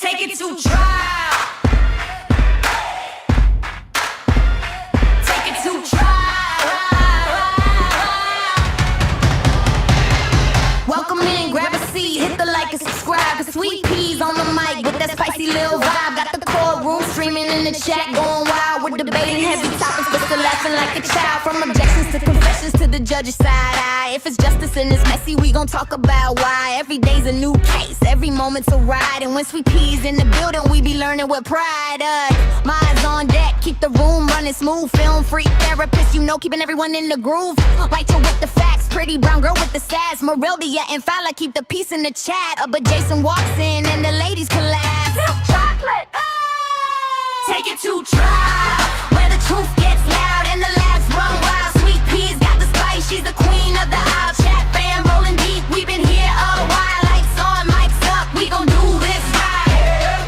Take it to trial. Take it to trial. Welcome in, grab a seat, hit the like and subscribe. The sweet peas on the mic with that spicy little vibe. Got the courtroom streaming in the chat, going wild. We're debating heavy topics, but still laughing like a child. From objections to confessions to the judge's side eye. If it's justice and it's messy, we gon' talk about why. Every day's a new case, every moment's a ride. And when sweet peas in the building, we be learning with pride. Minds on deck, keep the room running smooth. Film freak therapist, you know, keeping everyone in the groove. Like to with the facts, pretty brown girl with the sass. Moreldia and Fowler keep the peace in the chat. But Jason walks in and the ladies collapse. Chocolate, take it to trial, where the truth gets loud and the laughs run wild. Sweet peas got the spice, she's the queen of the aisle. Chat fam rolling deep, we've been here a while. Lights on, mics up, we gon' do this right.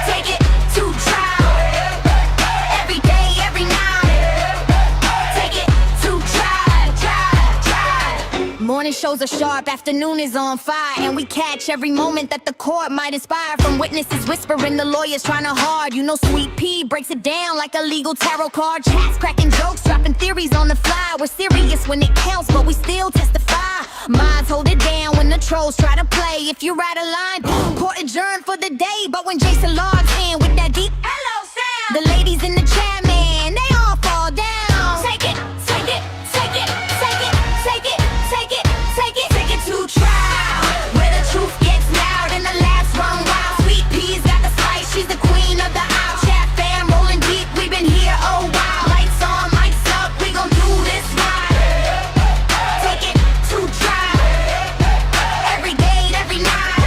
Take it to trial, every day, every night. Take it to trial. Morning shows are sharp, afternoon is on fire. And we catch every moment that the court might inspire. From witnesses whispering, the lawyers trying to hard. You know Sweet Pea breaks it down like a legal tarot card. Chats cracking jokes, dropping theories on the fly. We're serious when it counts, but we still testify. Minds hold it down when the trolls try to play. If you're out of line, court adjourned for the day. But when Jason logs in with that deep hello sound, the ladies in the chat, man, they all fall down. Take it, take it, take it, take it, take it, take it, take it, take it to trial, where the truth gets loud and the laughs run wild. Sweet peas got the spice, she's the queen of the aisle. Chat fam rolling deep, we've been here a while. Lights on, mics up, we gon' do this right. Take it to trial, every day, every night.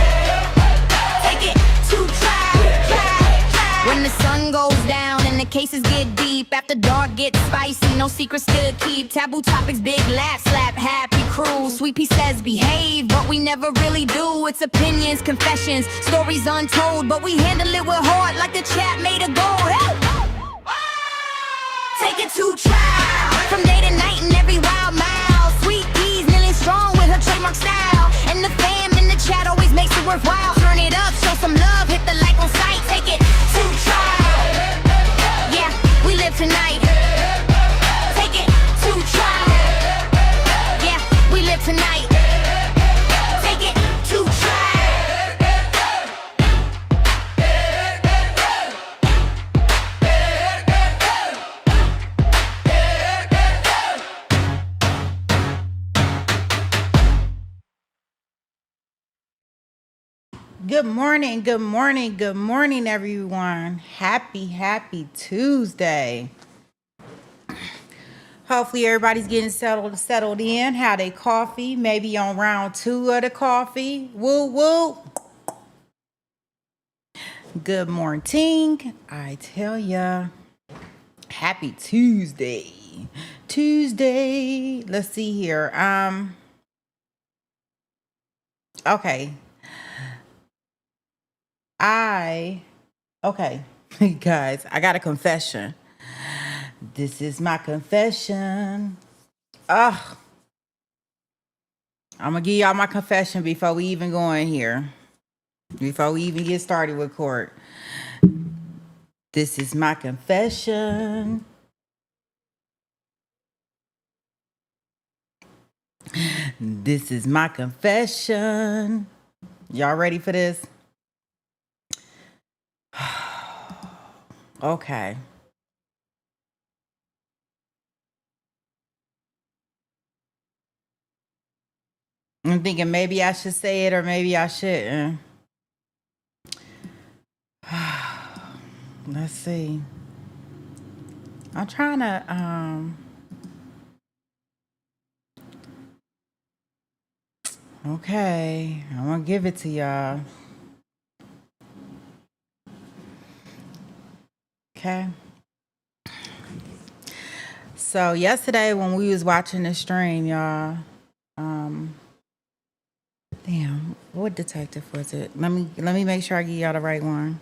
Take it to trial, trial. When the sun goes down and the cases get deep, after dark gets spicy, no secrets to keep. Taboo topics, big laugh, slap, happy crew. Sweet Pea says behave, but we never really do. It's opinions, confessions, stories untold, but we handle it with heart like the chat made a goal. Hey! Take it to trial, from day to night and every wild mile. Sweet Pea's kneeling strong with her trademark style, and the fam in the chat always makes it worthwhile. Turn it up, show some love, hit the like on sight. Take it to trial, yeah, we live tonight. Take it to trial, yeah, we live tonight. Take it to trial. Good morning, good morning, good morning, everyone. Happy Tuesday. Hopefully everybody's getting settled in, had a coffee, maybe on round 2 of the coffee. Woo woo. Good morning. I tell ya, happy Tuesday. Let's see here. Okay. Okay, guys, I got a confession. This is my confession. I'm gonna give y'all my confession before we even go in here. Before we even get started with court. This is my confession. This is my confession. Y'all ready for this? Okay. I'm thinking maybe I should say it or maybe I shouldn't. Let's see. I'm trying to okay, I'm gonna give it to y'all. Okay. So yesterday when we was watching the stream, y'all, damn, what detective was it? Let me make sure I give y'all the right one.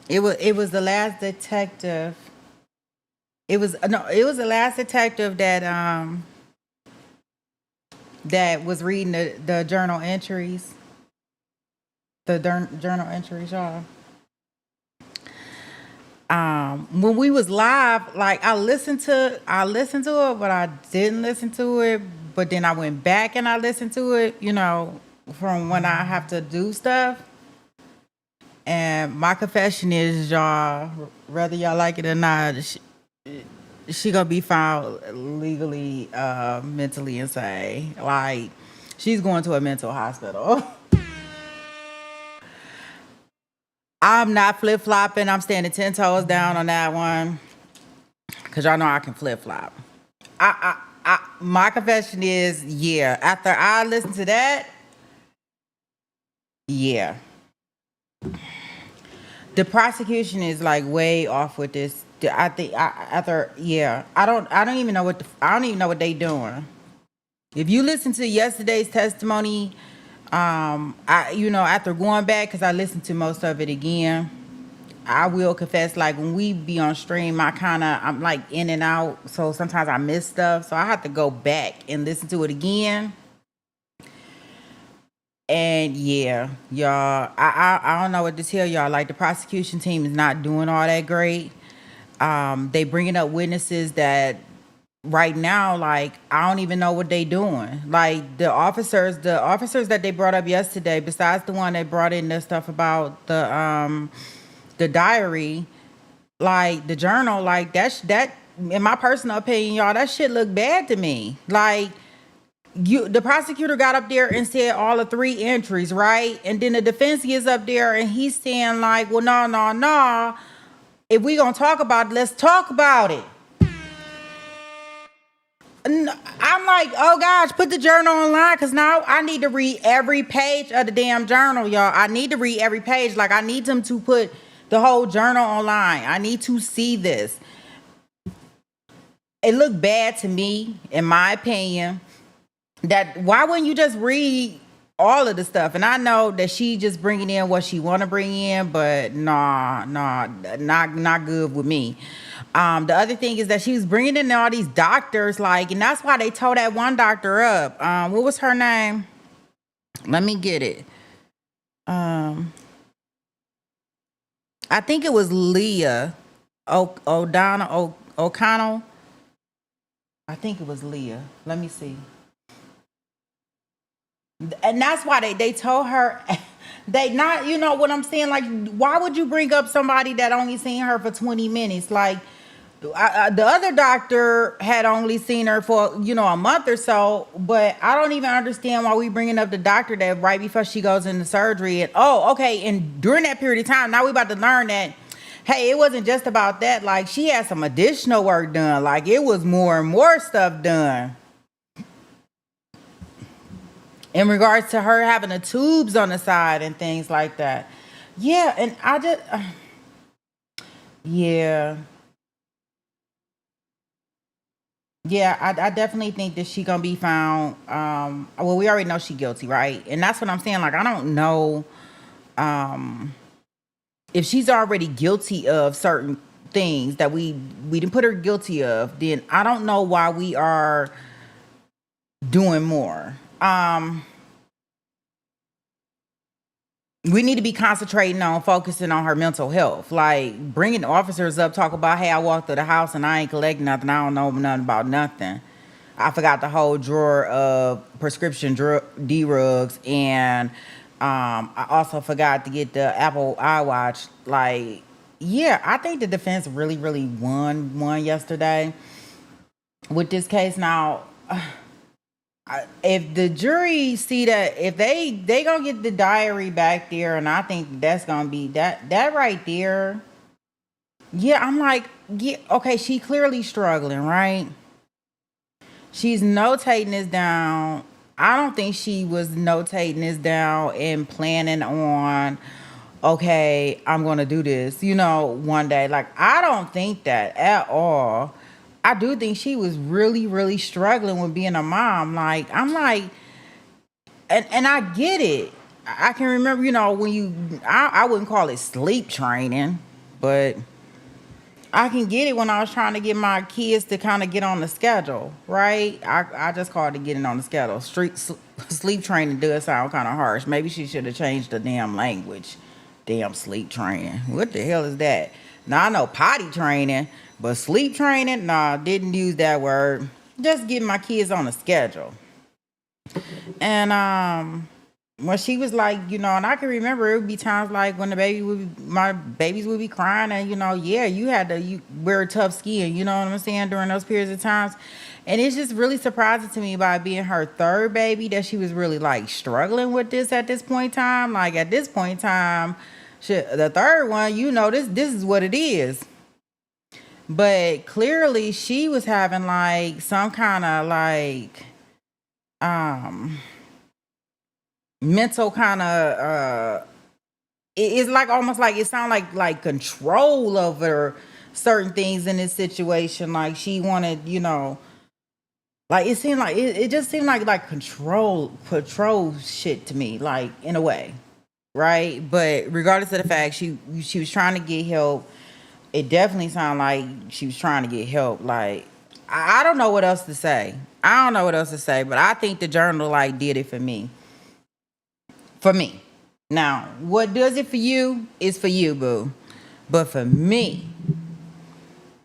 It was the last detective. It was the last detective that that was reading the journal entries. The journal entries, y'all. When we was live, like I listened to it, but I didn't listen to it. But then I went back and I listened to it, from when I have to do stuff. And my confession is, y'all, whether y'all like it or not, she gonna be found legally, mentally insane. Like, she's going to a mental hospital. I'm not flip flopping. I'm standing 10 toes down on that one, cause y'all know I can flip flop. My confession is, yeah. After I listen to that, yeah. The prosecution is like way off with this. I think I don't even know what they doing. If you listen to yesterday's testimony, after going back, because I listened to most of it again, I will confess, like when we be on stream, I'm like in and out, so sometimes I miss stuff, so I have to go back and listen to it again. And yeah, y'all, I don't know what to tell y'all. Like, the prosecution team is not doing all that great. They bringing up witnesses that right now, like, I don't even know what they doing. Like, the officers that they brought up yesterday, besides the one that brought in the stuff about the diary, like the journal, like that in my personal opinion, y'all, that shit look bad to me. Like, the prosecutor got up there and said all the 3 entries, right? And then the defense gets up there and he's saying like, well, no. If we gonna talk about it, let's talk about it. I'm like, oh gosh, put the journal online, because now I need to read every page of the damn journal, y'all. I need to read every page. Like, I need them to put the whole journal online. I need to see this. It looked bad to me, in my opinion. That why wouldn't you just read all of the stuff? And I know that she just bringing in what she want to bring in, but nah, not good with me. The other thing is that she was bringing in all these doctors, like, and that's why they told that one doctor up. What was her name? Let me get it. I think it was Leah O'Connell. I think it was Leah. Let me see. And that's why they told her, they not, you know what I'm saying? Like, why would you bring up somebody that only seen her for 20 minutes? Like, the other doctor had only seen her for, a month or so, but I don't even understand why we bringing up the doctor that right before she goes into surgery. And, and during that period of time, now we about to learn that, hey, it wasn't just about that. Like, she had some additional work done. Like, it was more and more stuff done. In regards to her having the tubes on the side and things like that. Yeah, and I just, yeah. Yeah, I definitely think that she gonna be found. Well, we already know she guilty, right? And that's what I'm saying. Like, I don't know if she's already guilty of certain things that we didn't put her guilty of. Then I don't know why we are doing more. We need to be concentrating on focusing on her mental health. Like, bringing officers up, talk about, hey, I walked through the house and I ain't collecting nothing. I don't know nothing about nothing. I forgot the whole drawer of prescription drugs, and I also forgot to get the Apple iWatch. Like, yeah, I think the defense really, really won yesterday with this case. Now, if the jury see that, if they gonna get the diary back there, and I think that's gonna be that right there. Yeah, I'm like, yeah, okay, she clearly struggling, right? She's notating this down. I don't think she was notating this down and planning on, okay, I'm gonna do this, one day. Like, I don't think that at all. I do think she was really, really struggling with being a mom. Like, I'm like, and I get it. I can remember, when I wouldn't call it sleep training, but I can get it when I was trying to get my kids to kind of get on the schedule, right? I just called it getting on the schedule. Sleep training does sound kind of harsh. Maybe she should have changed the damn language. Damn sleep training. What the hell is that? Now I know potty training, but sleep training, nah, didn't use that word. Just getting my kids on the schedule. And when she was like, and I can remember it would be times like when my babies would be crying, and yeah, you wear tough skin, you know what I'm saying, during those periods of times. And it's just really surprising to me by being her third baby that she was really like struggling with this at this point in time. Like at this point in time, the third one, this is what it is. But clearly she was having like some kind of like mental kind of it's like almost like it sounded like control over certain things in this situation. Like she wanted, like it seemed like it just seemed like control shit to me, like in a way, right? But regardless of the fact, she was trying to get help. It definitely sounded like she was trying to get help. Like I don't know what else to say. I don't know what else to say, but I think the journal like did it for me. For me. Now, what does it for you is for you, boo. But for me,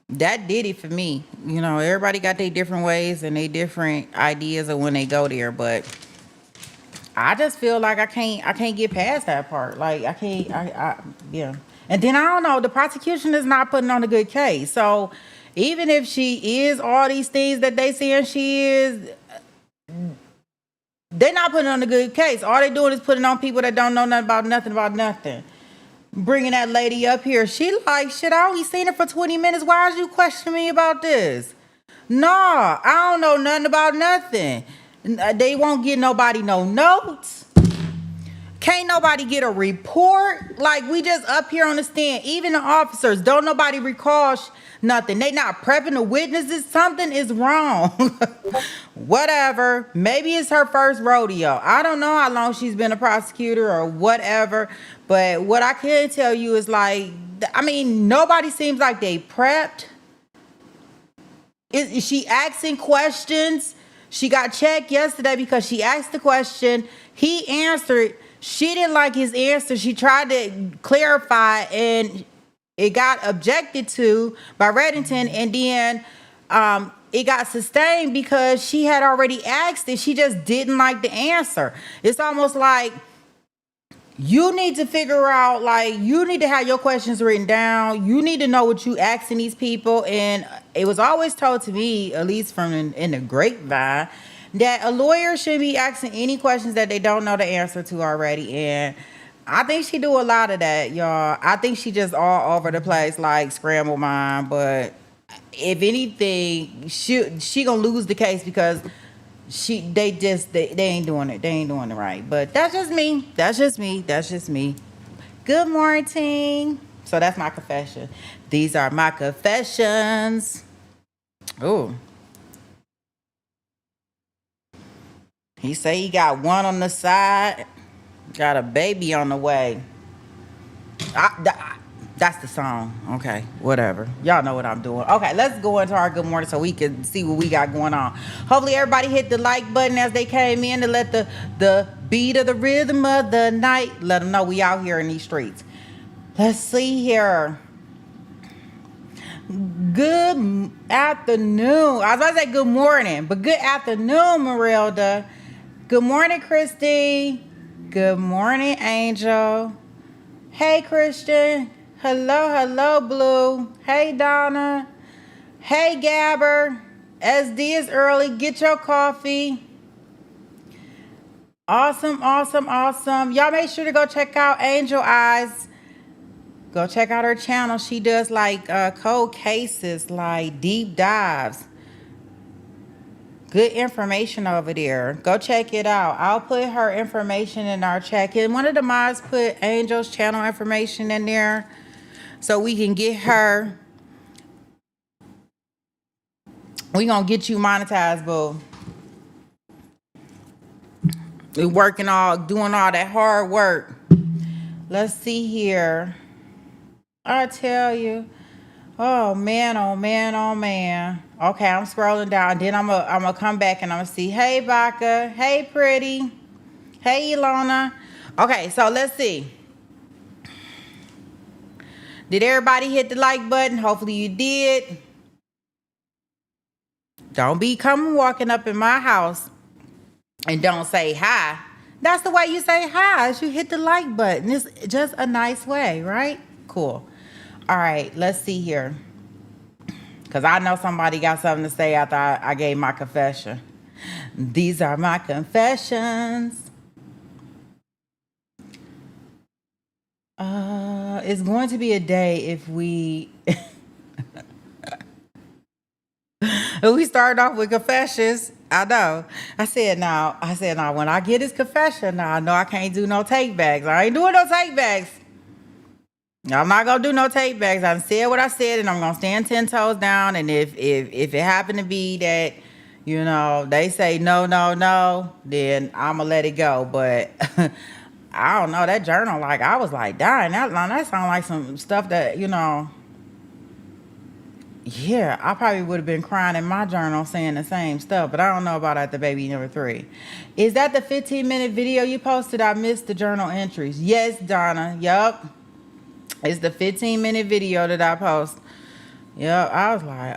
that did it for me. Everybody got their different ways and their different ideas of when they go there, but I just feel like I can't get past that part. Like I can't yeah. And then I don't know, the prosecution is not putting on a good case. So even if she is all these things that they saying she is, they're not putting on a good case. All they doing is putting on people that don't know nothing about nothing. Bringing that lady up here. She like, shit, I only seen her for 20 minutes. Why are you questioning me about this? Nah, I don't know nothing about nothing. They won't get nobody no notes. Can't nobody get a report. Like, we just up here on the stand. Even the officers, don't nobody recall nothing. They not prepping the witnesses. Something is wrong. Whatever. Maybe it's her first rodeo. I don't know how long she's been a prosecutor or whatever. But what I can tell you is like, nobody seems like they prepped. Is she asking questions? She got checked yesterday because she asked the question. He answered. She didn't like his answer. She tried to clarify, and it got objected to by Reddington, and then it got sustained because she had already asked it. She just didn't like the answer. It's almost like you need to figure out, like, you need to have your questions written down. You need to know what you asking these people. And it was always told to me, at least from in the grapevine, that a lawyer should be asking any questions that they don't know the answer to already. And I think she do a lot of that, y'all. I think she just all over the place, like scrambled mind. But if anything, she gonna lose the case because they ain't doing it. They ain't doing it right. But that's just me. That's just me. Good morning. So that's my confession. These are my confessions. Ooh. He say he got one on the side, got a baby on the way. That's the song. Okay, whatever. Y'all know what I'm doing. Okay, let's go into our good morning so we can see what we got going on. Hopefully everybody hit the like button as they came in to let the beat of the rhythm of the night let them know we out here in these streets. Let's see here. Good afternoon. I was about to say good morning, but good afternoon, Marilda. Good morning, Christy. Good morning, Angel. Hey, Christian. Hello, Blue. Hey, Donna. Hey, Gabber. SD is early. Get your coffee. Awesome. Y'all make sure to go check out Angel Eyes. Go check out her channel. She does like cold cases, like deep dives. Good information over there. Go check it out. I'll put her information in our chat. Can one of the mods put Angel's channel information in there so we can get her? We gonna get you monetized, boo. We doing all that hard work. Let's see here. I tell you. Oh man, oh man, oh man. Okay, I'm scrolling down. Then I'm gonna come back and I'm gonna see. Hey, Baka. Hey, Pretty. Hey, Ilona. Okay, so let's see. Did everybody hit the like button? Hopefully you did. Don't be coming walking up in my house and don't say hi. That's the way you say hi, is you hit the like button. It's just a nice way, right? Cool. All right, let's see here. Because I know somebody got something to say after I gave my confession. These are my confessions. It's going to be a day if we if we start off with confessions. I know. I said now, when I get this confession, now I know I can't do no take backs. I ain't doing no take backs. I'm not gonna do no take backs. I said what I said, and I'm gonna stand 10 toes down. And if it happened to be that, you know, they say no, no, no, then I'm gonna let it go. But I don't know, that journal, like, I was like, dying. That sounds like some stuff that, you know, yeah, I probably would have been crying in my journal saying the same stuff, but I don't know about at the baby number 3. Is that the 15-minute video you posted? I missed the journal entries. Yes, Donna. Yup. It's the 15-minute video that I post. Yep. I was like,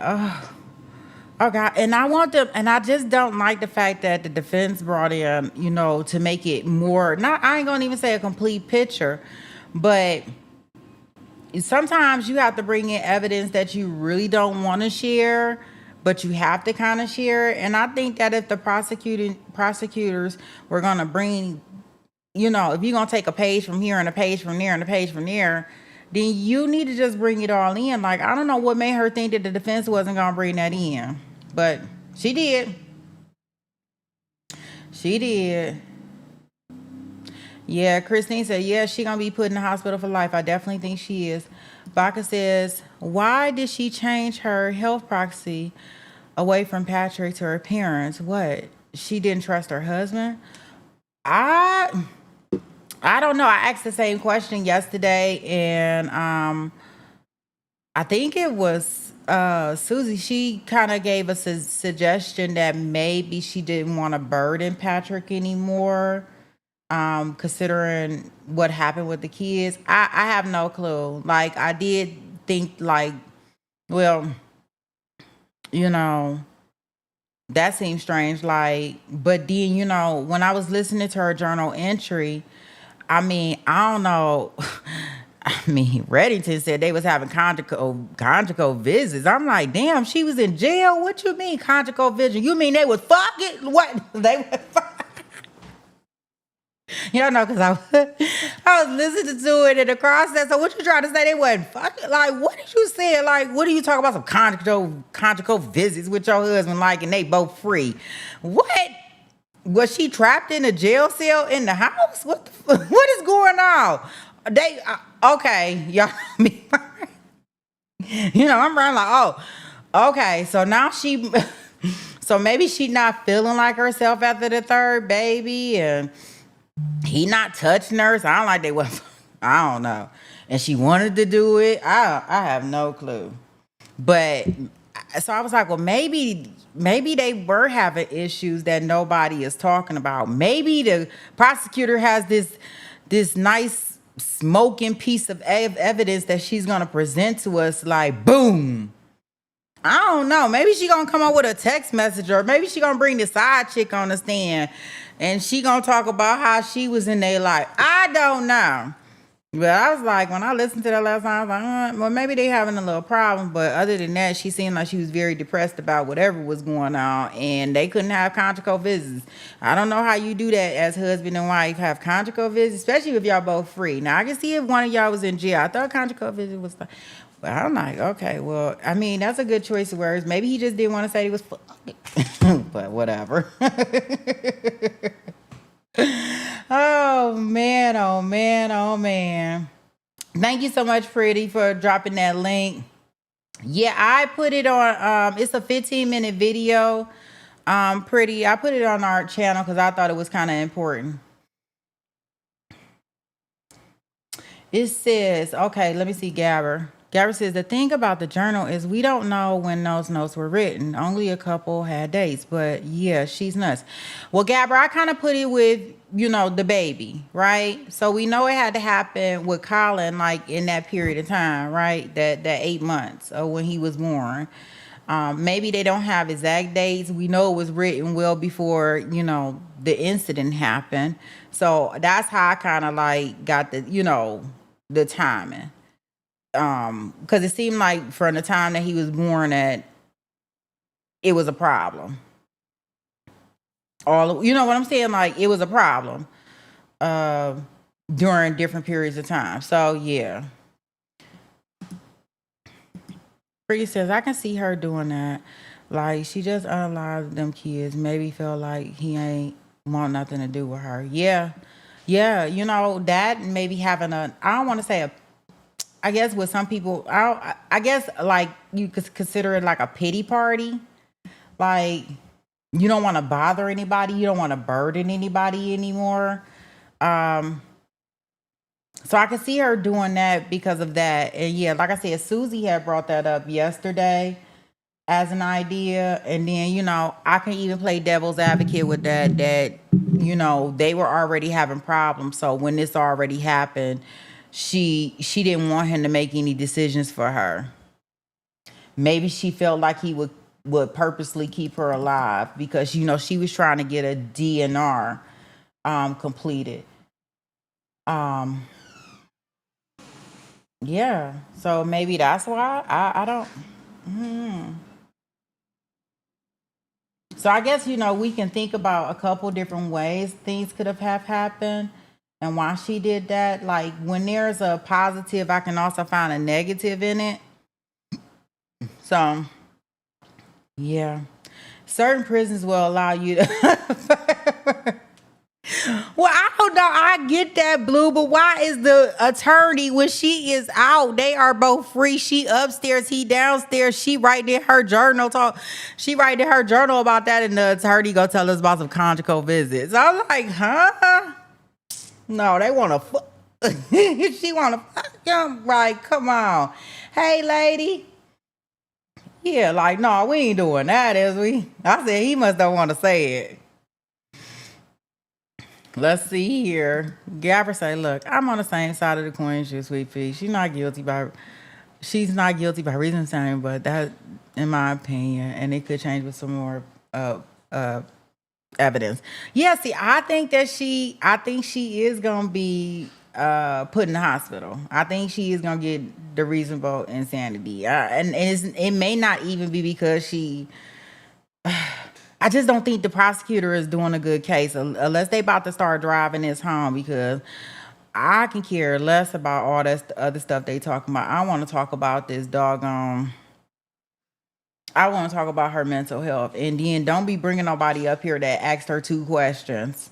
oh God. And I want them, and I just don't like the fact that the defense brought in, you know, to make it more, not, I ain't gonna even say a complete picture, but sometimes you have to bring in evidence that you really don't want to share, but you have to kind of share it. And I think that if the prosecutors were going to bring, you know, if you're going to take a page from here and a page from there and a page from there, then you need to just bring it all in. Like, I don't know what made her think that the defense wasn't going to bring that in, but she did. She did. Yeah, Christine said, yeah, she gonna be put in the hospital for life. I definitely think she is. Baca says, why did she change her health proxy away from Patrick to her parents? What? She didn't trust her husband? I don't know. I asked the same question yesterday, and I think it was Susie. She kind of gave us a suggestion that maybe she didn't want to burden Patrick anymore. Considering what happened with the kids, I have no clue. Like, I did think, like, well, you know, that seems strange. Like, but then, you know, when I was listening to her journal entry, I mean, I don't know. I mean, Reddington said they was having conjugal visits. I'm like, damn, she was in jail? What you mean conjugal visit? You mean they was fucking? What? They was fucking? You don't know, because I was listening to it in the process. So what you trying to say? They wasn't fucking? Like, what did you say? Like, what are you talking about? Some conjugal visits with your husband, like, and they both free. What? Was she trapped in a jail cell in the house? What is going on? They okay, y'all. You know, I'm running like, oh, okay. So now so maybe she not feeling like herself after the third baby, and he not touching her. So I don't like they was. I don't know. And she wanted to do it. I have no clue. But so I was like, well, maybe they were having issues that nobody is talking about. Maybe the prosecutor has this nice smoking piece of evidence that she's gonna present to us. Like, boom. I don't know. Maybe she gonna come up with a text message, or maybe she gonna bring the side chick on the stand, and she gonna talk about how she was in their life. I don't know. But I was like, when I listened to that last time, I was like, well, maybe they having a little problem. But other than that, she seemed like she was very depressed about whatever was going on, and they couldn't have conjugal visits. I don't know how you do that as husband and wife, have conjugal visits, especially if y'all both free. Now, I can see if one of y'all was in jail. I thought conjugal visit was like, but I'm like, okay, well, I mean, that's a good choice of words. Maybe he just didn't want to say he was fucking, but whatever. Oh man, oh man, oh man. Thank you so much, Pretty, for dropping that link. Yeah, I put it on, it's a 15-minute video. Pretty, I put it on our channel because I thought it was kind of important. It says, okay, let me see, Gabber. Gabby says the thing about the journal is we don't know when those notes were written. Only a couple had dates, but yeah, she's nuts. Well, Gabby, I kind of put it with the baby, right? So we know it had to happen with Colin, like in that period of time, right? That 8 months of when he was born. Maybe they don't have exact dates. We know it was written well before the incident happened. So that's how I kind of like got the timing. Because it seemed like from the time that he was born that it was a problem. You know what I'm saying? Like it was a problem uh, during different periods of time. So yeah. Bree says I can see her doing that. Like she just unalived them kids. Maybe feel like he ain't want nothing to do with her. Yeah. Yeah, that maybe having I don't want to say I guess with some people, I guess like you could consider it like a pity party. Like you don't want to bother anybody, you don't want to burden anybody anymore. So I can see her doing that because of that. And yeah, like I said, Susie had brought that up yesterday as an idea. And then, I can even play devil's advocate with that, they were already having problems. So when this already happened, she didn't want him to make any decisions for her. Maybe she felt like he would purposely keep her alive because she was trying to get a DNR completed. Yeah, so maybe that's why I don't. So I guess we can think about a couple different ways things could have happened and why she did that. Like when there's a positive, I can also find a negative in it. So yeah, certain prisons will allow you to. Well, I don't know. I get that, Blue, but why is the attorney, when she is out, they are both free? She upstairs, he downstairs. She writing her journal She writing her journal about that, and the attorney go tell us about some conjugal visits. I was like, huh? No, they want to fuck. She want to fuck him. Right? Come on. Hey, lady. Yeah, like, no, we ain't doing that, is we? I said he must don't want to say it. Let's see here. Gabber say, look, I'm on the same side of the coin. She's Sweet Pea. She's not guilty by reason of saying, but that, in my opinion, and it could change with some more evidence. Yeah, see, I think she is gonna be put in the hospital. I think she is gonna get the reasonable insanity. And it may not even be because she. I just don't think the prosecutor is doing a good case unless they about to start driving this home, because I can care less about all that other stuff they talking about. I want to talk about this doggone. I want to talk about her mental health, and then don't be bringing nobody up here that asked her 2 questions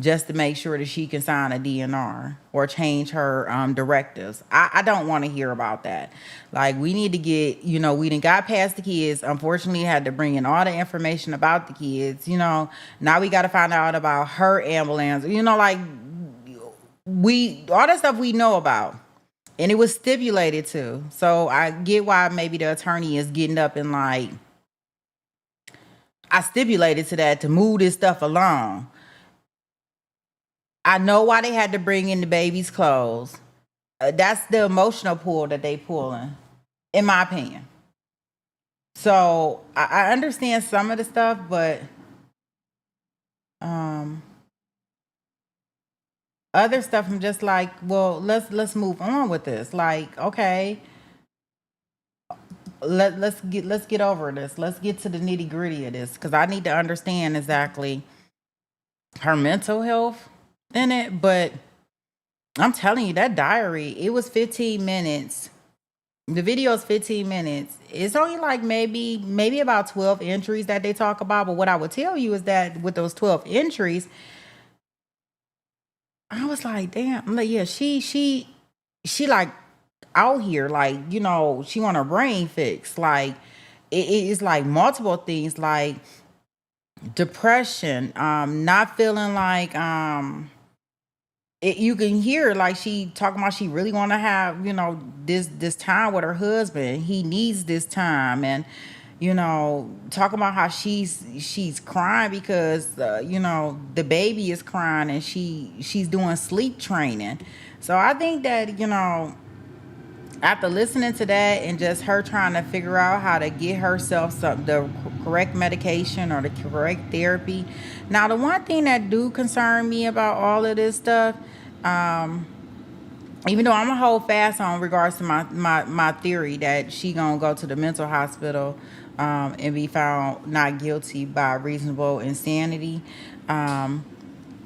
just to make sure that she can sign a DNR or change her directives. I don't want to hear about that. Like, we need to get, we done got past the kids. Unfortunately, had to bring in all the information about the kids. Now we got to find out about her ambulance. Like, all that stuff we know about. And it was stipulated to. So I get why maybe the attorney is getting up and like, I stipulated to that to move this stuff along. I know why they had to bring in the baby's clothes. That's the emotional pull that they pulling, in my opinion. So I understand some of the stuff, but other stuff I'm just like, well, let's move on with this. Like, okay, let's get over this. Let's get to the nitty gritty of this, because I need to understand exactly her mental health in it. But I'm telling you, that diary, it was 15 minutes. The video is 15 minutes. It's only like maybe about 12 entries that they talk about. But what I would tell you is that with those 12 entries, I was like, damn. I'm like, yeah, she like out here, like, she want her brain fixed. Like, it's like multiple things, like depression, not feeling like you can hear like she talking about she really want to have, this time with her husband. He needs this time, and talking about how she's crying because the baby is crying, and she's doing sleep training. So I think that after listening to that and just her trying to figure out how to get herself the correct medication or the correct therapy. Now, the one thing that do concern me about all of this stuff, um, even though I'm gonna hold fast on regards to my theory that she gonna go to the mental hospital and be found not guilty by reasonable insanity. Um,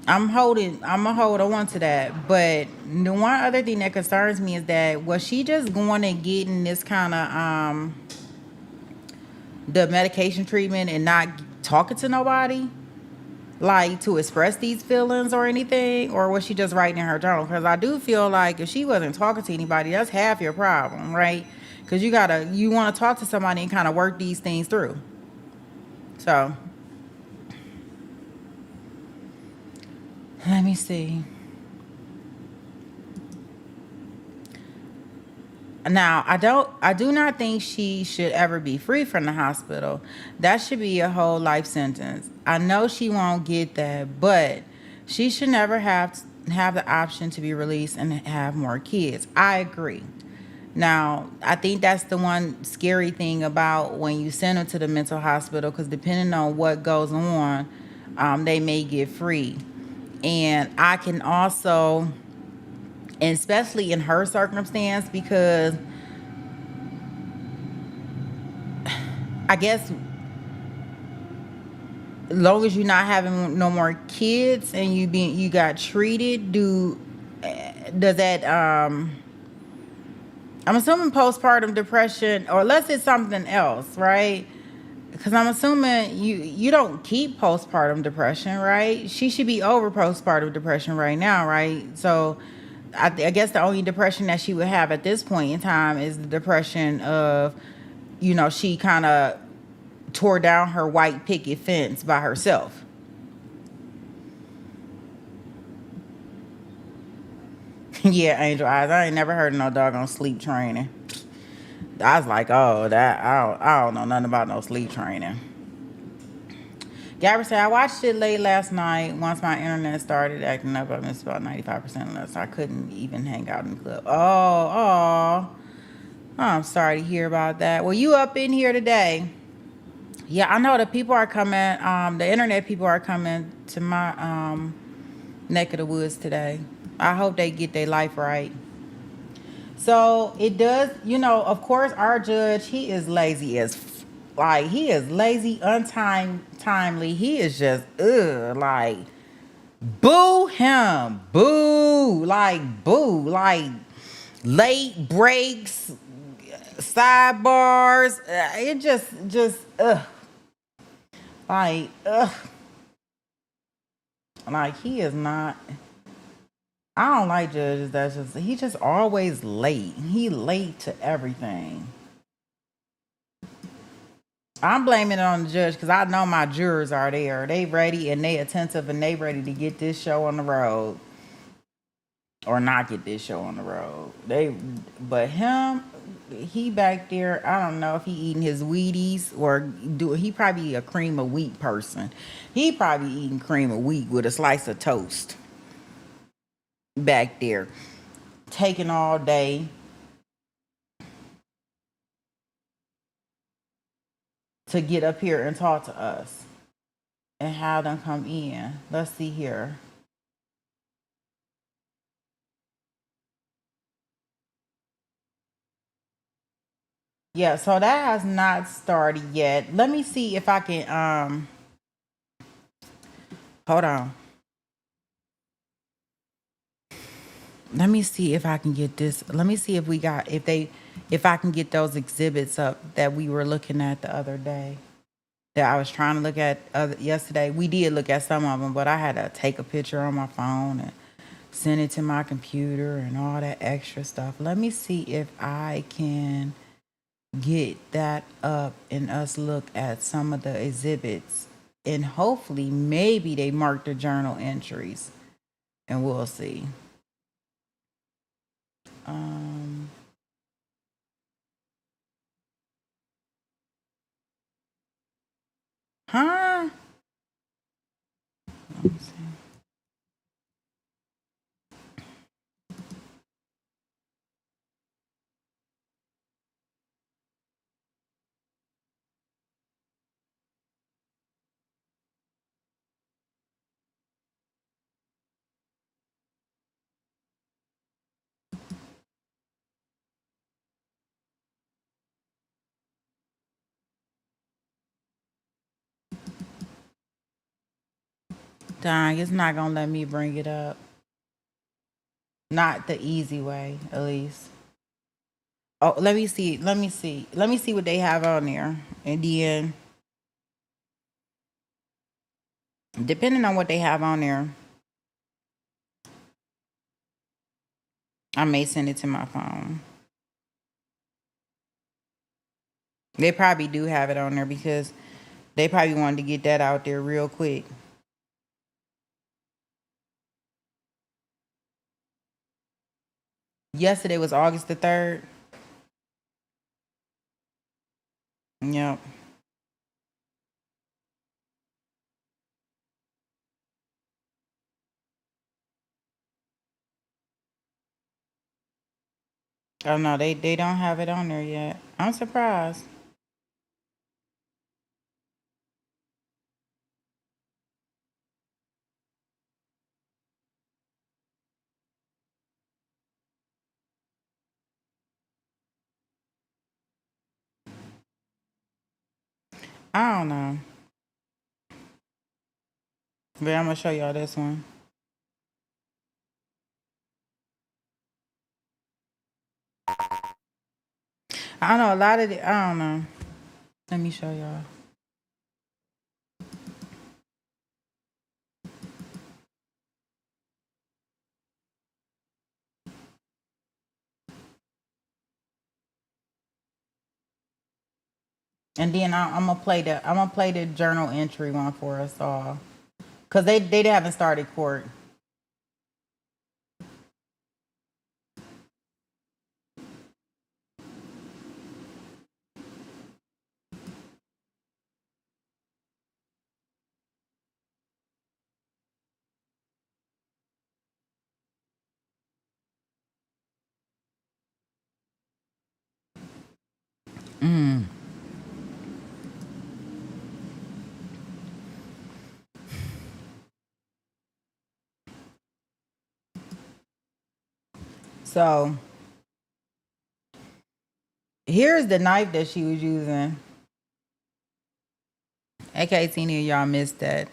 I'm gonna hold on to that. But the one other thing that concerns me is that was she just going and getting this kind of the medication treatment and not talking to nobody, like to express these feelings or anything, or was she just writing in her journal? Because I do feel like if she wasn't talking to anybody, that's half your problem, right? Because you want to talk to somebody and kind of work these things through. So let me see. Now, I do not think she should ever be free from the hospital. That should be a whole life sentence. I know she won't get that, but she should never have the option to be released and have more kids. I agree. Now, I think that's the one scary thing about when you send them to the mental hospital, because depending on what goes on, they may get free. And I can also, and especially in her circumstance, because I guess as long as you're not having no more kids and you got treated, does that I'm assuming postpartum depression, or unless it's something else, right? Because I'm assuming you don't keep postpartum depression, right? She should be over postpartum depression right now, right? So I guess the only depression that she would have at this point in time is the depression of, she kind of tore down her white picket fence by herself. Yeah, Angel Eyes. I ain't never heard of no doggone sleep training. I was like, oh, that I don't know nothing about no sleep training. Gabby said, I watched it late last night. Once my internet started acting up, I missed about 95% less. I couldn't even hang out in the club. Oh, I'm sorry to hear about that. Well, you up in here today? Yeah, I know the people are coming. The internet people are coming to my neck of the woods today. I hope they get their life right. So it does, of course, our judge, he is lazy he is lazy, untimely. He is just, like, boo him, boo, like late breaks, sidebars. It just, like, like he is not. I don't like judges he just always late. He late to everything. I'm blaming it on the judge because I know my jurors are there. They ready and they attentive and they ready to get this show on the road. Or not get this show on the road. But him, he back there, I don't know if he eating his Wheaties or he probably a cream of wheat person. He probably eating cream of wheat with a slice of toast. Back there, taking all day to get up here and talk to us and have them come in. Let's see here. Yeah, so that has not started yet. Let me see if I can hold on. Let me see if I can get this. Let me see if I can get those exhibits up that we were looking at the other day. That I was trying to look at yesterday. We did look at some of them, but I had to take a picture on my phone and send it to my computer and all that extra stuff. Let me see if I can get that up and us look at some of the exhibits, and hopefully maybe they mark the journal entries, and we'll see. Huh? Let me see. Dang, it's not gonna let me bring it up. Not the easy way, at least. Oh, let me see. Let me see. Let me see what they have on there. And then, depending on what they have on there, I may send it to my phone. They probably do have it on there because they probably wanted to get that out there real quick. Yesterday was August the 3rd. Yep. Oh no, they don't have it on there yet. I'm surprised. I don't know. But I'm gonna show y'all this one. I don't know a lot of the, I don't know. Let me show y'all. And then I'm gonna play the journal entry one for us all, cause they haven't started court. So here's the knife that she was using. In case any of y'all missed that.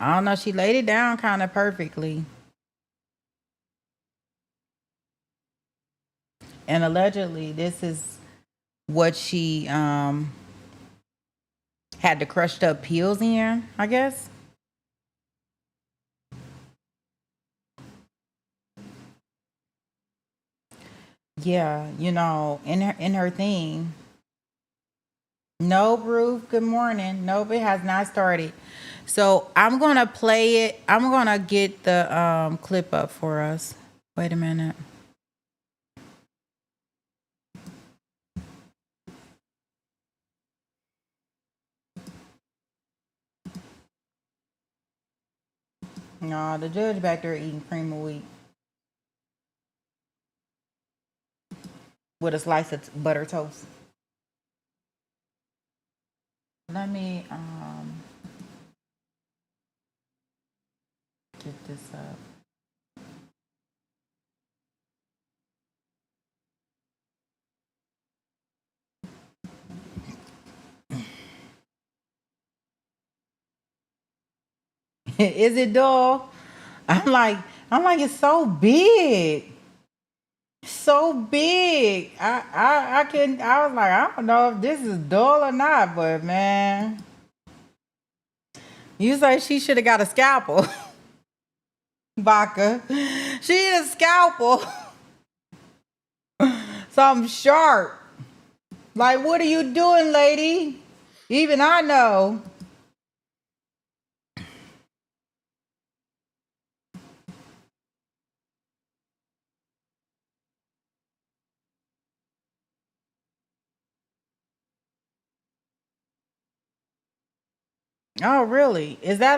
I don't know. She laid it down kind of perfectly. And allegedly, this is what she had the crushed up peels in, I guess. Yeah, in her thing. No, Ruth, good morning. Nope, it has not started. So I'm gonna play it. I'm gonna get the clip up for us. Wait a minute. No, the judge back there eating cream of wheat with a slice of butter toast. Let me get this up. Is it dull? I'm like, it's so big. So big. I couldn't, I was like, I don't know if this is dull or not, but man. You say she should have got a scalpel. Baka. She need a scalpel. Something sharp. Like, what are you doing, lady? Even I know. Oh, really? Is that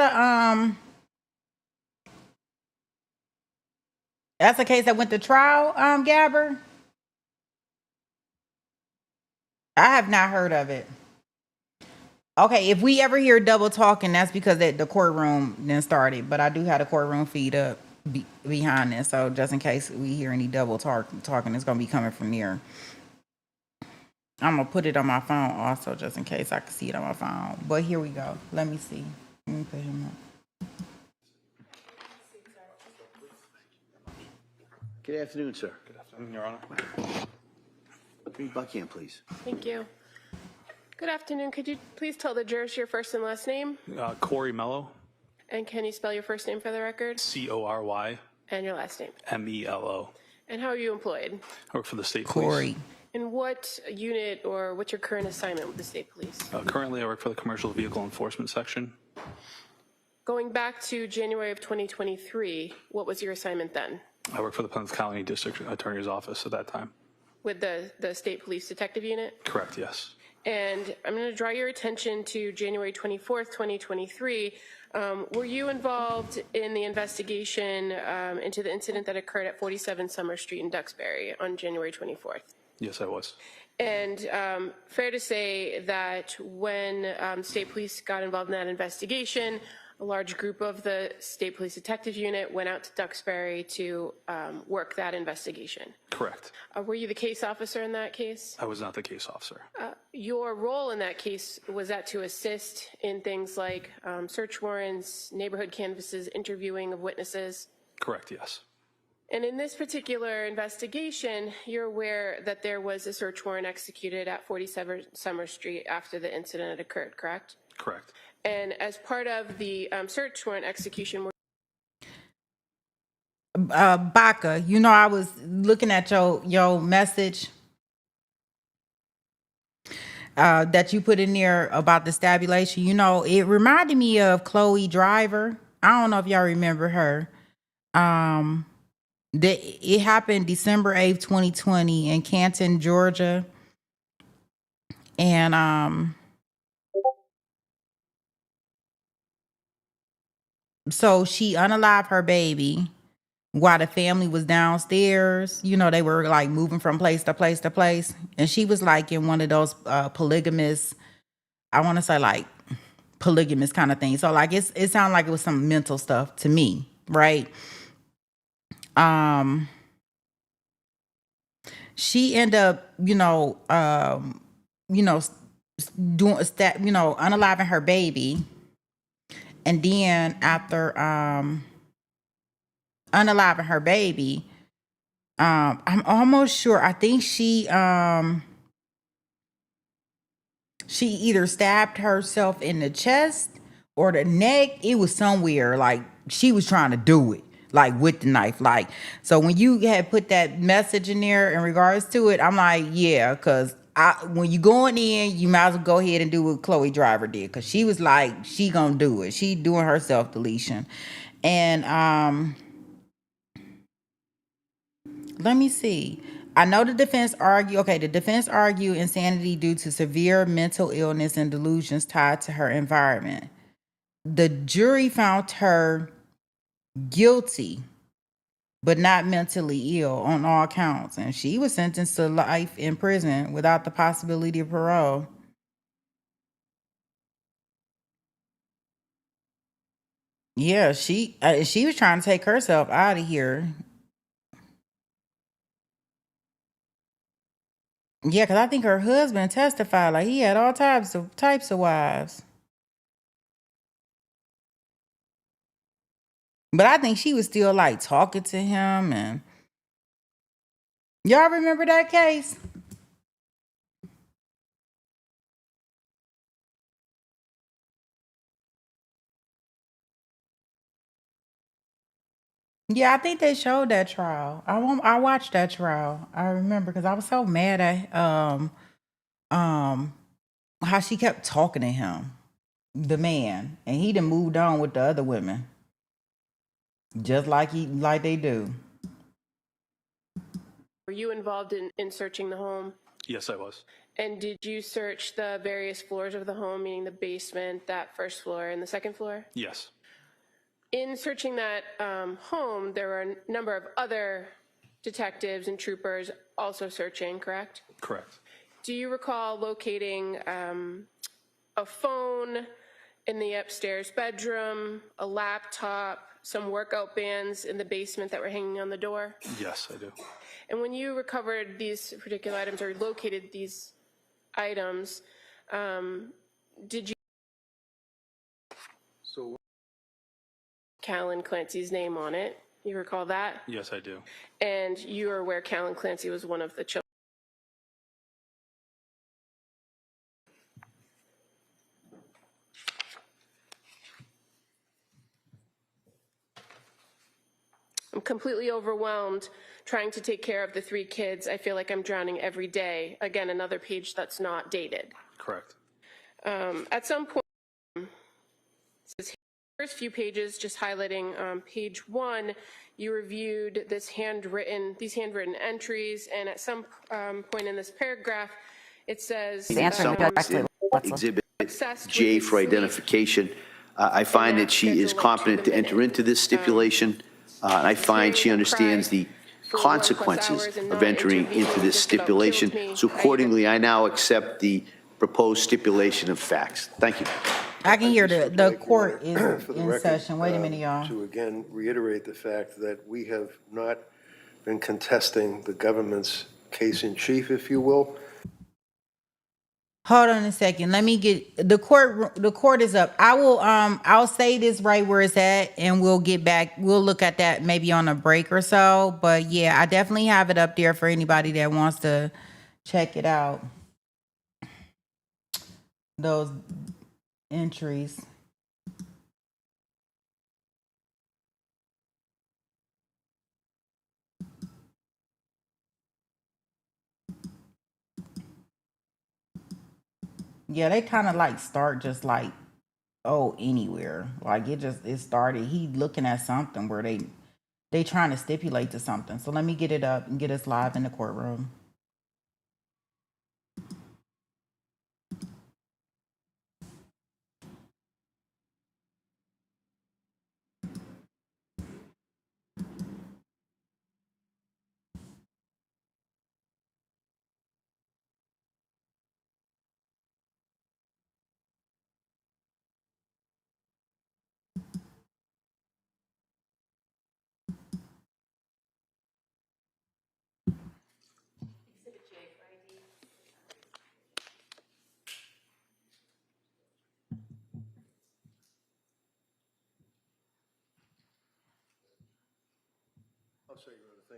that's a case that went to trial, Gabber? I have not heard of it. Okay, if we ever hear double talking, that's because the courtroom then started. But I do have the courtroom feed up behind this, so just in case we hear any double talking, it's gonna be coming from there. I'm gonna put it on my phone also, just in case I can see it on my phone. But here we go. Let me see. Let me put him up. Good afternoon, sir. Good afternoon, Your Honor. Bring Buckingham, please. Thank you. Good afternoon. Could you please tell the jurors your first and last name? Corey Mello, And can you spell your first name for the record? Corymelo. And your last name? And how are you employed? I work for the state Corey. police. And what unit or what's your current assignment with the state police? Currently, I work for the commercial vehicle enforcement section. Going back to January of 2023, what was your assignment then? I work for the Plymouth County District Attorney's Office at that time. With the state police detective unit? Correct, yes. And I'm going to draw your attention to January 24th, 2023. Were you involved in the investigation into the incident that occurred at 47 Summer Street in Duxbury on January 24th? Yes, I was. And fair to say that when state police got involved in that investigation, a large group of the state police detective unit went out to Duxbury to work that investigation. Correct. Were you the case officer in that case? I was not the case officer. Your role in that case, was that to assist in things like search warrants, neighborhood canvasses, interviewing of witnesses? Correct, yes. And in this particular investigation, you're aware that there was a search warrant executed at 47 Summer Street after the incident had occurred, correct? Correct. And as part of the search warrant execution, Baca, you know, I was looking at your message that you put in there about the stabulation. You know, it reminded me of Chloe Driver. I don't know if y'all remember her. It happened December 8th, 2020 in Canton, Georgia. And so she unalived her baby while the family was downstairs. You know, they were like moving from place to place to place. And she was like in one of those polygamous, I want to say like polygamous kind of thing. So like it sounded like it was some mental stuff to me, right? She ended up, doing unaliving her baby. And then after unaliving her baby, I'm almost sure, I think she either stabbed herself in the chest or the neck. It was somewhere, like she was trying to do it, like with the knife. Like, so when you had put that message in there in regards to it, I'm like, yeah, because when you going in, you might as well go ahead and do what Chloe Driver did, because she was like, she gonna do it. She doing her self-deletion. And let me see. I know the defense argue insanity due to severe mental illness and delusions tied to her environment. The jury found her guilty, but not mentally ill on all counts. And she was sentenced to life in prison without the possibility of parole. Yeah, she was trying to take herself out of here. Yeah, because I think her husband testified like he had all types of wives. But I think she was still like talking to him. And y'all remember that case? Yeah, I think they showed that trial. I watched that trial. I remember because I was so mad at how she kept talking to him, the man, and he done moved on with the other women, just like they do. were you involved in searching the home? Yes, I was. And did you search the various floors of the home, meaning the basement, that first floor, and the second floor? Yes. In searching that home, there were a number of other detectives and troopers also searching, correct? Correct. Do you recall locating a phone in the upstairs bedroom, a laptop, some workout bands in the basement that were hanging on the door? Yes, I do. And when you recovered these particular items or located these items, did you Callan Clancy's name on it? You recall that? Yes, I do. And you are aware Callan Clancy was one of the children? I'm completely overwhelmed trying to take care of the 3 kids. I feel like I'm drowning every day. Again, another page that's not dated. Correct. At some point, it says first few pages, just highlighting page 1, you reviewed these handwritten entries, and at some point in this paragraph, it says Exhibit J for identification. I find that she is competent to enter into this stipulation. And I find she understands the consequences of entering into this stipulation. So accordingly, I now accept the proposed stipulation of facts. Thank you. I can hear the court is For the in record, session. Wait a minute, y'all. To again reiterate the fact that we have not been contesting the government's case in chief, if you will. Hold on a second. Let me get the court. The court is up. I will. I'll say this right where it's at, and we'll get back. We'll look at that maybe on a break or so. But yeah, I definitely have it up there for anybody that wants to check it out. Those entries. Yeah, they kind of like start just like, oh, anywhere. Like it started. He looking at something where they trying to stipulate to something. So let me get it up and get us live in the courtroom.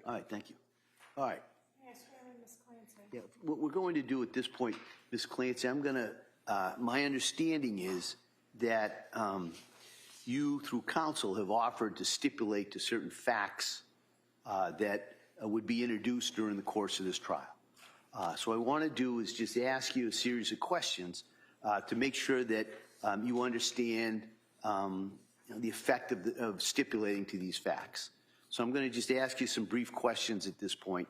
All right, thank you. All right. Yeah, what we're going to do at this point, Ms. Clancy, I'm going to, my understanding is that you, through counsel, have offered to stipulate to certain facts that would be introduced during the course of this trial. So what I want to do is just ask you a series of questions to make sure that you understand the effect of stipulating to these facts. So I'm going to just ask you some brief questions at this point,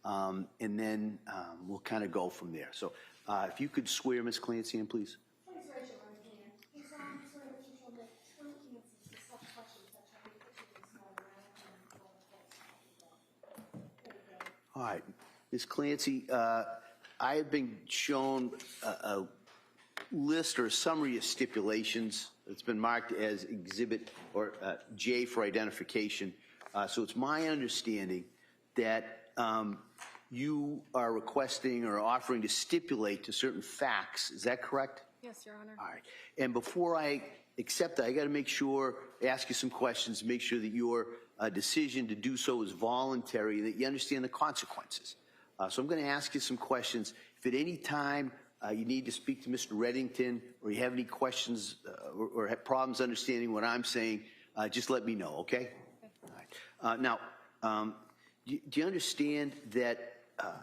and then we'll kind of go from there. So if you could swear Ms. Clancy in, please. Please raise your right hand. You solemnly swear that you shall give true answers to such questions that shall be put to you this morning and after the court. All right. Ms. Clancy, I have been shown a list or a summary of stipulations. It's been marked as Exhibit or J for identification. So it's my understanding that you are requesting or offering to stipulate to certain facts. Is that correct? Yes, Your Honor. All right. And before I accept that, I got to make sure, ask you some questions, make sure that your decision to do so is voluntary, that you understand the consequences. So I'm going to ask you some questions. If at any time you need to speak to Mr. Reddington or you have any questions or have problems understanding what I'm saying, just let me know, okay? All right. Now, do you understand that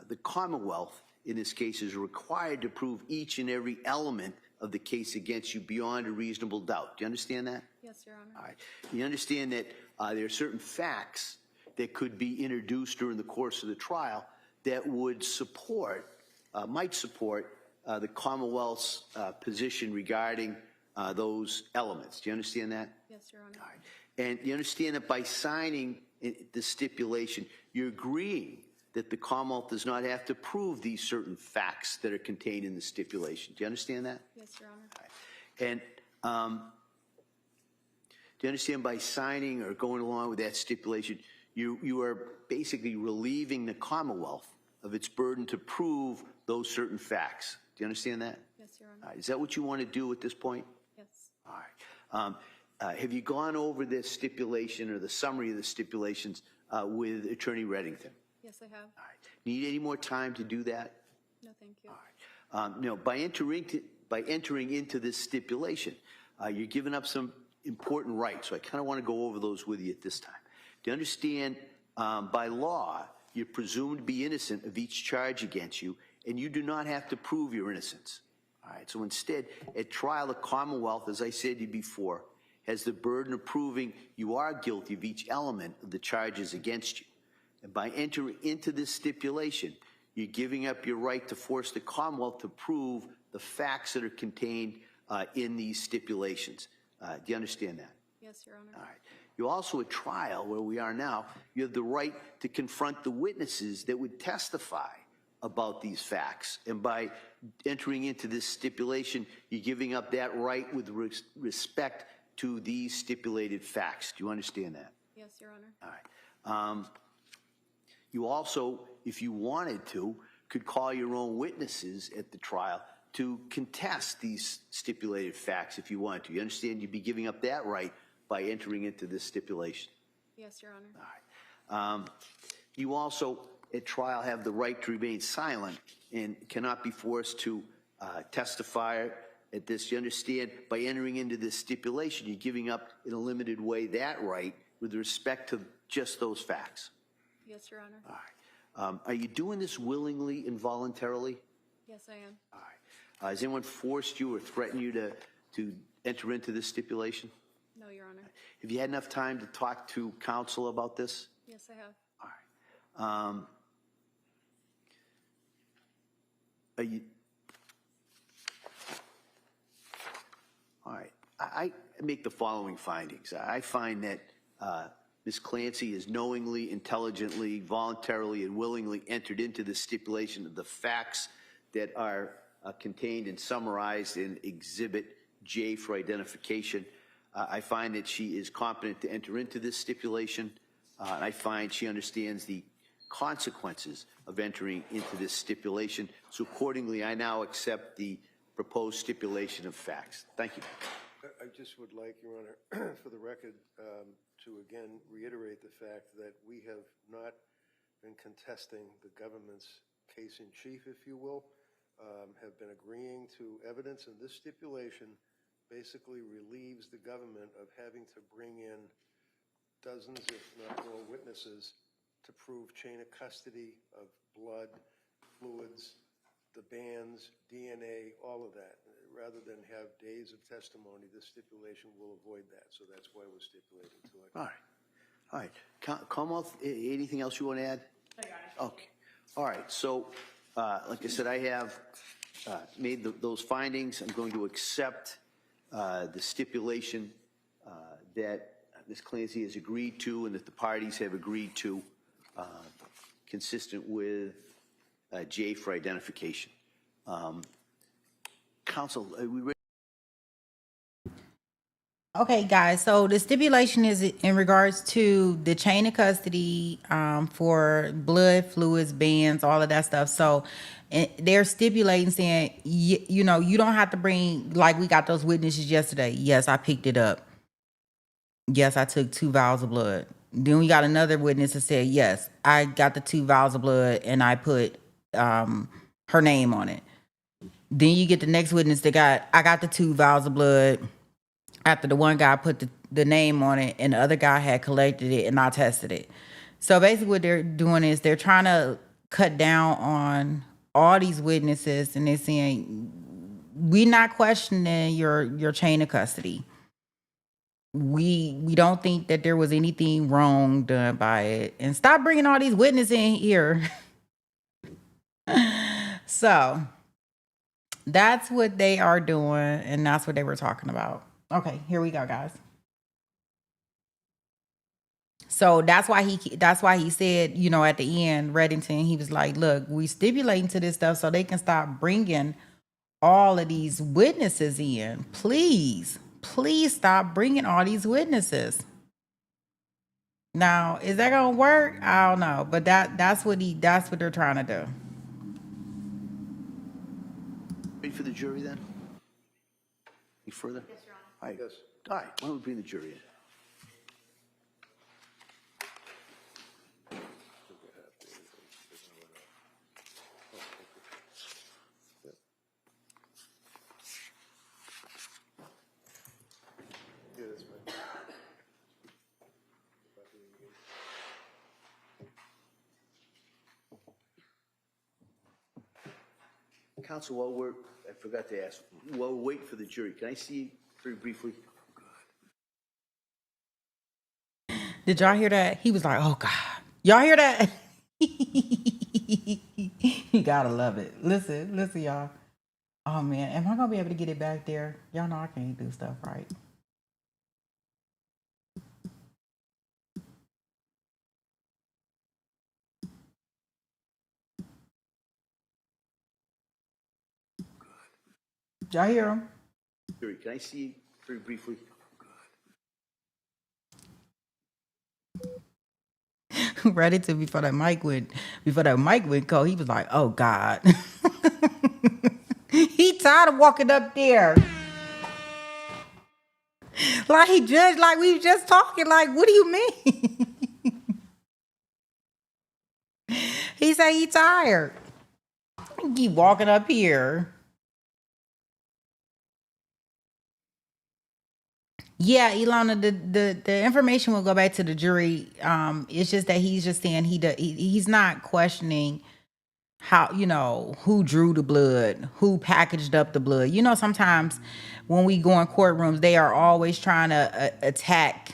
the Commonwealth, in this case, is required to prove each and every element of the case against you beyond a reasonable doubt? Do you understand that? Yes, Your Honor. All right. You understand that there are certain facts that could be introduced during the course of the trial that would support, might support the Commonwealth's position regarding those elements. Do you understand that? Yes, Your Honor. All right. And you understand that by signing the stipulation, you're agreeing that the Commonwealth does not have to prove these certain facts that are contained in the stipulation. Do you understand that? Yes, Your Honor. All right. And do you understand by signing or going along with that stipulation, you are basically relieving the Commonwealth of its burden to prove those certain facts? Do you understand that? Yes, Your Honor. All right. Is that what you want to do at this point? Yes. All right. Have you gone over this stipulation or the summary of the stipulations with Attorney Reddington? Yes, I have. All right. Need any more time to do that? No, thank you. All right. No, by entering into this stipulation, you're giving up some important rights. So I kind of want to go over those with you at this time. Do you understand, by law, you're presumed to be innocent of each charge against you, and you do not have to prove your innocence. All right. So instead, at trial, the Commonwealth, as I said to you before, has the burden of proving you are guilty of each element of the charges against you. And by entering into this stipulation, you're giving up your right to force the Commonwealth to prove the facts that are contained in these stipulations. Do you understand that? Yes, Your Honor. All right. You also, at trial, where we are now, you have the right to confront the witnesses that would testify about these facts. And by entering into this stipulation, you're giving up that right with respect to these stipulated facts. Do you understand that? Yes, Your Honor. All right. You also, if you wanted to, could call your own witnesses at the trial to contest these stipulated facts if you wanted to. You understand you'd be giving up that right by entering into this stipulation. Yes, Your Honor. All right. You also, at trial, have the right to remain silent and cannot be forced to testify at this. You understand, by entering into this stipulation, you're giving up in a limited way that right with respect to just those facts. Yes, Your Honor. All right. Are you doing this willingly and voluntarily? Yes, I am. All right. Has anyone forced you or threatened you to enter into this stipulation? No, Your Honor. Have you had enough time to talk to counsel about this? Yes, I have. All right. Are you? All right. I make the following findings. I find that Ms. Clancy has knowingly, intelligently, voluntarily, and willingly entered into the stipulation of the facts that are contained and summarized in Exhibit J for identification. I find that she is competent to enter into this stipulation. I find she understands the consequences of entering into this stipulation. So accordingly, I now accept the proposed stipulation of facts. Thank you. I just would like, Your Honor, for the record, to again reiterate the fact that we have not been contesting the government's case in chief, if you will, have been agreeing to evidence, and this stipulation basically relieves the government of having to bring in dozens, if not more, witnesses to prove chain of custody of blood, fluids, the bands, DNA, all of that. Rather than have days of testimony, this stipulation will avoid that. So that's why we're stipulating to it. All right. All right. Commonwealth, anything else you want to add? Okay. All right. So, like I said, I have made those findings. I'm going to accept the stipulation that Ms. Clancy has agreed to and that the parties have agreed to, consistent with J for identification. Counsel, are we ready? Okay, guys, so the stipulation is in regards to the chain of custody for blood, fluids, bands, all of that stuff. So they're stipulating saying, you know, you don't have to bring, like we got those witnesses yesterday. Yes, I picked it up. Yes, I took 2 vials of blood. Then we got another witness that said, yes, I got the 2 vials of blood and I put her name on it. Then you get the next witness that I got the 2 vials of blood after the one guy put the name on it and the other guy had collected it and I tested it. So basically what they're doing is they're trying to cut down on all these witnesses, and they're saying, we're not questioning your chain of custody. We don't think that there was anything wrong done by it. And stop bringing all these witnesses in here. So That's what they are doing, and that's what they were talking about. Okay, here we go, guys. So that's why he said, you know, at the end, Reddington, he was like, look, we stipulating to this stuff so they can stop bringing all of these witnesses in. Please stop bringing all these witnesses. Now, is that gonna work? I don't know, but that's what they're trying to do. Ready for the jury then? Any further? Yes, Your Honor. All right. Yes. All right, why don't we bring the jury in? Yeah, that's fine. Counsel, I forgot to ask, while we're waiting for the jury, can I see you very briefly? Did y'all hear that? He was like, oh God. Y'all hear that? You gotta love it. Listen, y'all. Oh man, am I gonna be able to get it back there? Y'all know I can't do stuff right. Y'all hear him? Jury, can I see you very briefly? Ready to before that mic went cold, he was like, oh God. He tired of walking up there. Like he judged, like we was just talking, like, what do you mean? He said he tired. Keep walking up here. Yeah, Ilana, the information will go back to the jury. It's just that he's just saying he's not questioning how, you know, who drew the blood, who packaged up the blood. You know, sometimes when we go in courtrooms, they are always trying to attack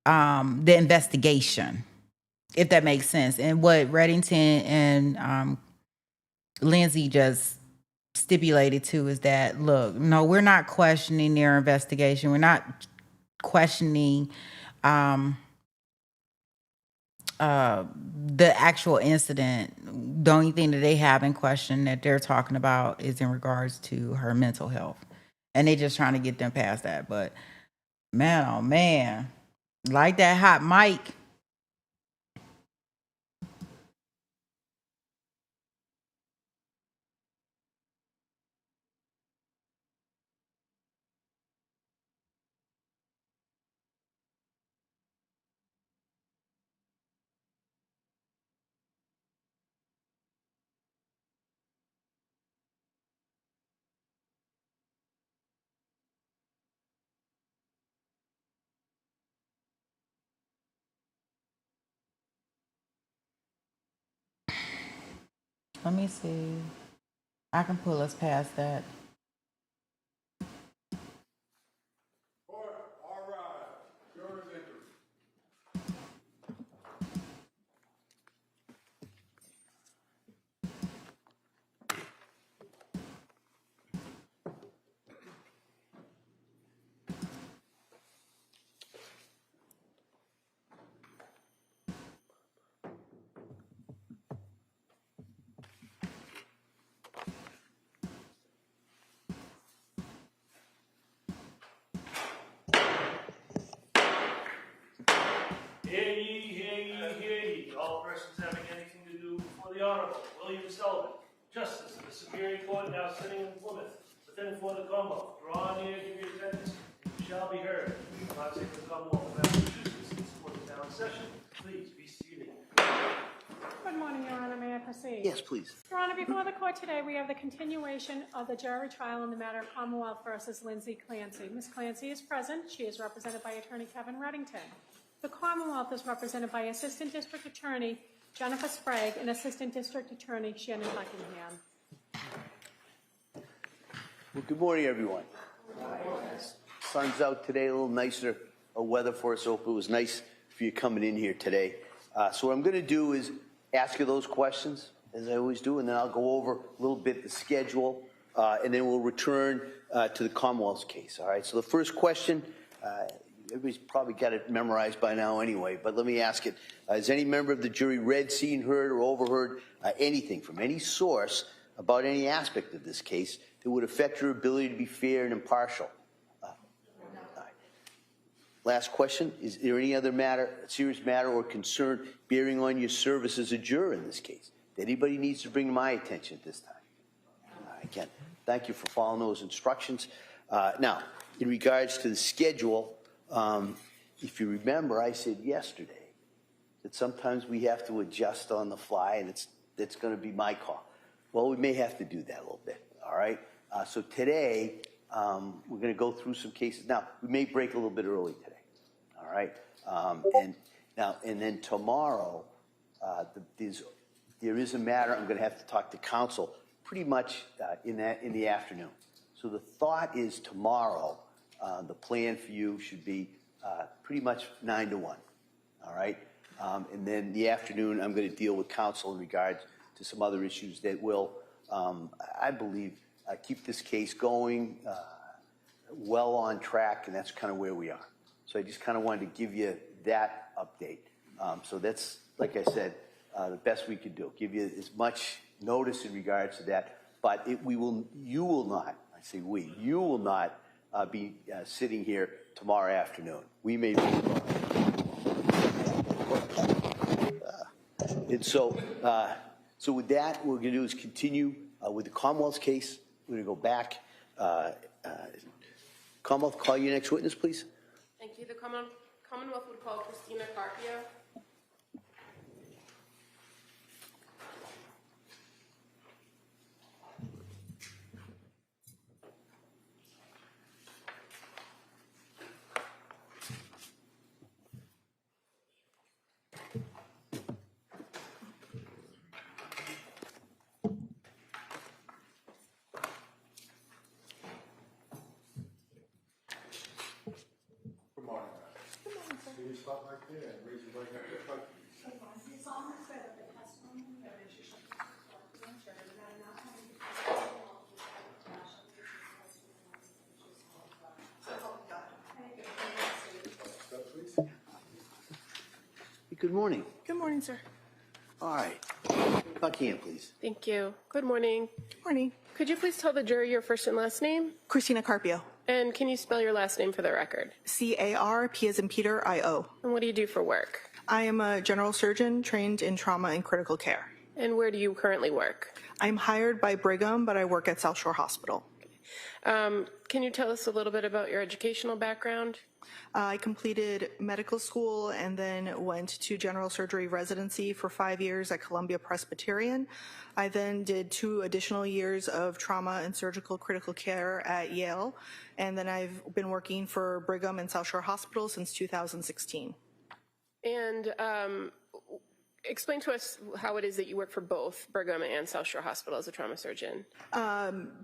the investigation, if that makes sense. And what Reddington and Lindsay just stipulated to is that, look, no, we're not questioning their investigation. We're not questioning the actual incident. The only thing that they have in question that they're talking about is in regards to her mental health. And they're just trying to get them past that. But man, oh man, like that hot mic. Let me see. I can pull us past that. Hear ye, hear ye, hear ye. All persons having anything to do before the Honorable William Sullivan, Justice of the Superior Court now sitting in Plymouth, within and for the Commonwealth. Draw near, give your attendance, and you shall be heard. God save the Commonwealth of Massachusetts, this court is now in session. Please be seated. Good morning, Your Honor. May I proceed? Yes, please. Your Honor, before the court today, we have the continuation of the jury trial in the matter of Commonwealth versus Lindsay Clancy. Ms. Clancy is present. She is represented by Attorney Kevin Reddington. The Commonwealth is represented by Assistant District Attorney Jennifer Sprague and Assistant District Attorney Shannon Buckingham. Well, good morning, everyone. Sun's out today, a little nicer weather for us. Hope it was nice for you coming in here today. So what I'm going to do is ask you those questions, as I always do, and then I'll go over a little bit the schedule and then we'll return to the Commonwealth's case. All right. So the first question, everybody's probably got it memorized by now anyway, but let me ask it. Has any member of the jury read, seen, heard, or overheard anything from any source about any aspect of this case that would affect your ability to be fair and impartial? Last question, is there any other matter, serious matter or concern bearing on your service as a juror in this case that anybody needs to bring to my attention at this time? Again, thank you for following those instructions. Now, in regards to the schedule, if you remember, I said yesterday that sometimes we have to adjust on the fly, and it's going to be my call. Well, we may have to do that a little bit, all right? So today, we're going to go through some cases. Now, we may break a little bit early today, all right? And then tomorrow, there is a matter I'm going to have to talk to counsel pretty much in the afternoon. So the thought is tomorrow, the plan for you should be pretty much 9 to 1, all right? And then the afternoon, I'm going to deal with counsel in regards to some other issues that will, I believe, keep this case going well on track, and that's kind of where we are. So I just kind of wanted to give you that update. So that's, like I said, the best we could do. Give you as much notice in regards to that, but you will not, I say we, you will not be sitting here tomorrow afternoon. We may be. And so, so with that, what we're going to do is continue with the Commonwealth's case. We're going to go back. Commonwealth, call your next witness, please. Thank you. The Commonwealth would call Christina Carpio. Stop right there and raise your right hand. It's almost said that the testimony that is you should answer that not having Good morning. Good morning, sir. All right. Buckingham, please. Thank you. Good morning. Good morning. Could you please tell the jury your first and last name? Christina Carpio. And can you spell your last name for the record? C-A-R-P as in Peter, I-O. And what do you do for work? I am a general surgeon trained in trauma and critical care. And where do you currently work? I'm hired by Brigham, but I work at South Shore Hospital. Can you tell us a little bit about your educational background? I completed medical school and then went to general surgery residency for 5 years at Columbia Presbyterian. I then did 2 additional years of trauma and surgical critical care at Yale. And then I've been working for Brigham and South Shore Hospital since 2016. And explain to us how it is that you work for both Brigham and South Shore Hospital as a trauma surgeon.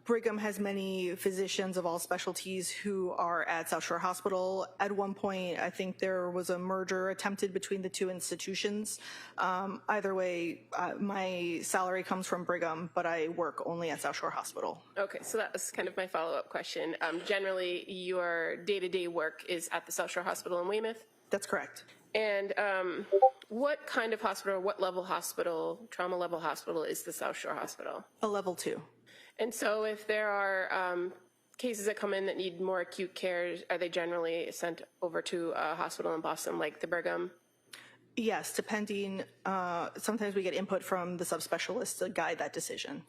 Brigham has many physicians of all specialties who are at South Shore Hospital. At one point, I think there was a merger attempted between the 2 institutions. Either way, my salary comes from Brigham, but I work only at South Shore Hospital. Okay, so that was kind of my follow-up question. Generally, your day-to-day work is at the South Shore Hospital in Weymouth? That's correct. And what kind of hospital, what level hospital, trauma level hospital is the South Shore Hospital? A level 2. And so if there are cases that come in that need more acute care, are they generally sent over to a hospital in Boston like the Brigham? Yes, depending, sometimes we get input from the subspecialists to guide that decision.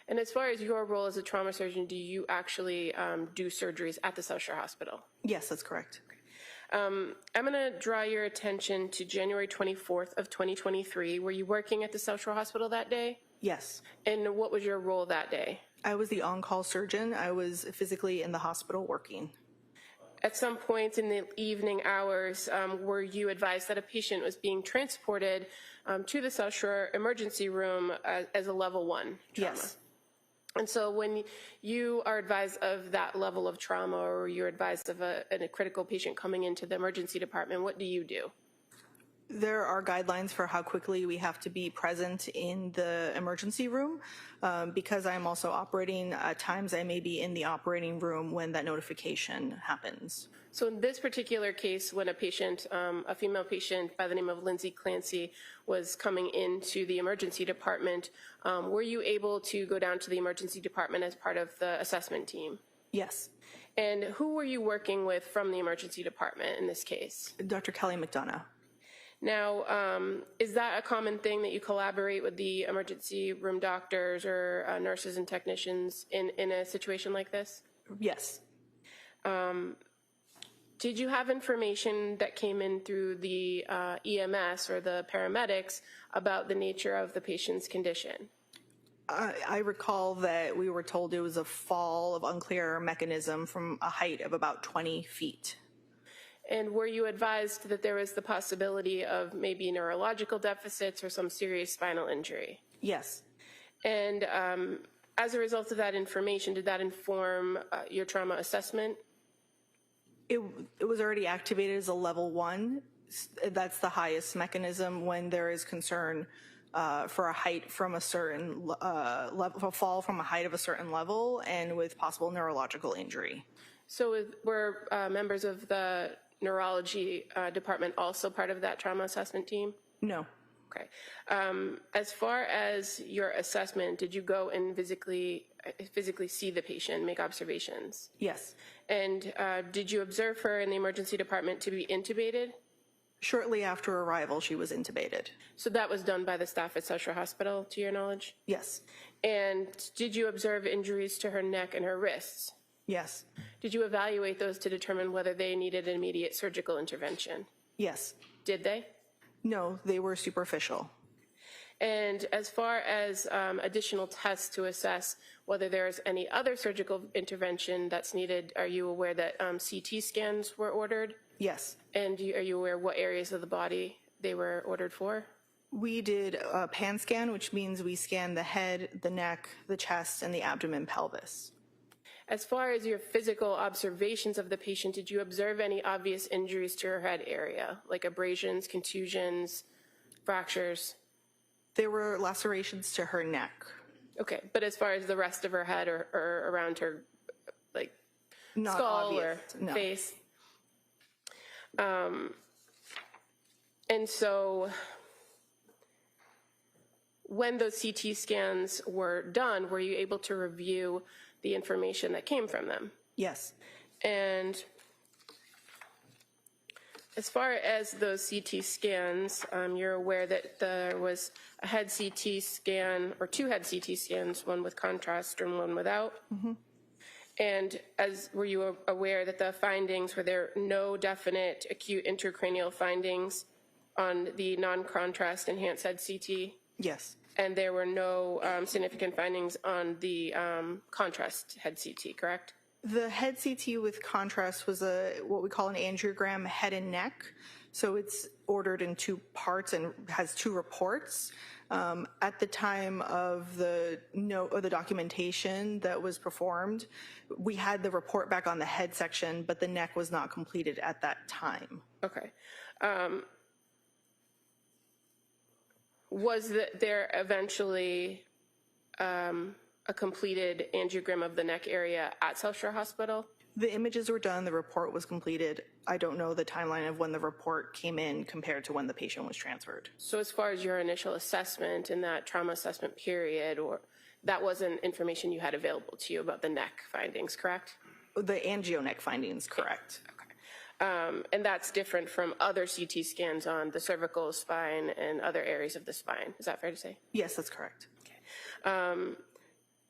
And as far as your role as a trauma surgeon, do you actually do surgeries at the South Shore Hospital? Yes, that's correct. I'm going to draw your attention to January 24th of 2023. Were you working at the South Shore Hospital that day? Yes. And what was your role that day? I was the on-call surgeon. I was physically in the hospital working. At some point in the evening hours, were you advised that a patient was being transported to the South Shore emergency room as a level 1 trauma? Yes. And so when you are advised of that level of trauma, or you're advised of a critical patient coming into the emergency department, what do you do? There are guidelines for how quickly we have to be present in the emergency room. Because I'm also operating, at times I may be in the operating room when that notification happens. So in this particular case, when a patient, a female patient by the name of Lindsay Clancy was coming into the emergency department, were you able to go down to the emergency department as part of the assessment team? Yes. And who were you working with from the emergency department in this case? Dr. Kelly McDonough. Now, is that a common thing that you collaborate with the emergency room doctors or nurses and technicians in a situation like this? Yes. Did you have information that came in through the EMS or the paramedics about the nature of the patient's condition? I recall that we were told it was a fall of unclear mechanism from a height of about 20 feet. And were you advised that there was the possibility of maybe neurological deficits or some serious spinal injury? Yes. And as a result of that information, did that inform your trauma assessment? It was already activated as a level 1. That's the highest mechanism when there is concern for a height from a certain level, a fall from a height of a certain level, and with possible neurological injury. So were members of the neurology department also part of that trauma assessment team? No. Okay. As far as your assessment, did you go and physically see the patient, make observations? Yes. And did you observe her in the emergency department to be intubated? Shortly after arrival, she was intubated. So that was done by the staff at South Shore Hospital, to your knowledge? Yes. And did you observe injuries to her neck and her wrists? Yes. Did you evaluate those to determine whether they needed immediate surgical intervention? Yes. Did they? No, they were superficial. And as far as additional tests to assess whether there's any other surgical intervention that's needed, are you aware that CT scans were ordered? Yes. And are you aware what areas of the body they were ordered for? We did a pan scan, which means we scanned the head, the neck, the chest, and the abdomen, pelvis. As far as your physical observations of the patient, did you observe any obvious injuries to her head area, like abrasions, contusions, fractures? There were lacerations to her neck. Okay, but as far as the rest of her head or around her, like, Not skull obvious, or no. face? And so when those CT scans were done, were you able to review the information that came from them? Yes. And as far as those CT scans, you're aware that there was a head CT scan, or 2 head CT scans, one with contrast and one without. Mm-hmm. And were you aware that the findings, were there no definite acute intracranial findings on the non-contrast enhanced head CT? Yes. And there were no significant findings on the contrast head CT, correct? The head CT with contrast was what we call an angiogram head and neck. So it's ordered in 2 parts and has 2 reports. At the time of the documentation that was performed, we had the report back on the head section, but the neck was not completed at that time. Okay. Was there eventually a completed angiogram of the neck area at South Shore Hospital? The images were done, the report was completed. I don't know the timeline of when the report came in compared to when the patient was transferred. So as far as your initial assessment in that trauma assessment period, or that wasn't information you had available to you about the neck findings, correct? The angio neck findings, correct. Okay. And that's different from other CT scans on the cervical spine and other areas of the spine. Is that fair to say? Yes, that's correct. Okay.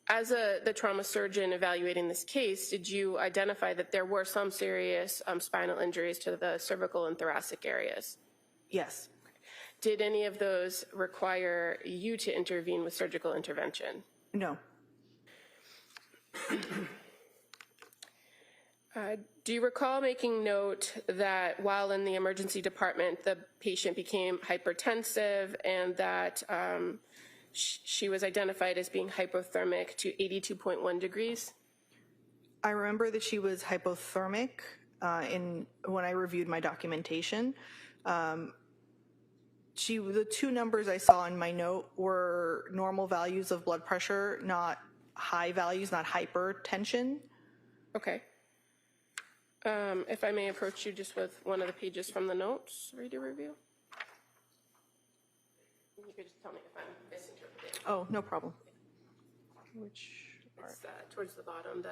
As the trauma surgeon evaluating this case, did you identify that there were some serious spinal injuries to the cervical and thoracic areas? Yes. Did any of those require you to intervene with surgical intervention? No. Do you recall making note that while in the emergency department, the patient became hypertensive and that she was identified as being hypothermic to 82.1 degrees? I remember that she was hypothermic when I reviewed my documentation. The two numbers I saw in my note were normal values of blood pressure, not high values, not hypertension. Okay. If I may approach you just with one of the pages from the notes, read your review. You could just tell me if I'm misinterpreting. Oh, no problem. Which part? It's towards the bottom, the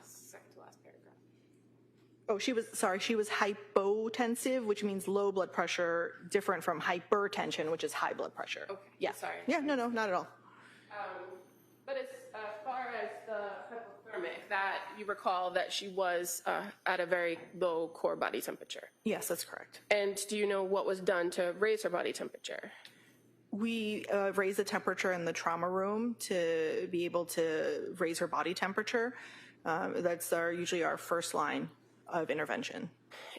second to last paragraph. Oh, she was hypotensive, which means low blood pressure, different from hypertension, which is high blood pressure. Okay, Yeah. sorry. Yeah, no, not at all. But as far as the hypothermic, that you recall that she was at a very low core body temperature. Yes, that's correct. And do you know what was done to raise her body temperature? We raise the temperature in the trauma room to be able to raise her body temperature. That's usually our first line of intervention.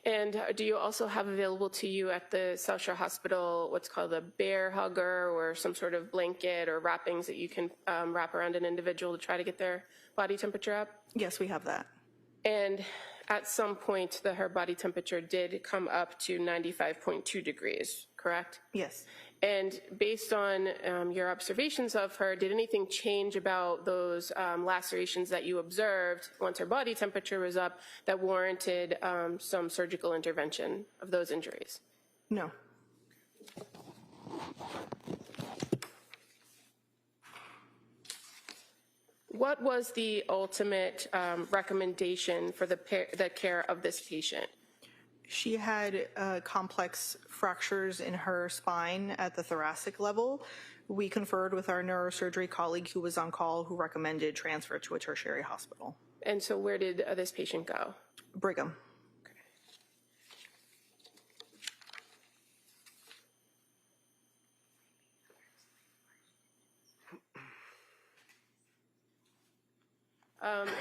And do you also have available to you at the South Shore Hospital what's called a bear hugger or some sort of blanket or wrappings that you can wrap around an individual to try to get their body temperature up? Yes, we have that. And at some point, her body temperature did come up to 95.2 degrees, correct? Yes. And based on your observations of her, did anything change about those lacerations that you observed once her body temperature was up that warranted some surgical intervention of those injuries? No. What was the ultimate recommendation for the care of this patient? She had complex fractures in her spine at the thoracic level. We conferred with our neurosurgery colleague who was on call, who recommended transfer to a tertiary hospital. And so where did this patient go? Brigham.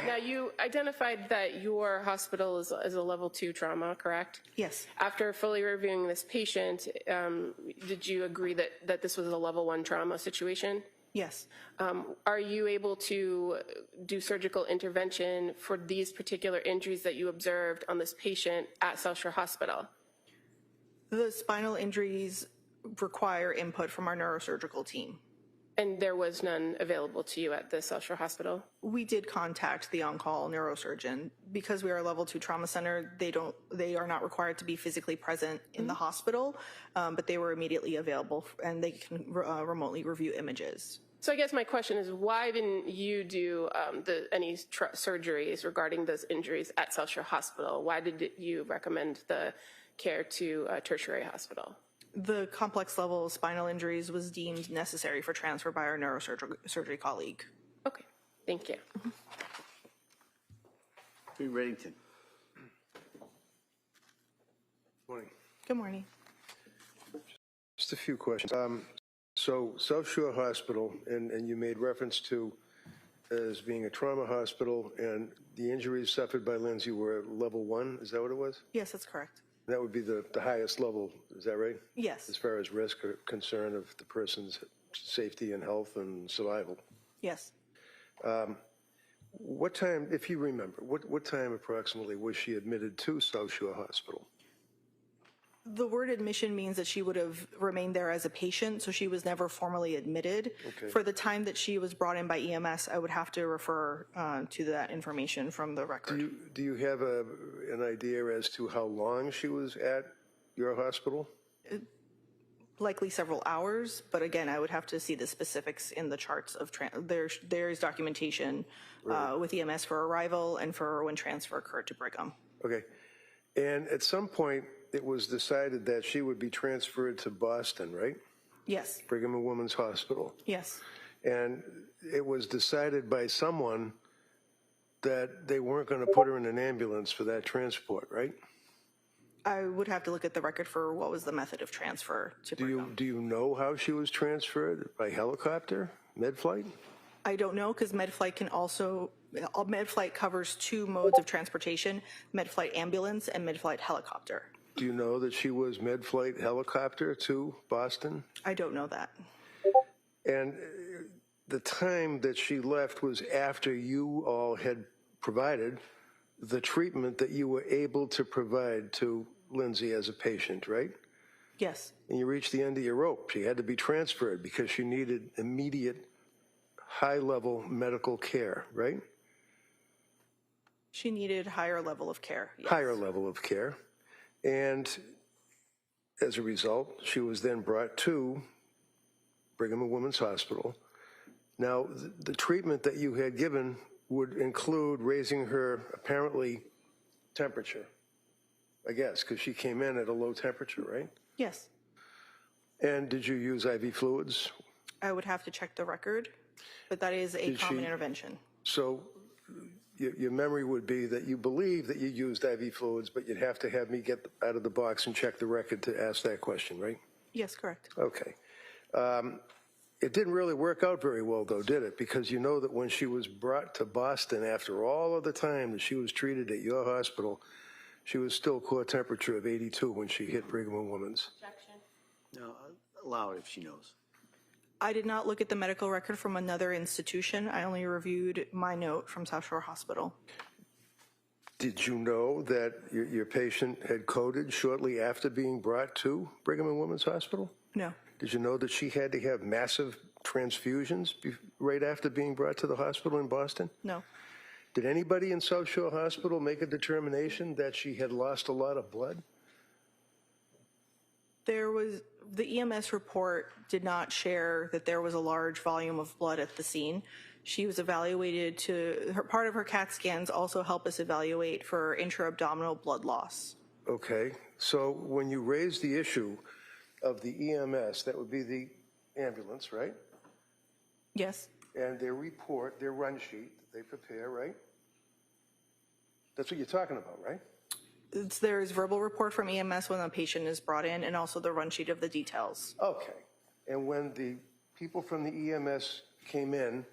Now, you identified that your hospital is a level 2 trauma, correct? Yes. After fully reviewing this patient, did you agree that this was a level 1 trauma situation? Yes. Are you able to do surgical intervention for these particular injuries that you observed on this patient at South Shore Hospital? The spinal injuries require input from our neurosurgical team. And there was none available to you at the South Shore Hospital? We did contact the on-call neurosurgeon. Because we are a level 2 trauma center, they are not required to be physically present in the hospital, but they were immediately available and they can remotely review images. So I guess my question is, why didn't you do any surgeries regarding those injuries at South Shore Hospital? Why did you recommend the care to a tertiary hospital? The complex level spinal injuries was deemed necessary for transfer by our neurosurgery colleague. Okay, thank you. Reddington. Morning. Good morning. Just a few questions. So South Shore Hospital, and you made reference to as being a trauma hospital, and the injuries suffered by Lindsay were level 1, is that what it was? Yes, that's correct. That would be the highest level, is that right? Yes. As far as risk or concern of the person's safety and health and survival. Yes. What time, if you remember, what time approximately was she admitted to South Shore Hospital? The word admission means that she would have remained there as a patient, so she was never formally admitted. Okay. For the time that she was brought in by EMS, I would have to refer to that information from the record. Do you have an idea as to how long she was at your hospital? Likely several hours, but again, I would have to see the specifics in the charts of there is documentation with EMS for arrival and for when transfer occurred to Brigham. Okay. And at some point, it was decided that she would be transferred to Boston, right? Yes. Brigham and Women's Hospital. Yes. And it was decided by someone that they weren't going to put her in an ambulance for that transport, right? I would have to look at the record for what was the method of transfer to Brigham. Do you know how she was transferred? By helicopter? Med flight? I don't know, because MedFlight MedFlight covers 2 modes of transportation, MedFlight ambulance and MedFlight helicopter. Do you know that she was med flight helicopter to Boston? I don't know that. And the time that she left was after you all had provided the treatment that you were able to provide to Lindsay as a patient, right? Yes. and you reached the end of your rope. She had to be transferred because she needed immediate, high-level medical care, right? She needed higher level of care. Yes. Higher level of care. And as a result, she was then brought to Brigham and Women's Hospital. Now, the treatment that you had given would include raising her, apparently, temperature, I guess, because she came in at a low temperature, right? Yes. And did you use IV fluids? I would have to check the record, but that is a common intervention. So your memory would be that you believe that you used IV fluids, but you'd have to have me get out of the box and check the record to ask that question, right? Yes, correct. Okay. It didn't really work out very well, though, did it? Because you know that when she was brought to Boston, after all of the time that she was treated at your hospital, she was still core temperature of 82 when she hit Brigham and Women's. Objection. No, allow it if she knows. I did not look at the medical record from another institution. I only reviewed my note from South Shore Hospital. Did you know that your patient had coded shortly after being brought to Brigham and Women's Hospital? No. Did you know that she had to have massive transfusions right after being brought to the hospital in Boston? No. Did anybody in South Shore Hospital make a determination that she had lost a lot of blood? The EMS report did not share that there was a large volume of blood at the scene. She was evaluated part of her CAT scans also help us evaluate for intra-abdominal blood loss. Okay, so when you raise the issue of the EMS, that would be the ambulance, right? Yes. And their report, their run sheet that they prepare, right? That's what you're talking about, right? There is verbal report from EMS when the patient is brought in and also the run sheet of the details. Okay. And when the people from the EMS came in,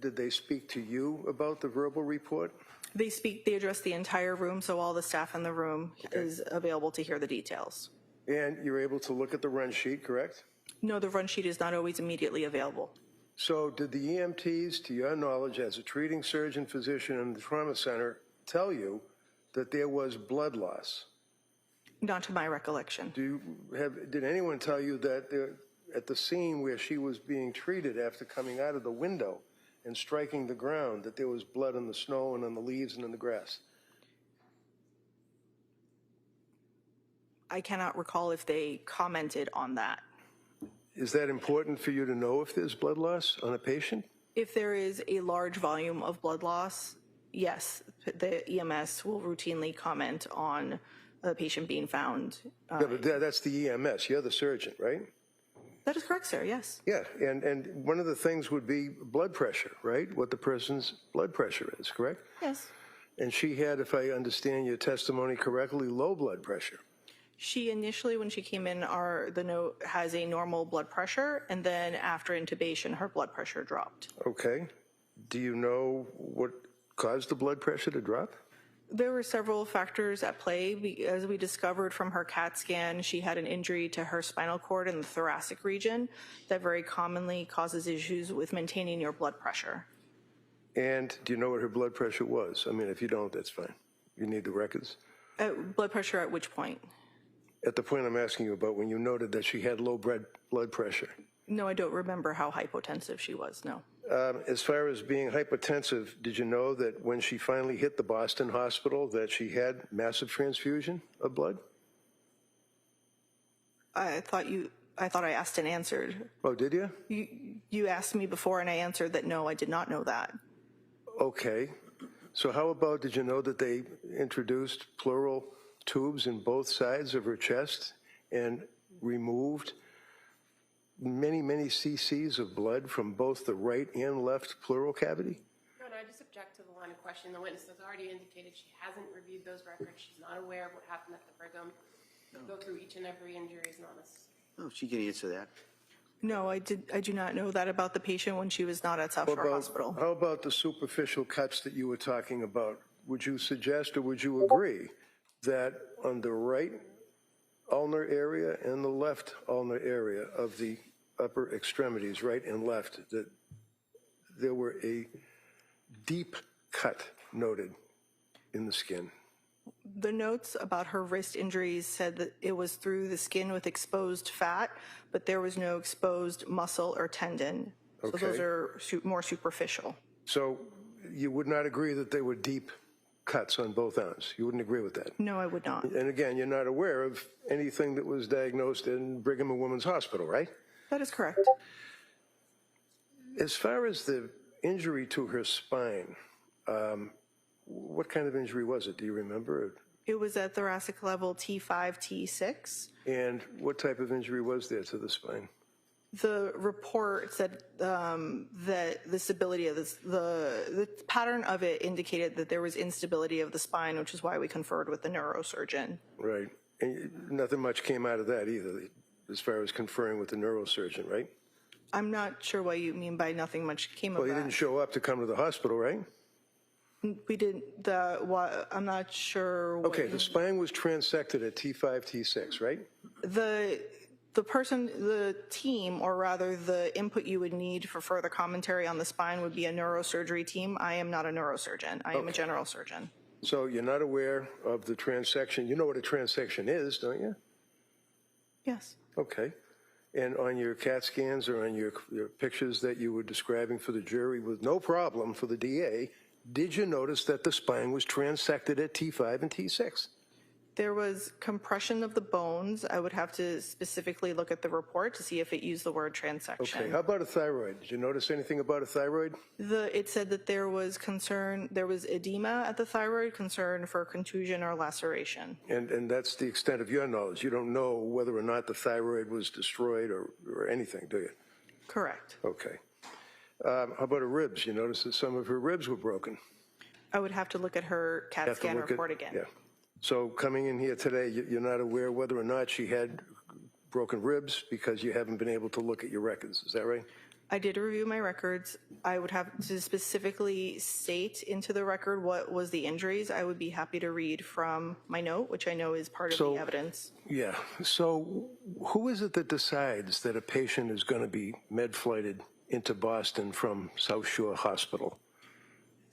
did they speak to you about the verbal report? They address the entire room, so all the staff in the room is available to hear the details. And you're able to look at the run sheet, correct? No, the run sheet is not always immediately available. So did the EMTs, to your knowledge, as a treating surgeon physician in the trauma center, tell you that there was blood loss? Not to my recollection. Did anyone tell you that at the scene where she was being treated after coming out of the window and striking the ground, that there was blood on the snow and on the leaves and in the grass? I cannot recall if they commented on that. Is that important for you to know if there's blood loss on a patient? If there is a large volume of blood loss, yes, the EMS will routinely comment on a patient being found. Yeah, but that's the EMS. You're the surgeon, right? That is correct, sir, yes. Yeah, and one of the things would be blood pressure, right? What the person's blood pressure is, correct? Yes. And she had, if I understand your testimony correctly, low blood pressure. She initially, when she came in, the note has a normal blood pressure, and then after intubation, her blood pressure dropped. Okay. Do you know what caused the blood pressure to drop? There were several factors at play. As we discovered from her CAT scan, she had an injury to her spinal cord in the thoracic region that very commonly causes issues with maintaining your blood pressure. And do you know what her blood pressure was? I mean, if you don't, that's fine. You need the records. Blood pressure at which point? At the point I'm asking you about, when you noted that she had low blood pressure. No, I don't remember how hypotensive she was, no. As far as being hypotensive, did you know that when she finally hit the Boston hospital that she had massive transfusion of blood? I thought I asked and answered. Oh, did you? You asked me before and I answered that no, I did not know that. Okay. So how about, did you know that they introduced pleural tubes in both sides of her chest and removed many, many cc's of blood from both the right and left pleural cavity? No, I just object to the line of questioning. The witness has already indicated she hasn't reviewed those records. She's not aware of what happened at the Brigham. Go through each and every injury is not us. No, she can answer that. No, I do not know that about the patient when she was not at South Shore Hospital. How about the superficial cuts that you were talking about? Would you suggest or would you agree that on the right ulnar area and the left ulnar area of the upper extremities, right and left, that there were a deep cut noted in the skin? The notes about her wrist injuries said that it was through the skin with exposed fat, but there was no exposed muscle or tendon. So Okay. those are more superficial. So you would not agree that they were deep cuts on both arms? You wouldn't agree with that? No, I would not. And again, you're not aware of anything that was diagnosed in Brigham and Women's Hospital, right? That is correct. As far as the injury to her spine, what kind of injury was it? Do you remember? It was at thoracic level T5, T6. And what type of injury was there to the spine? The report said that the stability of this, the pattern of it indicated that there was instability of the spine, which is why we conferred with the neurosurgeon. Right. And nothing much came out of that either, as far as conferring with the neurosurgeon, right? I'm not sure what you mean by nothing much came of Well, you that. didn't show up to come to the hospital, right? We didn't, I'm not sure. Okay, the spine was transected at T5, T6, right? The person, the team, or rather the input you would need for further commentary on the spine would be a neurosurgery team. I am not a neurosurgeon. I am a general surgeon. So you're not aware of the transection. You know what a transection is, don't you? Yes. Okay. And on your CAT scans or on your pictures that you were describing for the jury with no problem for the DA, did you notice that the spine was transected at T5 and T6? There was compression of the bones. I would have to specifically look at the report to see if it used the word transection. Okay, how about a thyroid? Did you notice anything about a thyroid? It said that there was concern, there was edema at the thyroid, concern for contusion or laceration. And that's the extent of your knowledge. You don't know whether or not the thyroid was destroyed or anything, do you? Correct. Okay. How about her ribs? You notice that some of her ribs were broken. I would have to look at her CAT Have to scan look at- report again. Yeah. So coming in here today, you're not aware whether or not she had broken ribs because you haven't been able to look at your records. Is that right? I did review my records. I would have to specifically state into the record what was the injuries. I would be happy to read from my note, which I know is part of So- the evidence. Yeah. So who is it that decides that a patient is going to be med-flighted into Boston from South Shore Hospital?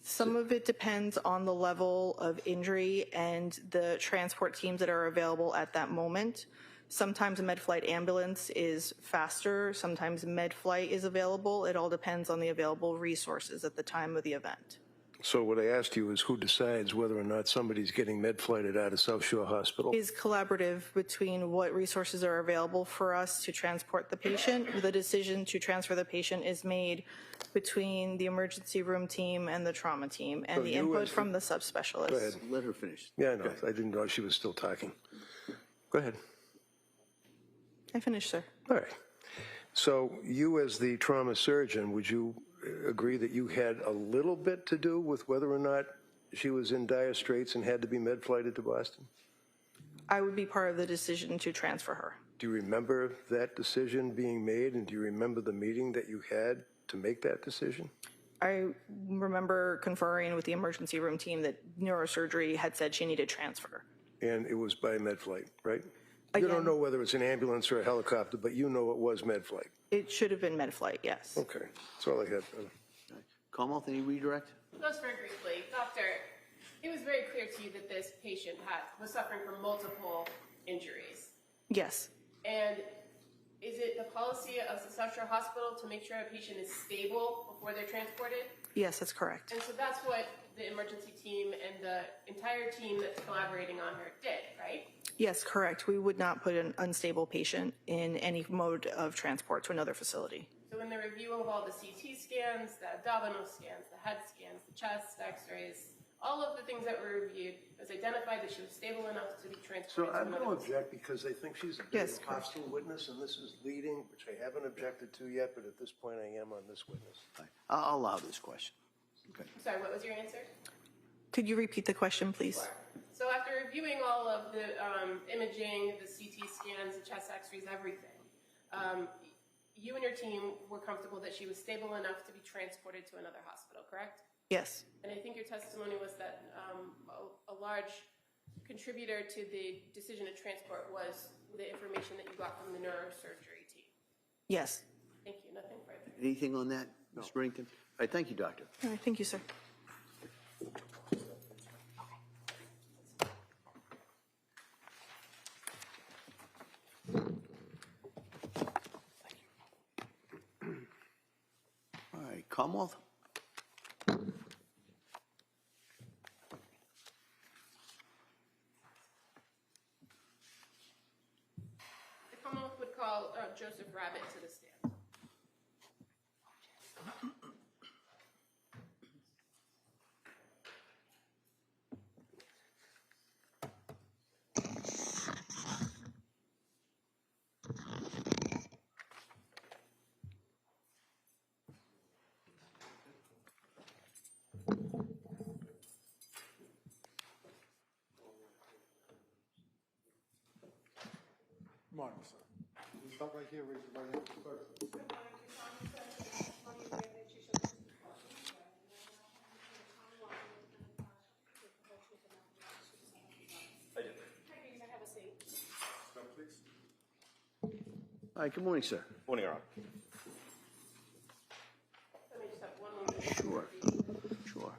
Some of it depends on the level of injury and the transport teams that are available at that moment. Sometimes a med-flight ambulance is faster. Sometimes med-flight is available. It all depends on the available resources at the time of the event. So what I asked you is who decides whether or not somebody's getting med-flighted out of South Shore Hospital? Is collaborative between what resources are available for us to transport the patient. The decision to transfer the patient is made between the emergency room team and the trauma team, and So the you input as from the Go subspecialist. ahead. Let her finish. Yeah, I know. I didn't know she was still talking. Go ahead. I finished, sir. All right. So you as the trauma surgeon, would you agree that you had a little bit to do with whether or not she was in dire straits and had to be med-flighted to Boston? I would be part of the decision to transfer her. Do you remember that decision being made, and do you remember the meeting that you had to make that decision? I remember conferring with the emergency room team that neurosurgery had said she needed transfer. And it was by med-flight, right? You Again- don't know whether it's an ambulance or a helicopter, but you know it was med-flight. It should have been med-flight, yes. Okay, that's all I had. Commonwealth, any redirect? Just very briefly, Doctor, it was very clear to you that this patient was suffering from multiple injuries. Yes. And is it the policy of the South Shore Hospital to make sure a patient is stable before they're transported? Yes, that's correct. And so that's what the emergency team and the entire team that's collaborating on her did, right? Yes, correct. We would not put an unstable patient in any mode of transport to another facility. So in the review of all the CT scans, the abdominal scans, the head scans, the chest x-rays, all of the things that were reviewed, it was identified that she was stable enough to be So transported to I'm another going to facility. object because I think she's a Yes, very hostile witness, and this is leading, which I haven't objected to yet, but at this point I am on this witness. I'll allow this question. Okay. Sorry, what was your answer? Could you repeat the question, please? So after reviewing all of the imaging, the CT scans, the chest x-rays, everything, you and your team were comfortable that she was stable enough to be transported to another hospital, correct? Yes. And I think your testimony was that a large contributor to the decision to transport was the information that you got from the neurosurgery team. Yes. Thank you. Nothing further. Anything on that, Ms. Brington? All right, thank you, Doctor. All right, thank you, sir. Commonwealth? The Commonwealth would call Joseph Rabbit to the stand. Morning, sir. You stop right here, raise your right hand first. I did. Have a seat. Stop, please. All right, good morning, sir. Morning, Your Honor. Let me just have one moment. Sure, sure.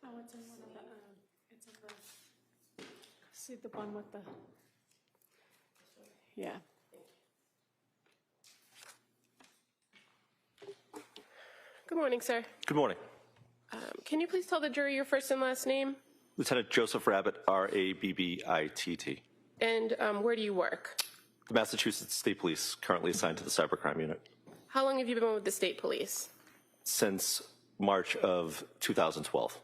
Oh, it's in one of the, it's in the, see the one with the, yeah. Good morning, sir. Good morning. Can you please tell the jury your first and last name? Lieutenant Joseph Rabbit, R-A-B-B-I-T-T. And where do you work? The Massachusetts State Police, currently assigned to the Cybercrime Unit. How long have you been with the state police? Since March of 2012.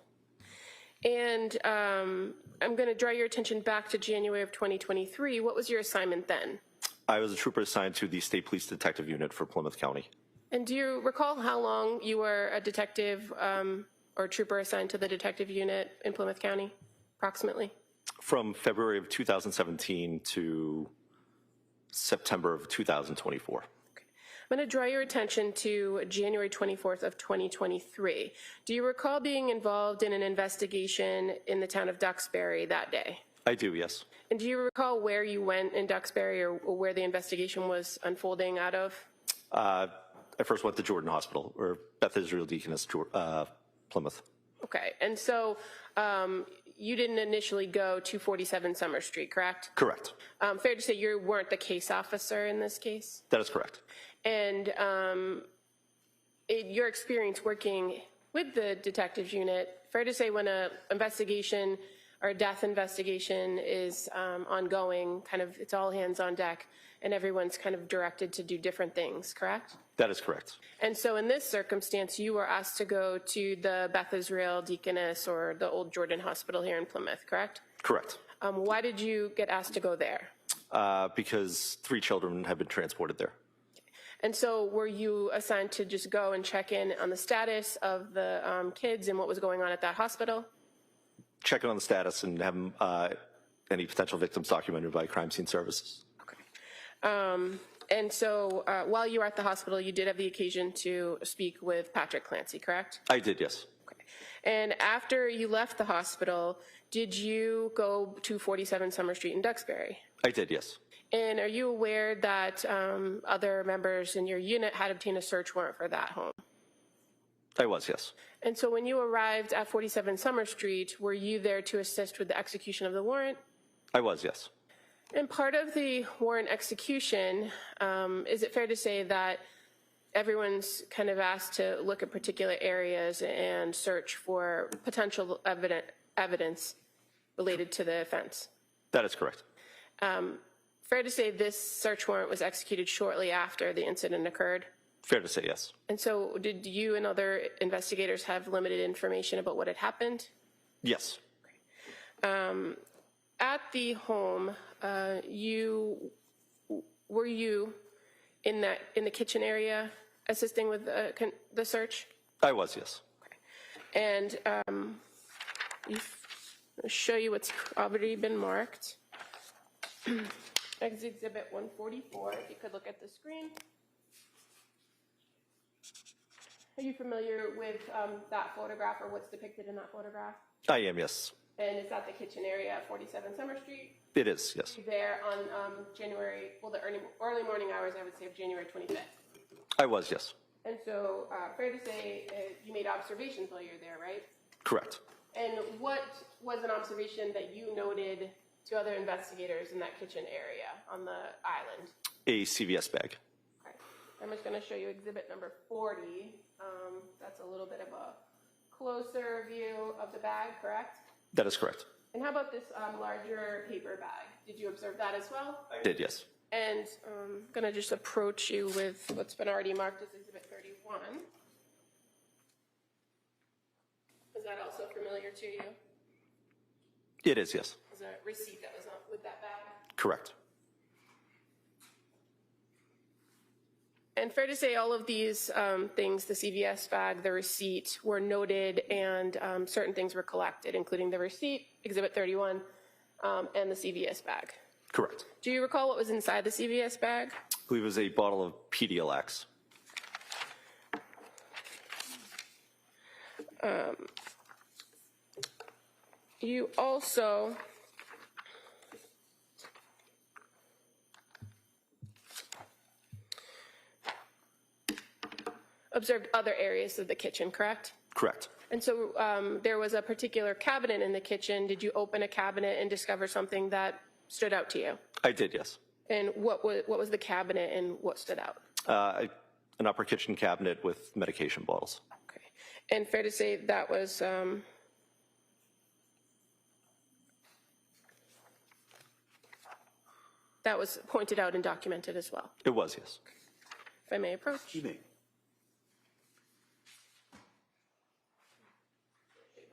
And I'm going to draw your attention back to January of 2023. What was your assignment then? I was a trooper assigned to the State Police Detective Unit for Plymouth County. And do you recall how long you were a detective or trooper assigned to the detective unit in Plymouth County, approximately? From February of 2017 to September of 2024. I'm going to draw your attention to January 24th of 2023. Do you recall being involved in an investigation in the town of Duxbury that day? I do, yes. And do you recall where you went in Duxbury or where the investigation was unfolding out of? I first went to Jordan Hospital, or Beth Israel Deaconess, Plymouth. Okay, and so you didn't initially go to 47 Summer Street, correct? Correct. Fair to say you weren't the case officer in this case? That is correct. And your experience working with the detectives unit, fair to say when an investigation or a death investigation is ongoing, kind of it's all hands on deck and everyone's kind of directed to do different things, correct? That is correct. And so in this circumstance, you were asked to go to the Beth Israel Deaconess or the old Jordan Hospital here in Plymouth, correct? Correct. Why did you get asked to go there? Because 3 children have been transported there. And so were you assigned to just go and check in on the status of the kids and what was going on at that hospital? Checking on the status and have any potential victims documented by crime scene services. Okay. And so while you were at the hospital, you did have the occasion to speak with Patrick Clancy, correct? I did, yes. Okay. And after you left the hospital, did you go to 47 Summer Street in Duxbury? I did, yes. And are you aware that other members in your unit had obtained a search warrant for that home? I was, yes. And so when you arrived at 47 Summer Street, were you there to assist with the execution of the warrant? I was, yes. And part of the warrant execution, is it fair to say that everyone's kind of asked to look at particular areas and search for potential evidence related to the offense? That is correct. fair to say this search warrant was executed shortly after the incident occurred? Fair to say yes. And so did you and other investigators have limited information about what had happened? Yes. At the home, were you in the kitchen area assisting with the search? I was, yes. And I'll show you what's already been marked. Exhibit 144, if you could look at the screen. Are you familiar with that photograph or what's depicted in that photograph? I am, yes. And is that the kitchen area at 47 Summer Street? It is, yes. There on the early morning hours, I would say, of January 25th. I was, yes. And so, fair to say, you made observations while you were there, right? Correct. And what was an observation that you noted to other investigators in that kitchen area on the island? A CVS bag. Okay. I'm just going to show you exhibit number 40. That's a little bit of a closer view of the bag, correct? That is correct. And how about this larger paper bag? Did you observe that as well? I did, yes. And I'm going to just approach you with what's been already marked as exhibit 31. Is that also familiar to you? It is, yes. Is a receipt that was with that bag? Correct. And fair to say all of these things, the CVS bag, the receipt, were noted and certain things were collected, including the receipt, exhibit 31, and the CVS bag. Correct. Do you recall what was inside the CVS bag? I believe it was a bottle of Pedialyx. You also observed other areas of the kitchen, correct? Correct. And so there was a particular cabinet in the kitchen. Did you open a cabinet and discover something that stood out to you? I did, yes. And what was the cabinet and what stood out? An upper kitchen cabinet with medication bottles. Okay. And fair to say that was pointed out and documented as well. It was, yes. If I may approach. You may.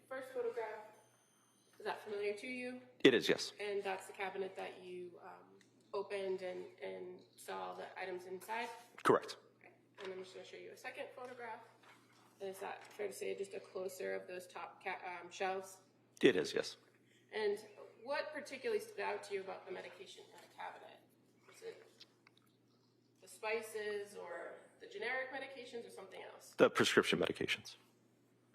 First photograph, is that familiar to you? It is, yes. And that's the cabinet that you opened and saw the items inside? Correct. Okay. And I'm just going to show you a second photograph. And is that fair to say just a closer of those top shelves? It is, yes. And what particularly stood out to you about the medication in the cabinet? Was it the spices or the generic medications or something else? The prescription medications.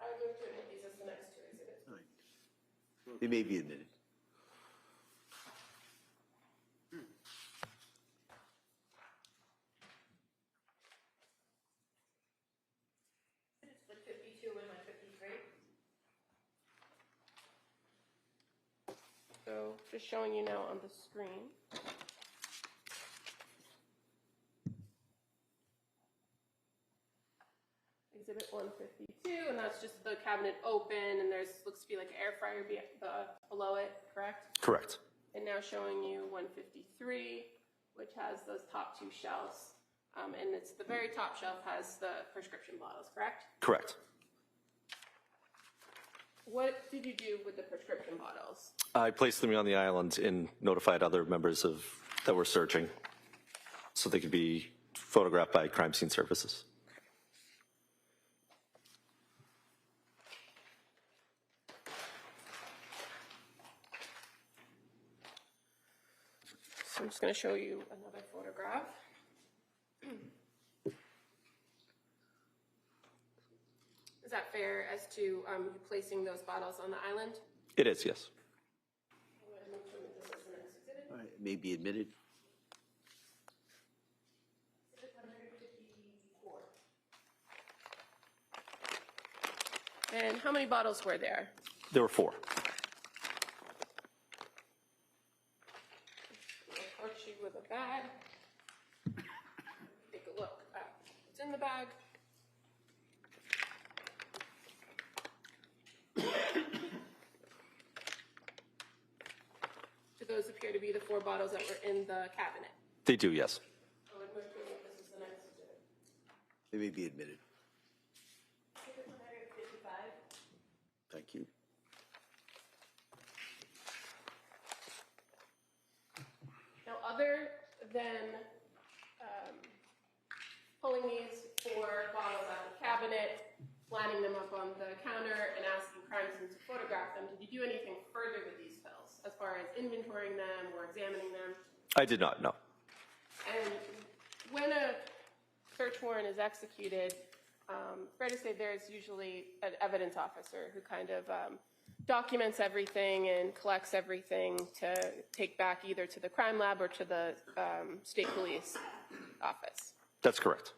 I would move to admit these as the next two exhibits. All right. They may be admitted. It's like 52 and like 53. So just showing you now on the screen. Exhibit 152, and that's just the cabinet open, and there's looks to be like an air fryer below it, correct? Correct. And now showing you 153, which has those top two shelves, and it's the very top shelf has the prescription bottles, correct? Correct. What did you do with the prescription bottles? I placed them on the island and notified other members that were searching so they could be photographed by crime scene services. So I'm just going to show you another photograph. Is that fair as to you placing those bottles on the island? It is, yes. All right, it may be admitted. And how many bottles were there? There were 4. I'll approach you with a bag. Take a look at what's in the bag. Do those appear appear to be the 4 bottles that were in the cabinet. They do, yes. I would move to remove this as the next exhibit. They may be admitted. Thank you. Now, other than pulling these 4 bottles out of the cabinet, lining them up on the counter, and asking crime scene to photograph them, did you do anything further with these pills, as far as inventorying them or examining them? I did not, no. And when a search warrant is executed, fair to say there's usually an evidence officer who kind of documents everything and collects everything to take back either to the crime lab or to the state police office. That's correct.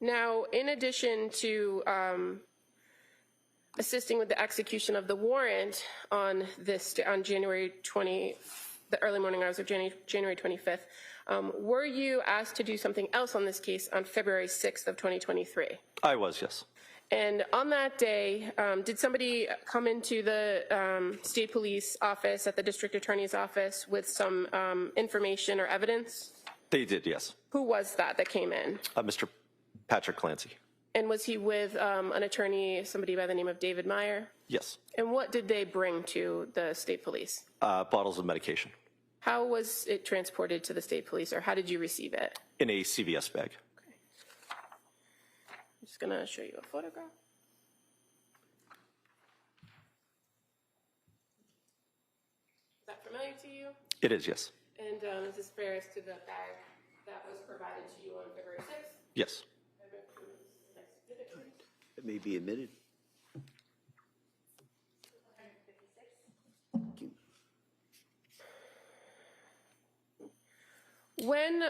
Now, in addition to assisting with the execution of the warrant on January 20, the early morning hours of January 25th, were you asked to do something else on this case on February 6th of 2023? I was, yes. And on that day, did somebody come into the state police office at the district attorney's office with some information or evidence? They did, yes. Who was that came in? Mr. Patrick Clancy. And was he with an attorney, somebody by the name of David Meyer? Yes. And what did they bring to the state police? Bottles of medication. How was it transported to the state police, or how did you receive it? In a CVS bag. Okay. I'm just going to show you a photograph. Is that familiar to you? It is, yes. And is this fair as to the bag that was provided to you on February 6th? Yes. It may be admitted. Thank you. When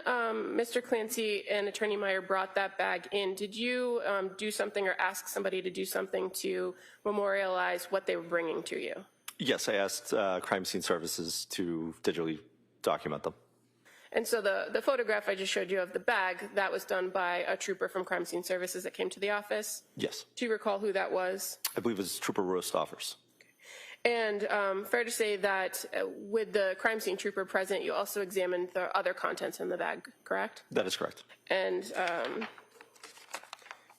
Mr. Clancy and Attorney Meyer brought that bag in, did you do something or ask somebody to do something to memorialize what they were bringing to you? Yes, I asked Crime Scene Services to digitally document them. And so the photograph I just showed you of the bag, that was done by a trooper from Crime Scene Services that came to the office? Yes. Do you recall who that was? I believe it was Trooper Rostoffers. And fair to say that with the crime scene trooper present, you also examined the other contents in the bag, correct? That is correct. And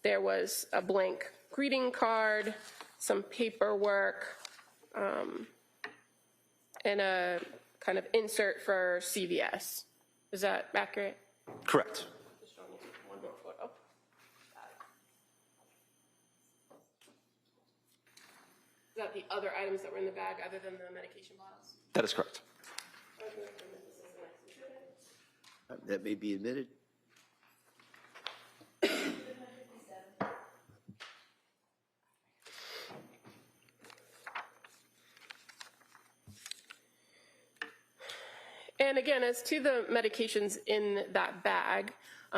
there was a blank greeting card, some paperwork, and a kind of insert for CVS. Is that accurate? Correct. Just showing you one more photo. Is that the other items that were in the bag other than the medication bottles? That is correct. That may be admitted. And again, as to the medications in that bag,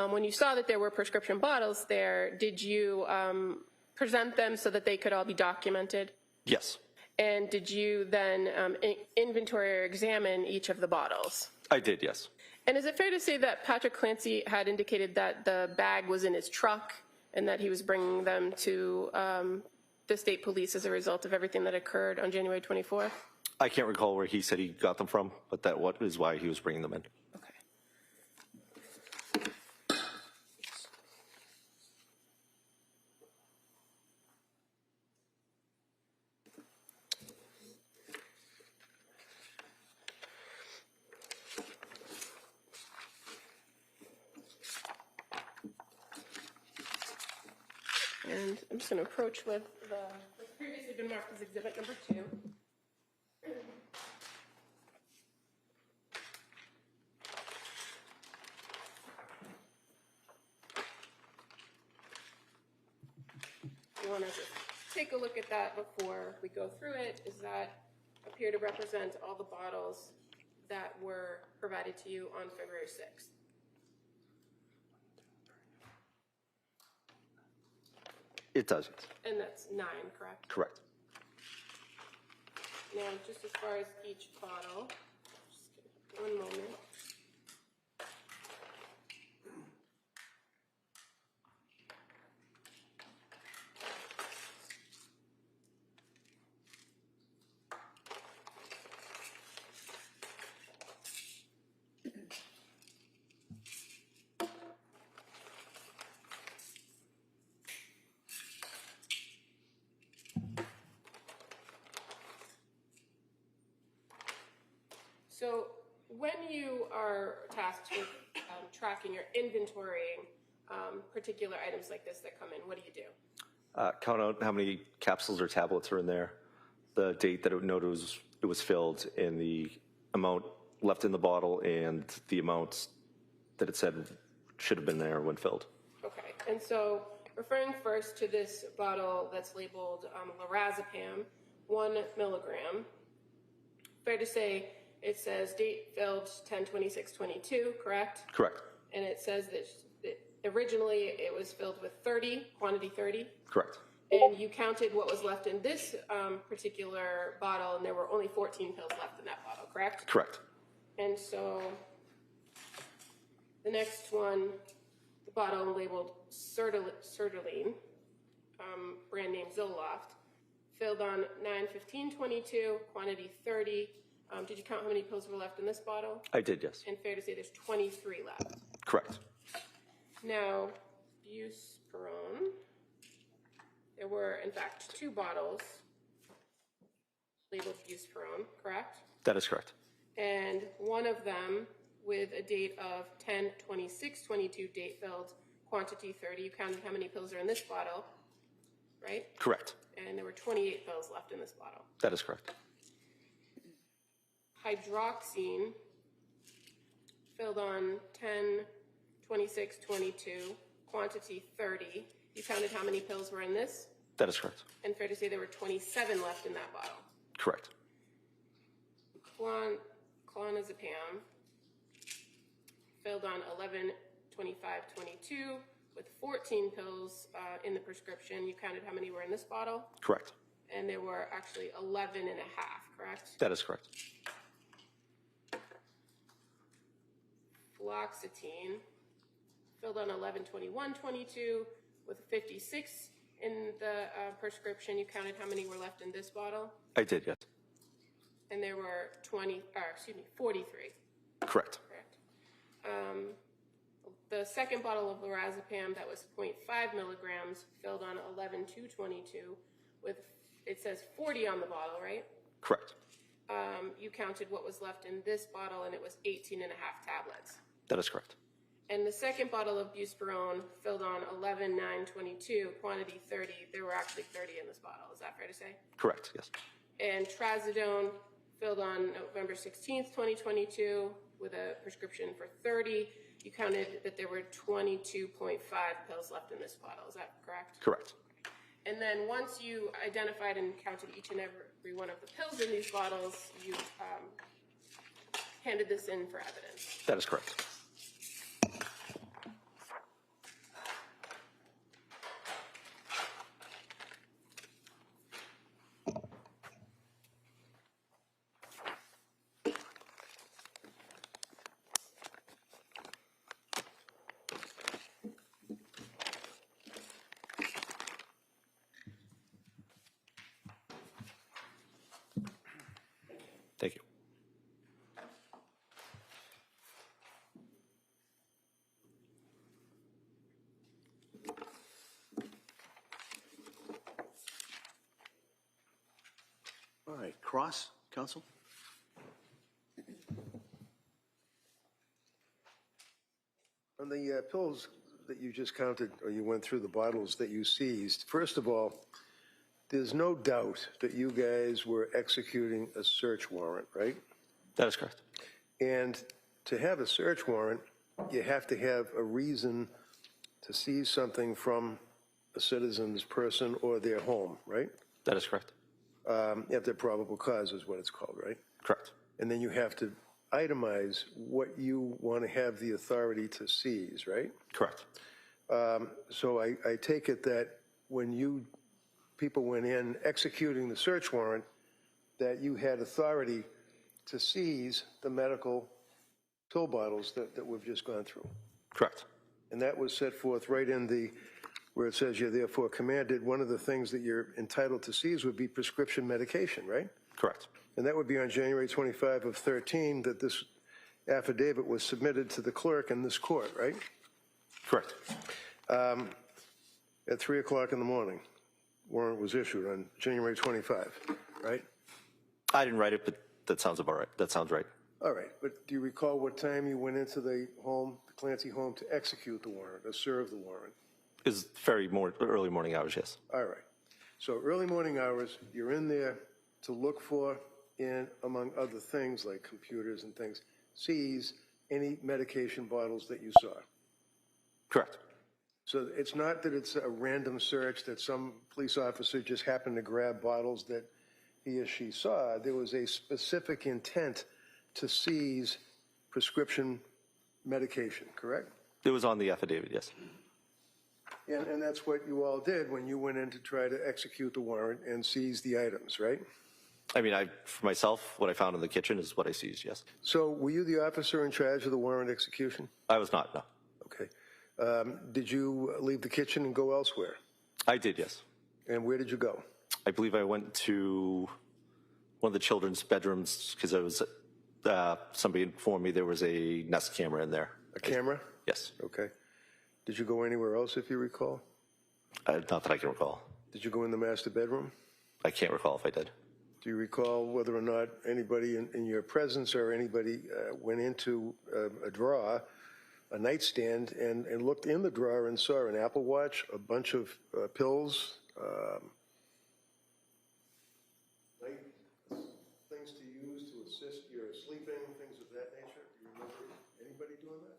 when you saw that there were prescription bottles there, did you present them so that they could all be documented? Yes. And did you then inventory or examine each of the bottles? I did, yes. And is it fair to say that Patrick Clancy had indicated that the bag was in his truck and that he was bringing them to the state police as a result of everything that occurred on January 24th? I can't recall where he said he got them from, but that is why he was bringing them in. Okay. And I'm just going to approach with what's previously been marked as exhibit number 2. You want to take a look at that before we go through it. Does that appear to represent all the bottles that were provided to you on February 6th? It doesn't. And that's 9, correct? Correct. Now, just as far as each bottle, just give me 1 moment. So when you are tasked with tracking or inventorying particular items like this that come in, what do? Count out how many capsules or tablets are in there, the date that it was filled, and the amount left in the bottle, and the amounts that it said should have been there when filled. Okay, and so referring first to this bottle that's labeled lorazepam, 1 milligram, fair to say it says date filled 10/26/22, correct? Correct. And it says that originally it was filled with 30, quantity 30, Correct. and you counted what was left in this particular bottle, and there were only 14 pills left in that bottle, correct? Correct. And so the next one, the bottle labeled sertraline, brand name Zoloft, filled on 9/15/22, quantity 30. Did you count how many pills were left in this bottle? I did, yes. And fair to say there's 23 left. Correct. Now, buspirone, there were in fact 2 bottles labeled buspirone, correct? That is correct. And one of them with a date of 10/26/22, date filled, quantity 30. You counted how many pills are in this bottle, right? Correct. And there were 28 pills left in this bottle. That is correct. Hydroxine, filled on 10/26/22, quantity 30. You counted how many pills were in this? That is correct. And fair to say there were 27 left in that bottle. Correct. Clonazepam, filled on 11/25/22 with 14 pills in the prescription. You counted how many were in this bottle? Correct. And there were actually 11 and a half, correct? That is correct. Fluoxetine, filled on 11/21/22 with 56 in the prescription. You counted how many were left in this bottle? I did, yes. And there were 43. Correct. Correct. The second bottle of lorazepam that was 0.5 milligrams, filled on 11/2/22 with, it says 40 on the bottle, right? Correct. You counted what was left in this bottle, and it was 18 and a half tablets. That is correct. And the second bottle of buspirone, filled on 11/9/22, quantity 30, there were actually 30 in this bottle. Is that fair to say? Correct, yes. And trazodone, filled on November 16th, 2022, with a prescription for 30. You counted that there were 22.5 pills left in this bottle. Is that correct? Correct. And then once you identified and counted each and every one of the pills in these bottles, you handed this in for evidence. That is correct. Thank you. All right, cross, counsel? On the pills that you just counted, or you went through the bottles that you seized, first of all, there's no doubt that you guys were executing a search warrant, right? That is correct. And to have a search warrant, you have to have a reason to seize something from a citizen's person or their home, right? That is correct. You have to have probable cause is what it's called, right? Correct. And then you have to itemize what you want to have the authority to seize, right? Correct. So I take it that when people went in executing the search warrant, that you had authority to seize the medical pill bottles that we've just gone through. Correct. And that was set forth right in where it says you're therefore commanded. One of the things that you're entitled to seize would be prescription medication, right? Correct. And that would be on January 25 of 13 that this affidavit was submitted to the clerk in this court, right? Correct. At 3 o'clock in the morning, warrant was issued on January 25, right? I didn't write it, but that sounds about right. That sounds right. All right, but do you recall what time you went into the home, the Clancy home, to execute the warrant or serve the warrant? It was early morning hours, yes. All right. So early morning hours, you're in there to look for, and among other things like computers and things, seize any medication bottles that you saw. Correct. So it's not that it's a random search that some police officer just happened to grab bottles that he or she saw. There was a specific intent to seize prescription medication, correct? It was on the affidavit, yes. And that's what you all did when you went in to try to execute the warrant and seize the items, right? I mean, for myself, what I found in the kitchen is what I seized, yes. So were you the officer in charge of the warrant execution? I was not, no. Okay. Did you leave the kitchen and go elsewhere? I did, yes. And where did you go? I believe I went to one of the children's bedrooms because I was, somebody informed me there was a Nest camera in there. A camera? Yes. Okay. Did you go anywhere else, if you recall? Not that I can recall. Did you go in the master bedroom? I can't recall if I did. Do you recall whether or not anybody in your presence or anybody went into a drawer, a nightstand, and looked in the drawer and saw an Apple Watch, a bunch of pills, things to use to assist your sleeping, things of that nature? Do you remember anybody doing that?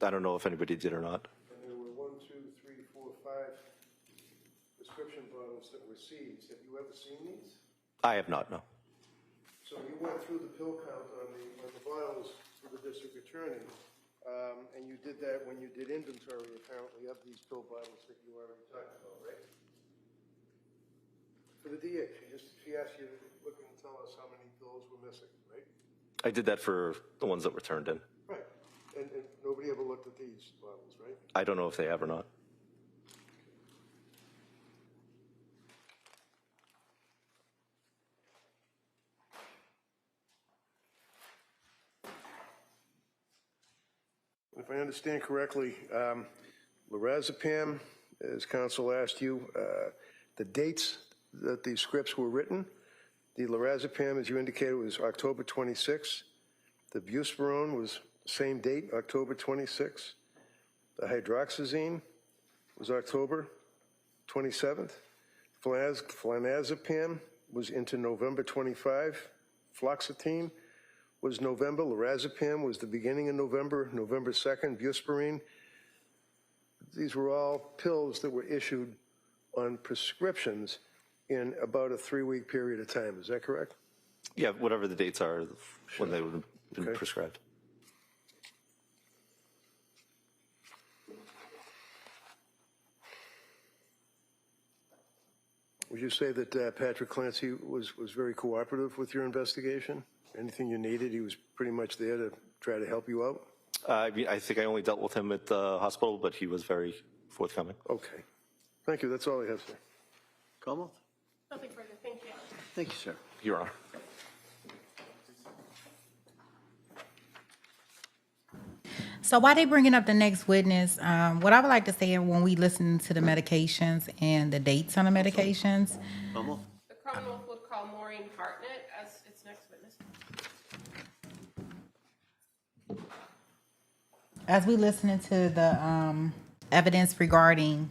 I don't know if anybody did or not. And there were 1, 2, 3, 4, 5 prescription bottles that were seized. Have you ever seen these? I have not, no. So you went through the pill count on the bottles for the district attorney, and you did that when you did inventory, apparently, of these pill bottles that you already talked about, right? For the DA, she asked you to look and tell us how many pills were missing, right? I did that for the ones that were turned in. Right. And nobody ever looked at these bottles, right? I don't know if they have or not. If I understand correctly, lorazepam, as counsel asked you, the dates that these scripts were written, the lorazepam, as you indicated, was October 26. The buspirone was the same date, October 26. The hydroxyzine was October 27th. Flanazepam was into November 25. Fluoxetine was November. Lorazepam was the beginning of November, November 2nd. Buspirone. These were all pills that were issued on prescriptions in about a 3-week period of time. Is that correct? Yeah, whatever the dates are when they would have been Okay. prescribed. Would you say that Patrick Clancy was very cooperative with your investigation? Anything you needed, he was pretty much there to try to help you out? I mean, I think I only dealt with him at the hospital, but he was very forthcoming. Okay. Thank you. That's all I have, sir. Commonwealth? Nothing further, thank you. Thank you, sir. Your Honor. So while they bringing up the next witness, what I would like to say when we listen to the medications and the dates on the medications, Commonwealth? The Commonwealth would call Maureen Hartnett as its next witness. as we listening to the evidence regarding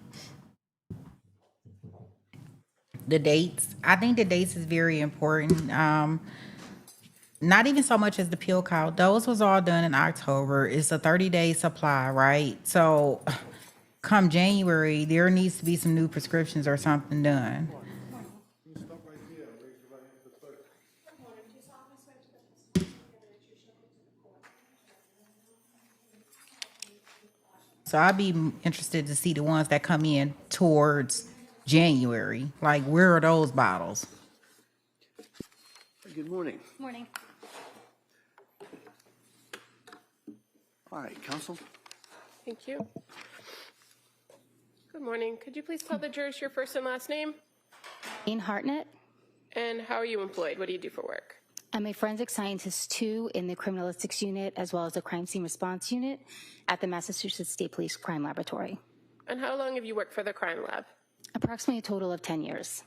the dates, I think the dates is very important. Not even so much as the pill count. Those was all done in October. It's a 30-day supply, right? So come January, there needs to be some new prescriptions or something done. So I'd be interested to see the ones that come in towards January. Like, where are those bottles? Good morning. Morning. All right, counsel? Thank you. Good morning. Could you please tell the jurors your first and last name? In Hartnett, And how are you employed? What do you do for work? I'm a forensic scientist too in the criminalistics unit as well as the crime scene response unit at the Massachusetts State Police Crime Laboratory. And how long have you worked for the crime lab? Approximately a total of 10 years.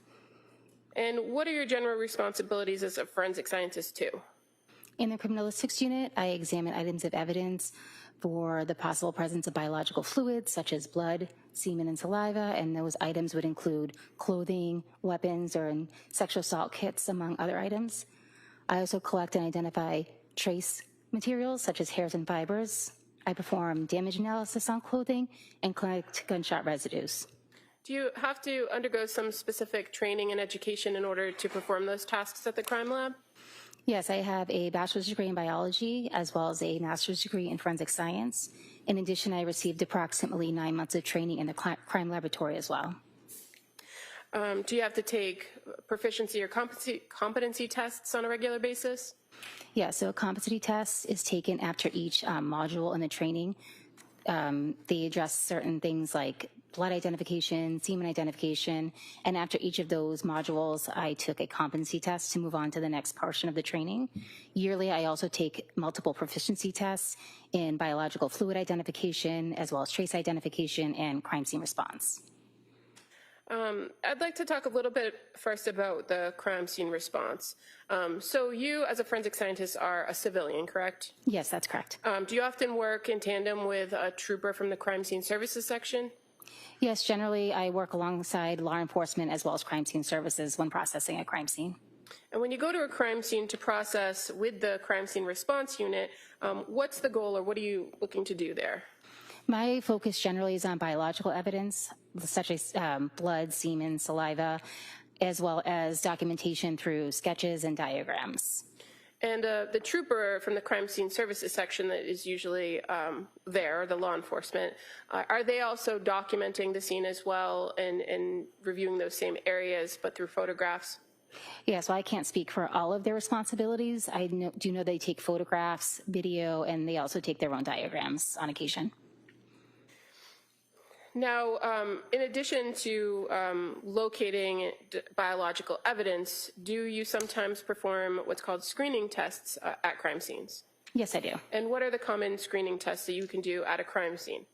And what are your general responsibilities as a forensic scientist too? In the criminalistics unit, I examine items of evidence for the possible presence of biological fluids such as blood, semen, and saliva, and those items would include clothing, weapons, or sexual assault kits, among other items. I also collect and identify trace materials such as hairs and fibers. I perform damage analysis on clothing and collect gunshot residues. Do you have to undergo some specific training and education in order to perform those tasks at the crime lab? Yes, I have a bachelor's degree in biology as well as a master's degree in forensic science. In addition, I received approximately 9 months of training in the crime laboratory as well. Do you have to take proficiency or competency tests on a regular basis? Yeah, so a competency test is taken after each module in the training. They address certain things like blood identification, semen identification, and after each of those modules, I took a competency test to move on to the next portion of the training. Yearly, I also take multiple proficiency tests in biological fluid identification, as well as trace identification and crime scene response. I'd like to talk a little bit first about the crime scene response. So you, as a forensic scientist, are a civilian, correct? Yes, that's correct. Do you often work in tandem with a trooper from the crime scene services section? Yes, generally I work alongside law enforcement as well as crime scene services when processing a crime scene. And when you go to a crime scene to process with the crime scene response unit, what's the goal or what are you looking to do there? My focus generally is on biological evidence, such as blood, semen, saliva, as well as documentation through sketches and diagrams. And the trooper from the crime scene services section that is usually there, the law enforcement, are they also documenting the scene as well and reviewing those same areas but through photographs? Yeah, so I can't speak for all of their responsibilities. I do know they take photographs, video, and they also take their own diagrams on occasion. Now, in addition to locating biological evidence, do you sometimes perform what's called screening tests at crime scenes? Yes, I do. And what are the common screening tests that you can do at a crime scene?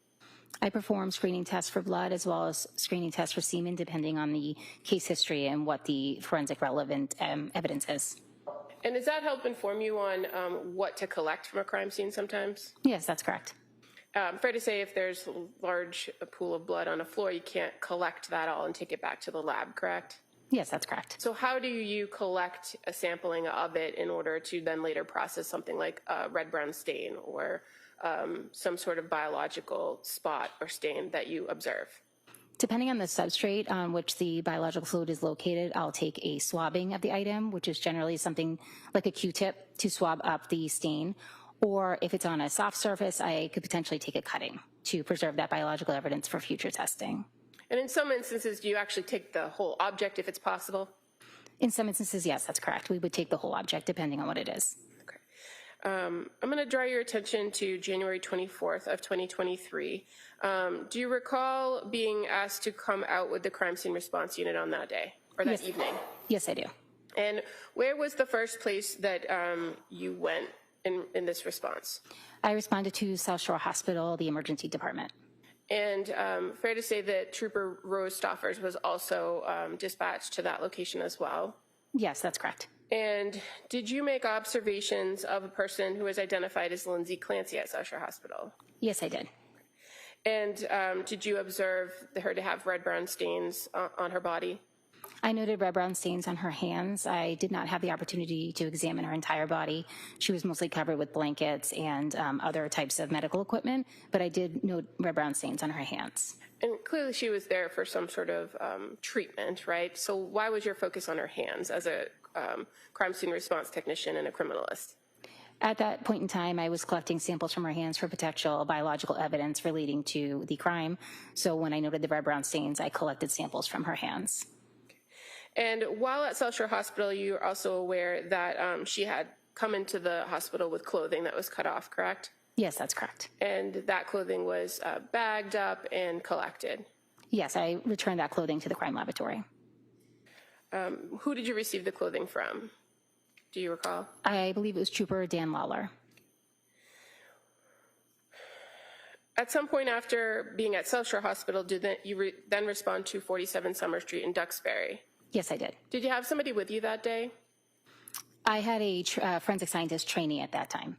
I perform screening tests for blood as well as screening tests for semen, depending on the case history and what the forensic relevant evidence is. And does that help inform you on what to collect from a crime scene sometimes? Yes, that's correct. Fair to say if there's a large pool of blood on a floor, you can't collect that all and take it back to the lab, correct? Yes, that's correct. So how do you collect a sampling of it in order to then later process something like a red-brown stain or some sort of biological spot or stain that you observe? Depending on the substrate on which the biological fluid is located, I'll take a swabbing of the item, which is generally something like a Q-tip to swab up the stain. Or if it's on a soft surface, I could potentially take a cutting to preserve that biological evidence for future testing. And in some instances, do you actually take the whole object if it's possible? In some instances, yes, that's correct. We would take the whole object depending on what it is. Okay. I'm going to draw your attention to January 24th of 2023. Do you recall being asked to come out with the crime scene response unit on that day or that evening? Yes, I do. And where was the first place that you went in this response? I responded to South Shore Hospital, the emergency department. And fair to say that Trooper Rose Stoffers was also dispatched to that location as well? Yes, that's correct. And did you make observations of a person who was identified as Lindsay Clancy at South Shore Hospital? Yes, I did. And did you observe her to have red-brown stains on her body? I noted red-brown stains on her hands. I did not have the opportunity to examine her entire body. She was mostly covered with blankets and other types of medical equipment, but I did note red-brown stains on her hands. And clearly she was there for some sort of treatment, right? So why was your focus on her hands as a crime scene response technician and a criminalist? At that point in time, I was collecting samples from her hands for potential biological evidence relating to the crime. So when I noted the red-brown stains, I collected samples from her hands. And while at South Shore Hospital, you're also aware that she had come into the hospital with clothing that was cut off, correct? Yes, that's correct. And that clothing was bagged up and collected? Yes, I returned that clothing to the crime laboratory. Who did you receive the clothing from? Do you recall? I believe it was Trooper Dan Lawler. At some point after being at South Shore Hospital, did you then respond to 47 Summer Street in Duxbury? Yes, I did. Did you have somebody with you that day? I had a forensic scientist trainee at that time.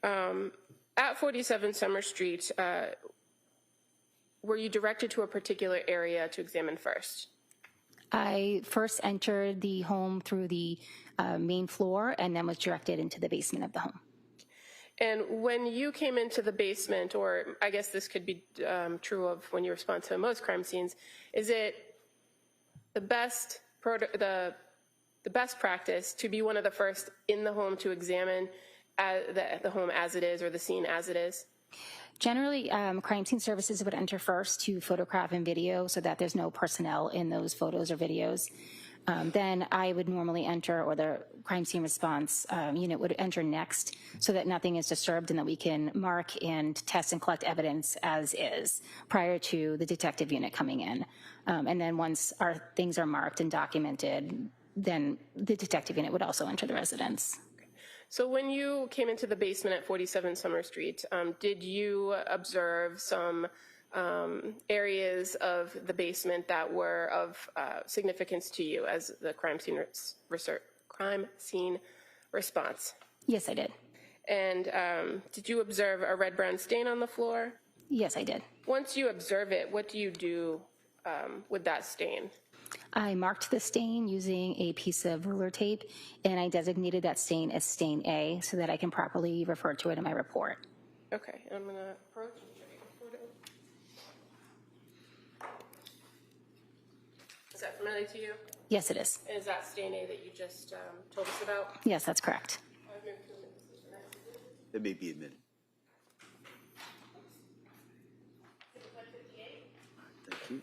At 47 Summer Street, were you directed to a particular area to examine first? I first entered the home through the main floor and then was directed into the basement of the home. And when you came into the basement, or I guess this could be true of when you respond to most crime scenes, is it the best practice to be one of the first in the home to examine the home as it is or the scene as it is? Generally, crime scene services would enter first to photograph and video so that there's no personnel in those photos or videos. Then I would normally enter, or the crime scene response unit would enter next so that nothing is disturbed and that we can mark and test and collect evidence as is prior to the detective unit coming in. And then once our things are marked and documented, then the detective unit would also enter the residence. So when you came into the basement at 47 Summer Street, did you observe some areas of the basement that were of significance to you as the crime scene response? Yes, I did. And did you observe a red-brown stain on the floor? Yes, I did. Once you observe it, what do you do with that stain? I marked the stain using a piece of ruler tape, and I designated that stain as stain A so that I can properly refer to it in my report. Okay, I'm going to approach and show you the photo. Is that familiar to you? Yes, it is. Is that stain A that you just told us about? Yes, that's correct. That may be a minute. Thank you.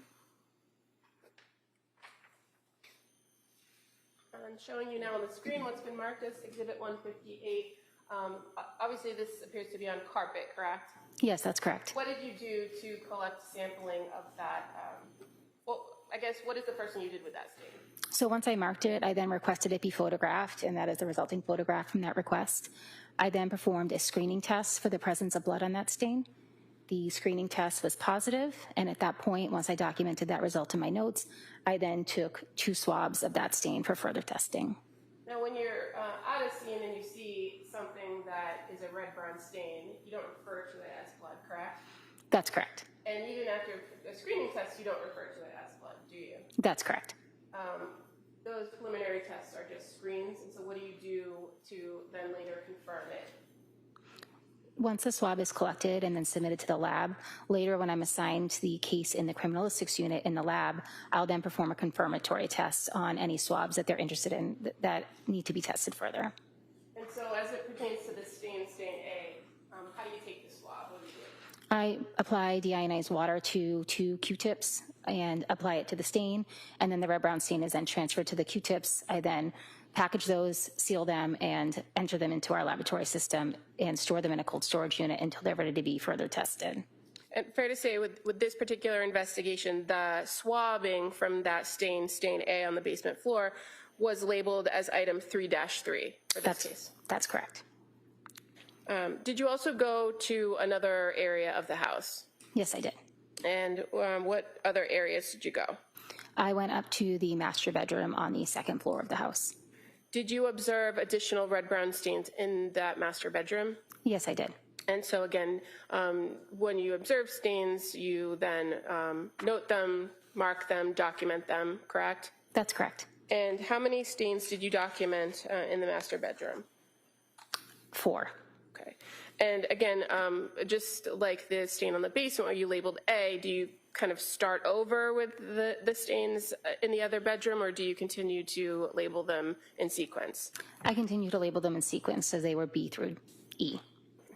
I'm showing you now on the screen what's been marked as Exhibit 158. Obviously, this appears to be on carpet, correct? Yes, that's correct. What did you do to collect sampling of that? Well, I guess, what is the first thing you did with that stain? So once I marked it, I then requested it be photographed, and that is the resulting photograph from that request. I then performed a screening test for the presence of blood on that stain. The screening test was positive, and at that point, once I documented that result in my notes, I then took 2 swabs of that stain for further testing. Now, when you're at a scene and you see something that is a red-brown stain, you don't refer to it as blood, correct? That's correct. And even after a screening test, you don't refer to it as blood, do you? That's correct. Those preliminary tests are just screens, and so what do you do to then later confirm it? Once the swab is collected and then submitted to the lab, later when I'm assigned the case in the criminalistics unit in the lab, I'll then perform a confirmatory test on any swabs that they're interested in that need to be tested further. And so as it pertains to this stain A, how do you take the swab? What do you do? I apply deionized water to 2 Q-tips and apply it to the stain, and then the red-brown stain is then transferred to the Q-tips. I then package those, seal them, and enter them into our laboratory system and store them in a cold storage unit until they're ready to be further tested. And fair to say, with this particular investigation, the swabbing from that stain A on the basement floor, was labeled as item 3-3 for this case. That's correct. Did you also go to another area of the house? Yes, I did. And what other areas did you go? I went up to the master bedroom on the 2nd floor of the house. Did you observe additional red-brown stains in that master bedroom? Yes, I did. And so again, when you observe stains, you then note them, mark them, document them, correct? That's correct. And how many stains did you document in the master bedroom? 4. Okay. And again, just like the stain on the basement where you labeled A, do you kind of start over with the stains in the other bedroom, or do you continue to label them in sequence? I continue to label them in sequence as they were B through E.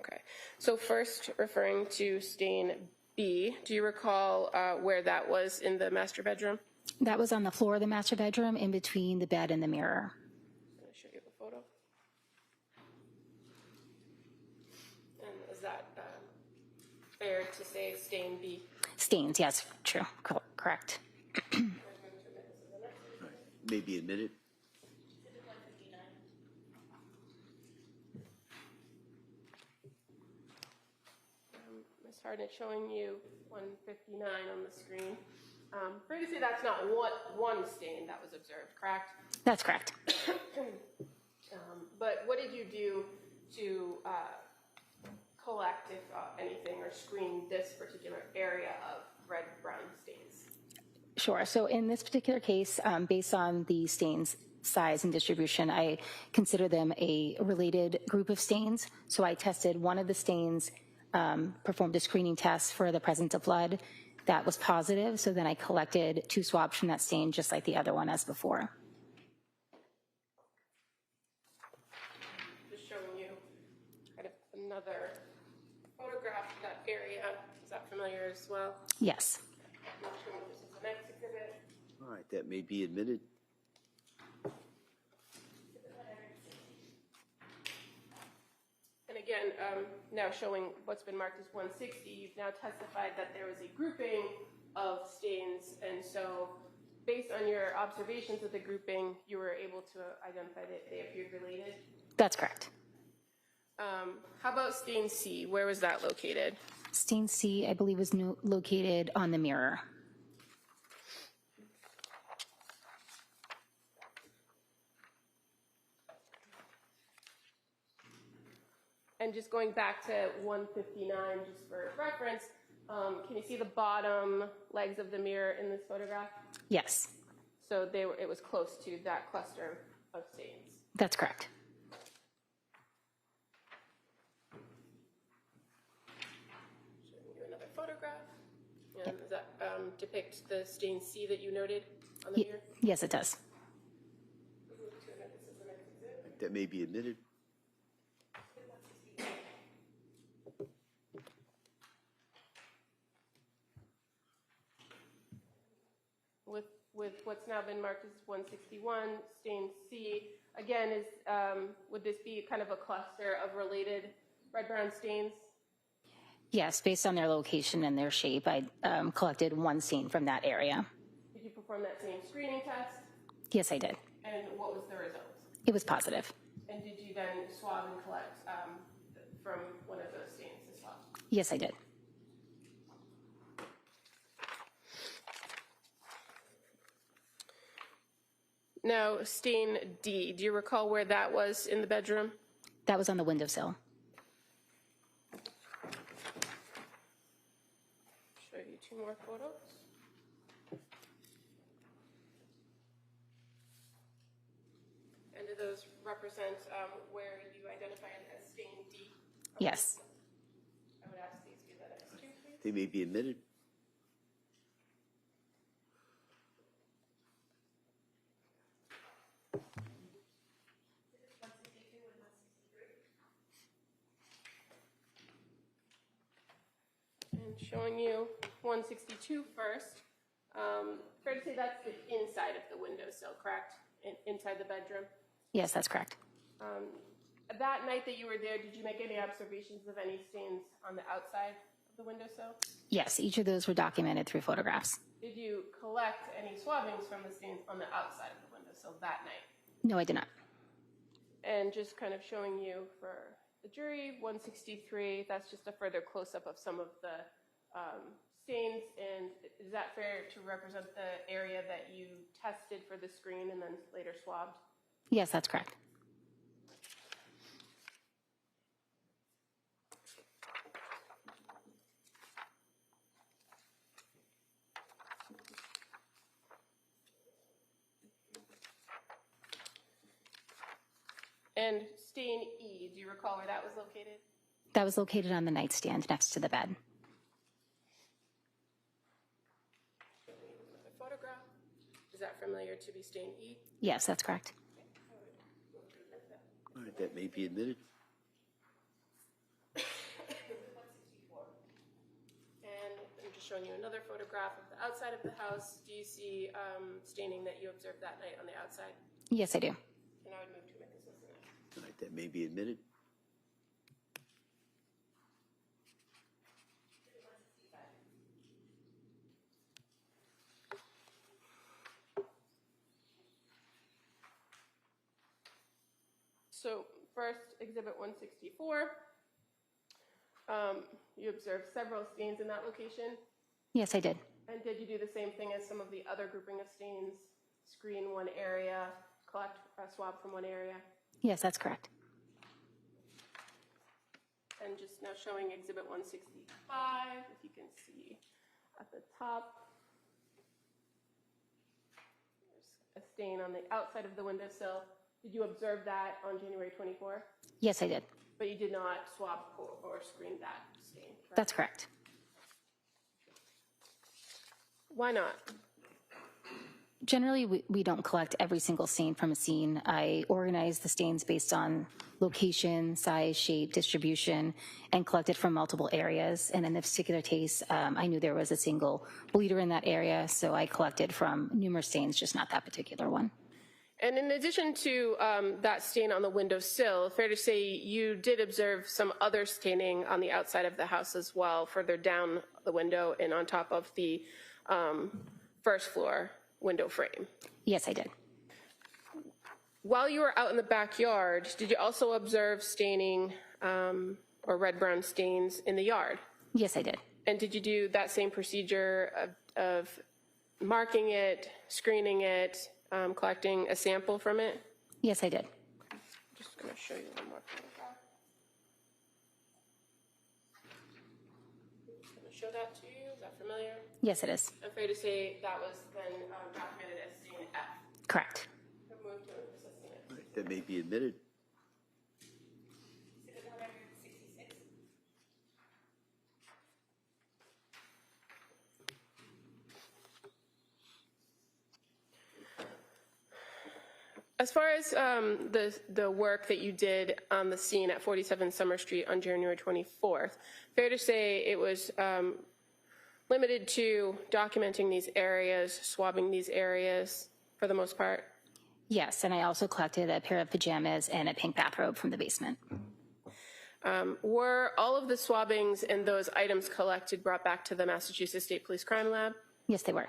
Okay. So first, referring to stain B, do you recall where that was in the master bedroom? That was on the floor of the master bedroom in between the bed and the mirror. I'm going to show you the photo. And is that fair to say stain B? Stains, yes, true, correct. Maybe a minute. Ms. Harden, it's showing you 159 on the screen. Fair to say that's not one stain that was observed, correct? That's correct. But what did you do to collect, if anything, or screen this particular area of red-brown stains? Sure. So in this particular case, based on the stains size and distribution, I consider them a related group of stains. So I tested one of the stains, performed a screening test for the presence of blood. That was positive. So then I collected 2 swabs from that stain, just like the other one as before. Just showing you kind of another photograph of that area. Is that familiar as well? Yes. I'm not sure if this is the next exhibit. All right, that may be admitted. And again, now showing what's been marked as 160, you've now testified that there was a grouping of stains, and so based on your observations of the grouping, you were able to identify that they appeared related? That's correct. How about stain C? Where was that located? Stain C, I believe, was located on the mirror. And just going back to 159, just for reference, can you see the bottom legs of the mirror in this photograph? Yes, So it was close to that cluster of stains. that's correct. Showing you another photograph. And does that depict the stain C that you noted on the mirror? Yes, it does. That may be admitted. With what's now been marked as 161, stain C, again, would this be kind of a cluster of related red-brown stains? Yes, based on their location and their shape, I collected 1 stain from that area. Did you perform that same screening test? Yes, I did. And what was the result? It was positive. And did you then swab and collect from one of those stains as well? Yes, I did. Now, stain D, do you recall where that was in the bedroom? That was on the windowsill. Show you 2 more photos. And do those represent where you identified as stain D? Yes. I would ask these be the next 2, please. They may be admitted. And showing you 162 first. Fair to say that's the inside of the windowsill, correct? Inside the bedroom? Yes, that's correct. That night that you were there, did you make any observations of any stains on the outside of the windowsill? Yes, each of those were documented through photographs. Did you collect any swabbings from the stains on the outside of the windowsill that night? No, I did not. And just kind of showing you for the jury, 163, that's just a further close-up of some of the stains. And is that fair to represent the area that you tested for the screen and then later swabbed? Yes, that's correct. And stain E, do you recall where that was located? That was located on the nightstand next to the bed. Another photograph. Is that familiar to be stain E? Yes, that's correct. All right, that may be admitted. And I'm just showing you another photograph of the outside of the house. Do you see staining that you observed that night on the outside? Yes, I do. And I would move to make this list next. All right, that may be admitted. So first, Exhibit 164. You observed several stains in that location. Yes, I did. And did you do the same thing as some of the other grouping of stains? Screen one area, collect a swab from one area? Yes, that's correct. And just now showing Exhibit 165, if you can see at the top. There's a stain on the outside of the windowsill. Did you observe that on January 24? Yes, I did. But you did not swab or screen that stain, correct? That's correct. Why not? Generally, we don't collect every single stain from a scene. I organize the stains based on location, size, shape, distribution, and collect it from multiple areas. And in this particular case, I knew there was a single bleeder in that area, so I collected from numerous stains, just not that particular one. And in addition to that stain on the windowsill, fair to say you did observe some other staining on the outside of the house as well, further down the window and on top of the first floor window frame. Yes, I did. While you were out in the backyard, did you also observe staining or red-brown stains in the yard? Yes, I did. And did you do that same procedure of marking it, screening it, collecting a sample from it? Yes, I did. Just going to show you one more thing. Just going to show that to you. Is that familiar? Yes, it is. I'm afraid to say that was then documented as stain F. Correct. Moved to assistant. Right, that may be admitted. As far as the work that you did on the scene at 47 Summer Street on January 24th, fair to say it was limited to documenting these areas, swabbing these areas for the most part? Yes, and I also collected a pair of pajamas and a pink bathrobe from the basement. Were all of the swabbings and those items collected brought back to the Massachusetts State Police Crime Lab? Yes, they were.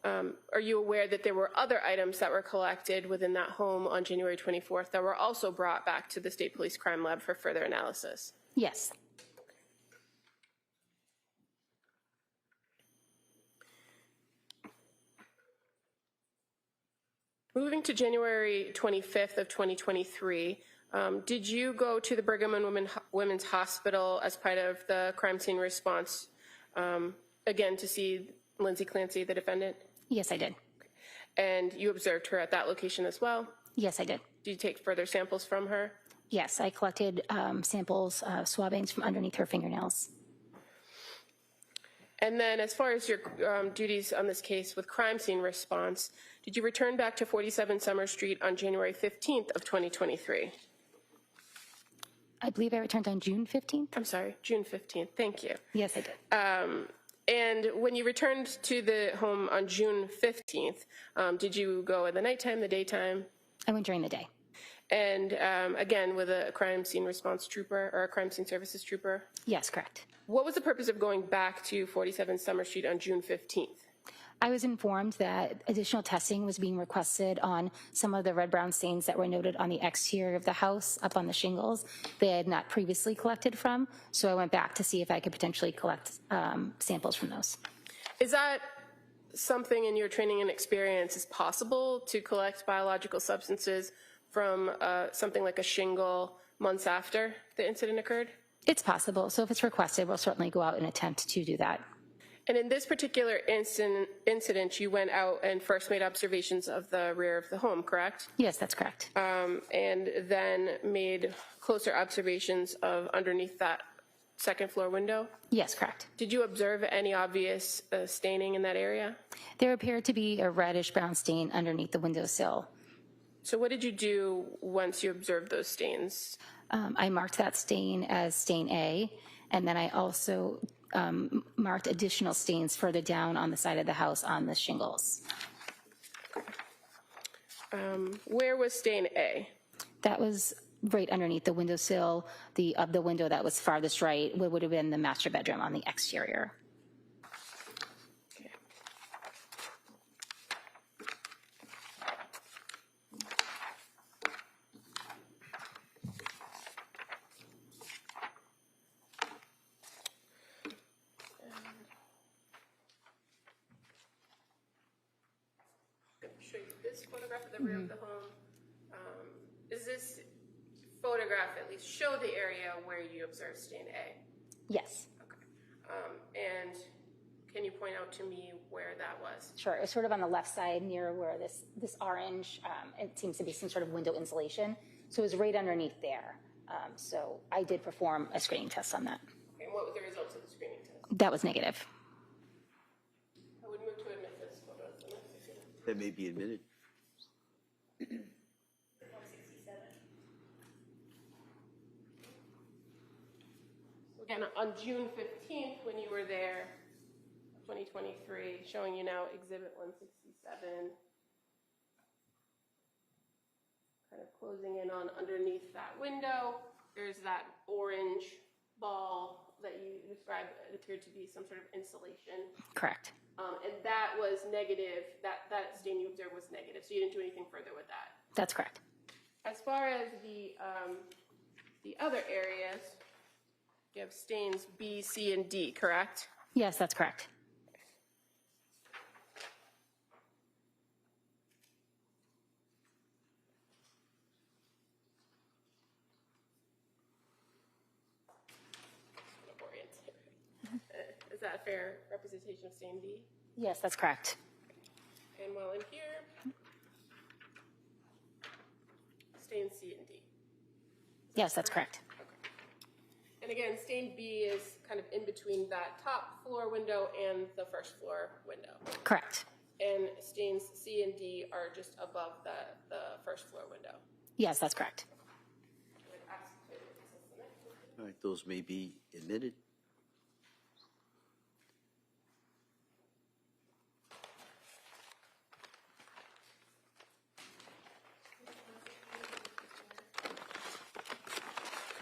Are you aware that there were other items that were collected within that home on January 24th that were also brought back to the State Police Crime Lab for further analysis? Yes. Moving to January 25th of 2023, did you go to the Brigham and Women's Hospital as part of the crime scene response, again, to see Lindsay Clancy, the defendant? Yes, I did. And you observed her at that location as well? Yes, I did. Did you take further samples from her? Yes, I collected samples, swabbings from underneath her fingernails. And then as far as your duties on this case with crime scene response, did you return back to 47 Summer Street on January 15th of 2023? I believe I returned on June 15th. I'm sorry, June 15th. Thank you. Yes, I did. And when you returned to the home on June 15th, did you go in the nighttime, the daytime? I went during the day. And again, with a crime scene response trooper or a crime scene services trooper? Yes, correct. What was the purpose of going back to 47 Summer Street on June 15th? I was informed that additional testing was being requested on some of the red-brown stains that were noted on the exterior of the house up on the shingles they had not previously collected from. So I went back to see if I could potentially collect samples from those. Is that something in your training and experience is possible to collect biological substances from something like a shingle months after the incident occurred? It's possible. So if it's requested, we'll certainly go out and attempt to do that. And in this particular incident, you went out and first made observations of the rear of the home, correct? Yes, that's correct. And then made closer observations of underneath that second floor window? Yes, correct. Did you observe any obvious staining in that area? There appeared to be a reddish-brown stain underneath the windowsill. So what did you do once you observed those stains? I marked that stain as stain A, and then I also marked additional stains further down on the side of the house on the shingles. Where was stain A? That was right underneath the windowsill of the window that was farthest right, what would have been the master bedroom on the exterior. Show you this photograph of the rear of the home. Is this photograph at least show the area where you observed stain A? Yes. And can you point out to me where that was? Sure. It's sort of on the left side near where this orange, it seems to be some sort of window insulation. So it was right underneath there. So I did perform a screening test on that. And what were the results of the screening test? That was negative. I would move to admit this photo. That may be admitted. Again, on June 15th, when you were there, 2023, showing you now Exhibit 167, kind of closing in on underneath that window. There's that orange ball that you described. It appeared to be some sort of insulation. Correct. And that was negative. That stain you observed was negative, so you didn't do anything further with that. That's correct. As far as the other areas, you have stains B, C, and D, correct? Yes, that's correct. Is that a fair representation of stain B? Yes, that's correct. And while I'm here, stain C and D. Yes, that's correct. And again, stain B is kind of in between that top floor window and the first floor window. Correct. And stains C and D are just above the first floor window. Yes, that's correct. All right, those may be admitted.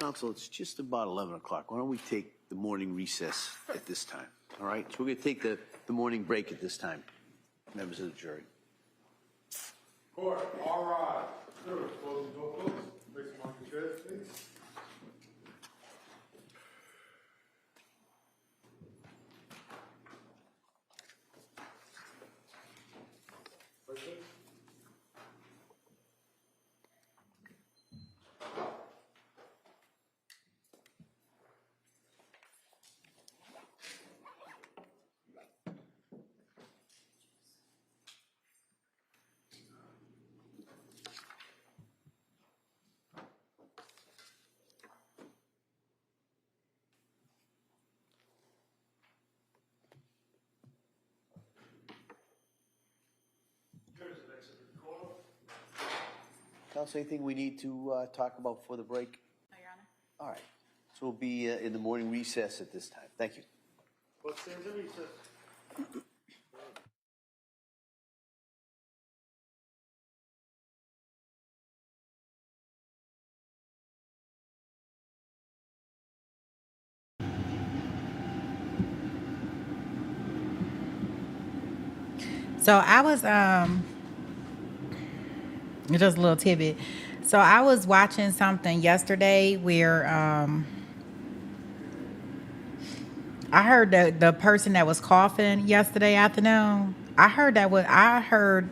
Council, it's just about 11 o'clock. Why don't we take the morning recess at this time? All right, so we're going to take the morning break at this time, members of the jury. Court, all rise. Jurors, close the door, please. Place them on your chairs, please. Council, anything we need to talk about before the break? No, Your Honor. All right, so we'll be in the morning recess at this time. Thank you. Court stands in recess. So I was just a little tidbit. So I was watching something yesterday where I heard that the person that was coughing yesterday afternoon, I heard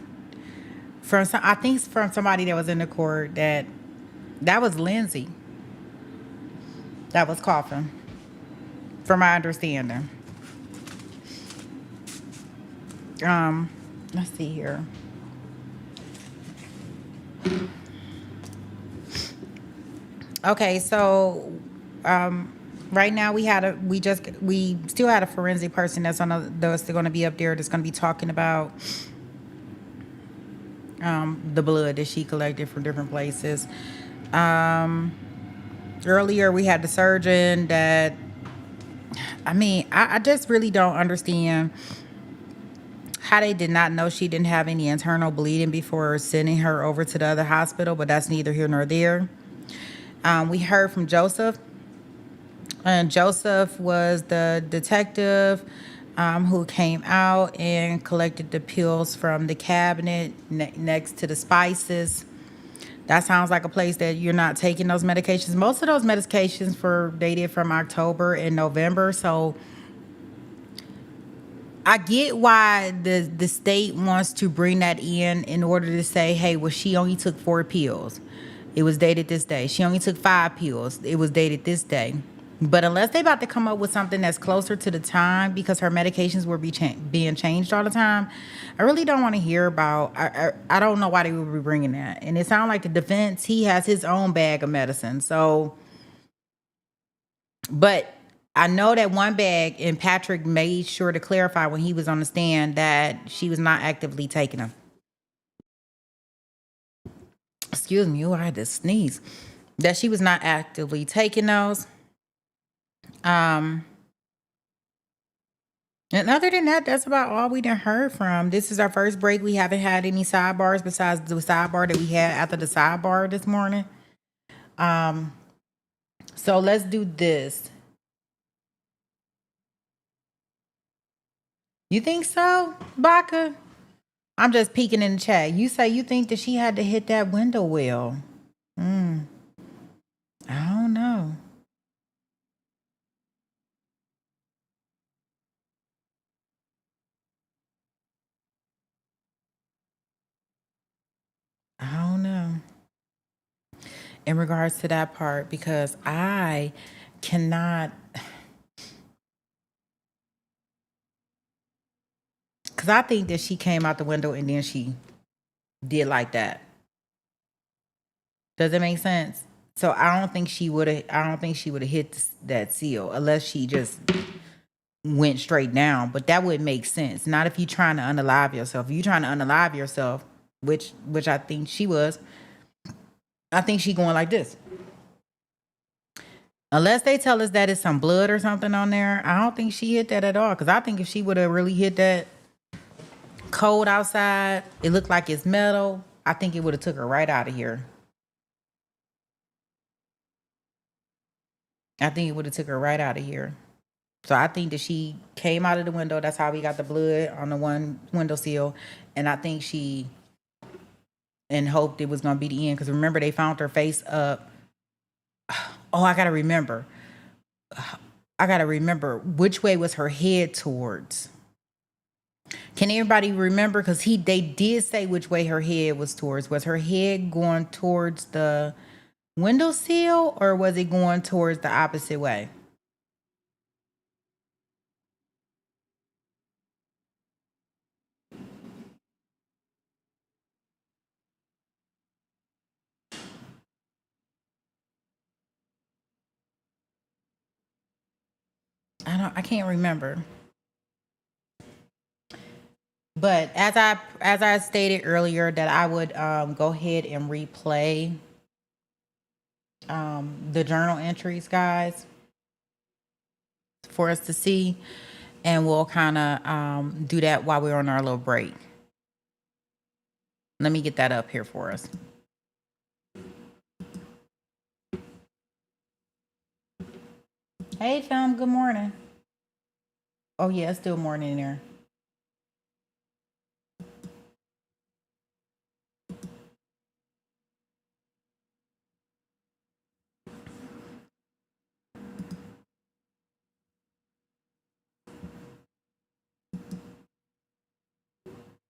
from I think from somebody that was in the court that was Lindsay that was coughing, from my understanding. Let's see here. Okay, so right now we still had a forensic person that's going to be up there that's going to be talking about the blood that she collected from different places. Earlier we had the surgeon that, I just really don't understand how they did not know she didn't have any internal bleeding before sending her over to the other hospital, but that's neither here nor there. We heard from Joseph, and Joseph was the detective who came out and collected the pills from the cabinet next to the spices. That sounds like a place that you're not taking those medications. Most of those medications were dated from October and November, so I get why the state wants to bring that in order to say, hey, well, she only took 4 pills. It was dated this day. She only took 5 pills. It was dated this day. But unless they about to come up with something that's closer to the time, because her medications were being changed all the time, I really don't want to hear about. I don't know why they would be bringing that. And it sounds like the defense, he has his own bag of medicine. So, but I know that one bag, and Patrick made sure to clarify when he was on the stand that she was not actively taking them. Excuse me, I had to sneeze. That she was not actively taking those. And other than that, that's about all we done heard from. This is our first break. We haven't had any sidebars besides the sidebar that we had after the sidebar this morning. So let's do this. You think so, Baka? I'm just peeking in the chat. You say you think that she had to hit that window well. I don't know. I don't know. In regards to that part, because I cannot, because I think that she came out the window and then she did like that. Does it make sense? So I don't think she would have hit that seal unless she just went straight down. But that would make sense. Not if you're trying to unalive yourself. If you're trying to unalive yourself, which I think she was, I think she going like this. Unless they tell us that it's some blood or something on there, I don't think she hit that at all. Because I think if she would have really hit that cold outside, it looked like it's metal, I think it would have took her right out of here. I think it would have took her right out of here. So I think that she came out of the window. That's how we got the blood on the one window sill. And I think she and hoped it was going to be the end. Because remember, they found her face up. Oh, I got to remember. Which way was her head towards? Can everybody remember? Because they did say which way her head was towards. Was her head going towards the windowsill or was it going towards the opposite way? I can't remember. But as I stated earlier that I would go ahead and replay the journal entries, guys, for us to see, and we'll kind of do that while we're on our little break. Let me get that up here for us. Hey, fam, good morning. Oh, yeah, it's still morning there.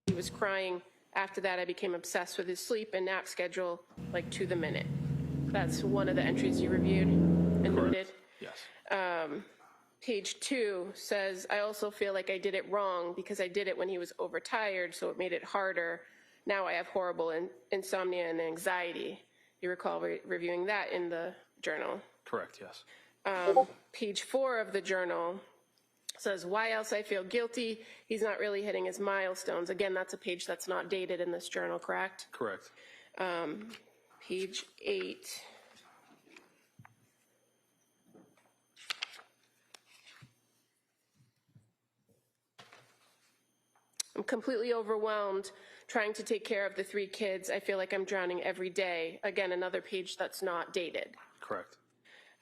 He was crying. After that, I became obsessed with his sleep and nap schedule, like to the minute. That's one of the entries you reviewed and noted. Yes. Page 2 says, I also feel like I did it wrong because I did it when he was overtired, so it made it harder. Now I have horrible insomnia and anxiety. You recall reviewing that in the journal? Correct, yes. Page 4 of the journal says, why else I feel guilty? He's not really hitting his milestones. Again, that's a page that's not dated in this journal, correct? Correct. Page 8. I'm completely overwhelmed trying to take care of the 3 kids. I feel like I'm drowning every day. Again, another page that's not dated. Correct.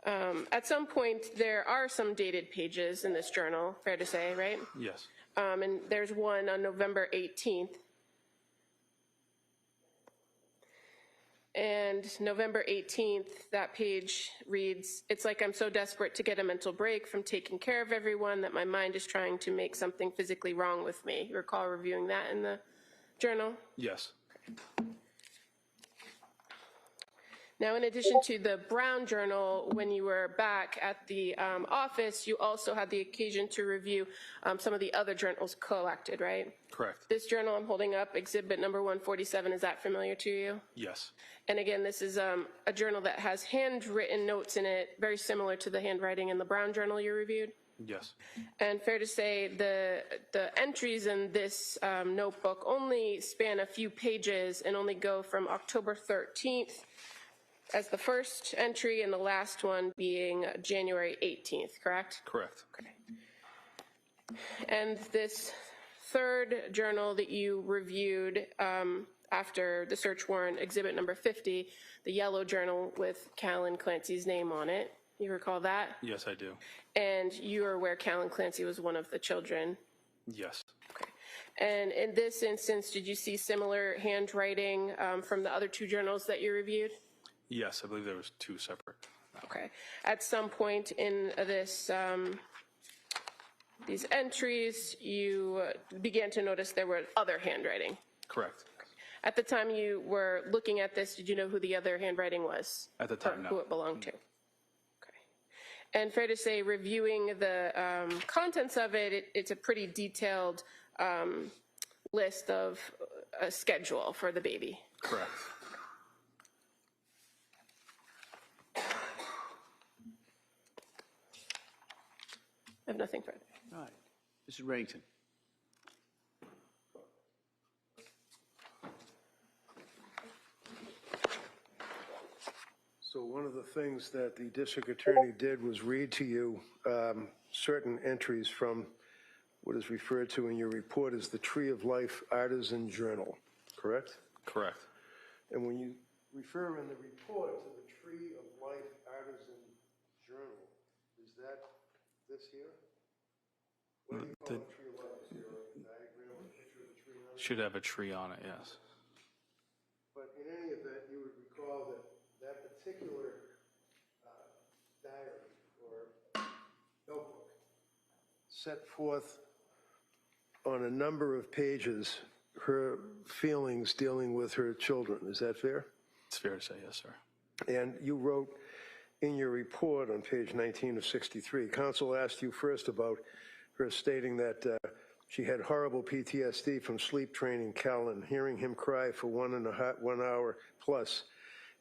At some point, there are some dated pages in this journal, fair to say, right? Yes. And there's one on November 18th. And November 18th, that page reads, it's like I'm so desperate to get a mental break from taking care of everyone that my mind is trying to make something physically wrong with me. You recall reviewing that in the journal? Yes. Now, in addition to the Brown Journal, when you were back at the office, you also had the occasion to review some of the other journals collected, right? Correct. This journal I'm holding up, exhibit number 147, is that familiar to you? Yes. And again, this is a journal that has handwritten notes in it, very similar to the handwriting in the Brown Journal you reviewed. Yes. And fair to say, the entries in this notebook only span a few pages and only go from October 13th as the first entry and the last one being January 18th, correct? Correct. Okay. And this third journal that you reviewed after the search warrant, exhibit number 50, the yellow journal with Callan Clancy's name on it. You recall that? Yes, I do. And you are aware Callan Clancy was one of the children? Yes. Okay. And in this instance, did you see similar handwriting from the other two journals that you reviewed? Yes, I believe there was 2 separate. Okay. At some point in this, these entries, you began to notice there were other handwriting. Correct. At the time you were looking at this, did you know who the other handwriting was? At the time, or no. who it belonged to? Okay. And fair to say, reviewing the contents of it, it's a pretty detailed list of a schedule for the baby. Correct. I have nothing further. All right. Mrs. Reddington. So one of the things that the district attorney did was read to you certain entries from what is referred to in your report as the Tree of Life Artisan Journal, correct? Correct. And when you refer in the report to the Tree of Life Artisan Journal, is that this here? What do you call the Tree of Life? Is there a diagram or a picture of the tree on it? Should have a tree on it, yes. But in any event, you would recall that that particular diary or notebook set forth on a number of pages her feelings dealing with her children. Is that fair? It's fair to say, yes, sir. And you wrote in your report on page 19 of 63, counsel asked you first about her stating that she had horrible PTSD from sleep training Callan, hearing him cry for 1 hour plus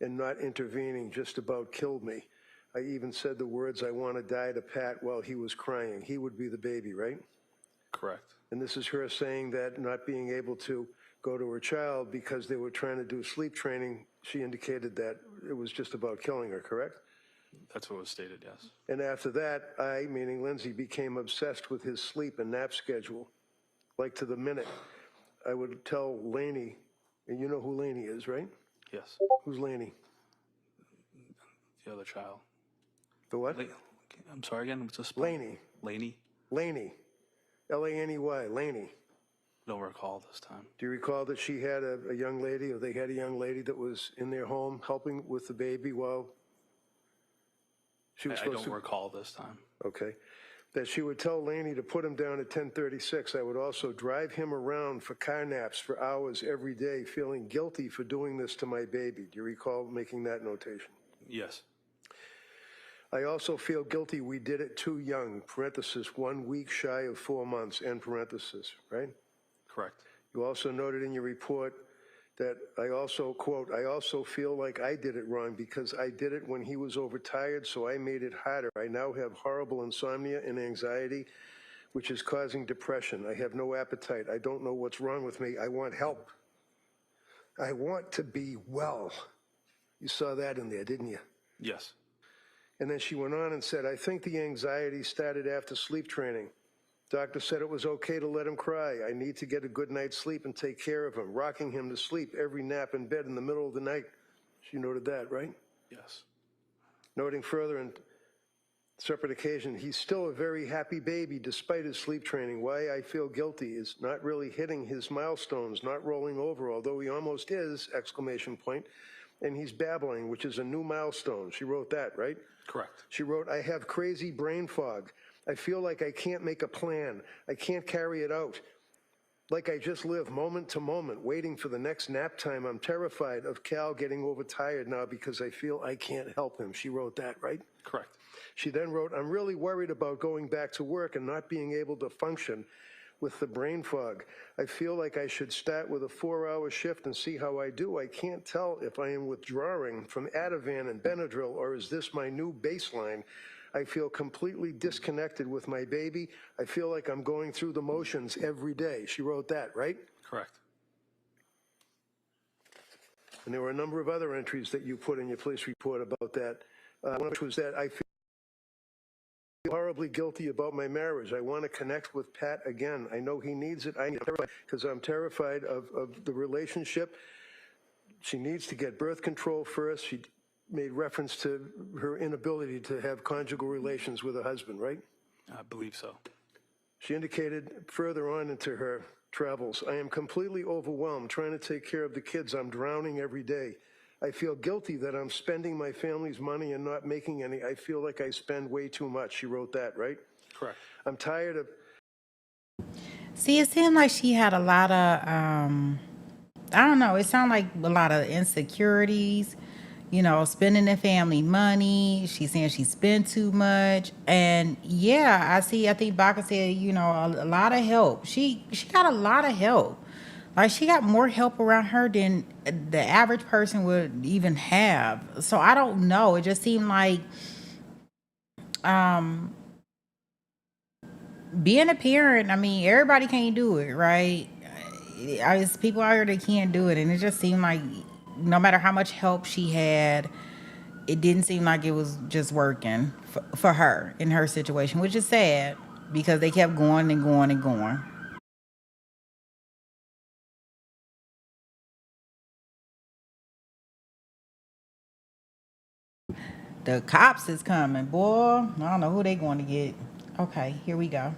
and not intervening just about killed me. I even said the words, "I want to die" to Pat while he was crying. He would be the baby, right? Correct. And this is her saying that not being able to go to her child because they were trying to do sleep training, she indicated that it was just about killing her, correct? That's what was stated, yes. And after that, I, meaning Lindsay, became obsessed with his sleep and nap schedule. Like to the minute, I would tell Laney, and you know who Laney is, right? Yes. Who's Laney? The other child. The what? I'm sorry again, what's this? Laney. Laney? Laney. L-A-N-E-Y, Laney. Don't recall this time. Do you recall that she had a young lady, or they had a young lady that was in their home helping with the baby while she was I supposed don't to? recall this time. Okay. That she would tell Laney to put him down at 10:36. I would also drive him around for car naps for hours every day, feeling guilty for doing this to my baby. Do you recall making that notation? Yes. I also feel guilty we did it too young, parenthesis, 1 week shy of 4 months, end parenthesis, right? Correct. You also noted in your report that I also, quote, I also feel like I did it wrong because I did it when he was overtired, so I made it harder. I now have horrible insomnia and anxiety, which is causing depression. I have no appetite. I don't know what's wrong with me. I want help. I want to be well. You saw that in there, didn't you? Yes. And then she went on and said, I think the anxiety started after sleep training. Doctor said it was okay to let him cry. I need to get a good night's sleep and take care of him, rocking him to sleep every nap in bed in the middle of the night. She noted that, right? Yes. Noting further on separate occasion, he's still a very happy baby despite his sleep training. Why I feel guilty is not really hitting his milestones, not rolling over, although he almost is, exclamation point, and he's babbling, which is a new milestone. She wrote that, right? Correct. She wrote, I have crazy brain fog. I feel like I can't make a plan. I can't carry it out. like I just live moment to moment, waiting for the next nap time. I'm terrified of Cal getting overtired now because I feel I can't help him. She wrote that, right? Correct. She then wrote, I'm really worried about going back to work and not being able to function with the brain fog. I feel like I should start with a 4-hour shift and see how I do. I can't tell if I am withdrawing from Ativan and Benadryl, or is this my new baseline? I feel completely disconnected with my baby. I feel like I'm going through the motions every day. She wrote that, right? Correct. And there were a number of other entries that you put in your police report about that. One of which was that I feel horribly guilty about my marriage. I want to connect with Pat again. I know he needs it. I need it because I'm terrified of the relationship. She needs to get birth control first. She made reference to her inability to have conjugal relations with her husband, right? I believe so. She indicated further on into her travels, I am completely overwhelmed trying to take care of the kids. I'm drowning every day. I feel guilty that I'm spending my family's money and not making any. I feel like I spend way too much. She wrote that, right? Correct. I'm tired of. See, it seemed like she had a lot of, I don't know, it sounded like a lot of insecurities, you know, spending the family money. She's saying she spent too much. And yeah, I think Baca said, you know, a lot of help. She got a lot of help. Like, she got more help around her than the average person would even have. So I don't know. It just seemed like being a parent, I mean, everybody can't do it, right? There's people out here that can't do it. And it just seemed like no matter how much help she had, it didn't seem like it was just working for her in her situation, which is sad because they kept going and going and going. The cops is coming, boy. I don't know who they going to get. Okay, here we go.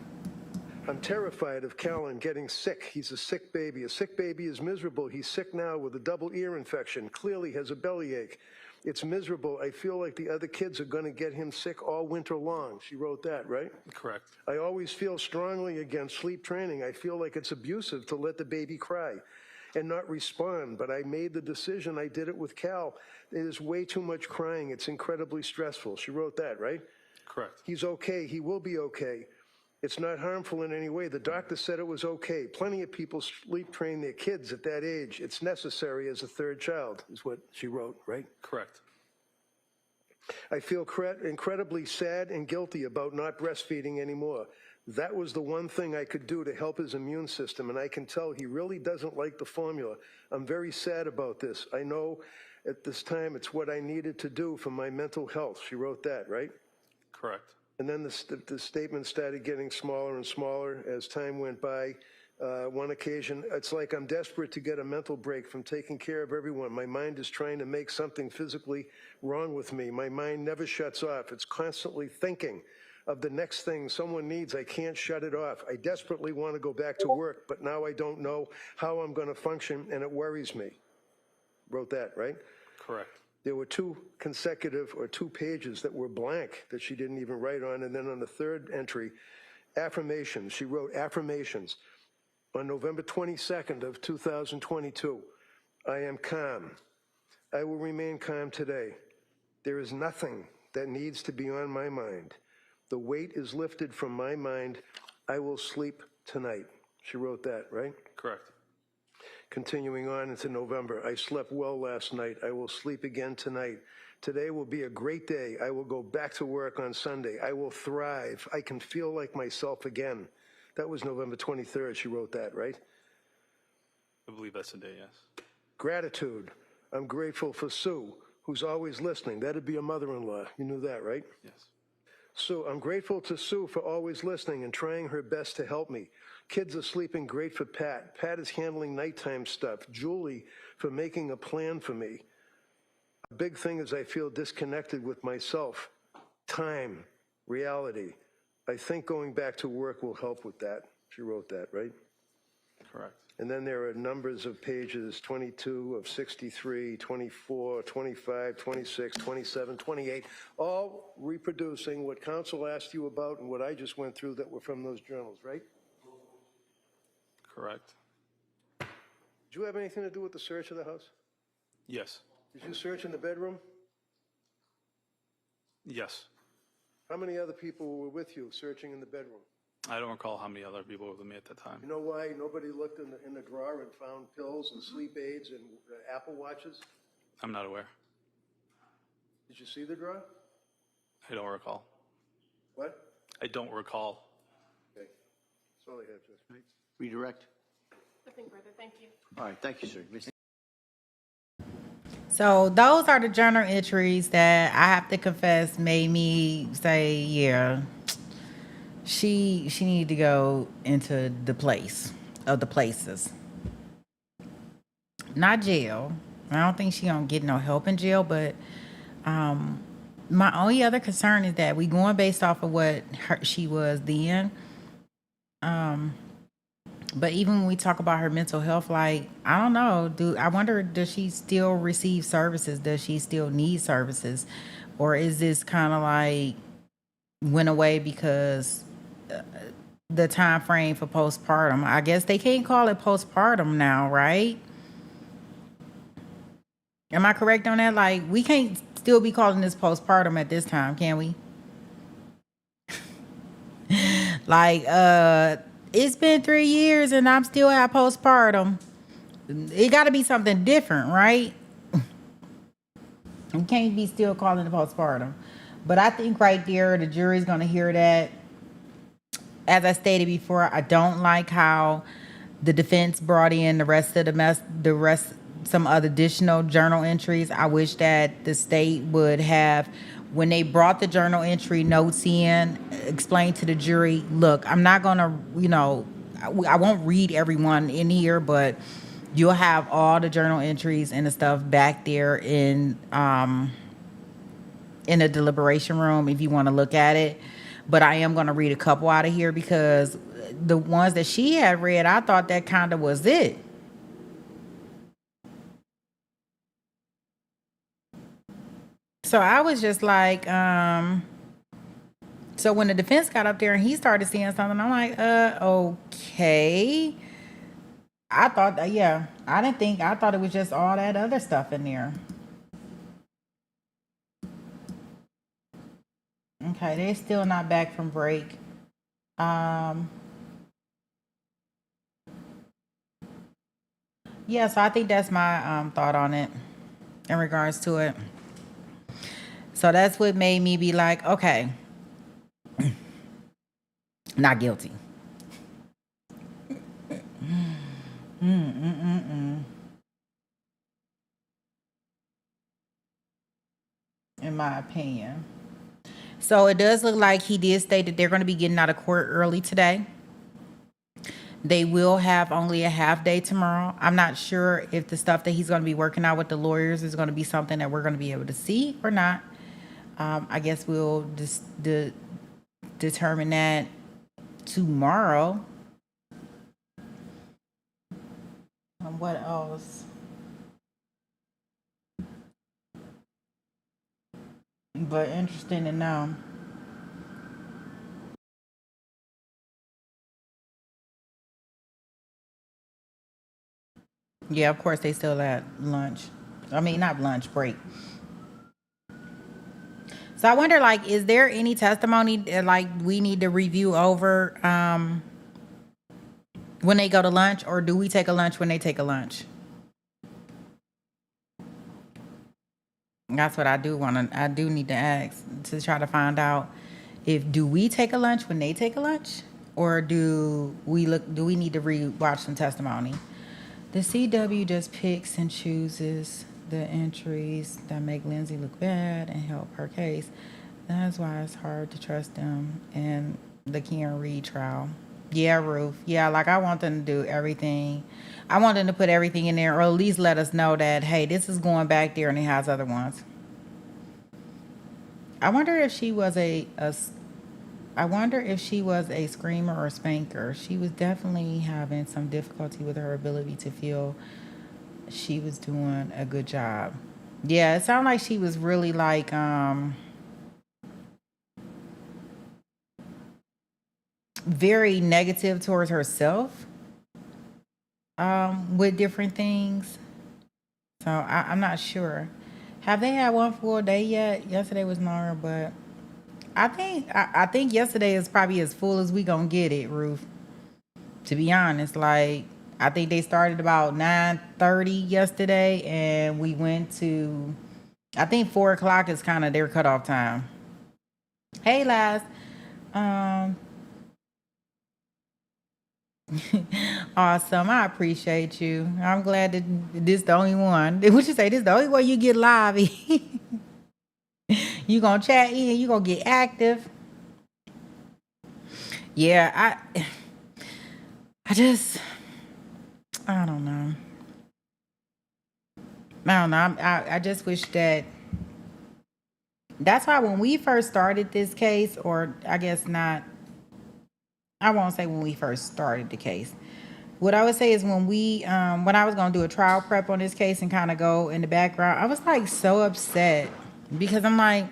I'm terrified of Callan getting sick. He's a sick baby. A sick baby is miserable. He's sick now with a double ear infection. Clearly has a bellyache. It's miserable. I feel like the other kids are going to get him sick all winter long. She wrote that, right? Correct. I always feel strongly against sleep training. I feel like it's abusive to let the baby cry and not respond, but I made the decision. I did it with Cal. It is way too much crying. It's incredibly stressful. She wrote that, right? Correct. He's okay. He will be okay. It's not harmful in any way. The doctor said it was okay. Plenty of people sleep train their kids at that age. It's necessary as a third child, is what she wrote, right? Correct. I feel incredibly sad and guilty about not breastfeeding anymore. That was the one thing I could do to help his immune system, and I can tell he really doesn't like the formula. I'm very sad about this. I know at this time it's what I needed to do for my mental health. She wrote that, right? Correct. And then the statement started getting smaller and smaller as time went by. One occasion, it's like I'm desperate to get a mental break from taking care of everyone. My mind is trying to make something physically wrong with me. My mind never shuts off. It's constantly thinking of the next thing someone needs. I can't shut it off. I desperately want to go back to work, but now I don't know how I'm going to function, and it worries me. Wrote that, right? Correct. There were two pages that were blank that she didn't even write on. And then on the third entry, affirmations. She wrote affirmations. On November 22nd of 2022, I am calm. I will remain calm today. There is nothing that needs to be on my mind. The weight is lifted from my mind. I will sleep tonight. She wrote that, right? Correct. Continuing on into November, I slept well last night. I will sleep again tonight. Today will be a great day. I will go back to work on Sunday. I will thrive. I can feel like myself again. That was November 23rd. She wrote that, right? I believe that's the day, yes. Gratitude. I'm grateful for Sue, who's always listening. That'd be a mother-in-law. You knew that, right? Yes. Sue, I'm grateful to Sue for always listening and trying her best to help me. Kids are sleeping great for Pat. Pat is handling nighttime stuff. Julie for making a plan for me. A big thing is I feel disconnected with myself. Time, reality. I think going back to work will help with that. She wrote that, right? Correct. And then there are numbers of pages, 22 of 63, 24, 25, 26, 27, 28, all reproducing what counsel asked you about and what I just went through that were from those journals, right? Correct. Did you have anything to do with the search of the house? Yes. Did you search in the bedroom? Yes. How many other people were with you searching in the bedroom? I don't recall how many other people were with me at that time. You know why nobody looked in the drawer and found pills and sleep aids and Apple Watches? I'm not aware. Did you see the drawer? I don't recall. What? I don't recall. Okay. That's all I have, Judge. Redirect. Nothing further, thank you. All right, thank you, sir. So those are the journal entries that I have to confess made me say, yeah, she needed to go into the place of the places. Not jail. I don't think she don't get no help in jail, but my only other concern is that we going based off of what she was then. But even when we talk about her mental health, like, I don't know, I wonder, does she still receive services? Does she still need services? Or is this kind of like went away because the time frame for postpartum? I guess they can't call it postpartum now, right? Am I correct on that? Like, we can't still be calling this postpartum at this time, can we? Like, it's been 3 years and I'm still at postpartum. It got to be something different, right? You can't be still calling it postpartum. But I think right there, the jury's going to hear that. As I stated before, I don't like how the defense brought in some other additional journal entries. I wish that the state would have, when they brought the journal entry notes in, explain to the jury, look, I'm not going to, I won't read everyone in here, but you'll have all the journal entries and the stuff back there in the deliberation room if you want to look at it. But I am going to read a couple out of here because the ones that she had read, I thought that kind of was it. So I was just like, so when the defense got up there and he started seeing something, I'm like, okay. I thought that, I thought it was just all that other stuff in there. Okay, they're still not back from break. Yeah, so I think that's my thought on it in regards to it. So that's what made me be like, okay, not guilty. In my opinion. So it does look like he did state that they're going to be getting out of court early today. They will have only a half day tomorrow. I'm not sure if the stuff that he's going to be working out with the lawyers is going to be something that we're going to be able to see or not. I guess we'll just determine that tomorrow. What else? But interesting to know. Yeah, of course they still at lunch. I mean, not lunch, break. So I wonder, like, is there any testimony that, like, we need to review over when they go to lunch, or do we take a lunch when they take a lunch? That's what I do need to ask to try to find out do we take a lunch when they take a lunch, or do we need to re-watch some testimony? The CW just picks and chooses the entries that make Lindsay look bad and help her case. That's why it's hard to trust them in the Karen Reed trial. Yeah, Ruth. Yeah, like I want them to do everything. I want them to put everything in there, or at least let us know that, hey, this is going back there and it has other ones. I wonder if she was a screamer or spanker. She was definitely having some difficulty with her ability to feel she was doing a good job. Yeah, it sounded like she was really like very negative towards herself. with different things. So I'm not sure. Have they had one full day yet? Yesterday was longer, but I think yesterday is probably as full as we gonna get it, Ruth. To be honest, like I think they started about 9:30 yesterday, and we went to. I think 4 o'clock is kind of their cutoff time. Hey, Laz. Um, awesome. I appreciate you. I'm glad that this the only one. Would you say this the only way you get live? You gonna chat in? You gonna get active? Yeah, I just, I don't know. I don't know. I just wish that. That's why when we first started this case, or I guess not, I won't say when we first started the case. What I would say is when I was gonna do a trial prep on this case and kind of go in the background, I was like so upset because I'm like,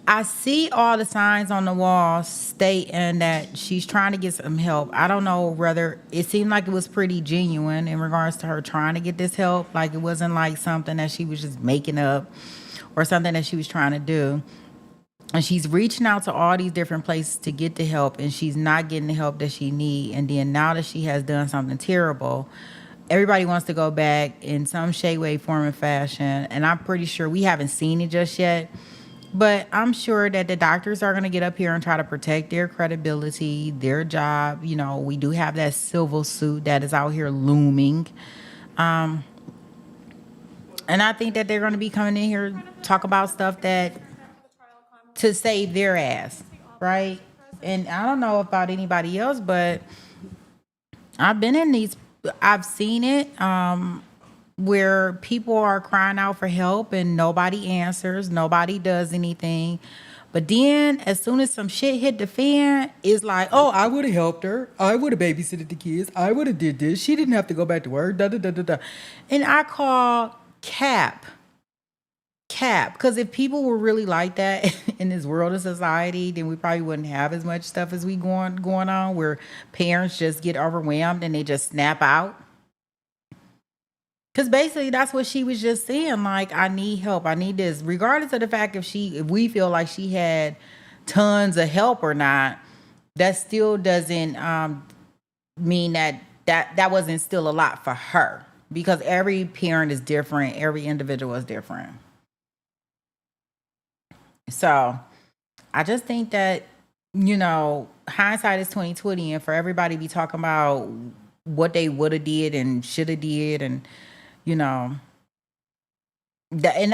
I see all the signs on the wall stating that she's trying to get some help. I don't know whether it seemed like it was pretty genuine in regards to her trying to get this help. Like it wasn't like something that she was just making up or something that she was trying to do. And she's reaching out to all these different places to get the help, and she's not getting the help that she needs. And then now that she has done something terrible, everybody wants to go back in some shape, way, form, and fashion. And I'm pretty sure we haven't seen it just yet. But I'm sure that the doctors are going to get up here and try to protect their credibility, their job. You know, we do have that civil suit that is out here looming. And I think that they're going to be coming in here talk about stuff that to save their ass, right? And I don't know about anybody else, but I've seen it where people are crying out for help and nobody answers, nobody does anything. But then as soon as some shit hit the fan, it's like, oh, I would have helped her. I would have babysitted the kids. I would have did this. She didn't have to go back to work. Da, da, da, da, da. And I call cap. Because if people were really like that in this world of society, then we probably wouldn't have as much stuff as we going on where parents just get overwhelmed and they just snap out. Because basically that's what she was just saying. Like, I need help. I need this. Regardless of the fact if we feel like she had tons of help or not, that still doesn't mean that wasn't still a lot for her. Because every parent is different. Every individual is different. So I just think that, hindsight is 20/20, and for everybody to be talking about what they would have did and should have did, and and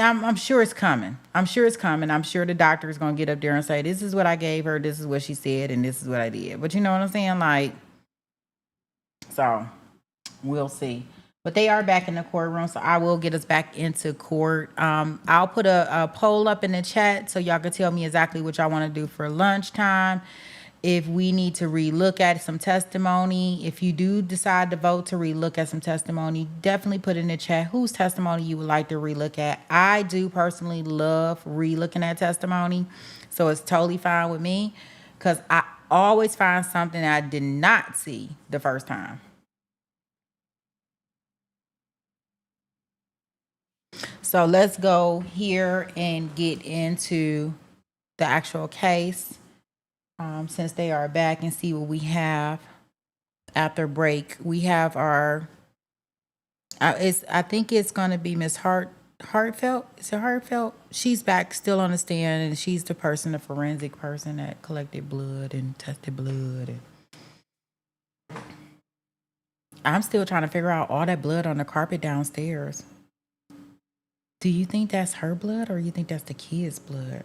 I'm sure it's coming. I'm sure it's coming. I'm sure the doctor is gonna get up there and say, "This is what I gave her. This is what she said, and this is what I did." But you know what I'm saying? Like, so we'll see. But they are back in the courtroom, so I will get us back into court. I'll put a poll up in the chat so y'all can tell me exactly what y'all want to do for lunchtime. If we need to relook at some testimony, if you do decide to vote to relook at some testimony, definitely put in the chat whose testimony you would like to relook at. I do personally love relooking at testimony, so it's totally fine with me because I always find something I did not see the first time. So let's go here and get into the actual case since they are back and see what we have after break. We have our, I think it's going to be Miss Hartfelt. Is it Hartfelt? She's back still on the stand, and she's the forensic person that collected blood and tested blood. And I'm still trying to figure out all that blood on the carpet downstairs. Do you think that's her blood or you think that's the kid's blood?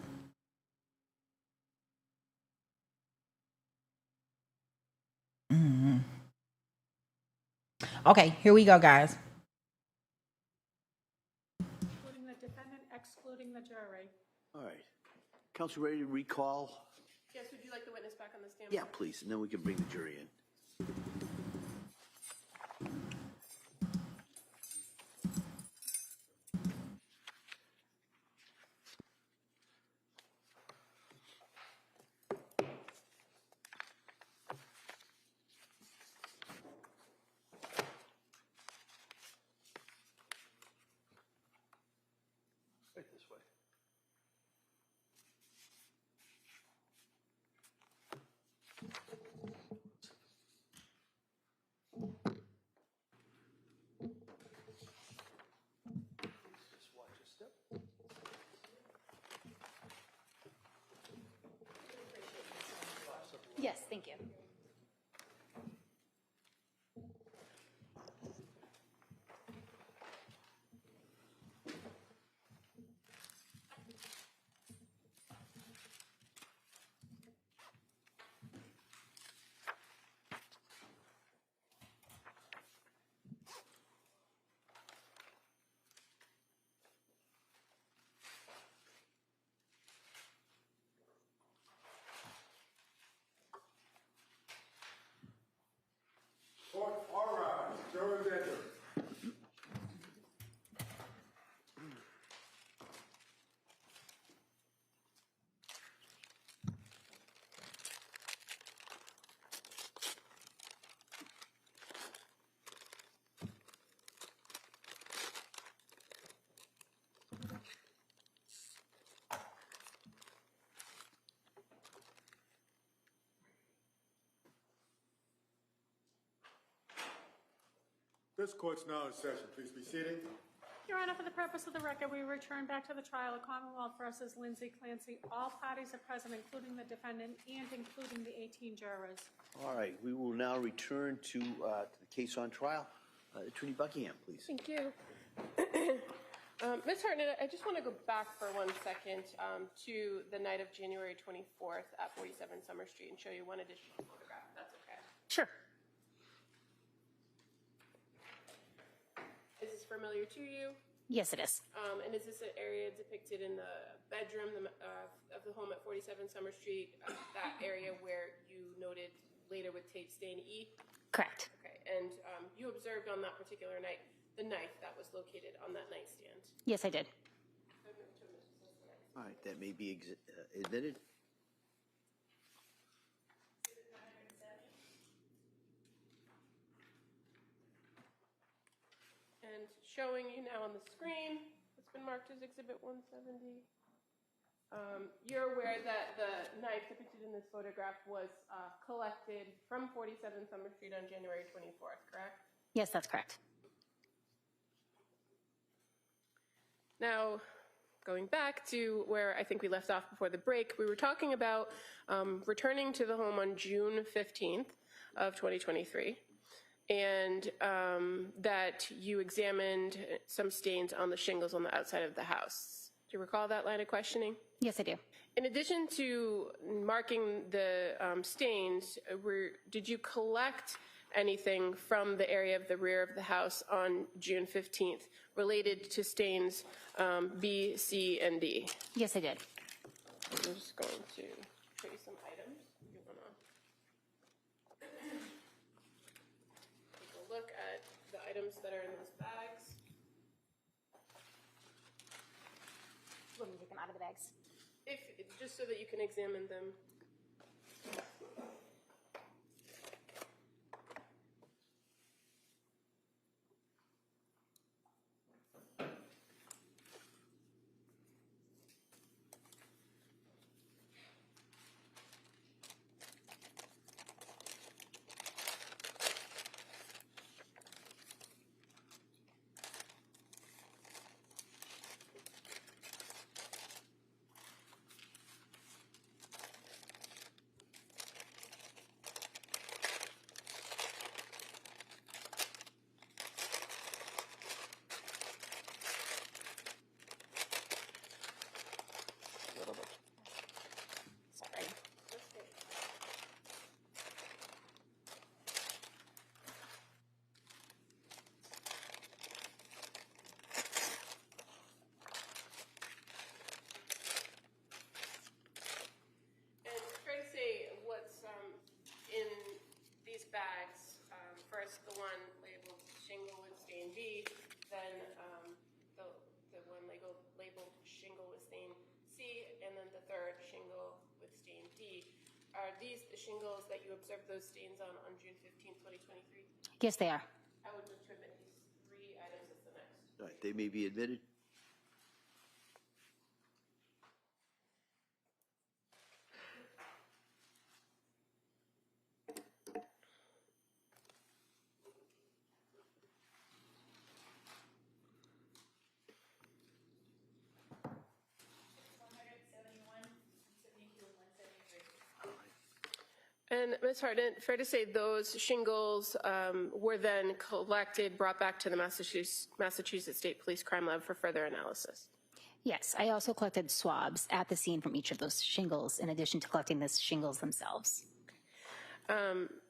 Okay, here we go, guys. Including the defendant, excluding the jury. All right. Counsel, ready to recall? Yes, would you like the witness back on the stand? Yeah, please, and then we can bring the jury in. This court's now in session. Please be seated. Your Honor, for the purpose of the record, we return back to the trial of Commonwealth versus Lindsay Clancy. All parties are present, including the defendant and including the 18 jurors. All right, we will now return to the case on trial. Attorney Buckingham, please. Thank you. Ms. Hartnett, I just want to go back for 1 second to the night of January 24th at 47 Summer Street and show you one additional photograph, if that's okay. Sure. Is this familiar to you? Yes, it is. And is this an area depicted in the bedroom of the home at 47 Summer Street, that area where you noted later with tape stain E? Correct. Okay, and you observed on that particular night the knife that was located on that nightstand? Yes, I did. All right, that may be admitted. And showing you now on the screen, it's been marked as Exhibit 170. You're aware that the knife depicted in this photograph was collected from 47 Summer Street on January 24th, correct? Yes, that's correct. Now, going back to where I think we left off before the break, we were talking about returning to the home on June 15th of 2023. And that you examined some stains on the shingles on the outside of the house. Do you recall that line of questioning? Yes, I do. In addition to marking the stains, did you collect anything from the area of the rear of the house on June 15th related to stains B, C, and D? Yes, I did. I'm just going to show you some items. You want to take a look at the items that are in those bags. Let me take them out of the bags. Just so that you can examine them. Sorry. And try to say what's in these bags. First, the one labeled shingle with stain B, then the one labeled shingle with stain C, and then the third shingle with stain D. Are these the shingles that you observed those stains on June 15, 2023? Yes, they are. I would move to admit these three items as the next. All right, they may be admitted. And Ms. Hartnett, fair to say those shingles were then collected, brought back to the Massachusetts State Police Crime Lab for further analysis? Yes, I also collected swabs at the scene from each of those shingles, in addition to collecting the shingles themselves.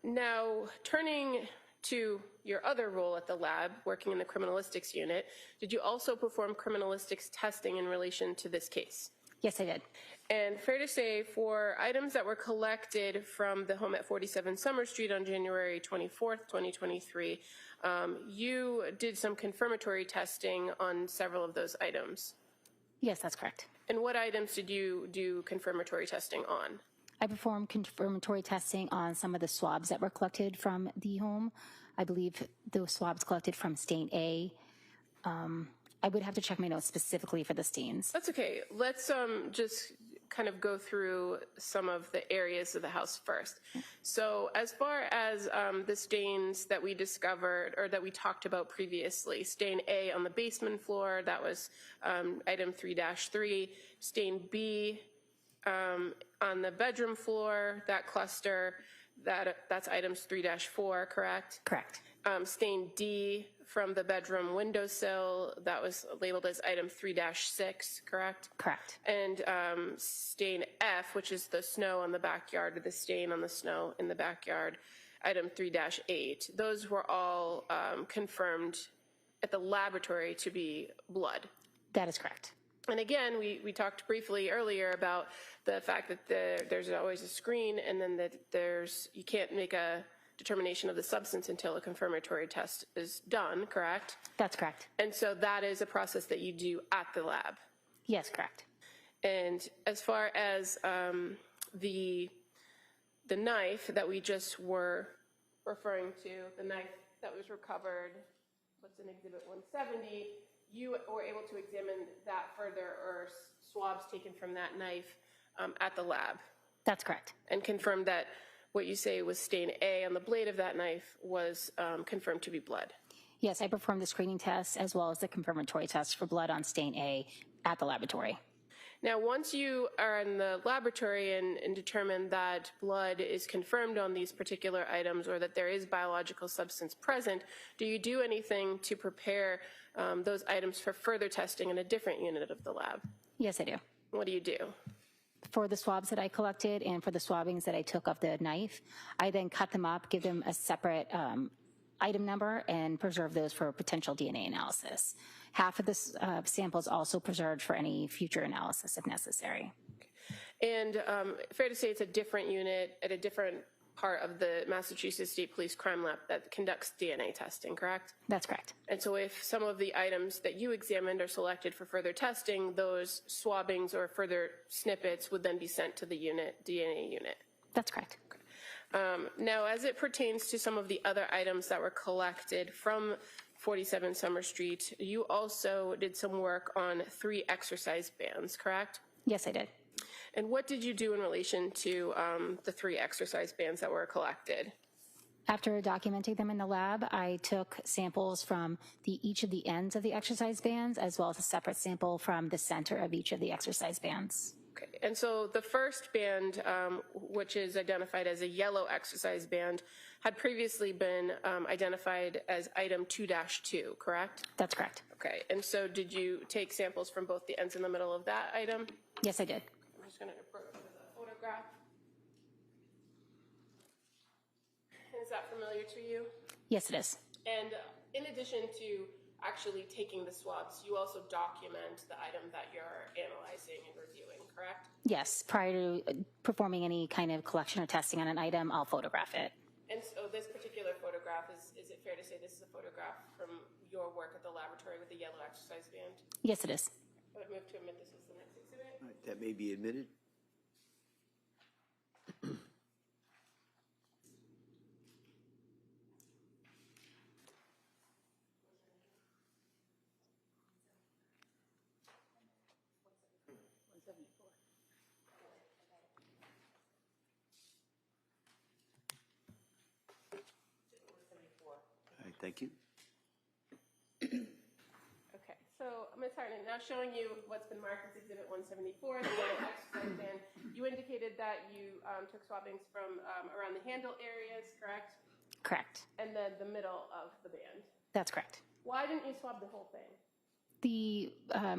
Now, turning to your other role at the lab, working in the criminalistics unit, did you also perform criminalistics testing in relation to this case? Yes, I did. And fair to say, for items that were collected from the home at 47 Summer Street on January 24th, 2023, you did some confirmatory testing on several of those items. Yes, that's correct. And what items did you do confirmatory testing on? I performed confirmatory testing on some of the swabs that were collected from the home. I believe those swabs collected from stain A. I would have to check my notes specifically for the stains. That's okay. Let's just kind of go through some of the areas of the house first. So as far as the stains that we discovered or that we talked about previously, stain A on the basement floor, that was item 3-3. Stain B on the bedroom floor, that cluster, that's items 3-4, correct? Correct. Stain D from the bedroom windowsill, that was labeled as item 3-6, correct? Correct. And stain F, which is the snow on the backyard, or the stain on the snow in the backyard, item 3-8. Those were all confirmed at the laboratory to be blood. That is correct. And again, we talked briefly earlier about the fact that there's always a screen, and then that you can't make a determination of the substance until a confirmatory test is done, correct? That's correct. And so that is a process that you do at the lab. Yes, correct. And as far as the knife that we just were referring to, the knife that was recovered, what's in Exhibit 170, you were able to examine that further, or swabs taken from that knife at the lab. That's correct. And confirmed that what you say was stain A on the blade of that knife was confirmed to be blood. Yes, I performed the screening test as well as the confirmatory test for blood on stain A at the laboratory. Now, once you are in the laboratory and determine that blood is confirmed on these particular items, or that there is biological substance present, do you do anything to prepare those items for further testing in a different unit of the lab? Yes, I do. What do you do? For the swabs that I collected and for the swabbings that I took of the knife, I then cut them up, give them a separate item number, and preserve those for potential DNA analysis. Half of the samples also preserved for any future analysis if necessary. And fair to say it's a different unit at a different part of the Massachusetts State Police Crime Lab that conducts DNA testing, correct? That's correct. And so if some of the items that you examined are selected for further testing, those swabbings or further snippets would then be sent to the DNA unit. That's correct. Now, as it pertains to some of the other items that were collected from 47 Summer Street, you also did some work on 3 exercise bands, correct? Yes, I did. And what did you do in relation to the 3 exercise bands that were collected? After documenting them in the lab, I took samples from each of the ends of the exercise bands, as well as a separate sample from the center of each of the exercise bands. Okay, and so the first band, which is identified as a yellow exercise band, had previously been identified as item 2-2, correct? That's correct. Okay, and so did you take samples from both the ends in the middle of that item? Yes, I did. I'm just going to approach with a photograph. Is that familiar to you? Yes, it is. And in addition to actually taking the swabs, you also document the item that you're analyzing and reviewing, correct? Yes, prior to performing any kind of collection or testing on an item, I'll photograph it. And so this particular photograph, is it fair to say this is a photograph from your work at the laboratory with the yellow exercise band? Yes, it is. I would move to admit this as the next exhibit. All right, that may be admitted. All right, thank you. Okay, so Ms. Hartnett, now showing you what's been marked as Exhibit 174, the yellow exercise band. You indicated that you took swabbings from around the handle areas, correct? Correct. And then the middle of the band. That's correct. Why didn't you swab the whole thing? The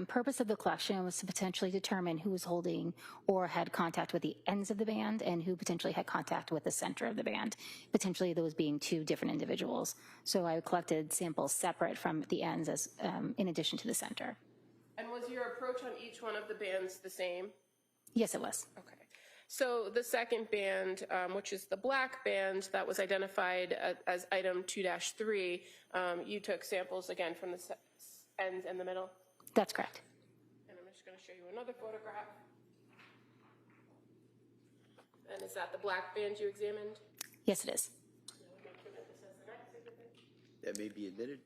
purpose of the collection was to potentially determine who was holding or had contact with the ends of the band and who potentially had contact with the center of the band, potentially those being 2 different individuals. So I collected samples separate from the ends as in addition to the center. And was your approach on each one of the bands the same? Yes, it was. Okay. So the second band, which is the black band that was identified as item 2-3, you took samples again from the ends and the middle? That's correct. And I'm just going to show you another photograph. And is that the black band you examined? Yes, it is. That may be admitted.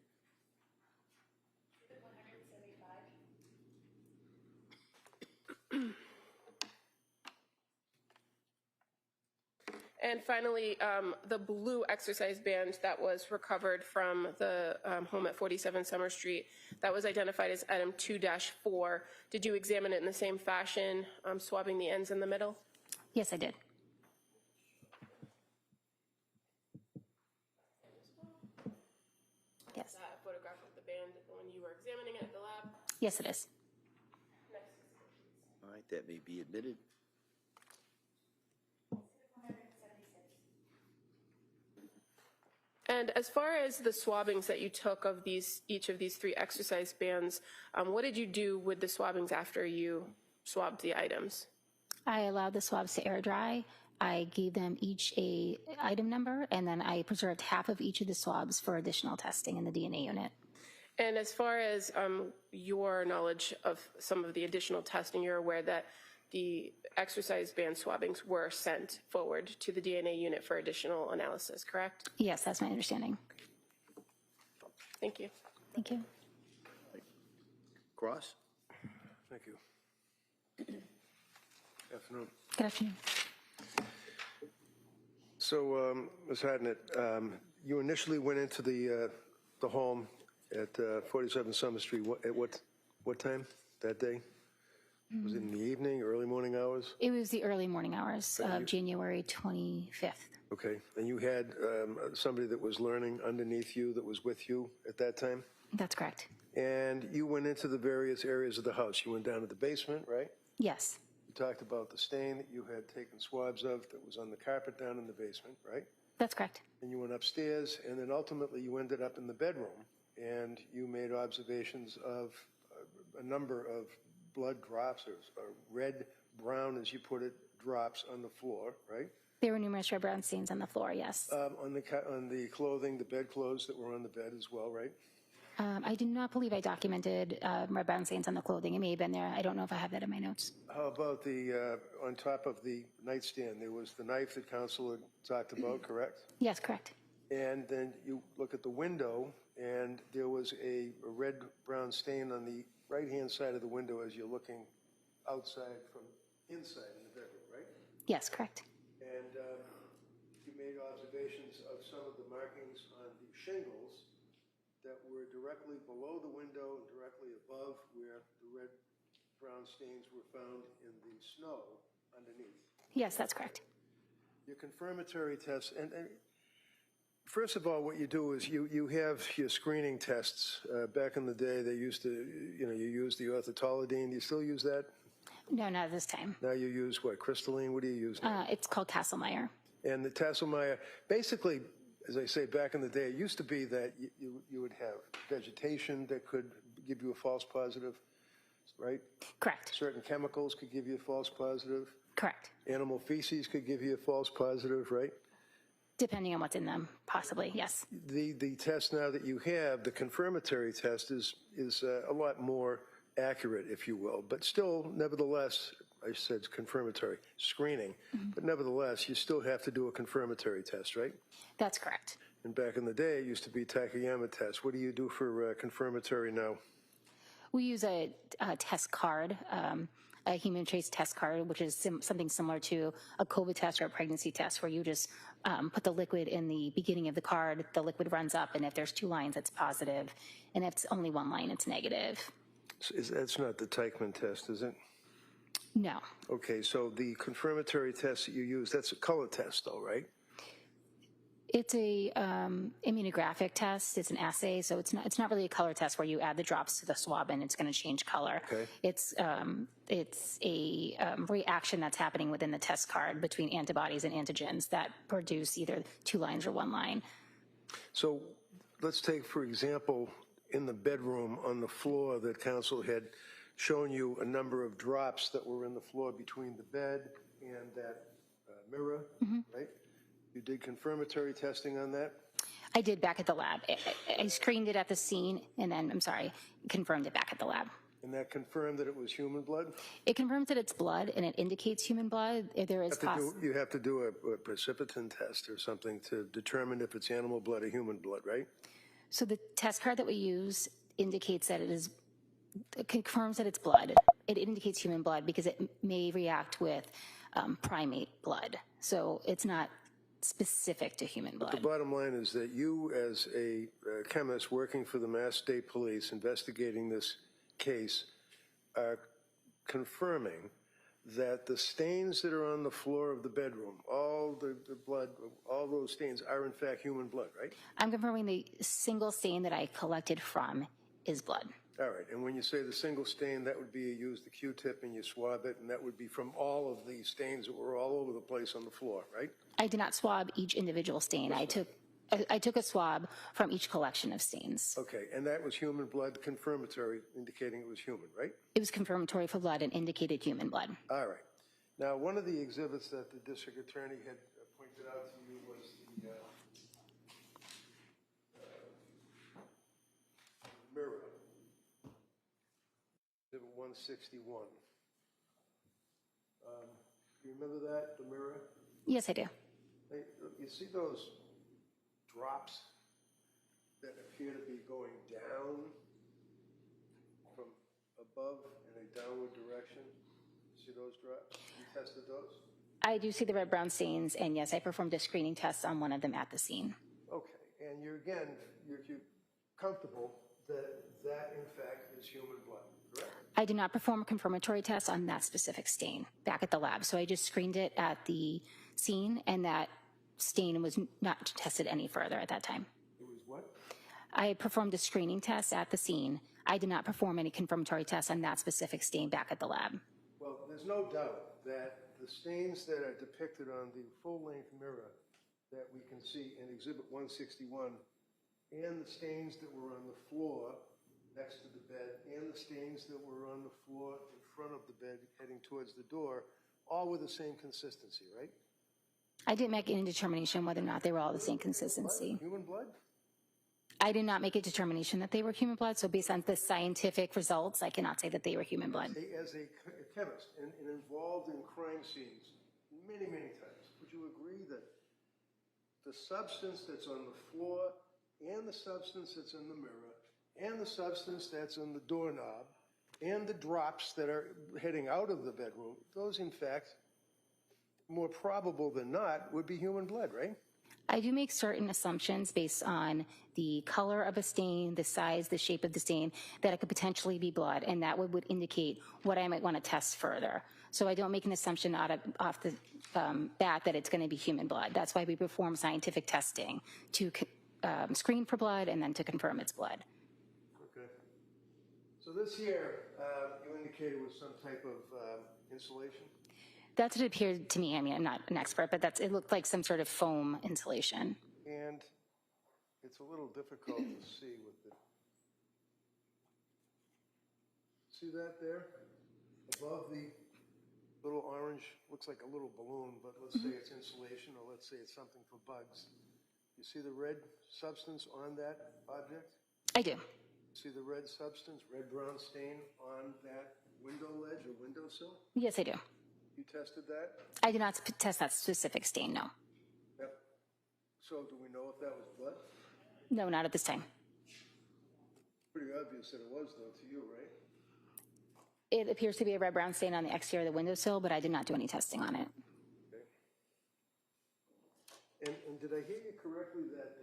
And finally, the blue exercise band that was recovered from the home at 47 Summer Street, that was identified as item 2-4. Did you examine it in the same fashion, swabbing the ends in the middle? Yes, I did. Yes. Is that a photograph of the band when you were examining it at the lab? Yes, it is. All right, that may be admitted. And as far as the swabbings that you took of each of these 3 exercise bands, what did you do with the swabbings after you swabbed the items? I allowed the swabs to air dry. I gave them each a item number, and then I preserved half of each of the swabs for additional testing in the DNA unit. And as far as your knowledge of some of the additional testing, you're aware that the exercise band swabbings were sent forward to the DNA unit for additional analysis, correct? Yes, that's my understanding. Thank you. Thank you. Cross? Thank you. Afternoon. Good afternoon. So, Ms. Hadnett, you initially went into the home at 47 Summer Street. At what time that day? Was it in the evening, early morning hours? It was the early morning hours of January 25th. Okay, and you had somebody that was learning underneath you that was with you at that time? That's correct. And you went into the various areas of the house. You went down to the basement, right? Yes. You talked about the stain that you had taken swabs of that was on the carpet down in the basement, right? That's correct. And you went upstairs, and then ultimately you ended up in the bedroom, and you made observations of a number of blood drops, or red, brown, as you put it, drops on the floor, right? There were numerous red brown stains on the floor, yes. On the clothing, the bedclothes that were on the bed as well, right? I do not believe I documented red brown stains on the clothing. It may have been there. I don't know if I have that in my notes. How about on top of the nightstand, there was the knife that counsel had talked about, correct? Yes, correct. And then you look at the window, and there was a red-brown stain on the right-hand side of the window as you're looking outside from inside in the bedroom, right? Yes, correct. And you made observations of some of the markings on the shingles that were directly below the window and directly above where the red-brown stains were found in the snow underneath. Yes, that's correct. Your confirmatory tests, and first of all, what you do is you have your screening tests. Back in the day, they used to, you use the orthotolidine. Do you still use that? No, not this time. Now you use what, crystalline? What do you use now? It's called Tasselmeyer. And the Tasselmeyer, basically, as I say, back in the day, it used to be that you would have vegetation that could give you a false positive, right? Correct. Certain chemicals could give you a false positive. Correct. Animal feces could give you a false positive, right? Depending on what's in them, possibly, yes. The test now that you have, the confirmatory test, is a lot more accurate, if you will, but still, nevertheless, I said confirmatory screening, but nevertheless, you still have to do a confirmatory test, right? That's correct. And back in the day, it used to be Takayama test. What do you do for confirmatory now? We use a test card, a human trace test card, which is something similar to a COVID test or a pregnancy test, where you just put the liquid in the beginning of the card, the liquid runs up, and if there's 2 lines, it's positive, and if it's only 1 line, it's negative. That's not the Teichmann test, is it? No. Okay, so the confirmatory test that you use, that's a color test, though, right? It's a immunographic test. It's an assay, so it's not really a color test where you add the drops to the swab and it's going to change color. Okay. It's a reaction that's happening within the test card between antibodies and antigens that produce either 2 lines or 1 line. So let's take, for example, in the bedroom on the floor that counsel had shown you a number of drops that were in the floor between the bed and that mirror, right? You did confirmatory testing on that? I did back at the lab. I screened it at the scene and then, confirmed it back at the lab. And that confirmed that it was human blood? It confirms that it's blood and it indicates human blood. There is you have to do a precipitin test or something to determine if it's animal blood or human blood, right? So the test card that we use indicates that it confirms that it's blood. It indicates human blood because it may react with primate blood. So it's not specific to human The blood. bottom line is that you, as a chemist working for the Mass State Police investigating this case, are confirming that the stains that are on the floor of the bedroom, all the blood, all those stains are in fact human blood, right? I'm confirming the single stain that I collected from is blood. All right, and when you say the single stain, that would be you use the Q-tip and you swab it, and that would be from all of the stains that were all over the place on the floor, right? I did not swab each individual stain. I took a swab from each collection of stains. Okay, and that was human blood, confirmatory, indicating it was human, right? It was confirmatory for blood and indicated human blood. All right. Now, one of the exhibits that the district attorney had pointed out to you was the mirror, exhibit 161. Do you remember that, the mirror? Yes, I do. You see those drops that appear to be going down from above in a downward direction? You see those drops? You tested those? I do see the red-brown stains, and yes, I performed a screening test on one of them at the scene. Okay, and you're comfortable that that in fact is human blood, correct? I did not perform a confirmatory test on that specific stain back at the lab, so I just screened it at the scene, and that stain was not tested any further at that time. It was what? I performed a screening test at the scene. I did not perform any confirmatory tests on that specific stain back at the lab. Well, there's no doubt that the stains that are depicted on the full-length mirror that we can see in Exhibit 161 and the stains that were on the floor next to the bed and the stains that were on the floor in front of the bed heading towards the door, all with the same consistency, right? I didn't make any determination whether or not they were all the same consistency. Human blood? I did not make a determination that they were human blood, so based on the scientific results, I cannot say that they were human blood. As a chemist and involved in crime scenes many, many times, would you agree that the substance that's on the floor and the substance that's in the mirror and the substance that's on the doorknob and the drops that are heading out of the bedroom, those in fact, more probable than not, would be human blood, right? I do make certain assumptions based on the color of a stain, the size, the shape of the stain, that it could potentially be blood, and that would indicate what I might want to test further. So I don't make an assumption off the bat that it's going to be human blood. That's why we perform scientific testing to screen for blood and then to confirm it's blood. Okay. So this here, you indicated was some type of insulation? That's what it appeared to me. I mean, I'm not an expert, but it looked like some sort of foam insulation. And it's a little difficult to see with the, see that there? Above the little orange, looks like a little balloon, but let's say it's insulation, or let's say it's something for bugs. You see the red substance on that object? I do. See the red substance, red-brown stain on that window ledge or windowsill? Yes, I do. You tested that? I did not test that specific stain, no. Yep. So do we know if that was blood? No, not at this time. Pretty obvious that it was, though, to you, right? It appears to be a red-brown stain on the exterior of the windowsill, but I did not do any testing on it. Okay. And did I hear you correctly that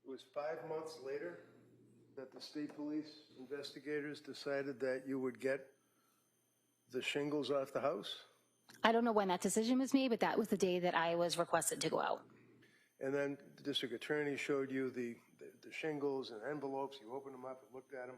it was 5 months later that the state police investigators decided that you would get the shingles off the house? I don't know when that decision was made, but that was the day that I was requested to go out. And then the district attorney showed you the shingles and envelopes. You opened them up and looked at them,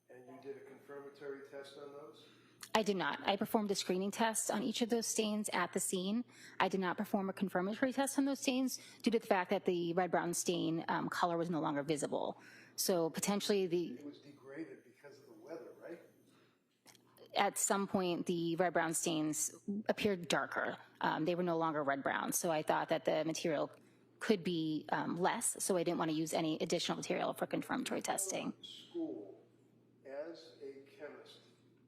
and you did a confirmatory test on those? I did not. I performed a screening test on each of those stains at the scene. I did not perform a confirmatory test on those stains due to the fact that the red-brown stain color was no longer visible. So potentially It was degraded because of the weather, right? at some point the red-brown stains appeared darker. They were no longer red-brown. So I thought that the material could be less, so I didn't want to use any additional material for confirmatory testing. School, as a chemist,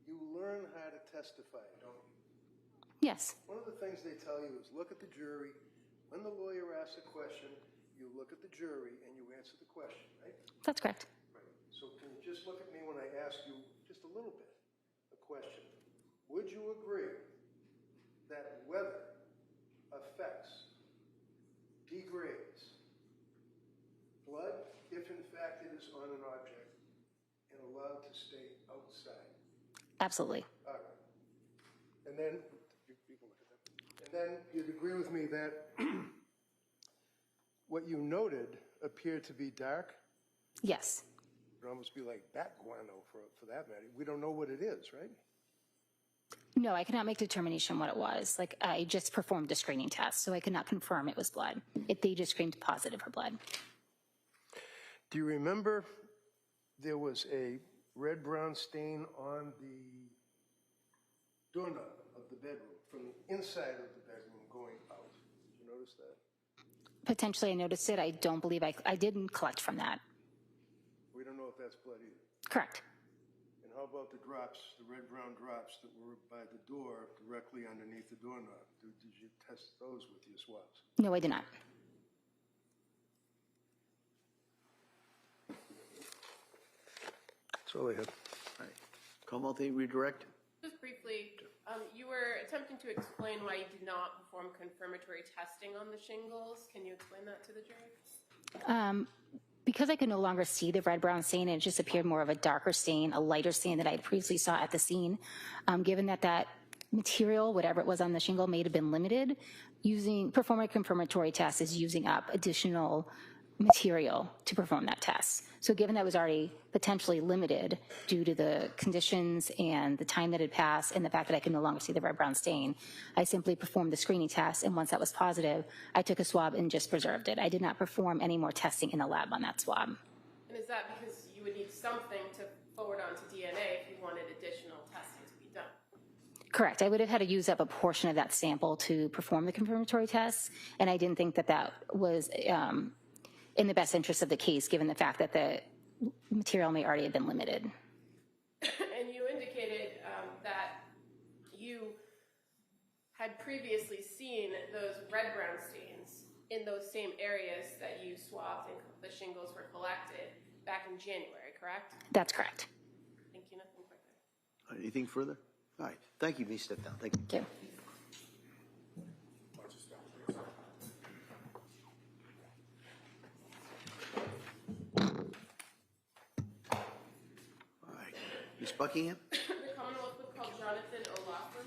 you learn how to testify, don't you? Yes. One of the things they tell you is look at the jury. When the lawyer asks a question, you look at the jury and you answer the question, right? That's correct. Right. So can you just look at me when I ask you just a little bit, a question. Would you agree that weather affects, degrades blood if in fact it is on an object and allowed to stay outside. Absolutely. All right. And then, you can look at that. And then you'd agree with me that what you noted appeared to be dark. Yes. It would almost be like bat guano for that matter. We don't know what it is, right? No, I cannot make determination what it was. Like, I just performed a screening test, so I could not confirm it was blood. They just screamed positive for blood. Do you remember there was a red-brown stain on the doorknob of the bedroom from the inside of the bedroom going out? Did you notice that? Potentially I noticed it. I don't believe I didn't collect from that. We don't know if that's blood either. Correct. And how about the drops, the red-brown drops that were by the door directly underneath the doorknob? Did you test those with your swabs? No, I did not. That's all I had. All right. Commonwealth, any redirect? Just briefly, you were attempting to explain why you did not perform confirmatory testing on the shingles. Can you explain that to the jury? Because I could no longer see the red-brown stain, and it just appeared more of a darker stain, a lighter stain that I previously saw at the scene. Given that material, whatever it was on the shingle, may have been limited, performing a confirmatory test is using up additional material to perform that test. So given that was already potentially limited due to the conditions and the time that had passed and the fact that I could no longer see the red-brown stain, I simply performed the screening test, and once that was positive, I took a swab and just preserved it. I did not perform any more testing in the lab on that swab. And is that because you would need something to forward on to DNA if you wanted additional testing to be done? Correct. I would have had to use up a portion of that sample to perform the confirmatory test, and I didn't think that was in the best interest of the case, given the fact that the material may already have been limited. And you indicated that you had previously seen those red-brown stains in those same areas that you swabbed and the shingles were collected back in January, correct? That's correct. Thank you. Nothing further. Anything further? All right. Thank you. Please step down. Thank you. Thank you. All right. Ms. Buckingham? The Commonwealth would call Jonathan O'Loughlin.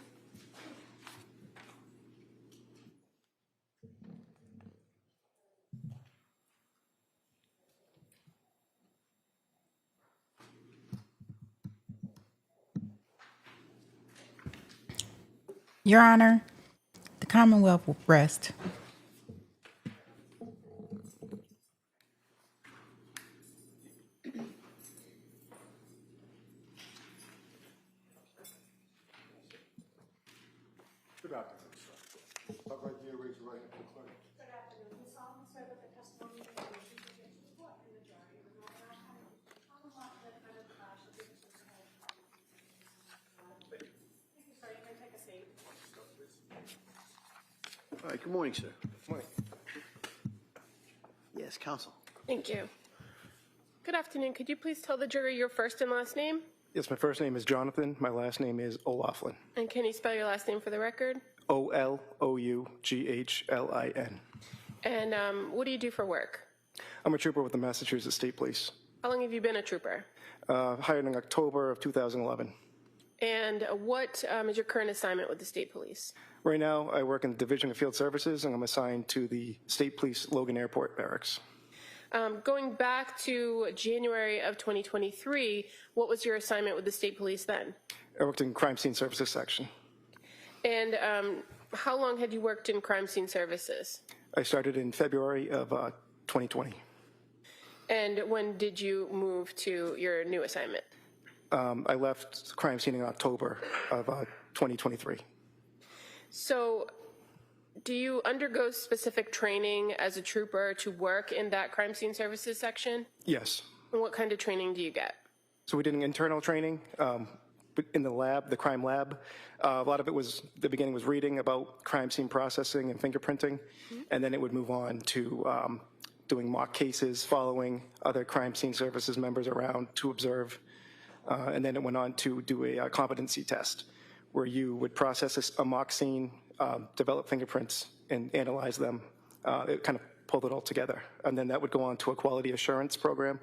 Your Honor, the Commonwealth will rest. Good afternoon, sir. Stop right there, raise your right hand, declare. Good afternoon. You solemnly swear that the testimony you give is the truth, the court, and the jury is not an outcome of the Commonwealth that kind of should be presented. Thank you, sir. You can take a seat. All right. Good morning, sir. Morning. Yes, counsel. Thank you. Good afternoon. Could you please tell the jury your first and last name? Yes, my first name is Jonathan. My last name is O'Loughlin. And can you spell your last name for the record? O'Loughlin. And what do you do for work? I'm a trooper with the Massachusetts State Police. How long have you been a trooper? Hired in October of 2011. And what is your current assignment with the state police? Right now, I work in the Division of Field Services, and I'm assigned to the State Police Logan Airport Barracks. Going back to January of 2023, what was your assignment with the state police then? I worked in Crime Scene Services section. And how long had you worked in crime scene services? I started in February of 2020. And when did you move to your new assignment? I left crime scene in October of 2023. So do you undergo specific training as a trooper to work in that crime scene services section? Yes. And what kind of training do you get? So we did an internal training in the lab, the crime lab. A lot of it was, the beginning was reading about crime scene processing and fingerprinting, and then it would move on to doing mock cases, following other crime scene services members around to observe, and then it went on to do a competency test where you would process a mock scene develop fingerprints and analyze them. It kind of pulled it all together. And then that would go on to a quality assurance program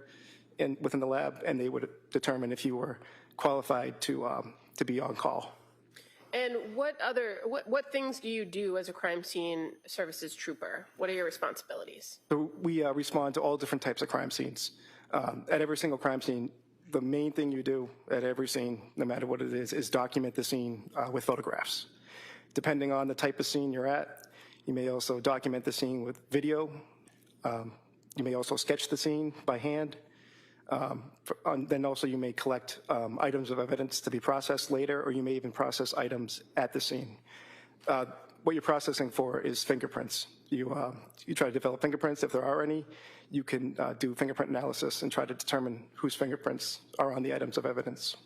within the lab, and they would determine if you were qualified to be on call. And what things do you do as a crime scene services trooper? What are your responsibilities? So we respond to all different types of crime scenes. At every single crime scene, the main thing you do at every scene, no matter what it is document the scene with photographs. Depending on the type of scene you're at, you may also document the scene with video. You may also sketch the scene by hand. Then also you may collect items of evidence to be processed later, or you may even process items at the scene. What you're processing for is fingerprints. You try to develop fingerprints if there are any. You can do fingerprint analysis and try to determine whose fingerprints are on the items of evidence.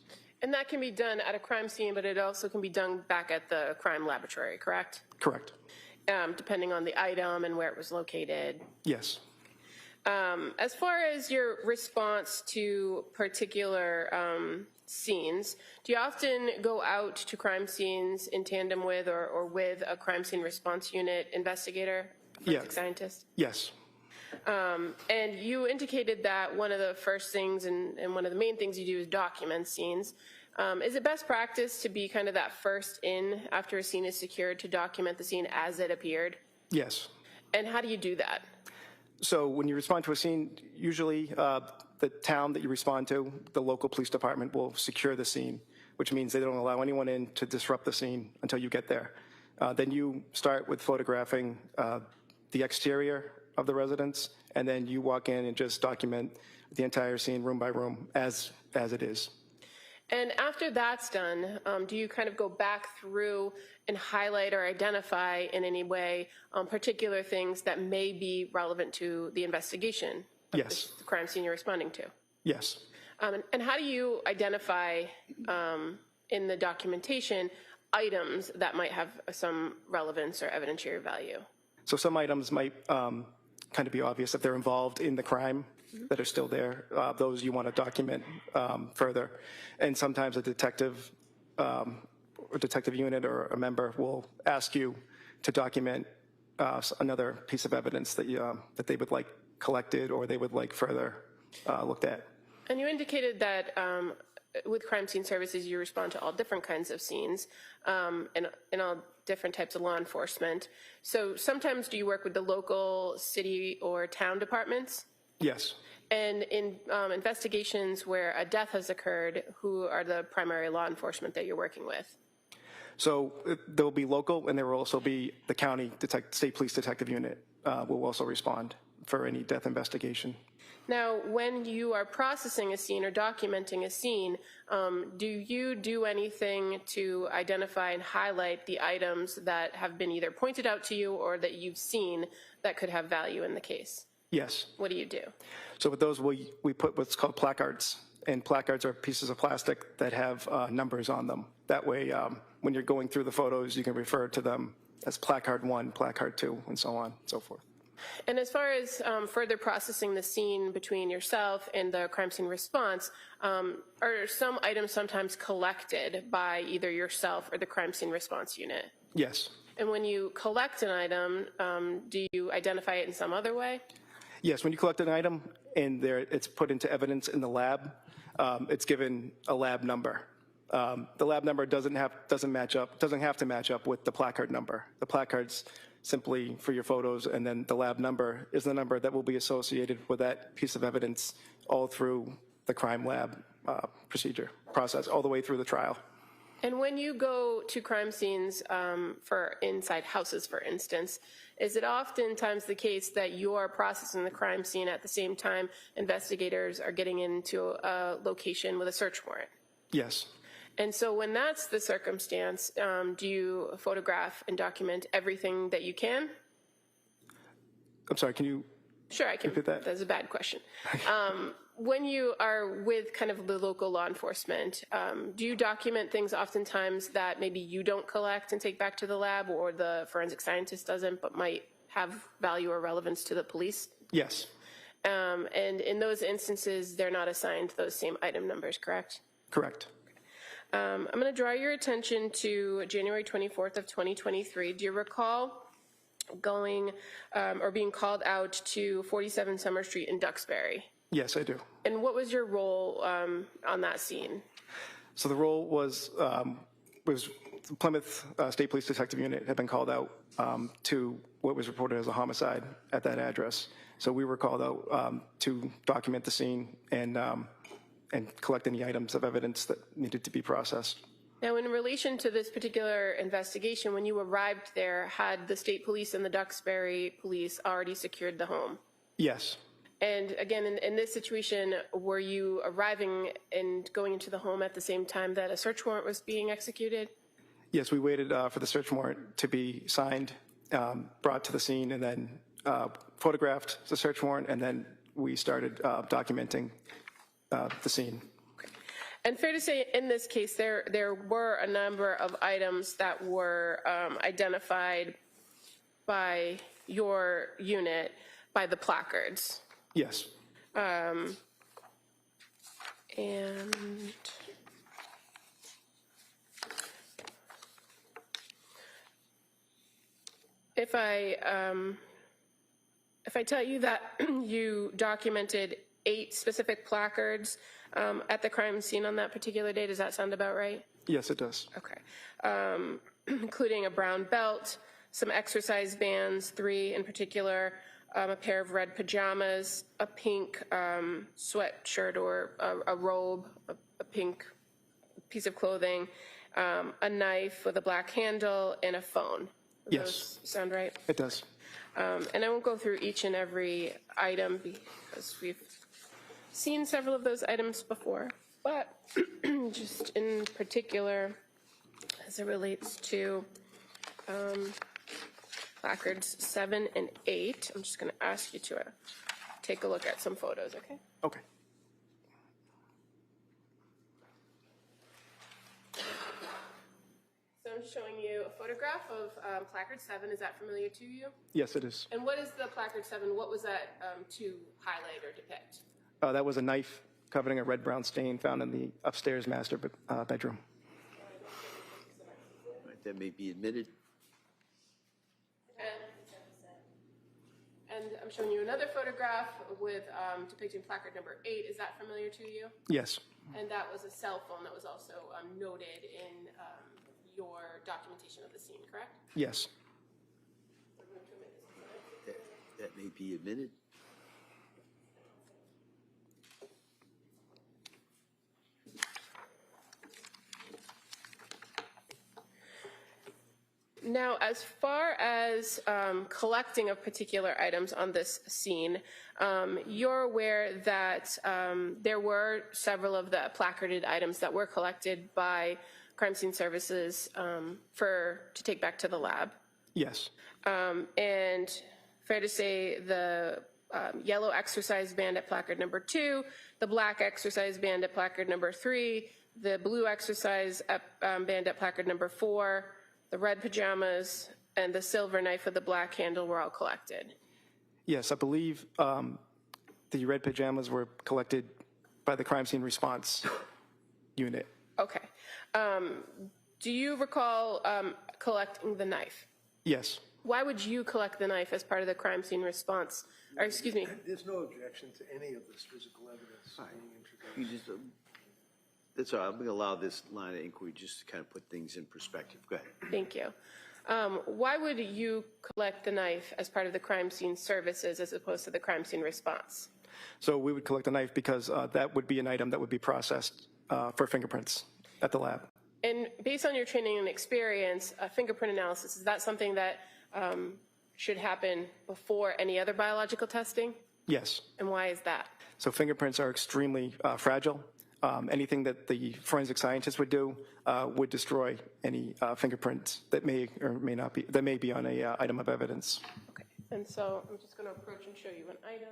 And that can be done at a crime scene, but it also can be done back at the crime laboratory, correct? Correct. Depending on the item and where it was located. Yes. As far as your response to particular scenes, do you often go out to crime scenes in tandem with or with a crime scene response unit investigator, forensic scientist? Yes. And you indicated that one of the first things and one of the main things you do is document scenes. Is it best practice to be kind of that first in after a scene is secured to document the scene as it appeared? Yes. And how do you do that? So when you respond to a scene, usually the town that you respond to, the local police department will secure the scene, which means they don't allow anyone in to disrupt the scene until you get there. Then you start with photographing the exterior of the residence, and then you walk in and just document the entire scene room by room as it is. And after that's done, do you kind of go back through and highlight or identify in any way particular things that may be relevant to the investigation? Yes. The crime scene you're responding to? Yes. And how do you identify in the documentation items that might have some relevance or evidentiary value? So some items might kind of be obvious if they're involved in the crime that are still there. Those you want to document further. And sometimes a detective unit or a member will ask you to document another piece of evidence that they would like collected or they would like further looked at. And you indicated that with crime scene services, you respond to all different kinds of scenes and all different types of law enforcement. So sometimes do you work with the local city or town departments? Yes. And in investigations where a death has occurred, who are the primary law enforcement that you're working with? So there will be local, and there will also be the county state police detective unit will also respond for any death investigation. Now, when you are processing a scene or documenting a scene, do you do anything to identify and highlight the items that have been either pointed out to you or that you've seen that could have value in the case? Yes. What do you do? So with those, we put what's called placards, and placards are pieces of plastic that have numbers on them. That way, when you're going through the photos, you can refer to them as placard 1, placard 2, and so on and so forth. And as far as further processing the scene between yourself and the crime scene response, are some items sometimes collected by either yourself or the crime scene response unit? Yes. And when you collect an item, do you identify it in some other way? Yes, when you collect an item and it's put into evidence in the lab, it's given a lab number. The lab number doesn't have to match up with the placard number. The placard's simply for your photos, and then the lab number is the number that will be associated with that piece of evidence all through the crime lab process, all the way through the trial. And when you go to crime scenes for inside houses, for instance, is it oftentimes the case that you are processing the crime scene at the same time investigators are getting into a location with a search warrant? Yes. And so when that's the circumstance, do you photograph and document everything that you can? I'm sorry, can you Sure, I can. repeat that? That's a bad question. When you are with kind of the local law enforcement, do you document things oftentimes that maybe you don't collect and take back to the lab, or the forensic scientist doesn't, but might have value or relevance to the police? Yes. And in those instances, they're not assigned those same item numbers, correct? Correct. I'm going to draw your attention to January 24th of 2023. Do you recall going or being called out to 47 Summer Street in Duxbury? Yes, I do. And what was your role on that scene? So the role was the Plymouth State Police Detective Unit had been called out to what was reported as a homicide at that address. So we were called out to document the scene and collect any items of evidence that needed to be processed. Now, in relation to this particular investigation, when you arrived there, had the state police and the Duxbury police already secured the home? Yes. And again, in this situation, were you arriving and going into the home at the same time that a search warrant was being executed? Yes, we waited for the search warrant to be signed, brought to the scene, and then photographed the search warrant, and then we started documenting the scene. And fair to say, in this case, there were a number of items that were identified by your unit by the placards. Yes. And if I tell you that you documented 8 specific placards at the crime scene on that particular day, does that sound about right? Yes, it does. Okay. Including a brown belt, some exercise bands, 3 in particular, a pair of red pajamas, a pink sweatshirt or a robe, a pink piece of clothing, a knife with a black handle, and a phone. Yes. Those sound right? It does. And I won't go through each and every item because we've seen several of those items before, but just in particular, as it relates to placards 7 and 8, I'm just going to ask you to take a look at some photos, okay? Okay. So I'm showing you a photograph of placard 7. Is that familiar to you? Yes, it is. And what is the placard 7? What was that to highlight or depict? That was a knife covering a red-brown stain found in the upstairs master bedroom. Right, that may be admitted. And I'm showing you another photograph with depicting placard number 8. Is that familiar to you? Yes. And that was a cell phone that was also noted in your documentation of the scene, correct? Yes. That may be admitted. Now, as far as collecting of particular items on this scene, you're aware that there were several of the placarded items that were collected by crime scene services to take back to the lab. Yes. And fair to say the yellow exercise band at placard number 2, the black exercise band at placard number 3, the blue exercise band at placard number 4, the red pajamas, and the silver knife with the black handle were all collected. Yes, I believe the red pajamas were collected by the crime scene response unit. Okay. Do you recall collecting the knife? Yes. Why would you collect the knife as part of the crime scene response? Or excuse me. There's no objection to any of this physical evidence being introduced. You just, that's all right. I'm going to allow this line of inquiry just to kind of put things in perspective. Go ahead. Thank you. Why would you collect the knife as part of the crime scene services as opposed to the crime scene response? So we would collect the knife because that would be an item that would be processed for fingerprints at the lab. And based on your training and experience, fingerprint analysis, is that something that should happen before any other biological testing? Yes. And why is that? So fingerprints are extremely fragile. Anything that the forensic scientist would do would destroy any fingerprints that may or may not be, that may be on a item of evidence. Okay. And so I'm just going to approach and show you an item.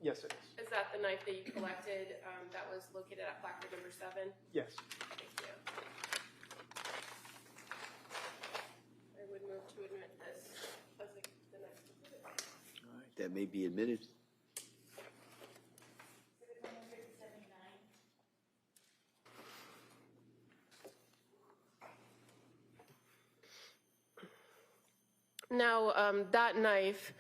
Yes, it is. Is that the knife that you collected that was located at placard number 7? Yes. Thank you. I would move to admit this as the knife. All right, that may be admitted. Now, that knife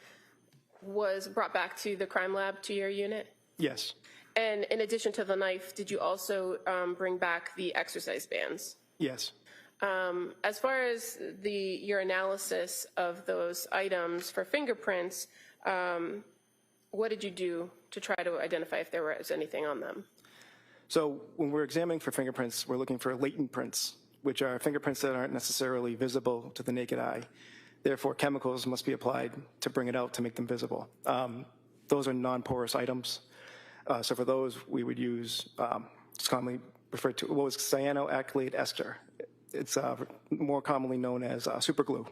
was brought back to the crime lab, to your unit? Yes. And in addition to the knife, did you also bring back the exercise bands? Yes. As far as your analysis of those items for fingerprints, what did you do to try to identify if there was anything on them? So when we're examining for fingerprints, we're looking for latent prints, which are fingerprints that aren't necessarily visible to the naked eye. Therefore, chemicals must be applied to bring it out to make them visible. Those are non-porous items. So for those, we would use, it's commonly referred to, what was cyanoacrylate ester. It's more commonly known as superglue.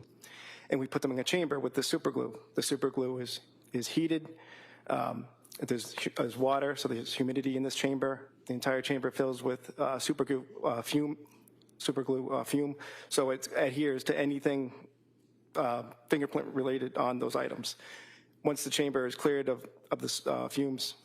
And we put them in a chamber with the superglue. The superglue is heated. There's water, so there's humidity in this chamber. The entire chamber fills with superglue fume, so it adheres to anything fingerprint related on those items. Once the chamber is cleared of the fumes,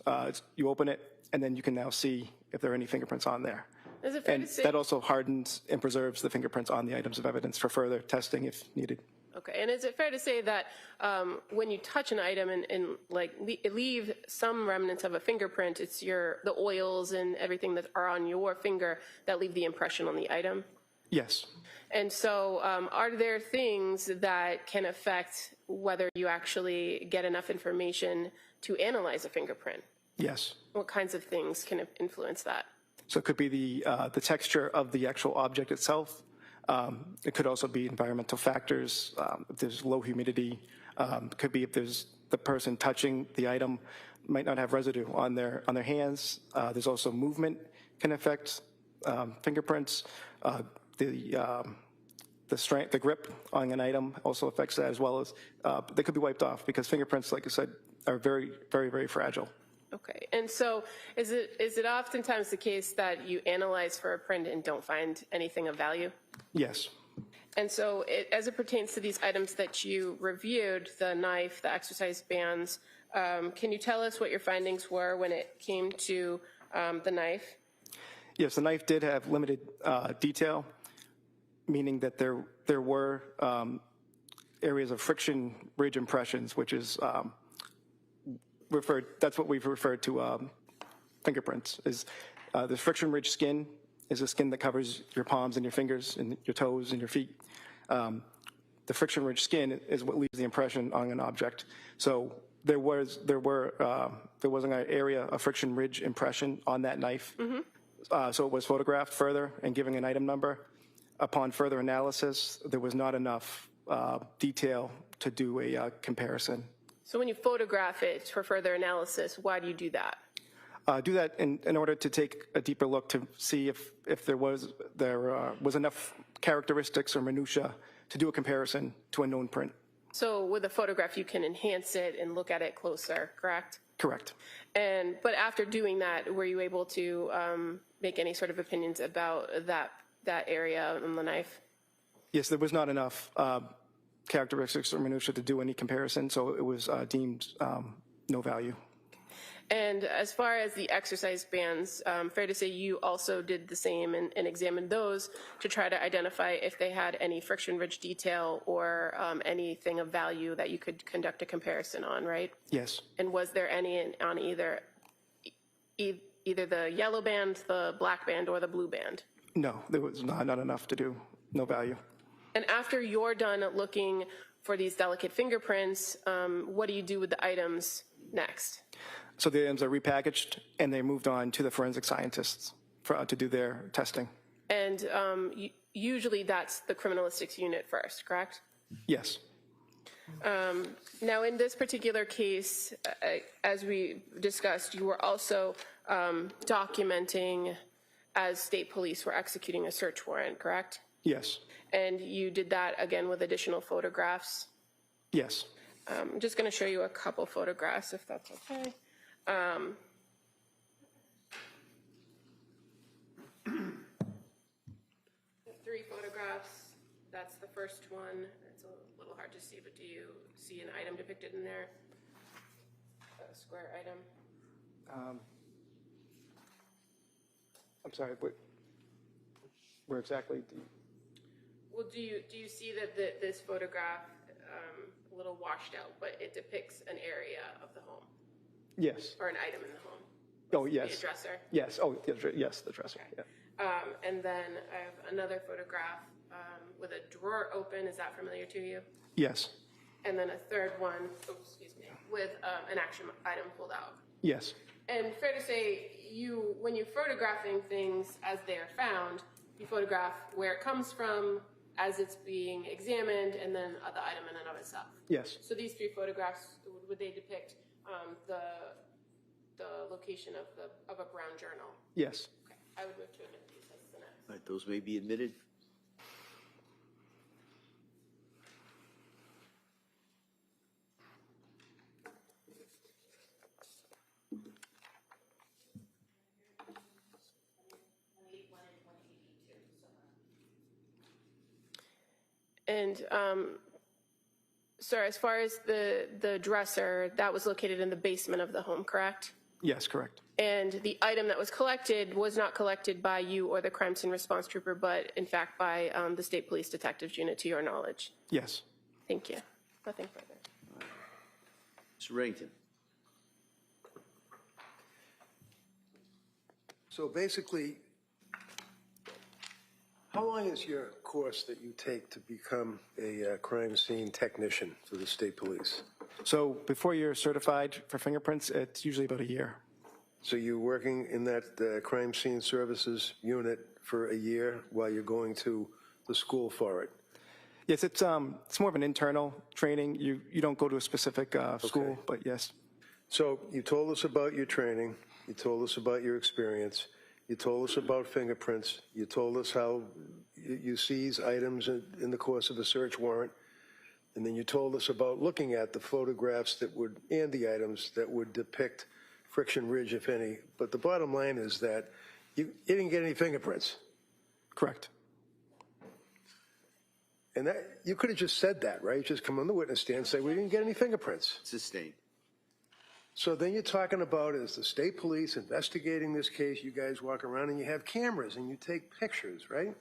you open it, and then you can now see if there are any fingerprints on there. Is it fair And to say, that also hardens and preserves the fingerprints on the items of evidence for further testing if needed. okay, and is it fair to say that when you touch an item and leave some remnants of a fingerprint, it's the oils and everything that are on your finger that leave the impression on the item? Yes. And so are there things that can affect whether you actually get enough information to analyze a fingerprint? Yes. What kinds of things can influence that? So it could be the texture of the actual object itself. It could also be environmental factors. If there's low humidity, it could be if there's the person touching the item might not have residue on their hands. There's also movement can affect fingerprints. The strength, the grip on an item also affects that, as well as they could be wiped off because fingerprints, like I said, are very, very, very fragile. Okay, and so is it oftentimes the case that you analyze for a print and don't find anything of value? Yes. And so as it pertains to these items that you reviewed, the knife, the exercise bands, can you tell us what your findings were when it came to the knife? Yes, the knife did have limited detail, meaning that there were areas of friction ridge impressions, which is that's what we've referred to fingerprints. Is the friction ridge skin is the skin that covers your palms and your fingers and your toes and your feet. The friction ridge skin is what leaves the impression on an object. So there was an area of friction ridge impression on that knife. Mm-hmm. So it was photographed further and giving an item number. Upon further analysis, there was not enough detail to do a comparison. So when you photograph it for further analysis, why do you do that? Do that in order to take a deeper look to see if there was enough characteristics or minutia to do a comparison to a known print. So with a photograph, you can enhance it and look at it closer, correct? Correct. But after doing that, were you able to make any sort of opinions about that area on the knife? Yes, there was not enough characteristics or minutia to do any comparison, so it was deemed no value. And as far as the exercise bands, fair to say you also did the same and examined those to try to identify if they had any friction ridge detail or anything of value that you could conduct a comparison on, right? Yes. And was there any on either the yellow band, the black band, or the blue band? No, there was not enough to do, no value. And after you're done looking for these delicate fingerprints, what do you do with the items next? So the items are repackaged and they moved on to the forensic scientists to do their testing. And usually that's the criminalistics unit first, correct? Yes. Now, in this particular case, as we discussed, you were also documenting as state police were executing a search warrant, correct? Yes. And you did that again with additional photographs? Yes. I'm just going to show you a couple photographs, if that's okay. Three photographs. That's the first one. It's a little hard to see, but do you see an item depicted in there? A square item? I'm sorry, where exactly do you? Well, do you see that this photograph, a little washed out, but it depicts an area of the home Yes. or an item in the home? Oh, yes. The dresser? Yes, oh, yes, the dresser, Okay. yeah. And then I have another photograph with a drawer open. Is that familiar to you? Yes, And then a third one, with an action item pulled out. yes, And fair to say, when you're photographing things as they are found, you photograph where it comes from, as it's being examined, and then the item in and of itself. yes, So these three photographs, would they depict the location of a brown journal? yes. Okay, I would move to admit these as the next. All right, those may be admitted. And sir, as far as the dresser, that was located in the basement of the home, correct? Yes, correct. And the item that was collected was not collected by you or the crime scene response trooper, but in fact by the State Police Detectives Unit, to your knowledge. Yes. Thank you. Nothing further. Mr. Reddington. So basically, how long is your course that you take to become a crime scene technician for the state police? So before you're certified for fingerprints, it's usually about a year. So you're working in that crime scene services unit for a year while you're going to the school for it? Yes, it's more of an internal training. You don't go to a specific school, but yes. So you told us about your training, you told us about your experience, you told us about fingerprints, you told us how you seize items in the course of a search warrant, and then you told us about looking at the photographs that would, and the items that would depict friction ridge, if any. But the bottom line is that you didn't get any fingerprints. Correct. And that, you could have just said that, right? Just come on the witness stand and say, we didn't get any fingerprints. Sustained. So then you're talking about, as the state police investigating this case, you guys walk around and you have cameras and you take pictures, right?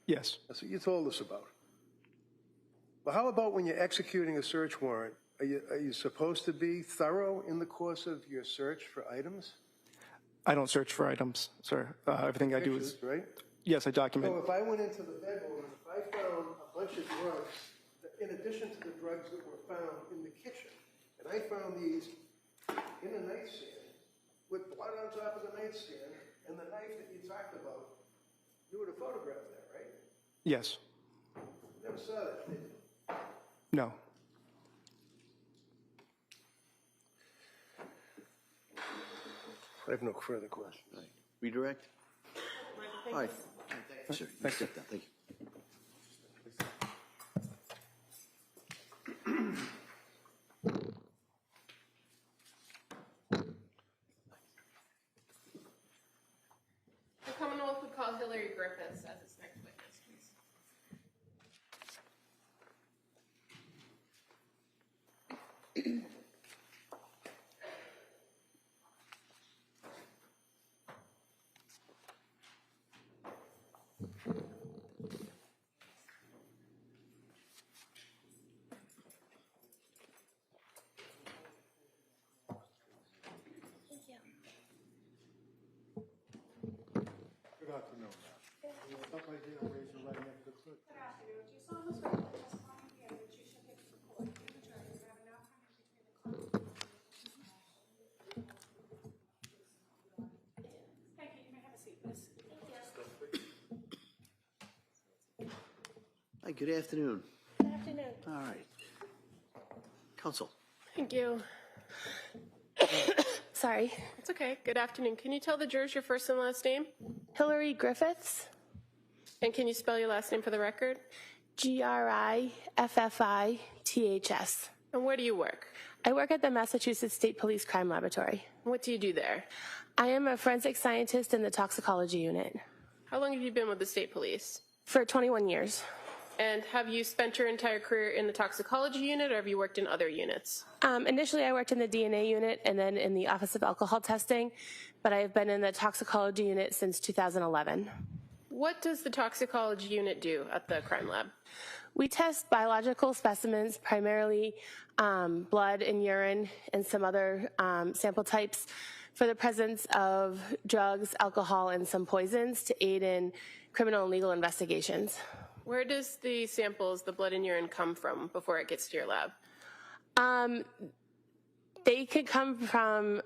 Yes. That's what you told us about. Well, how about when you're executing a search warrant? Are you supposed to be thorough in the course of your search for items? I don't search for items, sir. Everything I do is, right? yes, I document. So if I went into the bedroom and if I found a bunch of drugs, in addition to the drugs that were found in the kitchen, and I found these in a nightstand with blood on top of the nightstand and the knife that you talked about, you would have photographed that, right? Yes. Never saw that, did you? No. I have no further questions. Right. Redirect? All right. Thank you, sir. You step down. Thank you. The Commonwealth would call Hillary Griffiths as its next witness, please. Good afternoon, ma'am. You look like you don't raise your right hand for the clerk. Good afternoon. Do you solemnly swear that the testimony you give that you shall give to the court, you the jury, will have an outcome between the client and Thank you. You may have a seat, please. Hi, good afternoon. Good afternoon. All right. Counsel. Thank you. Sorry. It's okay. Good afternoon. Can you tell the jurors your first and last name? Hillary Griffiths, And can you spell your last name for the record? Griffiths. And where do you work? I work at the Massachusetts State Police Crime Laboratory. What do you do there? I am a forensic scientist in the toxicology unit. How long have you been with the state police? For 21 years. And have you spent your entire career in the toxicology unit, or have you worked in other units? Initially, I worked in the DNA unit and then in the Office of Alcohol Testing, but I have been in the toxicology unit since 2011. What does the toxicology unit do at the crime lab? We test biological specimens, primarily blood and urine and some other sample types, for the presence of drugs, alcohol, and some poisons to aid in criminal and legal investigations. Where does the samples, the blood and urine, come from before it gets to your lab? They could come from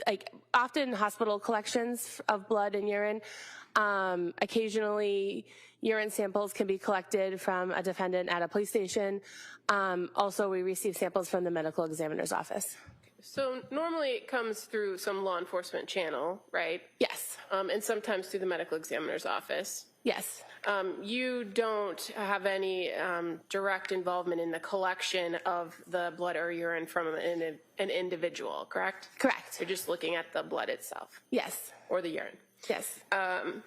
like often hospital collections of blood and urine. Occasionally, urine samples can be collected from a defendant at a police station. Also, we receive samples from the medical examiner's office. So normally it comes through some law enforcement channel, right? Yes. And sometimes through the medical examiner's office. Yes. You don't have any direct involvement in the collection of the blood or urine from an individual, correct? Correct. You're just looking at the blood itself. Yes. Or the urine. Yes.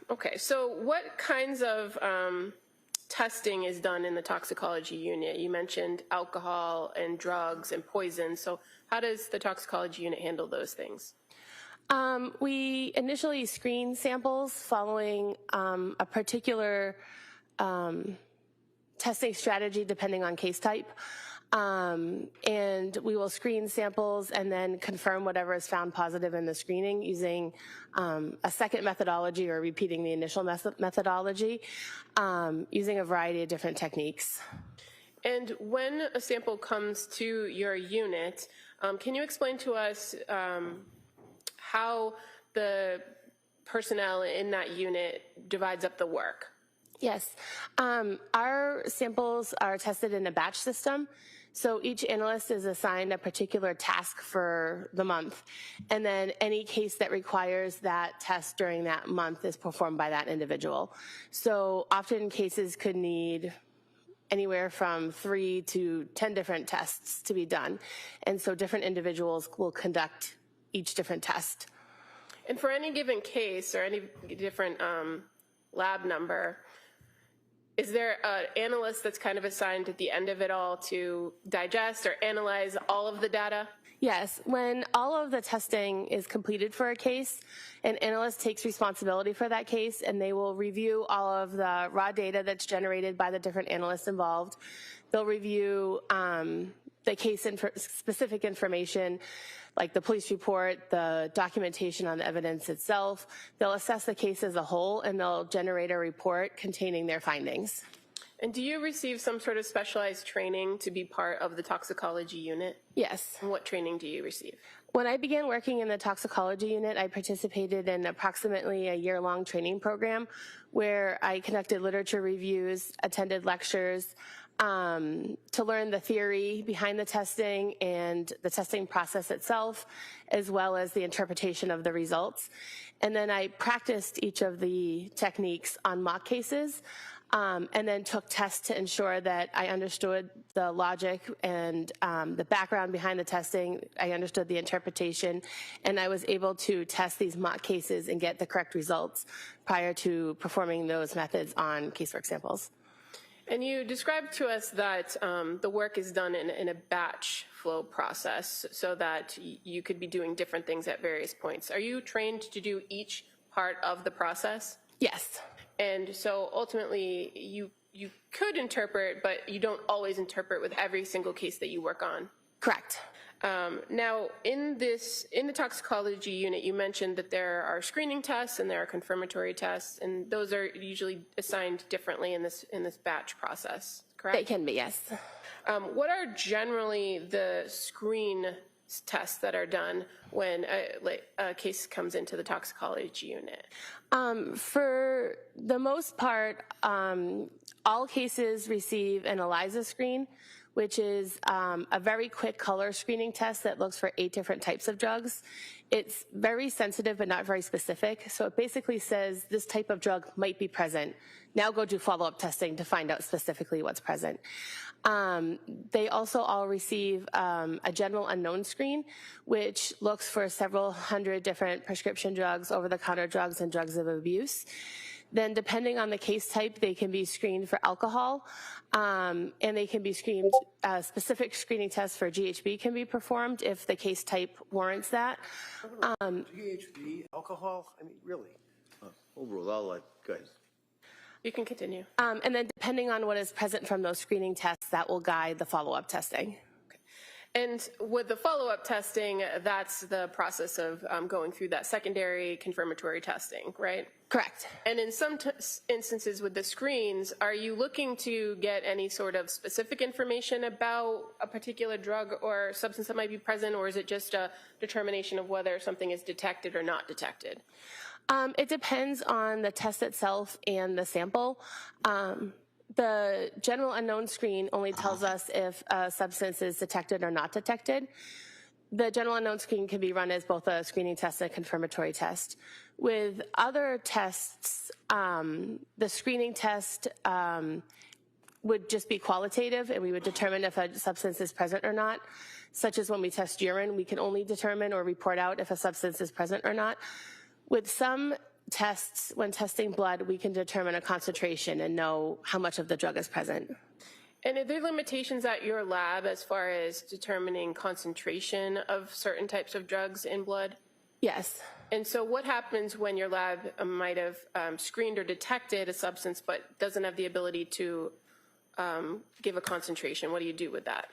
Okay, so what kinds of testing is done in the toxicology unit? You mentioned alcohol and drugs and poison, so how does the toxicology unit handle those things? We initially screen samples following a particular testing strategy depending on case type. And we will screen samples and then confirm whatever is found positive in the screening using a second methodology or repeating the initial methodology using a variety of different techniques. And when a sample comes to your unit, can you explain to us how the personnel in that unit divides up the work? Yes. Our samples are tested in a batch system. So each analyst is assigned a particular task for the month. And then any case that requires that test during that month is performed by that individual. So often cases could need anywhere from 3 to 10 different tests to be done. And so different individuals will conduct each different test. And for any given case or any different lab number, is there an analyst that's kind of assigned at the end of it all to digest or analyze all of the data? Yes, when all of the testing is completed for a case, an analyst takes responsibility for that case and they will review all of the raw data that's generated by the different analysts involved. They'll review the case specific information like the police report, the documentation on the evidence itself. They'll assess the case as a whole and they'll generate a report containing their findings. And do you receive some sort of specialized training to be part of the toxicology unit? Yes. And what training do you receive? When I began working in the toxicology unit, I participated in approximately a year-long training program where I conducted literature reviews, attended lectures, to learn the theory behind the testing and the testing process itself, as well as the interpretation of the results. And then I practiced each of the techniques on mock cases, and then took tests to ensure that I understood the logic and the background behind the testing. I understood the interpretation, and I was able to test these mock cases and get the correct results prior to performing those methods on casework samples. And you described to us that the work is done in a batch flow process so that you could be doing different things at various points. Are you trained to do each part of the process? Yes. And so ultimately you could interpret, but you don't always interpret with every single case that you work on. Correct. Now, in the toxicology unit, you mentioned that there are screening tests and there are confirmatory tests, and those are usually assigned differently in this batch process, correct? They can be, yes. What are generally the screen tests that are done when a case comes into the toxicology unit? For the most part, all cases receive an ELISA screen, which is a very quick color screening test that looks for 8 different types of drugs. It's very sensitive but not very specific. So it basically says this type of drug might be present. Now go do follow-up testing to find out specifically what's present. They also all receive a general unknown screen, which looks for several hundred different prescription drugs, over-the-counter drugs, and drugs of abuse. Then depending on the case type, they can be screened for alcohol, and they can be screened, specific screening tests for GHB can be performed if the case type warrants that. GHB, alcohol, I mean, really? Overall, I'll let, go ahead. You can continue. And then depending on what is present from those screening tests, that will guide the follow-up testing. And with the follow-up testing, that's the process of going through that secondary confirmatory testing, right? Correct. And in some instances with the screens, are you looking to get any sort of specific information about a particular drug or substance that might be present, or is it just a determination of whether something is detected or not detected? It depends on the test itself and the sample. The general unknown screen only tells us if a substance is detected or not detected. The general unknown screen can be run as both a screening test and a confirmatory test. With other tests, the screening test would just be qualitative, and we would determine if a substance is present or not, such as when we test urine, we can only determine or report out if a substance is present or not. With some tests, when testing blood, we can determine a concentration and know how much of the drug is present. And are there limitations at your lab as far as determining concentration of certain types of drugs in blood? Yes. And so what happens when your lab might have screened or detected a substance but doesn't have the ability to give a concentration? What do you do with that?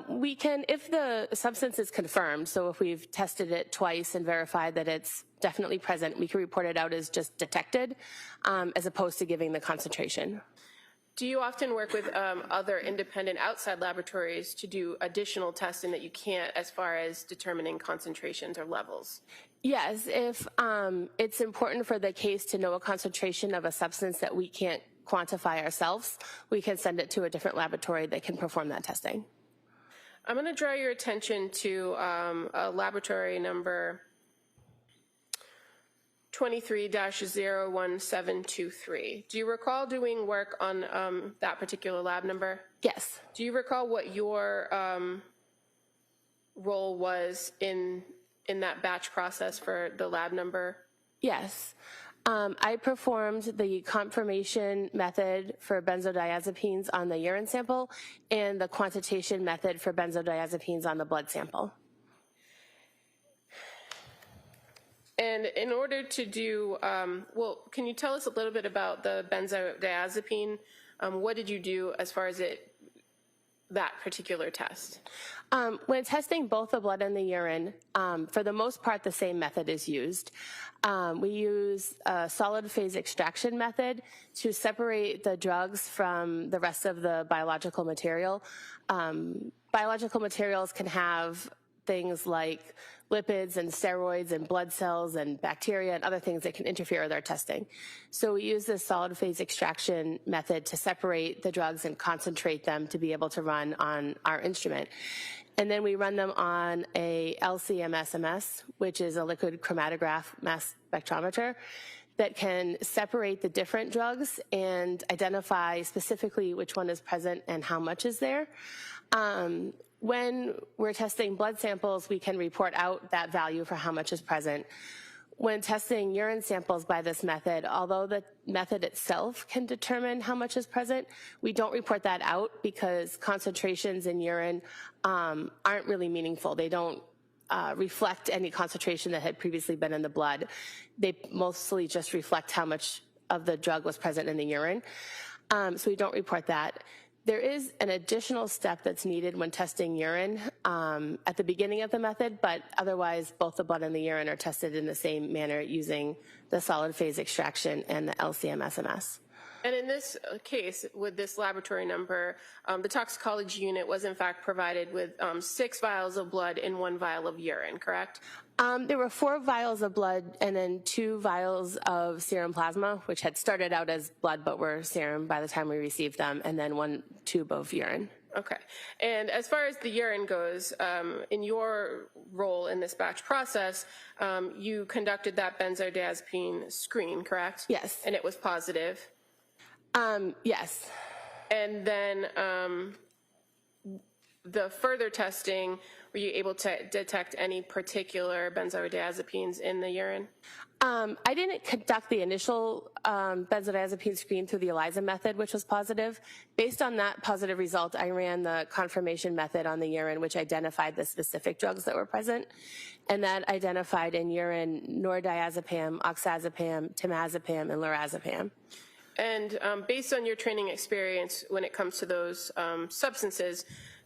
We can, if the substance is confirmed, so if we've tested it twice and verified that it's definitely present, we can report it out as just detected, as opposed to giving the concentration. Do you often work with other independent outside laboratories to do additional testing that you can't as far as determining concentrations or levels? Yes, if it's important for the case to know a concentration of a substance that we can't quantify ourselves, we can send it to a different laboratory that can perform that testing. I'm going to draw your attention to a laboratory number 23-01723. Do you recall doing work on that particular lab number? Yes. Do you recall what your role was in that batch process for the lab number? Yes. I performed the confirmation method for benzodiazepines on the urine sample and the quantitation method for benzodiazepines on the blood sample. And in order to do, well, can you tell us a little bit about the benzodiazepine? What did you do as far as that particular test? When testing both the blood and the urine, for the most part, the same method is used. We use a solid phase extraction method to separate the drugs from the rest of the biological material. Biological materials can have things like lipids and steroids and blood cells and bacteria and other things that can interfere with our testing. So we use this solid phase extraction method to separate the drugs and concentrate them to be able to run on our instrument. And then we run them on a LC-MS, which is a liquid chromatograph mass spectrometer that can separate the different drugs and identify specifically which one is present and how much is there. When we're testing blood samples, we can report out that value for how much is present. When testing urine samples by this method, although the method itself can determine how much is present, we don't report that out because concentrations in urine aren't really meaningful. They don't reflect any concentration that had previously been in the blood. They mostly just reflect how much of the drug was present in the urine. So we don't report that. There is an additional step that's needed when testing urine at the beginning of the method, but otherwise both the blood and the urine are tested in the same manner using the solid phase extraction and the LC-MS. And in this case, with this laboratory number, the toxicology unit was in fact provided with 6 vials of blood and 1 vial of urine, correct? There were 4 vials of blood and then 2 vials of serum plasma, which had started out as blood but were serum by the time we received them, and then 1 tube of urine. Okay. And as far as the urine goes, in your role in this batch process, you conducted that benzodiazepine screen, correct? Yes. And it was positive. Yes. And then the further testing, were you able to detect any particular benzodiazepines in the urine? I didn't conduct the initial benzodiazepine screen through the ELISA method, which was positive. Based on that positive result, I ran the confirmation method on the urine, which identified the specific drugs that were present. And that identified in urine nordiazepam, oxazepam, temazepam, and lorazepam. And based on your training experience when it comes to those substances,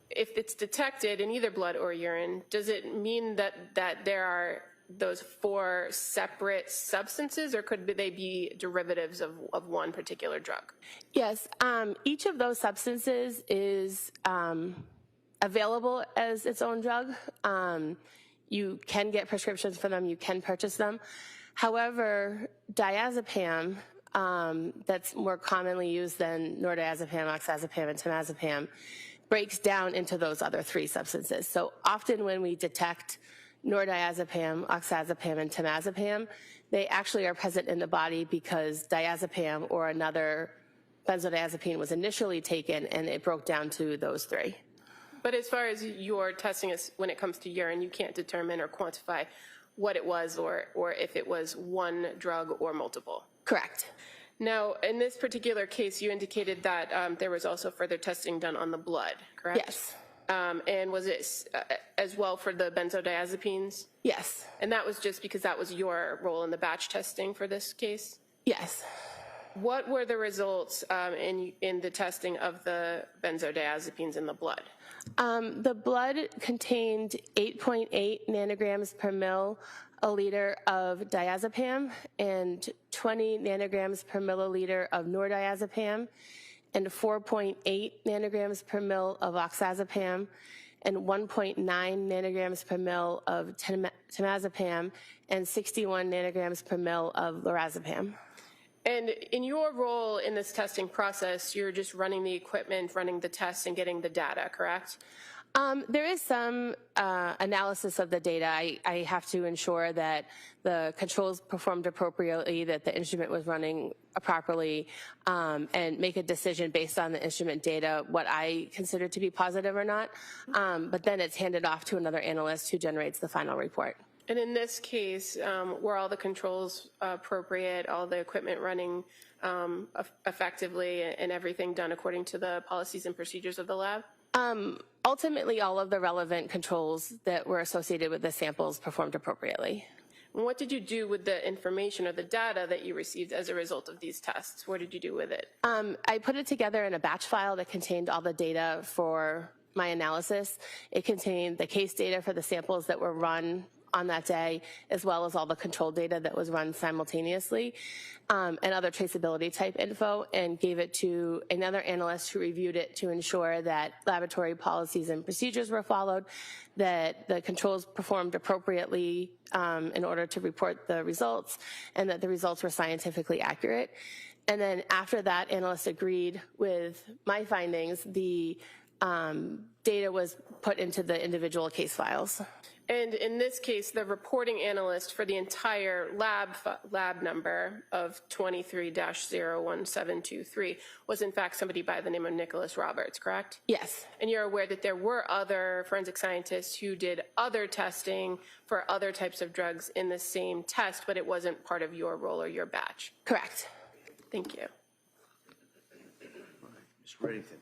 if it's detected in either blood or urine, does it mean that there are those 4 separate substances, or could they be derivatives of one particular drug? Yes, each of those substances is available as its own drug. You can get prescriptions for them, you can purchase them. However, diazepam, that's more commonly used than nordiazepam, oxazepam, and temazepam, breaks down into those other 3 substances. So often when we detect nordiazepam, oxazepam, and temazepam, they actually are present in the body because diazepam or another benzodiazepine was initially taken and it broke down to those 3. But as far as your testing is, when it comes to urine, you can't determine or quantify what it was or if it was one drug or multiple. Correct. Now, in this particular case, you indicated that there was also further testing done on the blood, correct? Yes. And was it as well for the benzodiazepines? Yes. And that was just because that was your role in the batch testing for this case? Yes. What were the results in the testing of the benzodiazepines in the blood? The blood contained 8.8 nanograms per milliliter of diazepam and 20 nanograms per milliliter of nordiazepam and 4.8 nanograms per mil of oxazepam and 1.9 nanograms per mil of temazepam and 61 nanograms per mil of lorazepam. And in your role in this testing process, you're just running the equipment, running the tests, and getting the data, correct? There is some analysis of the data. I have to ensure that the controls performed appropriately, that the instrument was running properly, and make a decision based on the instrument data, what I consider to be positive or not. But then it's handed off to another analyst who generates the final report. And in this case, were all the controls appropriate, all the equipment running effectively, and everything done according to the policies and procedures of the lab? Ultimately, all of the relevant controls that were associated with the samples performed appropriately. And what did you do with the information or the data that you received as a result of these tests? What did you do with it? I put it together in a batch file that contained all the data for my analysis. It contained the case data for the samples that were run on that day, as well as all the control data that was run simultaneously, and other traceability type info, and gave it to another analyst who reviewed it to ensure that laboratory policies and procedures were followed, that the controls performed appropriately in order to report the results, and that the results were scientifically accurate. And then after that analyst agreed with my findings, the data was put into the individual case files. And in this case, the reporting analyst for the entire lab number of 23-01723 was in fact somebody by the name of Nicholas Roberts, correct? Yes. And you're aware that there were other forensic scientists who did other testing for other types of drugs in the same test, but it wasn't part of your role or your batch? Correct. Thank you. Ms. Reddington.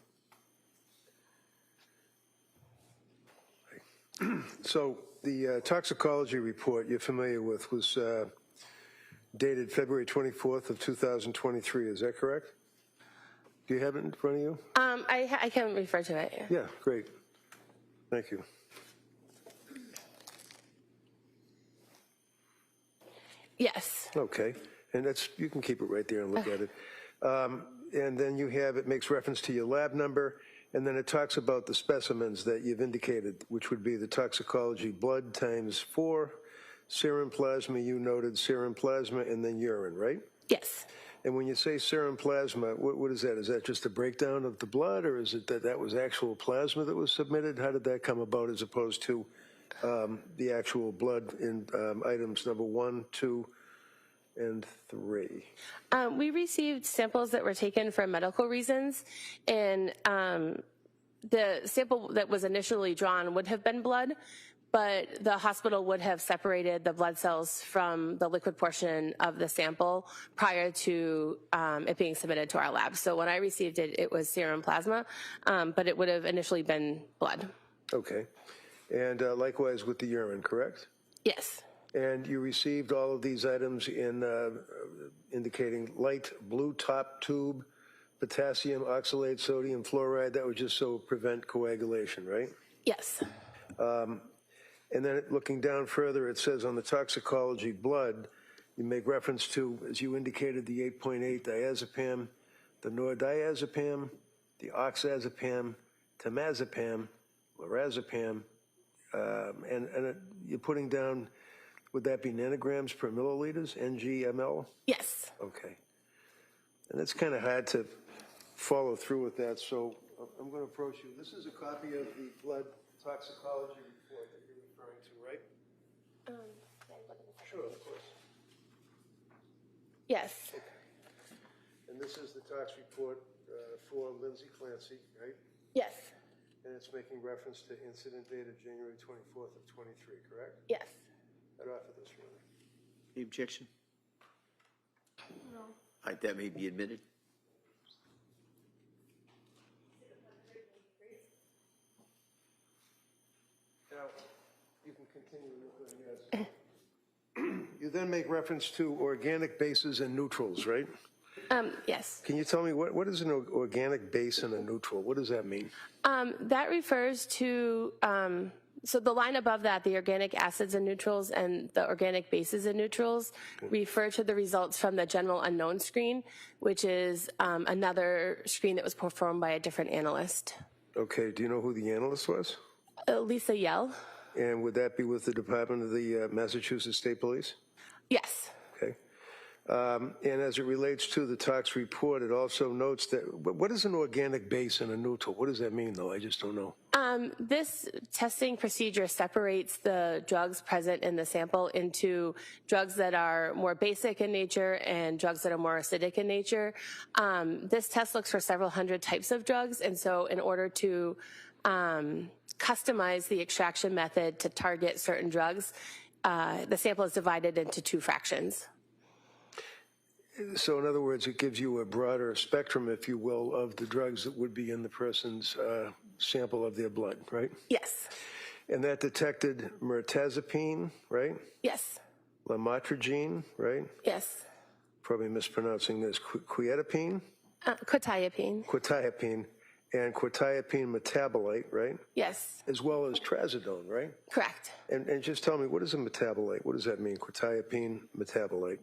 So the toxicology report you're familiar with was dated February 24th of 2023. Is that correct? Do you have it in front of you? I can refer to it. Yeah, great. Thank you. Yes. Okay, and that's, you can keep it right there and look at it. And then you have, it makes reference to your lab number, and then it talks about the specimens that you've indicated, which would be the toxicology blood times 4, serum plasma, you noted serum plasma, and then urine, right? Yes. And when you say serum plasma, what is that? Is that just a breakdown of the blood, or is it that that was actual plasma that was submitted? How did that come about as opposed to the actual blood in items number 1, 2, and 3? We received samples that were taken for medical reasons, and the sample that was initially drawn would have been blood, but the hospital would have separated the blood cells from the liquid portion of the sample prior to it being submitted to our lab. So when I received it, it was serum plasma, but it would have initially been blood. Okay. And likewise with the urine, correct? Yes. And you received all of these items in indicating light blue top tube, potassium oxalate, sodium fluoride. That was just so prevent coagulation, right? Yes. And then looking down further, it says on the toxicology blood, you make reference to, as you indicated, the 8.8 diazepam, the nordiazepam, the oxazepam, temazepam, lorazepam, and you're putting down, would that be nanograms per milliliters, NG/ml? Yes. Okay. And it's kind of hard to follow through with that, so I'm going to approach you. This is a copy of the blood toxicology report that you're referring to, right? Sure, of course. Yes. Okay. And this is the tox report for Lindsay Clancy, right? Yes. And it's making reference to incident dated January 24th of 23, correct? Yes. I'd offer this, Your Honor. Any objection? No. All right, that may be admitted. Now, you can continue with the, yes. You then make reference to organic bases and neutrals, right? Yes. Can you tell me what is an organic base and a neutral? What does that mean? That refers to, so the line above that, the organic acids and neutrals and the organic bases and neutrals refer to the results from the general unknown screen, which is another screen that was performed by a different analyst. Okay, do you know who the analyst was? Lisa Yell. And would that be with the Department of the Massachusetts State Police? Yes. Okay. And as it relates to the tox report, it also notes that, what is an organic base and a neutral? What does that mean, though? I just don't know. This testing procedure separates the drugs present in the sample into drugs that are more basic in nature and drugs that are more acidic in nature. This test looks for several hundred types of drugs, and so in order to customize the extraction method to target certain drugs, the sample is divided into 2 fractions. So in other words, it gives you a broader spectrum, if you will, of the drugs that would be in the person's sample of their blood, right? Yes. And that detected mirtazapine, right? Yes. Lamotrigine, right? Yes. Probably mispronouncing this. Quetiapine? Quetiapine. Quetiapine. And quetiapine metabolite, right? Yes. As well as trazodone, right? Correct. And just tell me, what is a metabolite? What does that mean, quetiapine metabolite?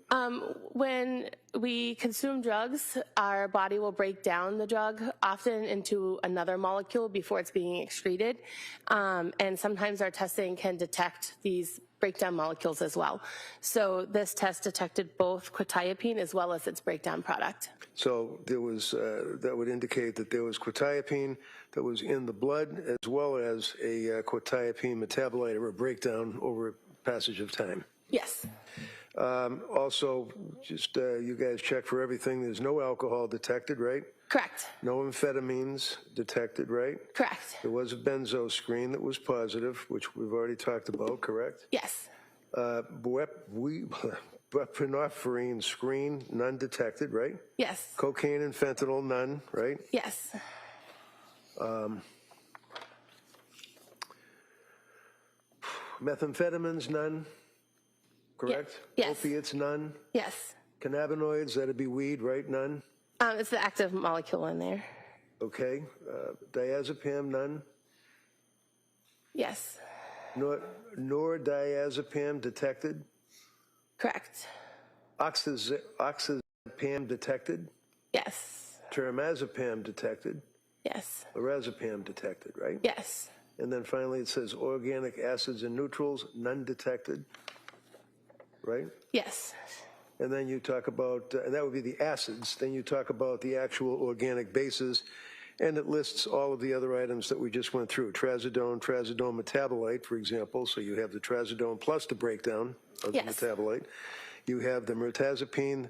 When we consume drugs, our body will break down the drug often into another molecule before it's being excreted. And sometimes our testing can detect these breakdown molecules as well. So this test detected both quetiapine as well as its breakdown product. So there was, that would indicate that there was quetiapine that was in the blood as well as a quetiapine metabolite or a breakdown over a passage of time. Yes. Also, just you guys check for everything. There's no alcohol detected, right? Correct. No amphetamines detected, right? Correct. There was a benzo screen that was positive, which we've already talked about, correct? Yes. Buprenorphine screen, none detected, right? Yes. Cocaine and fentanyl, none, right? Yes. Methamphetamines, none, correct? Yes. Opiates, none. Yes. Cannabinoids, that'd be weed, right? None. It's the active molecule in there. Okay. Diazepam, none. Yes. Nordiazepam detected. Correct. Oxazepam detected. Yes. Teramazepam detected. Yes. Lorazepam detected, right? Yes. And then finally it says organic acids and neutrals, none detected, right? Yes. and then you talk about, that would be the acids, then you talk about the actual organic bases, and it lists all of the other items that we just went through, trazodone metabolite, for example, so you have the trazodone plus the breakdown of the metabolite. You have the mirtazapine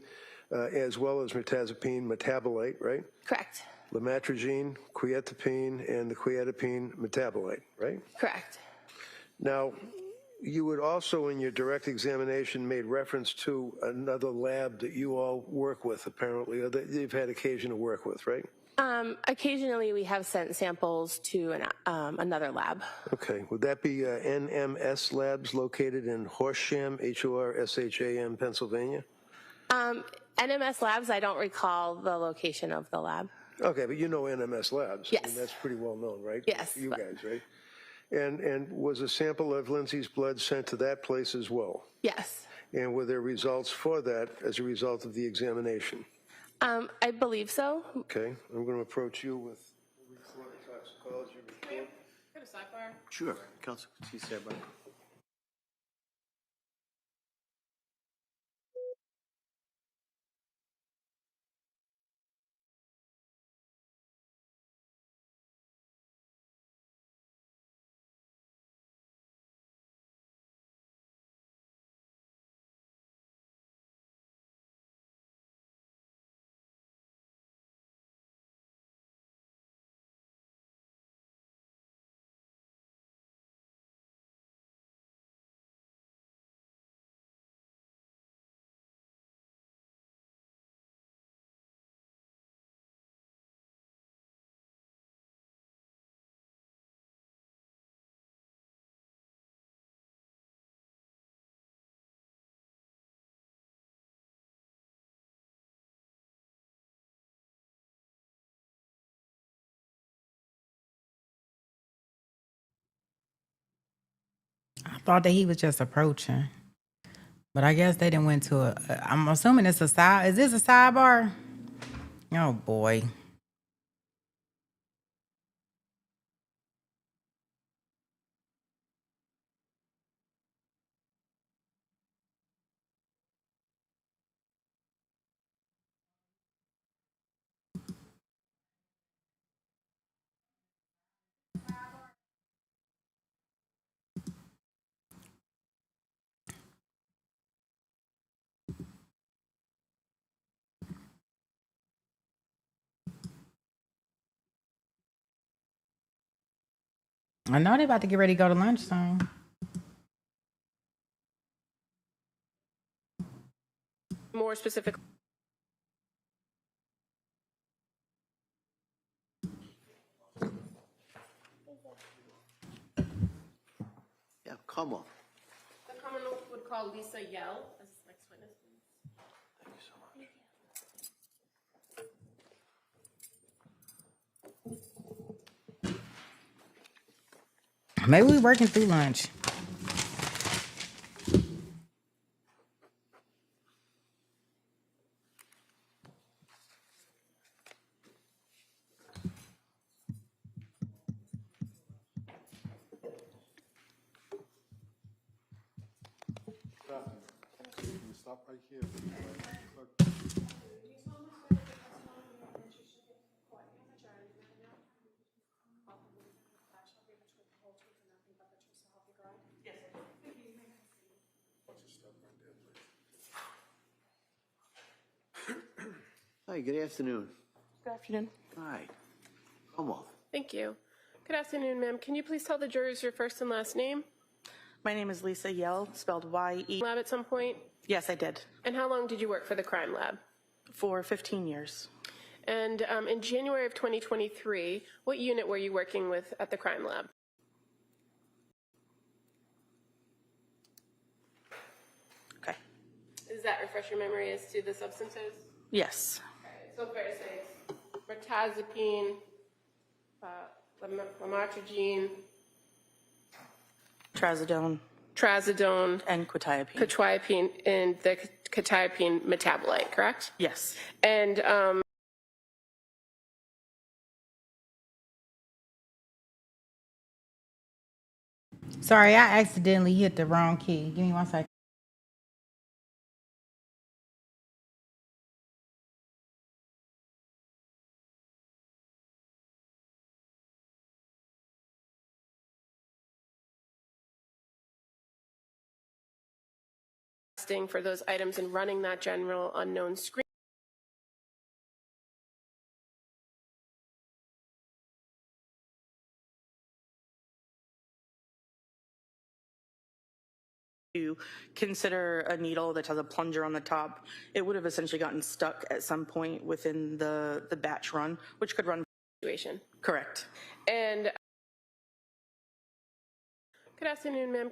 as well as mirtazapine metabolite, right? Correct. Lamotrigine, quietapine, and the quietapine metabolite, right? Correct. Now, you would also, in your direct examination, made reference to another lab that you all work with, apparently, or that you've had occasion to work with, right? Occasionally, we have sent samples to another lab. Okay. Would that be NMS Labs located in Horsham, Horsham, Pennsylvania? NMS Labs, I don't recall the location of the lab. Okay, but you know NMS Labs. Yes. I mean, that's pretty well known, right? Yes. You guys, right? And was a sample of Lindsay's blood sent to that place as well? Yes. And were there results for that as a result of the examination? I believe so. Okay, I'm going to approach you with the report, toxicology report. Got a sidebar? Sure, Council, see Sidebar. I thought that he was just approaching, but I guess they didn't went to I'm assuming it's a side. Is this a sidebar? Oh boy. I know they about to get ready to go to lunch soon. More specific. Yeah, Commonwealth. The Commonwealth would call Lisa Yell as next witness, please. Thank you so much. Maybe we working through lunch. Can you stop right here? Hi, good afternoon. Good afternoon. Hi. Commonwealth. Thank you. Good afternoon, ma'am. Can you please tell the jurors your first and last name? My name is Lisa Yell, spelled Y-E. Lab at some point? Yes, I did. And how long did you work for the crime lab? For 15 years. And in January of 2023, what unit were you working with at the crime lab? Okay. Does that refresh your memory as to the substances? Yes. Okay, so fair to say it's mirtazapine, lamotrigine, Trazodone. And quetiapine, and the quetiapine metabolite, correct? Yes. And Sorry, I accidentally hit the wrong key. Give me 1 second. testing for those items and running that general unknown screen. To consider a needle that has a plunger on the top, it would have essentially gotten stuck at some point within the batch run, which could run. Situation. Correct. And good afternoon, ma'am.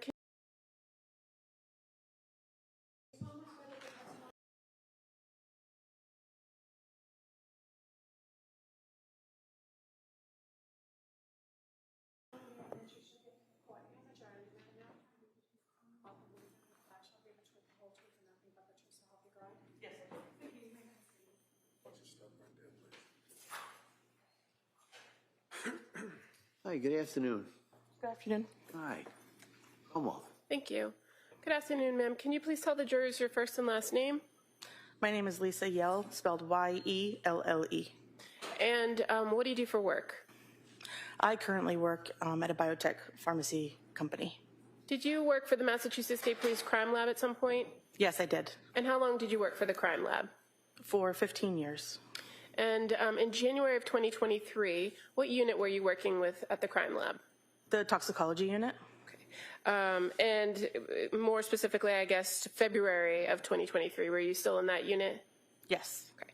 Hi, good afternoon. Good afternoon. Hi. Commonwealth. Thank you. Good afternoon, ma'am. Can you please tell the jurors your first and last name? My name is Lisa Yell, spelled Y-E-L-L-E. And what do you do for work? I currently work at a biotech pharmacy company. Did you work for the Massachusetts State Police Crime Lab at some point? Yes, I did. And how long did you work for the Crime Lab? For 15 years. And in January of 2023, what unit were you working with at the Crime Lab? The toxicology unit. And more specifically, I guess, February of 2023, were you still in that unit? Yes. Okay.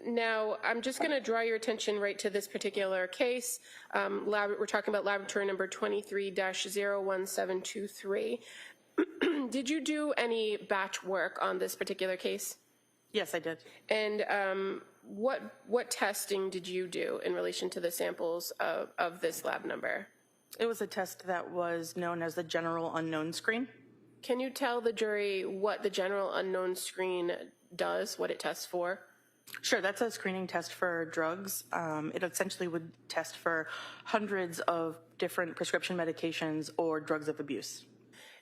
Now, I'm just going to draw your attention right to this particular case. We're talking about laboratory number 23-01723. Did you do any batch work on this particular case? Yes, I did. And what testing did you do in relation to the samples of this lab number? It was a test that was known as the general unknown screen. Can you tell the jury what the general unknown screen does, what it tests for? Sure, that's a screening test for drugs. It essentially would test for hundreds of different prescription medications or drugs of abuse.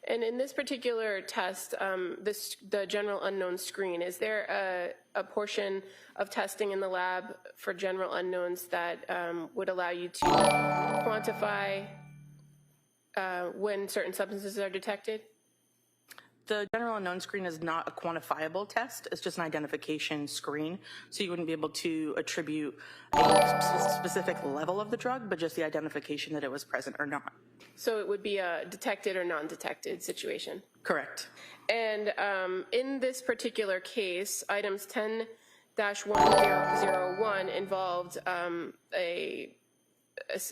And in this particular test, the general unknown screen, is there a portion of testing in the lab for general unknowns that would allow you to quantify when certain substances are detected? The general unknown screen is not a quantifiable test. It's just an identification screen. So you wouldn't be able to attribute a specific level of the drug, but just the identification that it was present or not. So it would be a detected or non-detected situation? Correct. And in this particular case, items 10-101 involved a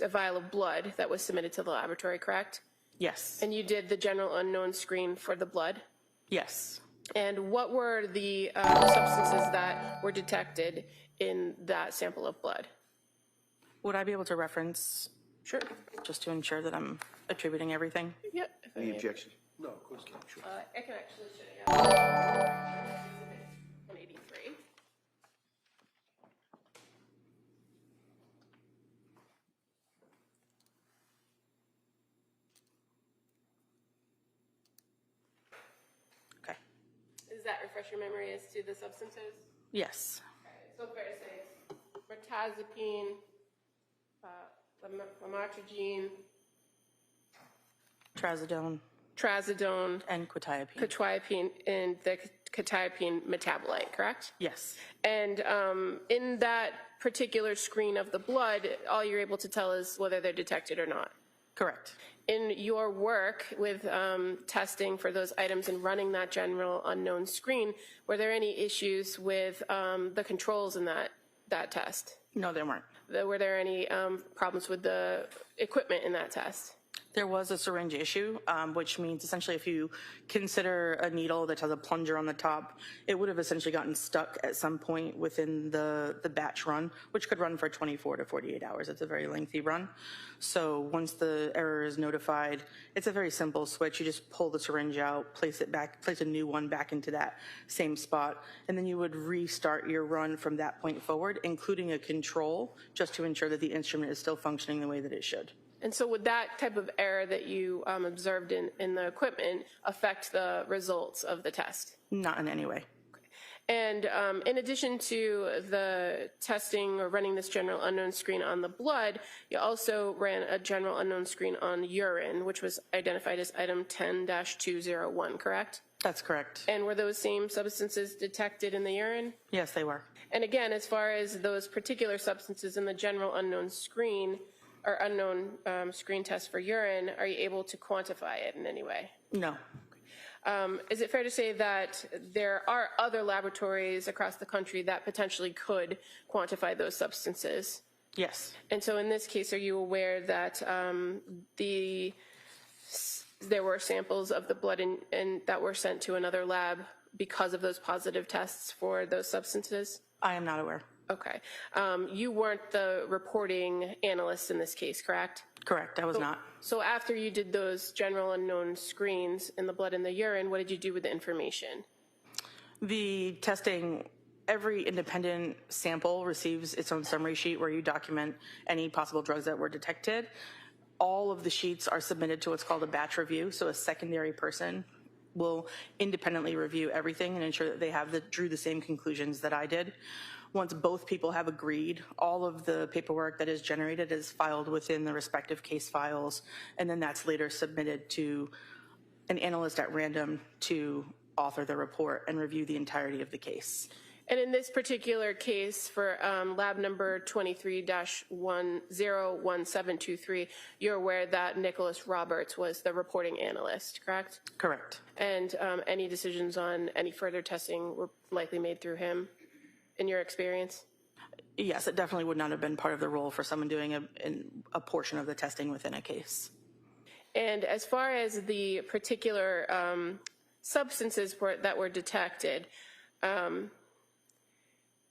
vial of blood that was submitted to the laboratory, correct? Yes. And you did the general unknown screen for the blood? Yes. And what were the substances that were detected in that sample of blood? Would I be able to reference? Sure. Just to ensure that I'm attributing everything? Yep. Any objection? No, of course not. Sure. I can actually show you. 183. Okay. Does that refresh your memory as to the substances? Yes. Okay. So fair to say it's mirtazapine, lamotrigine, Trazodone, and quetiapine, and the quetiapine metabolite, correct? Yes. And in that particular screen of the blood, all you're able to tell is whether they're detected or not. Correct. In your work with testing for those items and running that general unknown screen, were there any issues with the controls in that test? No, there weren't. Were there any problems with the equipment in that test? There was a syringe issue, which means essentially if you consider a needle that has a plunger on the top, it would have essentially gotten stuck at some point within the batch run, which could run for 24 to 48 hours. It's a very lengthy run. So once the error is notified, it's a very simple switch. You just pull the syringe out, place it back, place a new one back into that same spot, and then you would restart your run from that point forward, including a control, just to ensure that the instrument is still functioning the way that it should. And so would that type of error that you observed in the equipment affect the results of the test? Not in any way. And in addition to the testing or running this general unknown screen on the blood, you also ran a general unknown screen on urine, which was identified as item 10-201, correct? That's correct. And were those same substances detected in the urine? Yes, they were. And again, as far as those particular substances in the general unknown screen or unknown screen test for urine, are you able to quantify it in any way? No. Is it fair to say that there are other laboratories across the country that potentially could quantify those substances? Yes. And so in this case, are you aware that there were samples of the blood and that were sent to another lab because of those positive tests for those substances? I am not aware. Okay. You weren't the reporting analyst in this case, correct? Correct, I was not. So after you did those general unknown screens in the blood and the urine, what did you do with the information? The testing, every independent sample receives its own summary sheet where you document any possible drugs that were detected. All of the sheets are submitted to what's called a batch review, so a secondary person will independently review everything and ensure that they drew the same conclusions that I did. Once both people have agreed, all of the paperwork that is generated is filed within the respective case files, and then that's later submitted to an analyst at random to author the report and review the entirety of the case. And in this particular case for lab number 23-101723, you're aware that Nicholas Roberts was the reporting analyst, correct? Correct. And any decisions on any further testing were likely made through him, in your experience? Yes, it definitely would not have been part of the role for someone doing a portion of the testing within a case. And as far as the particular substances that were detected,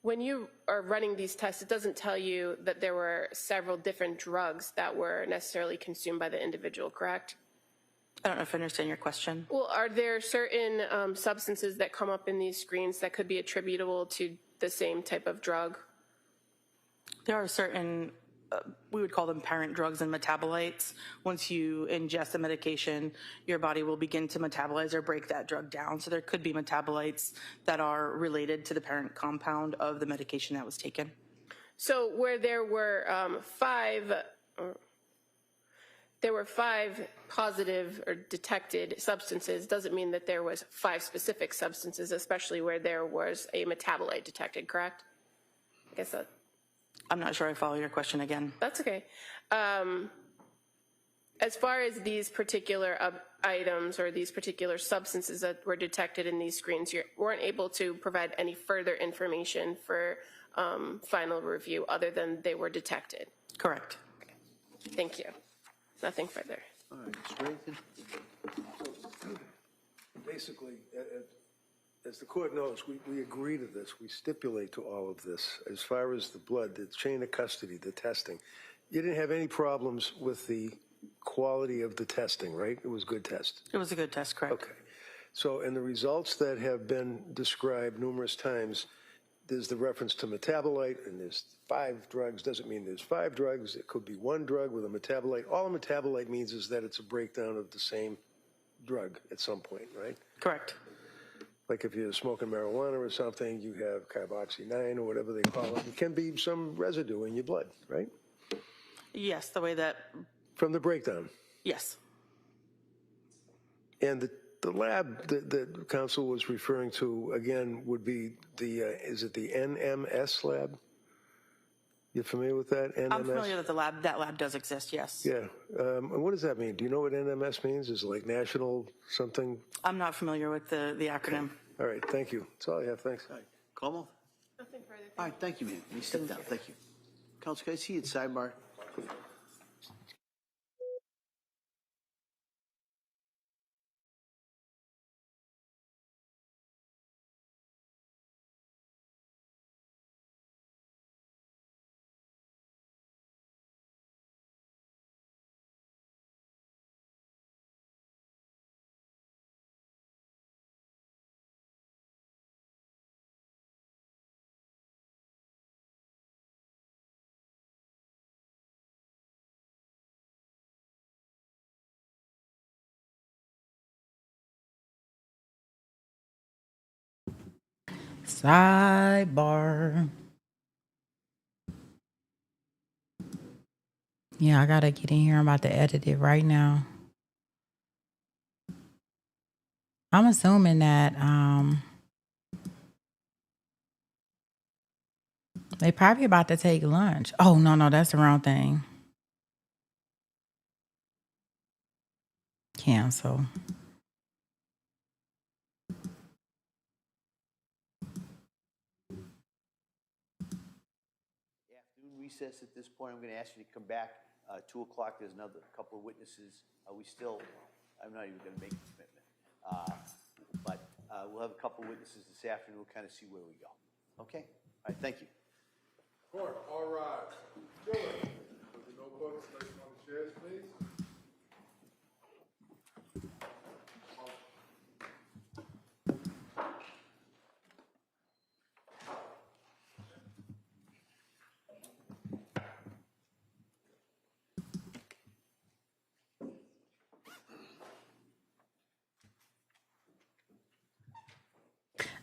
when you are running these tests, it doesn't tell you that there were several different drugs that were necessarily consumed by the individual, correct? I don't know if I understand your question. Well, are there certain substances that come up in these screens that could be attributable to the same type of drug? There are certain, we would call them parent drugs and metabolites. Once you ingest a medication, your body will begin to metabolize or break that drug down. So there could be metabolites that are related to the parent compound of the medication that was taken. So where there were five positive or detected substances doesn't mean that there was 5 specific substances, especially where there was a metabolite detected, correct? I guess that. I'm not sure I follow your question again. That's okay. As far as these particular items or these particular substances that were detected in these screens, you weren't able to provide any further information for final review other than they were detected. Correct. Okay. Thank you. Nothing further. All right, Mr. Rankin. Basically, as the court knows, we agree to this. We stipulate to all of this. As far as the blood, the chain of custody, the testing, you didn't have any problems with the quality of the testing, right? It was a good test. It was a good test, correct. Okay. So, and the results that have been described numerous times, there's the reference to metabolite, and there's 5 drugs. Doesn't mean there's 5 drugs. It could be 1 drug with a metabolite. All a metabolite means is that it's a breakdown of the same drug at some point, right? Correct. Like if you're smoking marijuana or something, you have carboxy-9 or whatever they call it. It can be some residue in your blood, right? Yes, the way that. From the breakdown. Yes. And the lab that counsel was referring to, again, would be the, is it the NMS lab? You familiar with that, NMS? I'm familiar that that lab does exist, yes. Yeah. And what does that mean? Do you know what NMS means? Is it like national something? I'm not familiar with the acronym. All right, thank you. That's all I have. Thanks. All right, Como? Nothing further. All right, thank you, ma'am. You sit down. Thank you. Counsel, can I see you at sidebar? Sidebar. Yeah, I gotta get in here. I'm about to edit it right now. I'm assuming that they probably about to take lunch. Oh, no, that's the wrong thing. Cancel. Afternoon recess at this point. I'm going to ask you to come back 2 o'clock. There's another couple of witnesses. I'm not even going to make a commitment. But we'll have a couple of witnesses this afternoon. We'll kind of see where we go. Okay? All right, thank you. Court, all rise. Children, with the notebooks placed on the chairs, please.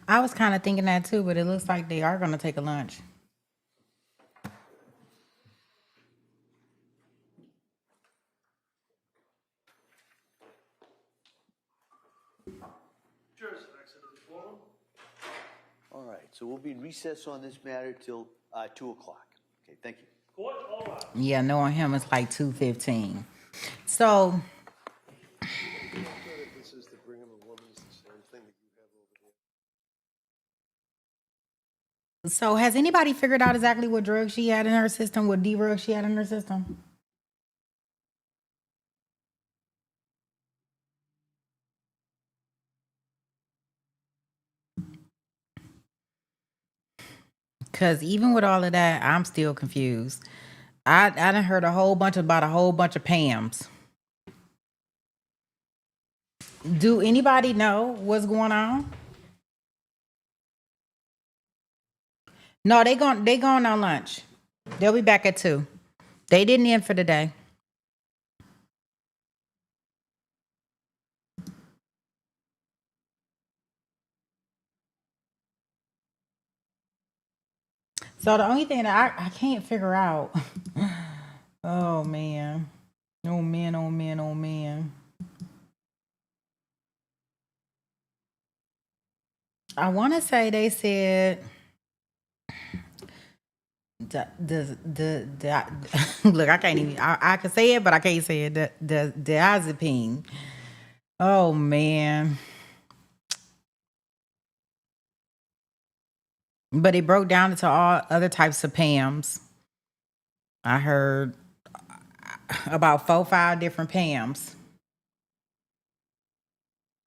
I was kind of thinking that too, but it looks like they are going to take a lunch. Jurors have exited the courtroom. All right, so we'll be in recess on this matter till 2 o'clock. Okay, thank you. Court, all rise. Yeah, knowing him, it's like 2:15. So This is the Brigham and Women's, the same thing that you have over there. So has anybody figured out exactly what drug she had in her system, what D-drug she had in her system? Because even with all of that, I'm still confused. I done heard about a whole bunch of Pams. Do anybody know what's going on? No, they going on lunch. They'll be back at 2. They didn't end for the day. So the only thing that I can't figure out, oh man. Oh man, oh man, oh man. I want to say they said look, I can't even, I can say it, but I can't say it. The diazepine. Oh man. But it broke down into all other types of PAMs. I heard about 4-5 different PAMs.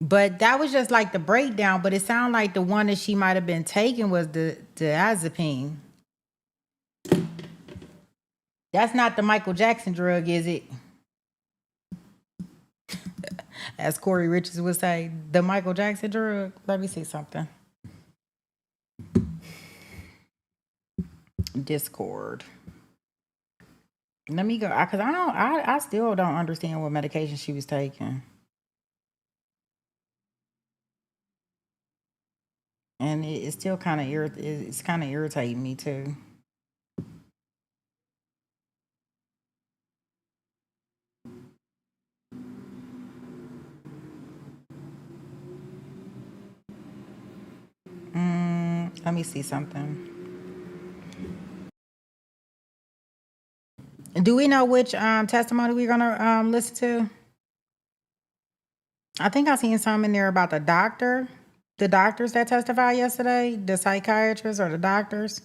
But that was just like the breakdown, but it sounded like the one that she might have been taking was the diazepine. That's not the Michael Jackson drug, is it? As Corey Richards would say, the Michael Jackson drug. Let me see something. Discord. Let me go, because I still don't understand what medication she was taking. And it's still kind of it's kind of irritating me too. Let me see something. Do we know which testimony we're gonna listen to? I think I seen something in there about the doctors that testified yesterday, the psychiatrists or the doctors.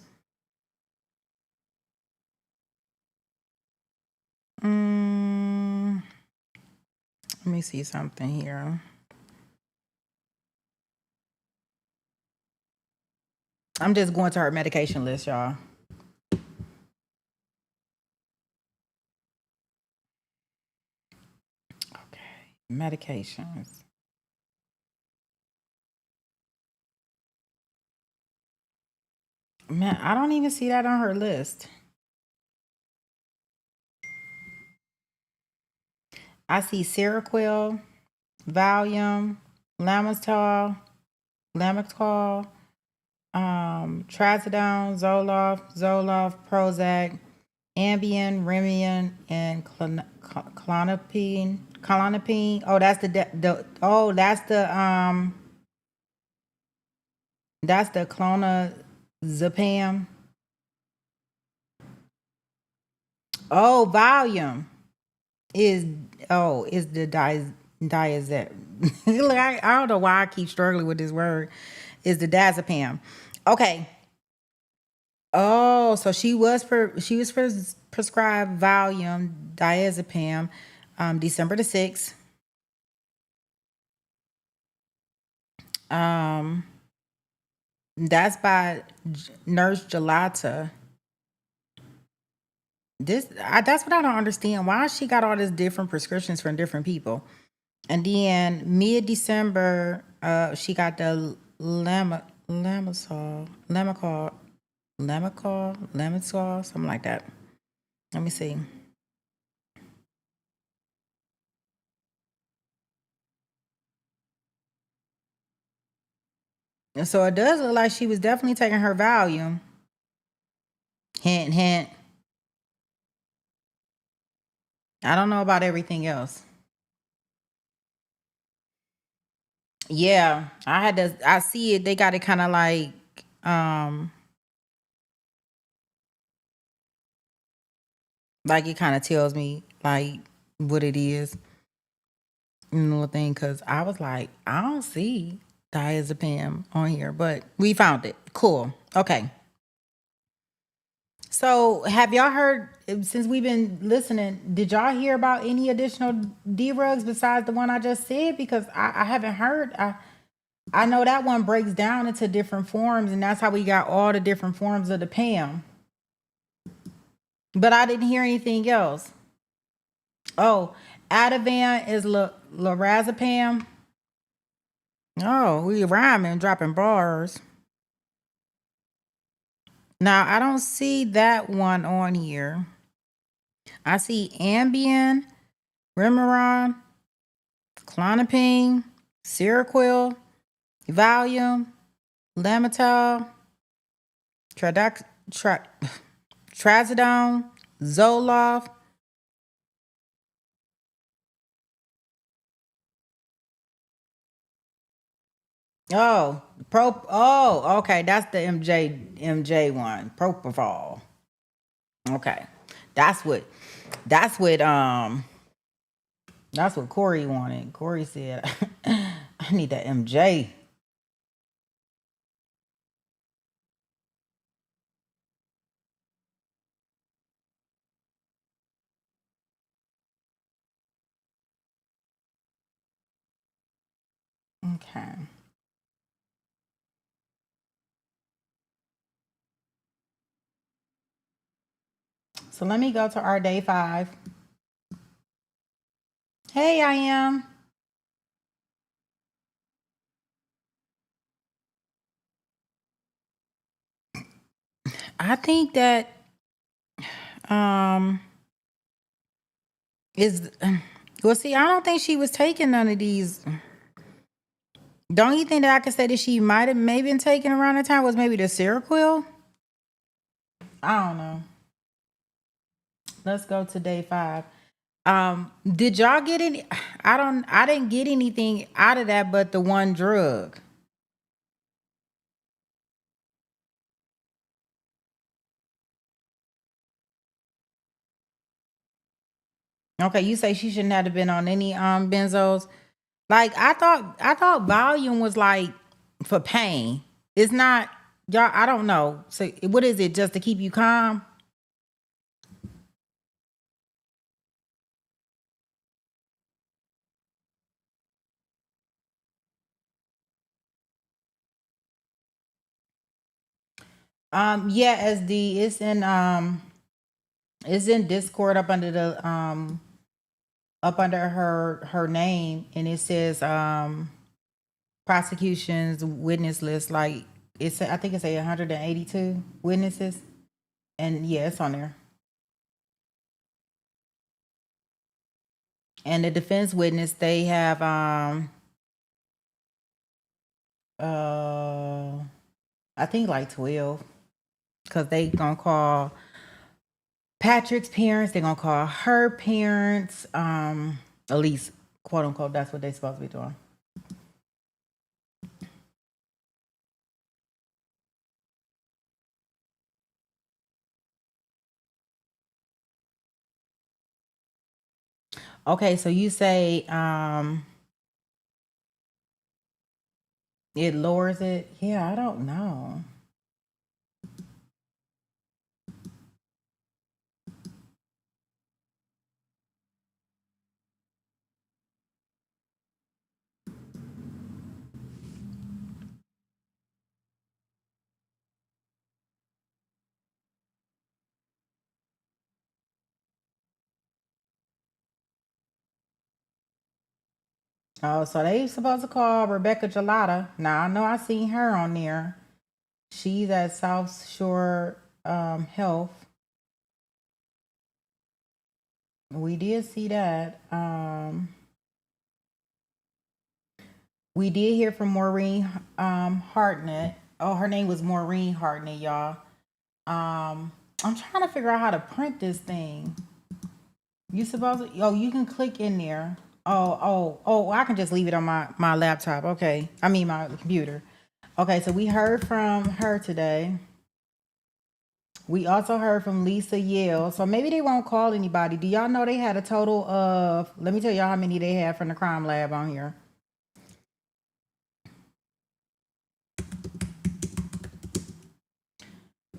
Let me see something here. I'm just going to her medication list, y'all. Okay, medications. Man, I don't even see that on her list. I see Seroquel, Valium, Lamictal, Trazodone, Zoloft, Prozac, Ambien, Remian, and Clonopine, Klonopin. Oh, that's that's the clonazepam. Oh, Valium is is the diazep. Look, I don't know why I keep struggling with this word. Is the diazepam. Okay. Oh, so she was prescribed Valium, diazepam, December the 6th. Um, that's by Nurse Gelata. That's what I don't understand. Why she got all these different prescriptions from different people? And then mid December, she got the Lamisol, something like that. Let me see. And so it does look like she was definitely taking her Valium. Hint, hint. I don't know about everything else. Yeah, I see it. They got it kind of like it kind of tells me like what it is. Little thing, because I was like, I don't see diazepam on here, but we found it. Cool. Okay. So have y'all heard, since we've been listening, did y'all hear about any additional drugs besides the one I just said? Because I haven't heard. I know that one breaks down into different forms, and that's how we got all the different forms of the PAM. But I didn't hear anything else. Oh, Ativan is lorazepam. Oh, we rhyming, dropping bars. Now, I don't see that one on here. I see Ambien, Remeron, Clonopin, Seroquel, Valium, Lamictal, Trazodone, Zoloft. Okay, that's the MJ one, propofol. Okay. That's what that's what um that's what Corey wanted. Corey said I need that MJ. Okay. So let me go to our day 5. Hey, I am. I think that um is well, see, I don't think she was taking none of these. Don't you think that I could say that she might have maybe been taking around the time was maybe the Seroquel? I don't know. Let's go to day 5. Did y'all get any? I didn't get anything out of that but the one drug. Okay, you say she shouldn't have been on any benzos. Like I thought Valium was like for pain. It's not, y'all. I don't know. So what is it? Just to keep you calm? Yeah, SD. It's in Discord up under the up under her name, and it says prosecution's witness list. Like it's I think it's 182 witnesses, and yeah, it's on there. And the defense witness, they have uh I think like 12, because they gonna call Patrick's parents, they're gonna call her parents. At least, quote unquote, that's what they're supposed to be doing. Okay, so you say it lowers it. Yeah, I don't know. Oh, so they supposed to call Rebecca Gelada. Now I know I seen her on there. She's at South Shore Health. We did see that. We did hear from Maureen Hartnett. Oh, her name was Maureen Hartnett, y'all. I'm trying to figure out how to print this thing. You supposed to, oh, you can click in there. Oh, I can just leave it on my laptop. Okay. I mean my computer. Okay, so we heard from her today. We also heard from Lisa Yale. So maybe they won't call anybody. Do y'all know they had a total of, let me tell y'all how many they had from the crime lab on here.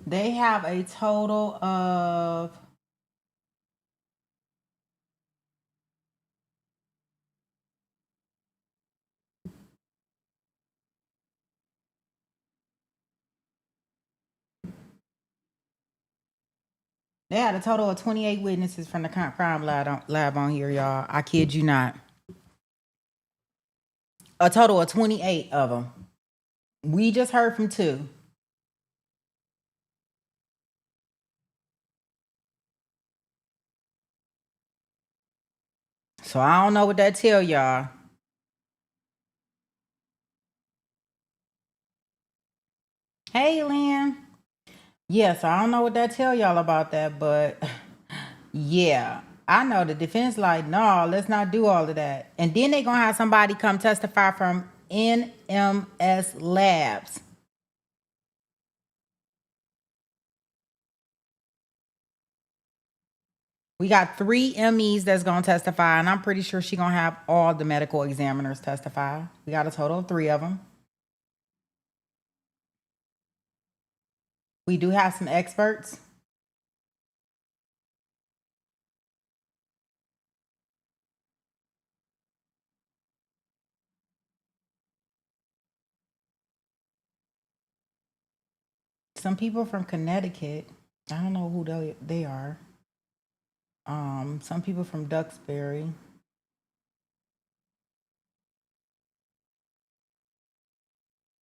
They have a total of They had a total of 28 witnesses from the crime lab on here, y'all. I kid you not. A total of 28 of them. We just heard from 2. So I don't know what that tell y'all. Hey, Lynn. Yes, I don't know what that tell y'all about that, but yeah, I know the defense like, no, let's not do all of that. And then they gonna have somebody come testify from NMS Labs. We got 3 MEs that's gonna testify, and I'm pretty sure she gonna have all the medical examiners testify. We got a total of 3 of them. We do have some experts. Some people from Connecticut. I don't know who they are. Some people from Duxbury.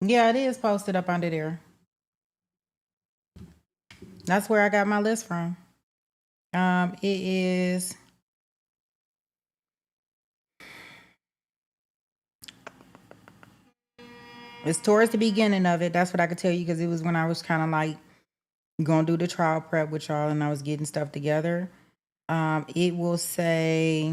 Yeah, it is posted up under there. That's where I got my list from. It is. It's towards the beginning of it. That's what I could tell you because it was when I was kind of like going to do the trial prep with y'all and I was getting stuff together. It will say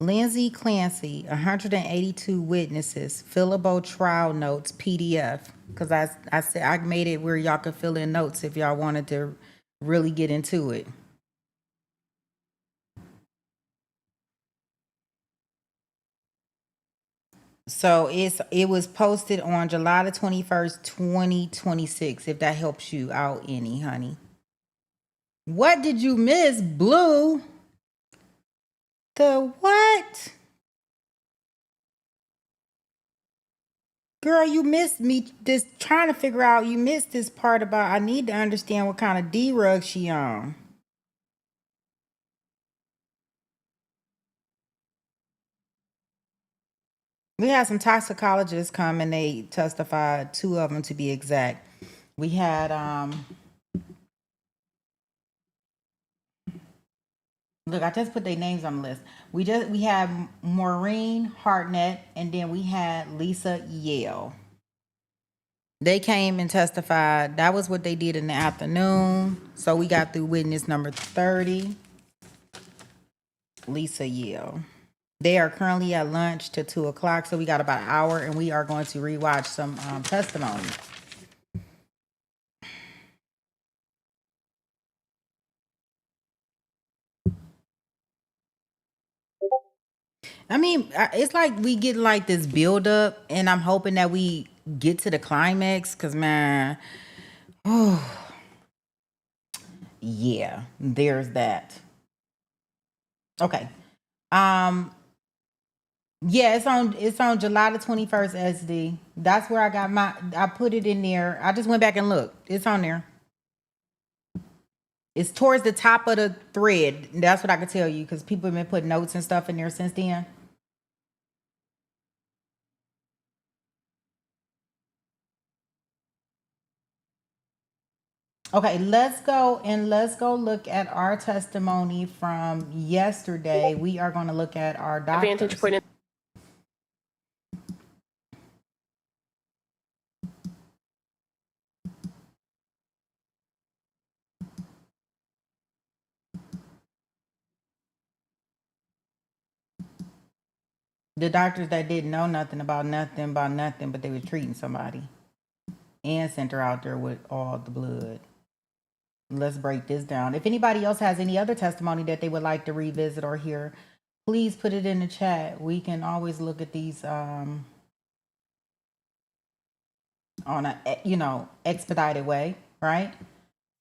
Lindsay Clancy, 182 witnesses, fillable trial notes, PDF. Because I said I made it where y'all could fill in notes if y'all wanted to really get into it. So it was posted on July the 21st, 2026, if that helps you out any, honey. What did you miss, Blue? The what? Girl, you missed me just trying to figure out, you missed this part about I need to understand what kind of D-rug she on. We had some toxicologists come and they testified, 2 of them to be exact. We had look, I just put their names on the list. We had Maureen Hartnett and then we had Lisa Yale. They came and testified. That was what they did in the afternoon. So we got through witness number 30. Lisa Yale. They are currently at lunch to 2 o'clock, so we got about an hour, and we are going to rewatch some testimony. I mean, it's like we get like this build up, and I'm hoping that we get to the climax, cause man, oh yeah, there's that. Okay, yeah, it's on July the 21st, SD. That's where I put it in there. I just went back and looked. It's on there. It's towards the top of the thread. That's what I can tell you, because people have been putting notes and stuff in there since then. Okay, let's go look at our testimony from yesterday. We are going to look at our doctors. Vantage point. The doctors that didn't know nothing, but they were treating somebody and sent her out there with all the blood. Let's break this down. If anybody else has any other testimony that they would like to revisit or hear, please put it in the chat. We can always look at these on a expedited way, right?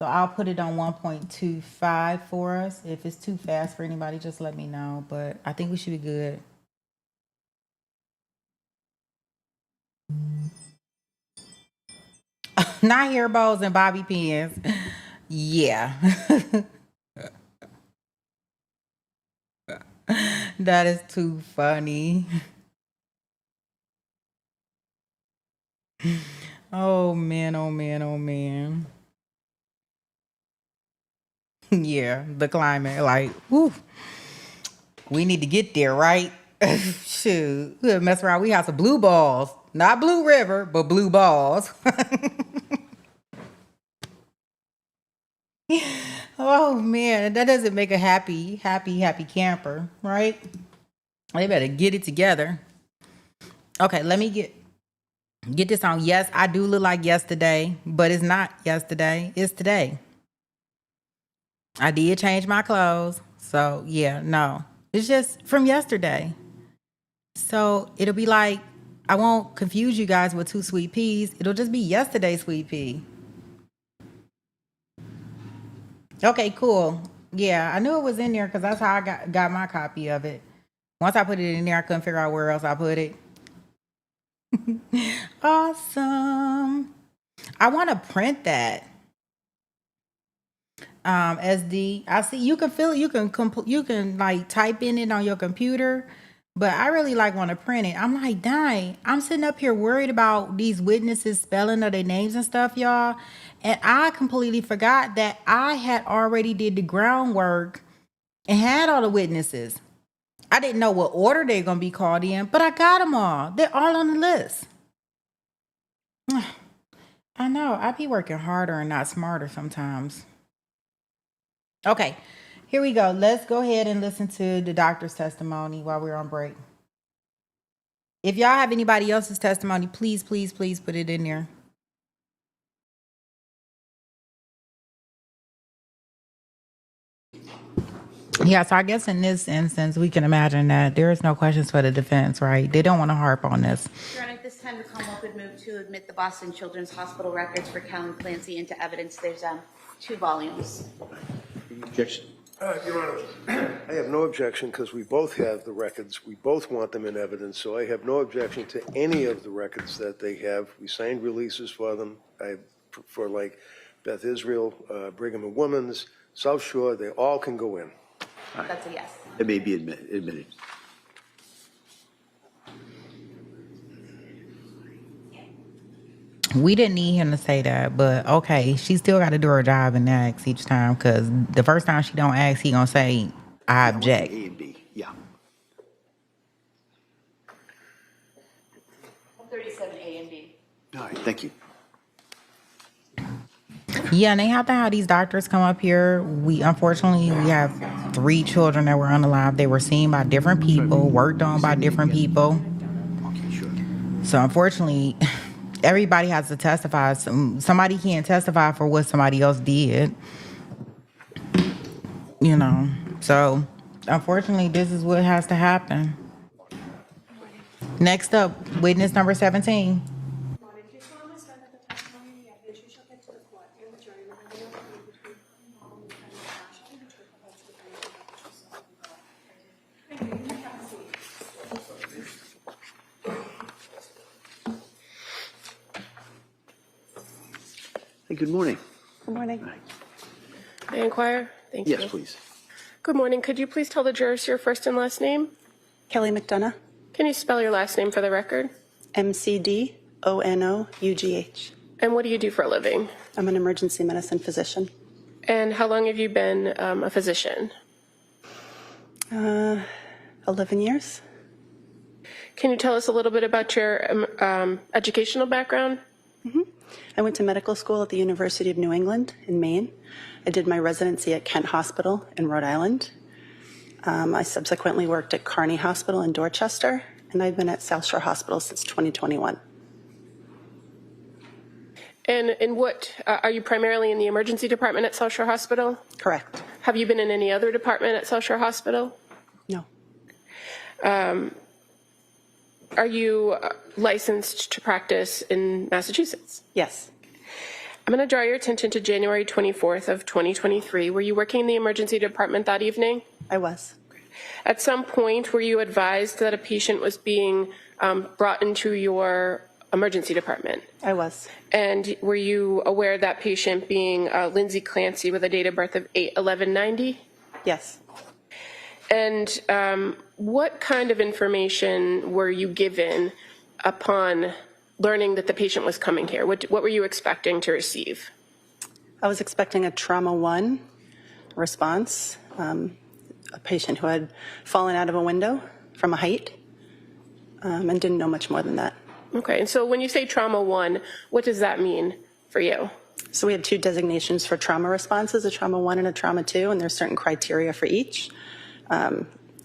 So I'll put it on 1.25 for us. If it's too fast for anybody, just let me know. But I think we should be good. Not hair bows and bobby pins. Yeah. That is too funny. Oh man, oh man, oh man. Yeah, the climate, like, woo. We need to get there, right? Shoot. We'll mess around. We have some blue balls. Not Blue River, but blue balls. Oh man, that doesn't make a happy camper, right? They better get it together. Okay, let me get this on. Yes, I do look like yesterday, but it's not yesterday. It's today. I did change my clothes. So yeah, no. It's just from yesterday. So it'll be like, I won't confuse you guys with two sweet peas. It'll just be yesterday's sweet pea. Okay, cool. Yeah, I knew it was in there because that's how I got my copy of it. Once I put it in there, I couldn't figure out where else I put it. Awesome. I want to print that. SD. I see you can fill it. You can like type in it on your computer, but I really like want to print it. I'm like, dang, I'm sitting up here worried about these witnesses spelling of their names and stuff, y'all. And I completely forgot that I had already did the groundwork and had all the witnesses. I didn't know what order they're going to be called in, but I got them all. They're all on the list. I know. I be working harder and not smarter sometimes. Okay, here we go. Let's go ahead and listen to the doctor's testimony while we're on break. If y'all have anybody else's testimony, please put it in there. Yeah, so I guess in this instance, we can imagine that there is no questions for the defense, right? They don't want to harp on this. Your Honor, at this time, the Commonwealth would move to admit the Boston Children's Hospital records for Callan Clancy into evidence. There's 2 volumes. Objection. Your Honor, I have no objection because we both have the records. We both want them in evidence, so I have no objection to any of the records that they have. We signed releases for them. For like Beth Israel, Brigham and Women's, South Shore, they all can go in. That's a yes. It may be admitted. We didn't need him to say that, but okay, she still got to do her job and ask each time, because the first time she don't ask, he gonna say, I object. A and B, yeah. 37A and B. All right, thank you. Yeah, and they have to have these doctors come up here. Unfortunately, we have 3 children that were unalive. They were seen by different people, worked on by different people. So unfortunately, everybody has to testify. Somebody can't testify for what somebody else did. You know, so unfortunately, this is what has to happen. Next up, witness number 17. Hey, good morning. Good morning. May I inquire? Thank you. Yes, please. Good morning. Could you please tell the jurors your first and last name? Kelly McDonough. Can you spell your last name for the record? McDonoughh. And what do you do for a living? I'm an emergency medicine physician. And how long have you been a physician? 11 years. Can you tell us a little bit about your educational background? I went to medical school at the University of New England in Maine. I did my residency at Kent Hospital in Rhode Island. I subsequently worked at Kearney Hospital in Dorchester, and I've been at South Shore Hospital since 2021. And in what, are you primarily in the emergency department at South Shore Hospital? Correct. Have you been in any other department at South Shore Hospital? No. Are you licensed to practice in Massachusetts? Yes. I'm going to draw your attention to January 24th of 2023. Were you working in the emergency department that evening? I was. At some point, were you advised that a patient was being brought into your emergency department? I was. And were you aware of that patient being Lindsay Clancy with a date of birth of 8/11/90? Yes. And what kind of information were you given upon learning that the patient was coming here? What were you expecting to receive? I was expecting a trauma 1 response, a patient who had fallen out of a window from a height and didn't know much more than that. Okay, and so when you say trauma 1, what does that mean for you? So we have 2 designations for trauma responses, a trauma 1 and a trauma 2, and there's certain criteria for each.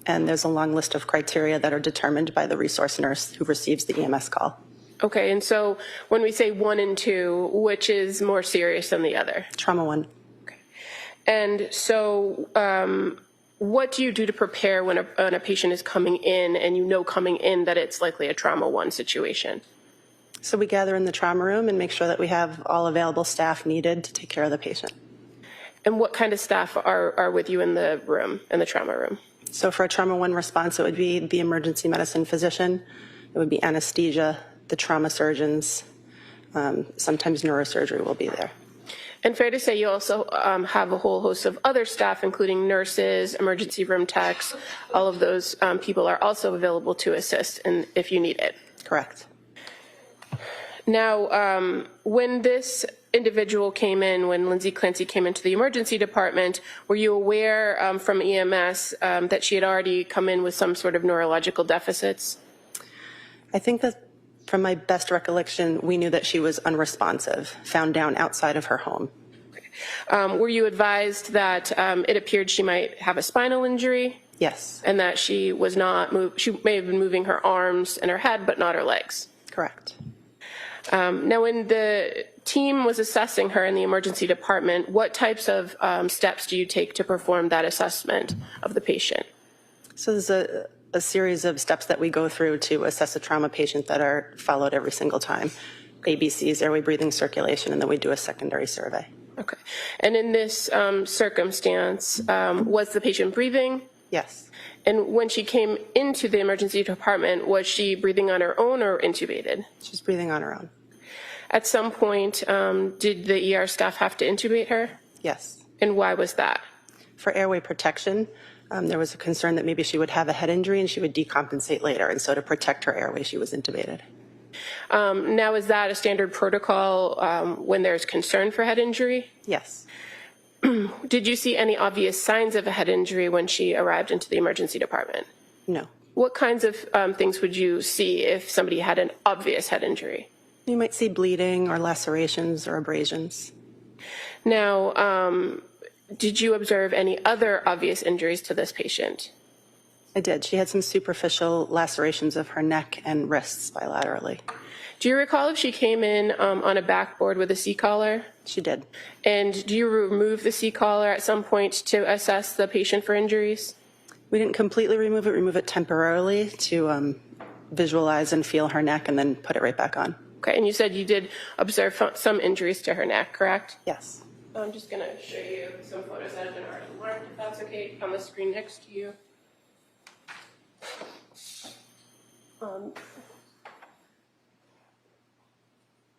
And there's a long list of criteria that are determined by the resource nurse who receives the EMS call. Okay, and so when we say 1 and 2, which is more serious than the other? Trauma 1. Okay. And so what do you do to prepare when a patient is coming in and you know coming in that it's likely a trauma 1 situation? So we gather in the trauma room and make sure that we have all available staff needed to take care of the patient. And what kind of staff are with you in the room, in the trauma room? So for a trauma 1 response, it would be the emergency medicine physician, it would be anesthesia, the trauma surgeons, sometimes neurosurgery will be there. And fair to say you also have a whole host of other staff, including nurses, emergency room techs, all of those people are also available to assist if you need it. Correct. Now, when this individual came in, when Lindsay Clancy came into the emergency department, were you aware from EMS that she had already come in with some sort of neurological deficits? I think that from my best recollection, we knew that she was unresponsive, found down outside of her home. Were you advised that it appeared she might have a spinal injury? Yes. And that she was not, she may have been moving her arms and her head, but not her legs? Correct. Now, when the team was assessing her in the emergency department, what types of steps do you take to perform that assessment of the patient? So there's a series of steps that we go through to assess a trauma patient that are followed every single time. ABCs, airway, breathing, circulation, and then we do a secondary survey. Okay. And in this circumstance, was the patient breathing? Yes. And when she came into the emergency department, was she breathing on her own or intubated? She's breathing on her own. At some point, did the ER staff have to intubate her? Yes. And why was that? For airway protection, there was a concern that maybe she would have a head injury and she would decompensate later. And so to protect her airway, she was intubated. Now, is that a standard protocol when there's concern for head injury? Yes. Did you see any obvious signs of a head injury when she arrived into the emergency department? No. What kinds of things would you see if somebody had an obvious head injury? You might see bleeding or lacerations or abrasions. Now, did you observe any other obvious injuries to this patient? I did. She had some superficial lacerations of her neck and wrists bilaterally. Do you recall if she came in on a backboard with a C-collar? She did. And do you remove the C-collar at some point to assess the patient for injuries? We didn't completely remove it temporarily to visualize and feel her neck and then put it right back on. Okay, and you said you did observe some injuries to her neck, correct? Yes. I'm just going to show you some photos that have been already marked, if that's okay, on the screen next to you.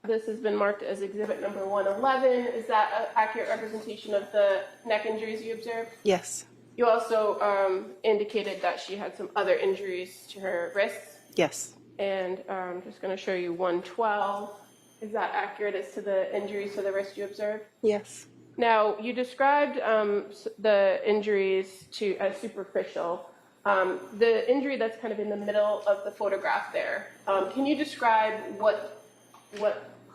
This has been marked as exhibit number 111. Is that an accurate representation of the neck injuries you observed? Yes. You also indicated that she had some other injuries to her wrists. Yes. And I'm just going to show you 112. Is that accurate as to the injuries to the wrist you observed? Yes. Now, you described the injuries as superficial. The injury that's kind of in the middle of the photograph there, can you describe what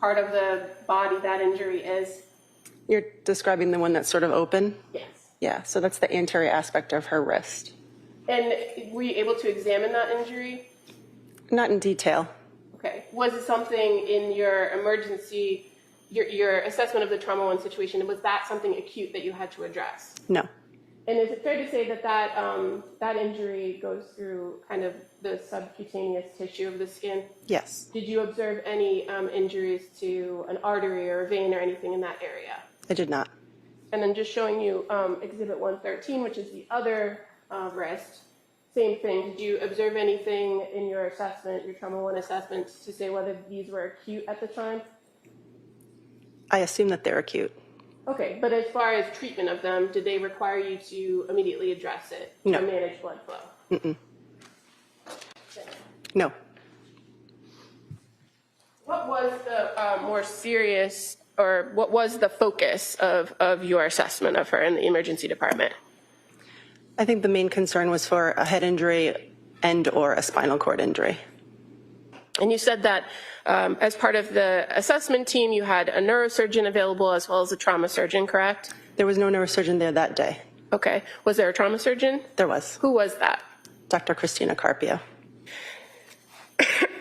part of the body that injury is? You're describing the one that's sort of open? Yes. Yeah, so that's the anterior aspect of her wrist. And were you able to examine that injury? Not in detail. Okay. Was it something in your emergency, your assessment of the trauma 1 situation, was that something acute that you had to address? No. And is it fair to say that that injury goes through kind of the subcutaneous tissue of the skin? Yes. Did you observe any injuries to an artery or a vein or anything in that area? I did not. And then just showing you exhibit 113, which is the other wrist. Same thing. Did you observe anything in your assessment, your trauma 1 assessment, to say whether these were acute at the time? I assume that they're acute. Okay, but as far as treatment of them, did they require you to immediately address it No. or manage blood flow? Mm-mm. No. What was the more serious, or what was the focus of your assessment of her in the emergency department? I think the main concern was for a head injury and or a spinal cord injury. And you said that as part of the assessment team, you had a neurosurgeon available as well as a trauma surgeon, correct? There was no neurosurgeon there that day. Okay. Was there a trauma surgeon? There was. Who was that? Dr. Christina Carpio.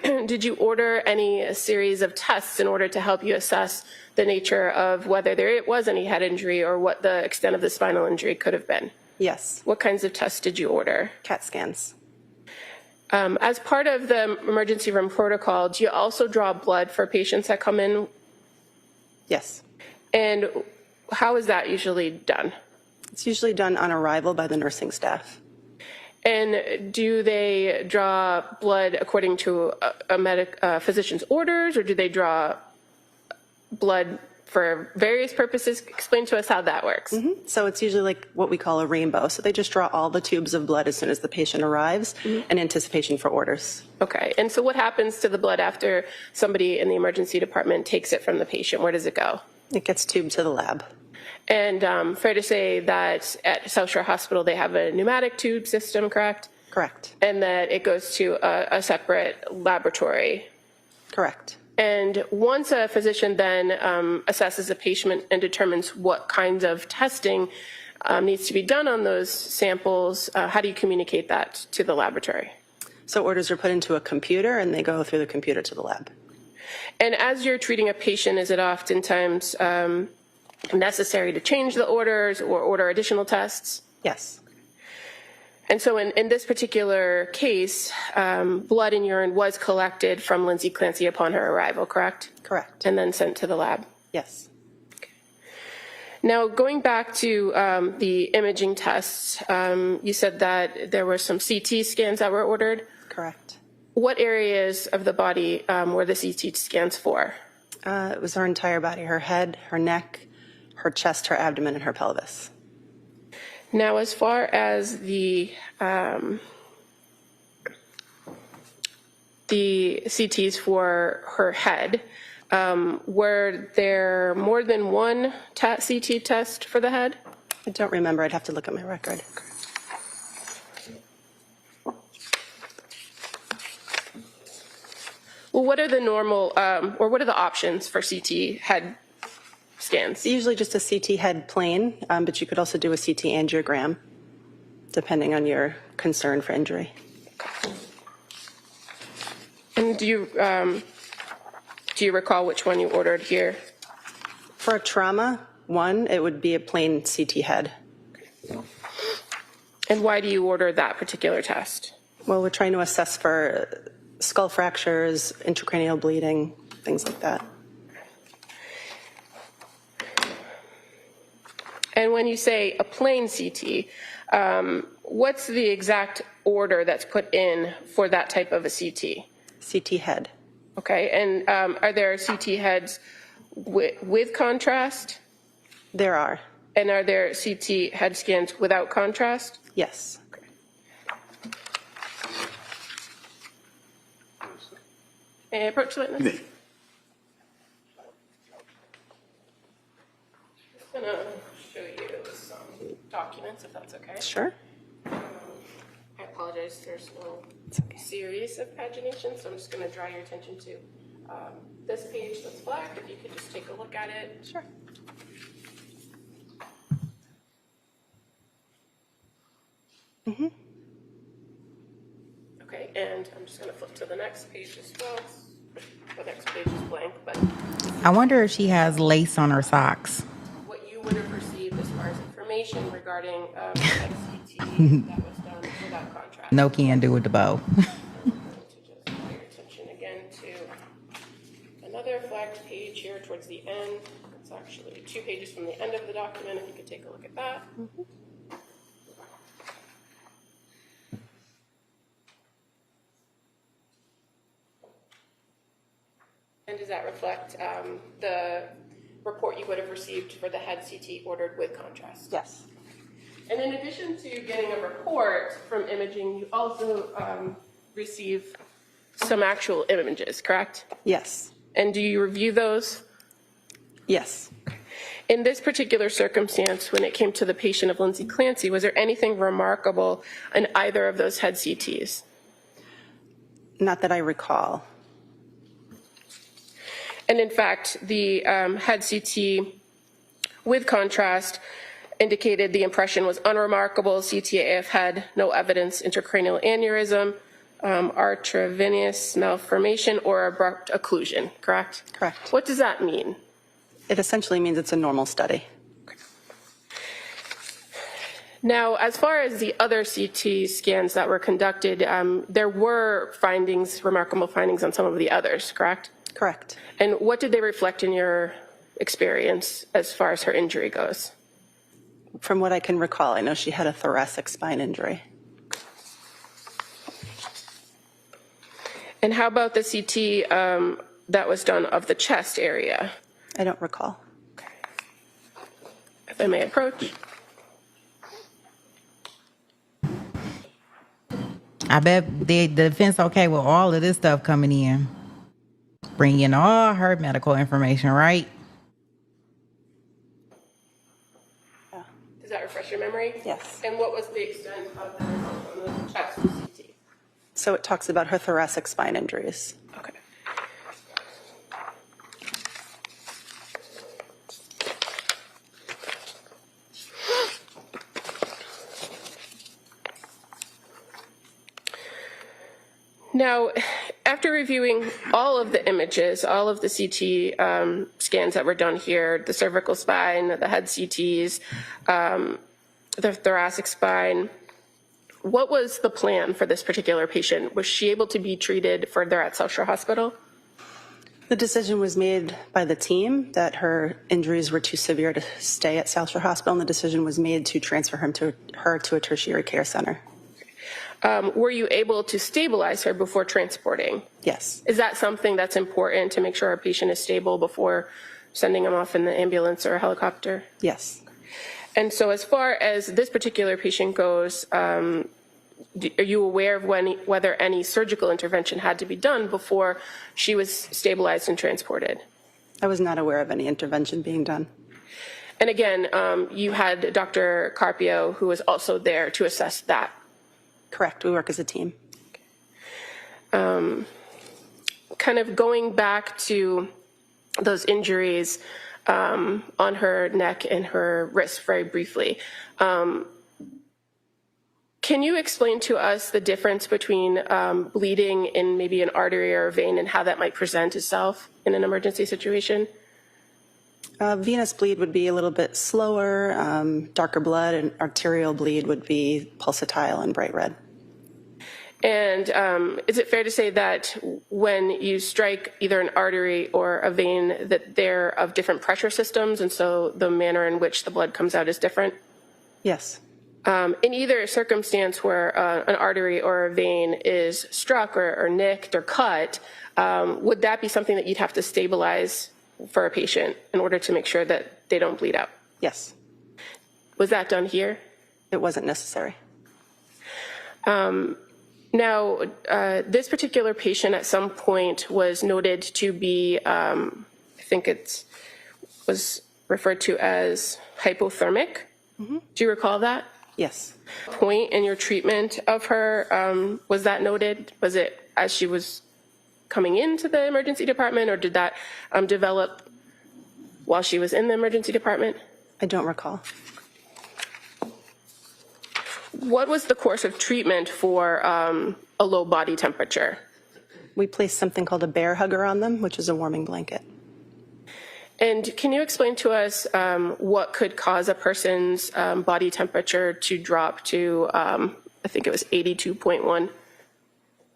Did you order any series of tests in order to help you assess the nature of whether there was any head injury or what the extent of the spinal injury could have been? Yes. What kinds of tests did you order? CAT scans. As part of the emergency room protocol, do you also draw blood for patients that come in? Yes. And how is that usually done? It's usually done on arrival by the nursing staff. And do they draw blood according to a physician's orders, or do they draw blood for various purposes? Explain to us how that works. Mm-hmm. So it's usually like what we call a rainbow. So they just draw all the tubes of blood as soon as the patient arrives in anticipation for orders. Okay. And so what happens to the blood after somebody in the emergency department takes it from the patient? Where does it go? It gets tubed to the lab. And fair to say that at South Shore Hospital, they have a pneumatic tube system, correct? Correct. And that it goes to a separate laboratory. Correct. And once a physician then assesses a patient and determines what kinds of testing needs to be done on those samples, how do you communicate that to the laboratory? So orders are put into a computer and they go through the computer to the lab. And as you're treating a patient, is it oftentimes necessary to change the orders or order additional tests? Yes. And so in this particular case, blood and urine was collected from Lindsay Clancy upon her arrival, correct? Correct. And then sent to the lab? Yes. Okay. Now, going back to the imaging tests, you said that there were some CT scans that were ordered? Correct. What areas of the body were the CT scans for? It was her entire body, her head, her neck, her chest, her abdomen, and her pelvis. Now, as far as the CTs for her head, were there more than one CT test for the head? I don't remember. I'd have to look at my record. Well, what are the normal, or what are the options for CT head scans? Usually just a CT head plane, but you could also do a CT angiogram, depending on your concern for injury. And do you recall which one you ordered here? For a trauma one, it would be a plain CT head. And why do you order that particular test? Well, we're trying to assess for skull fractures, intracranial bleeding, things like that. And when you say a plain CT, what's the exact order that's put in for that type of a CT? CT head. Okay, and are there CT heads with contrast? There are. And are there CT head scans without contrast? Yes. Okay. And approach the witness. Just going to show you some documents, if that's okay. Sure. I apologize, there's no series of pagination, so I'm just going to draw your attention to this page that's black. If you could just take a look at it. Sure. Mm-hmm. Okay, and I'm just going to flip to the next page as well. The next page is blank, but I wonder if she has lace on her socks. what you would have received as far as information regarding CT that was done without contrast. No can do with the bow. To just draw your attention again to another flagged page here towards the end. It's actually 2 pages from the end of the document, if you could take a look at that. Mm-hmm. And does that reflect the report you would have received for the head CT ordered with contrast? Yes. And in addition to getting a report from imaging, you also receive some actual images, correct? Yes. And do you review those? Yes. In this particular circumstance, when it came to the patient of Lindsay Clancy, was there anything remarkable in either of those head CTs? Not that I recall. And in fact, the head CT with contrast indicated the impression was unremarkable, CTAF head, no evidence, intracranial aneurysm, arteriovenous malformation, or abrupt occlusion, correct? Correct. What does that mean? It essentially means it's a normal study. Now, as far as the other CT scans that were conducted, there were findings, remarkable findings on some of the others, correct? Correct. And what did they reflect in your experience as far as her injury goes? From what I can recall, I know she had a thoracic spine injury. And how about the CT that was done of the chest area? I don't recall. Okay. If I may approach. I bet the defense okay with all of this stuff coming in. Bring in all her medical information, right? Yeah. Does that refresh your memory? Yes. And what was the extent of the result on the chest CT? So it talks about her thoracic spine injuries. Okay. Now, after reviewing all of the images, all of the CT scans that were done here, the cervical spine, the head CTs, the thoracic spine, what was the plan for this particular patient? Was she able to be treated further at South Shore Hospital? The decision was made by the team that her injuries were too severe to stay at South Shore Hospital, and the decision was made to transfer her to a tertiary care center. Were you able to stabilize her before transporting? Yes. Is that something that's important to make sure our patient is stable before sending them off in the ambulance or a helicopter? Yes. And so as far as this particular patient goes, are you aware of whether any surgical intervention had to be done before she was stabilized and transported? I was not aware of any intervention being done. And again, you had Dr. Carpio, who was also there to assess that. Correct. We work as a team. Kind of going back to those injuries, on her neck and her wrist very briefly. Can you explain to us the difference between bleeding in maybe an artery or a vein and how that might present itself in an emergency situation? Venous bleed would be a little bit slower, darker blood, and arterial bleed would be pulsatile and bright red. And is it fair to say that when you strike either an artery or a vein that they're of different pressure systems and so the manner in which the blood comes out is different? Yes. In either circumstance where an artery or a vein is struck or nicked or cut, would that be something that you'd have to stabilize for a patient in order to make sure that they don't bleed out? Yes. Was that done here? It wasn't necessary. Now, this particular patient at some point was noted to be, I think it was referred to as hypothermic. Mm-hmm. Do you recall that? Yes. Point in your treatment of her, was that noted? Was it as she was coming into the emergency department, or did that develop while she was in the emergency department? I don't recall. What was the course of treatment for a low body temperature? We placed something called a bear hugger on them, which is a warming blanket. And can you explain to us what could cause a person's body temperature to drop to, I think it was 82.1?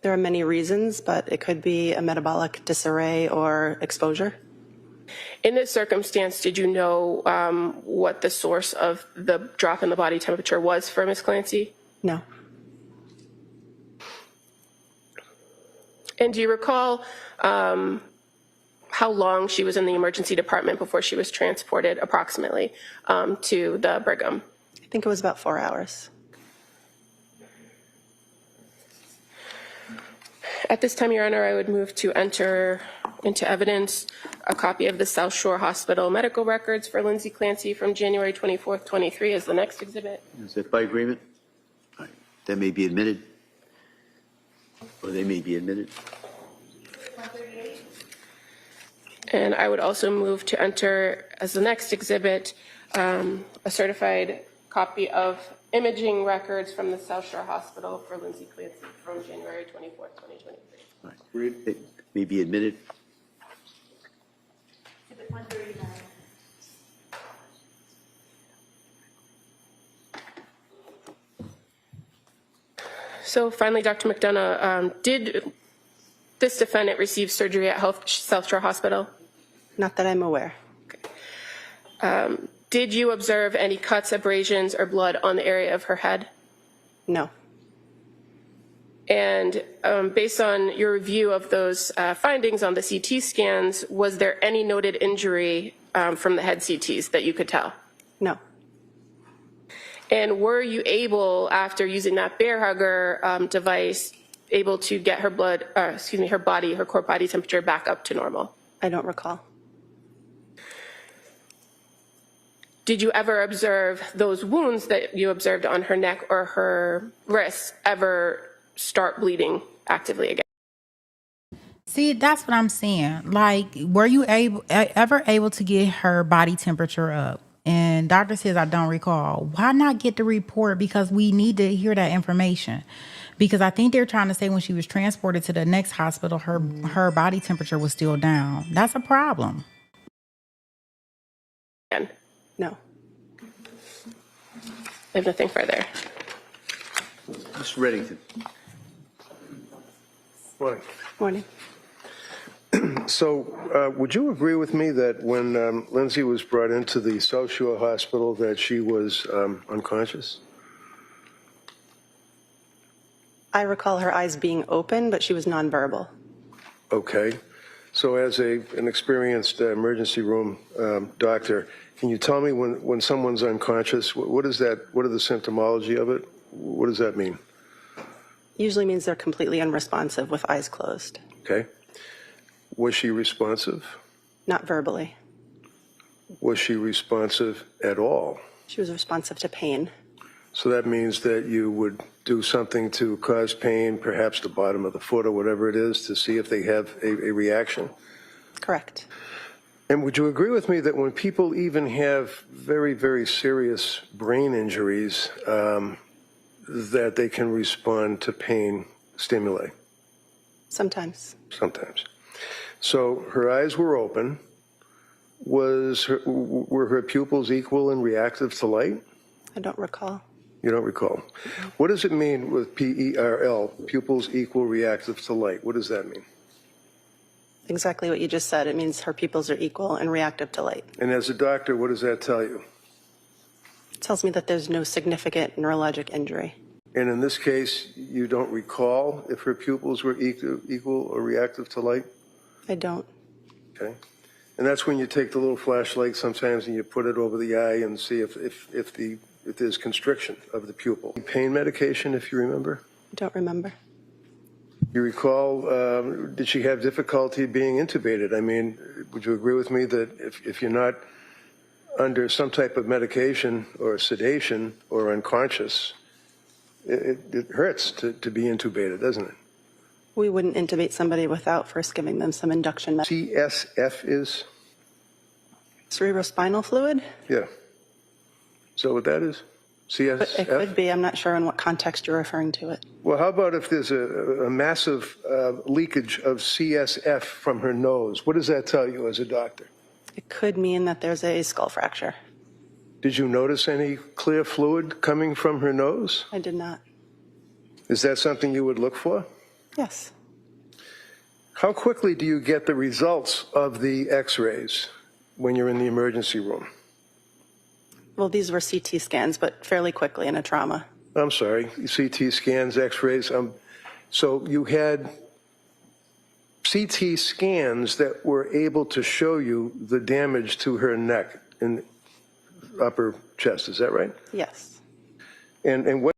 There are many reasons, but it could be a metabolic disarray or exposure. In this circumstance, did you know what the source of the drop in the body temperature was for Ms. Clancy? No. And do you recall how long she was in the emergency department before she was transported approximately to the Brigham? I think it was about 4 hours. At this time, Your Honor, I would move to enter into evidence a copy of the South Shore Hospital medical records for Lindsay Clancy from January 24th, 23 as the next exhibit. Is that by agreement? All right. That may be admitted. Or they may be admitted. And I would also move to enter as the next exhibit a certified copy of imaging records from the South Shore Hospital for Lindsay Clancy from January 24th, 2023. All right. It may be admitted. Exhibit 139. So finally, Dr. McDonough, did this defendant receive surgery at South Shore Hospital? Not that I'm aware. Okay. Did you observe any cuts, abrasions, or blood on the area of her head? No. And based on your review of those findings on the CT scans, was there any noted injury from the head CTs that you could tell? No. And were you able, after using that bear hugger device, able to get her blood, her core body temperature back up to normal? I don't recall. Did you ever observe those wounds that you observed on her neck or her wrists ever start bleeding actively again? See, that's what I'm saying. Like, were you ever able to get her body temperature up? And doctor says, I don't recall. Why not get the report? Because we need to hear that information. Because I think they're trying to say when she was transported to the next hospital, her body temperature was still down. That's a problem. No. I have nothing further. Mr. Reddington. Morning. Morning. So would you agree with me that when Lindsay was brought into the South Shore Hospital that she was unconscious? I recall her eyes being open, but she was nonverbal. Okay. So as an experienced emergency room doctor, can you tell me when someone's unconscious, what is that? What are the symptomology of it? What does that mean? Usually means they're completely unresponsive with eyes closed. Okay. Was she responsive? Not verbally. Was she responsive at all? She was responsive to pain. So that means that you would do something to cause pain, perhaps the bottom of the foot or whatever it is, to see if they have a reaction? Correct. And would you agree with me that when people even have very, very serious brain injuries, that they can respond to pain stimuli? Sometimes. Sometimes. So her eyes were open. Were her pupils equal and reactive to light? I don't recall. You don't recall. What does it mean with PERL, pupils equal reactive to light? What does that mean? Exactly what you just said. It means her pupils are equal and reactive to light. And as a doctor, what does that tell you? It tells me that there's no significant neurologic injury. And in this case, you don't recall if her pupils were equal or reactive to light? I don't. Okay. And that's when you take the little flashlight sometimes and you put it over the eye and see if there's constriction of the pupil. Pain medication, if you remember? I don't remember. You recall, did she have difficulty being intubated? I mean, would you agree with me that if you're not under some type of medication or sedation or unconscious, it hurts to be intubated, doesn't it? We wouldn't intubate somebody without first giving them some induction. CSF is? Cerebrospinal fluid? Yeah. Is that what that is? CSF? It could be. I'm not sure in what context you're referring to it. Well, how about if there's a massive leakage of CSF from her nose? What does that tell you as a doctor? It could mean that there's a skull fracture. Did you notice any clear fluid coming from her nose? I did not. Is that something you would look for? Yes. How quickly do you get the results of the x-rays when you're in the emergency room? Well, these were CT scans, but fairly quickly in a trauma. I'm sorry, CT scans, x-rays. So you had CT scans that were able to show you the damage to her neck and upper chest, is that right? Yes. And what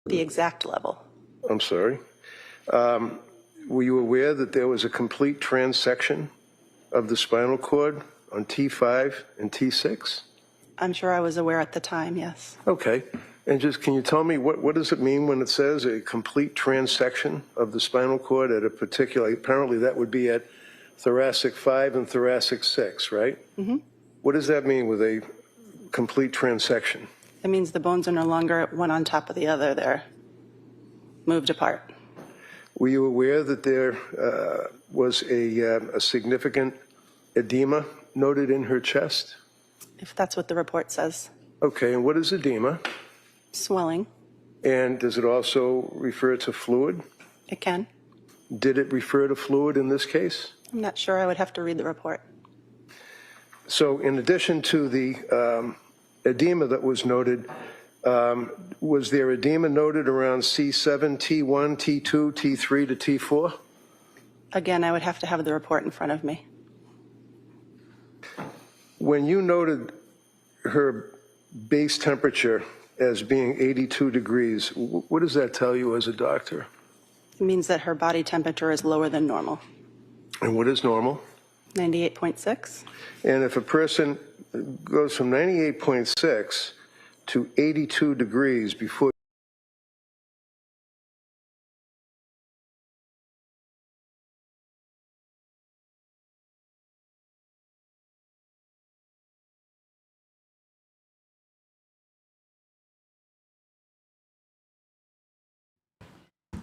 The exact level. I'm sorry. Were you aware that there was a complete transection of the spinal cord on T5 and T6? I'm sure I was aware at the time, yes. Okay. And just, can you tell me what does it mean when it says a complete transection of the spinal cord at a particular, apparently that would be at thoracic 5 and thoracic 6, right? Mm-hmm. What does that mean with a complete transection? It means the bones are no longer one on top of the other. They're moved apart. Were you aware that there was a significant edema noted in her chest? If that's what the report says. Okay, and what is edema? Swelling. And does it also refer to fluid? It can. Did it refer to fluid in this case? I'm not sure. I would have to read the report. So in addition to the edema that was noted, was there edema noted around C7, T1, T2, T3 to T4? Again, I would have to have the report in front of me. When you noted her base temperature as being 82 degrees, what does that tell you as a doctor? It means that her body temperature is lower than normal. And what is normal? 98.6. And if a person goes from 98.6 to 82 degrees before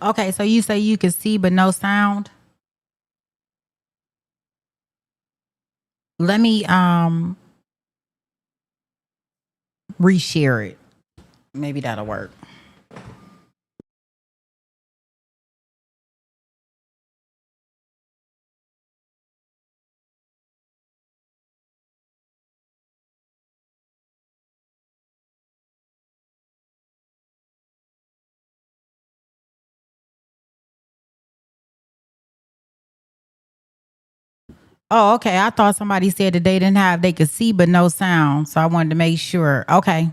Okay, so you say you could see but no sound? Let me reshare it. Maybe that'll work. Oh, okay. I thought somebody said that they could see but no sound. So I wanted to make sure. Okay.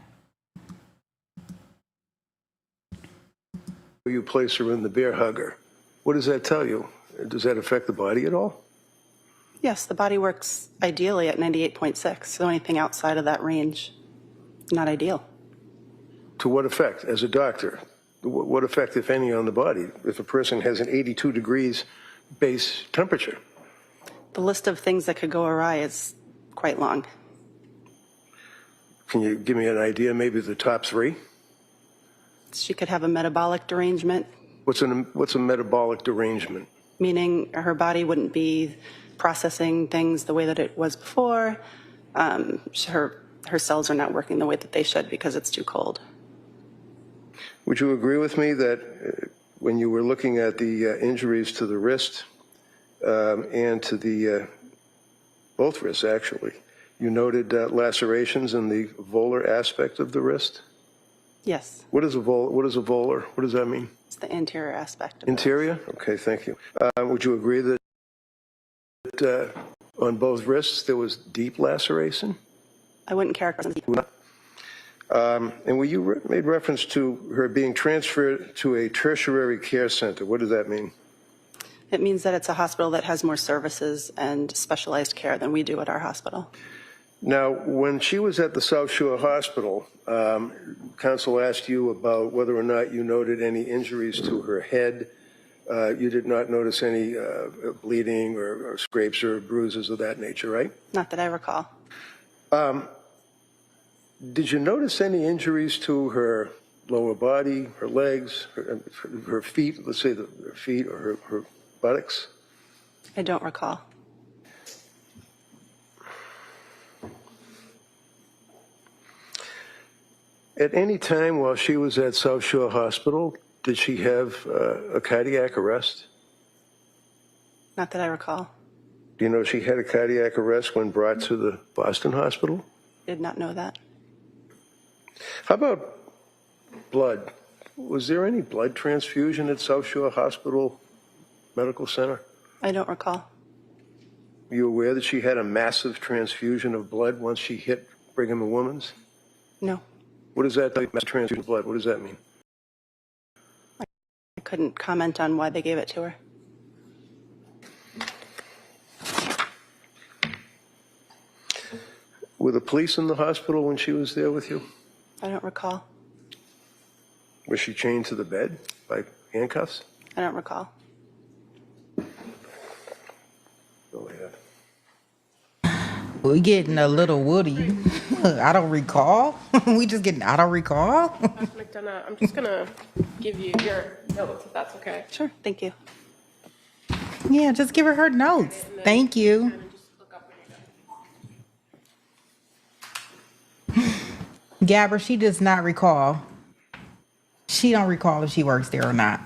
You place her in the bear hugger. What does that tell you? Does that affect the body at all? Yes, the body works ideally at 98.6, so anything outside of that range, not ideal. To what effect, as a doctor? What effect, if any, on the body if a person has an 82 degrees base temperature? The list of things that could go awry is quite long. Can you give me an idea, maybe the top three? She could have a metabolic derangement. What's a metabolic derangement? Meaning her body wouldn't be processing things the way that it was before. Her cells are not working the way that they should because it's too cold. Would you agree with me that when you were looking at the injuries to the wrist and to the both wrists, actually, you noted lacerations in the volar aspect of the wrist? Yes. What is a volar? What does that mean? It's the anterior aspect. Interior? Okay, thank you. Would you agree that on both wrists there was deep laceration? I wouldn't characterize it. And when you made reference to her being transferred to a tertiary care center, what does that mean? It means that it's a hospital that has more services and specialized care than we do at our hospital. Now, when she was at the South Shore Hospital, counsel asked you about whether or not you noted any injuries to her head. You did not notice any bleeding or scrapes or bruises of that nature, right? Not that I recall. Did you notice any injuries to her lower body, her legs, her feet, let's say her feet or her buttocks? I don't recall. At any time while she was at South Shore Hospital, did she have a cardiac arrest? Not that I recall. Do you know she had a cardiac arrest when brought to the Boston Hospital? Did not know that. How about blood? Was there any blood transfusion at South Shore Hospital Medical Center? I don't recall. Were you aware that she had a massive transfusion of blood once she hit Brigham and Women's? No. What does that mean, massive transfusion of blood? What does that mean? I couldn't comment on why they gave it to her. Were the police in the hospital when she was there with you? I don't recall. Was she chained to the bed by handcuffs? I don't recall. Oh, yeah. We're getting a little woody. I don't recall. We just getting, I don't recall. McDonough, I'm just going to give you your notes, if that's okay. Sure, thank you. Yeah, just give her notes. Thank you. Gabber, she does not recall. She don't recall if she works there or not.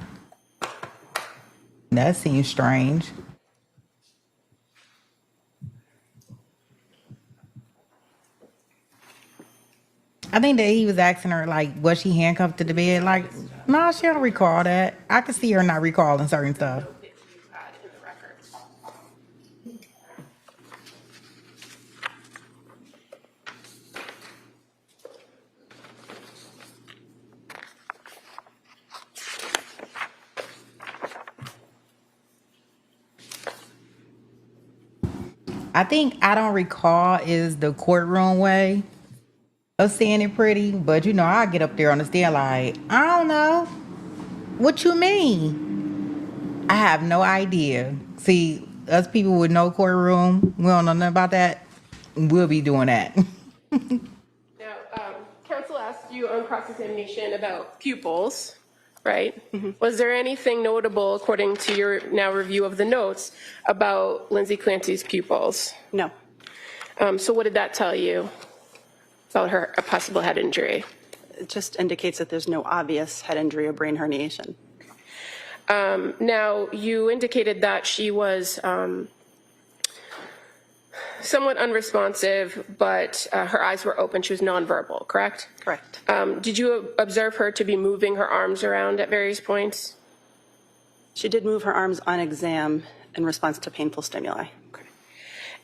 That seems strange. I think that he was asking her, like, was she handcuffed to the bed? Like, no, she don't recall that. I could see her not recalling certain stuff. I think I don't recall is the courtroom way of saying it pretty, but you know, I get up there on the stand like, I don't know. What you mean? I have no idea. See, us people with no courtroom, we don't know nothing about that. We'll be doing that. Now, counsel asked you on cross-examination about pupils, right? Was there anything notable, according to your now review of the notes, about Lindsay Clancy's pupils? No. So what did that tell you about her a possible head injury? It just indicates that there's no obvious head injury or brain herniation. Now, you indicated that she was somewhat unresponsive, but her eyes were open. She was nonverbal, correct? Correct. Did you observe her to be moving her arms around at various points? She did move her arms on exam in response to painful stimuli.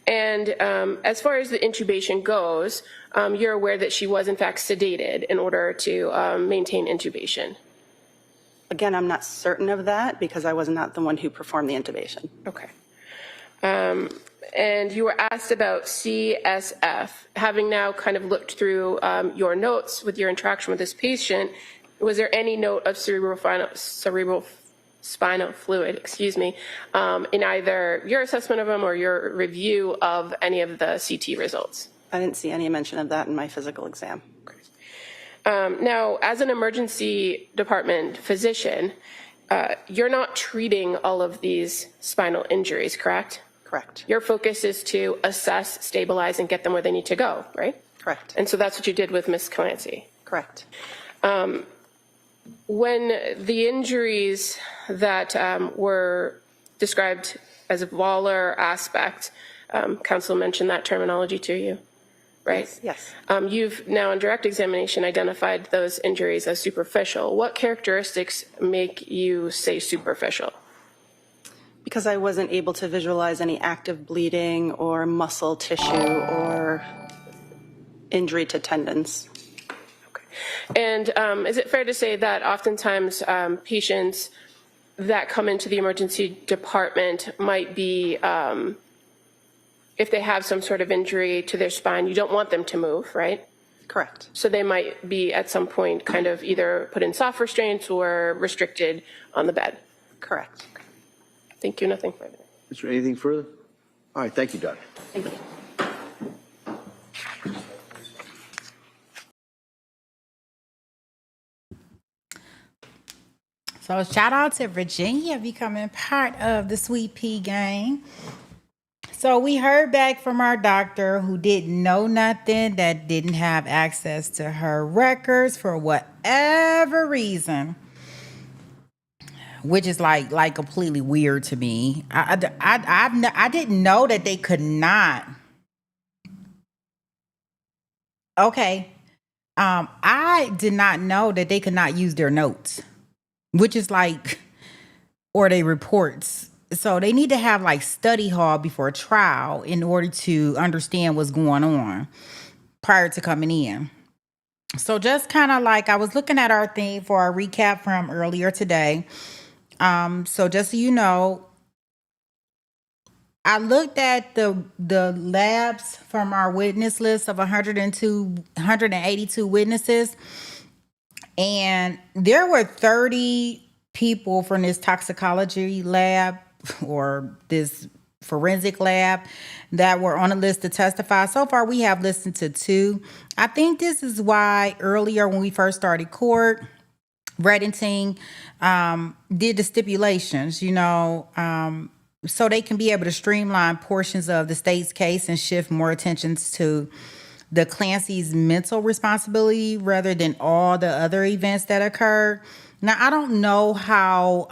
And as far as the intubation goes, you're aware that she was in fact sedated in order to maintain intubation. Again, I'm not certain of that because I was not the one who performed the intubation. Okay. And you were asked about CSF. Having now kind of looked through your notes with your interaction with this patient, was there any note of cerebral spinal fluid, in either your assessment of them or your review of any of the CT results? I didn't see any mention of that in my physical exam. Now, as an emergency department physician, you're not treating all of these spinal injuries, correct? Correct. Your focus is to assess, stabilize, and get them where they need to go, right? Correct. And so that's what you did with Ms. Clancy. Correct. When the injuries that were described as a volar aspect, counsel mentioned that terminology to you, right? Yes. You've now in direct examination identified those injuries as superficial. What characteristics make you say superficial? Because I wasn't able to visualize any active bleeding or muscle tissue or injury to tendons. And is it fair to say that oftentimes patients that come into the emergency department might be, if they have some sort of injury to their spine, you don't want them to move, right? Correct. So they might be at some point kind of either put in soft restraints or restricted on the bed. Correct. Thank you. Nothing further. Is there anything further? All right, thank you, Doc. Thank you. So shout out to Virginia becoming part of the Sweet Pea gang. So we heard back from our doctor who didn't know nothing, that didn't have access to her records for whatever reason, which is like completely weird to me. I didn't know that they could not. Okay. I did not know that they could not use their notes, which is or they reports. So they need to have study hall before trial in order to understand what's going on prior to coming in. So just kind of I was looking at our thing for our recap from earlier today. So just so you know, I looked at the labs from our witness list of 182 witnesses, and there were 30 people from this toxicology lab or this forensic lab that were on a list to testify. So far, we have listened to 2. I think this is why earlier when we first started court, Reddington did the stipulations, so they can be able to streamline portions of the state's case and shift more attention to the Clancy's mental responsibility rather than all the other events that occurred. Now, I don't know how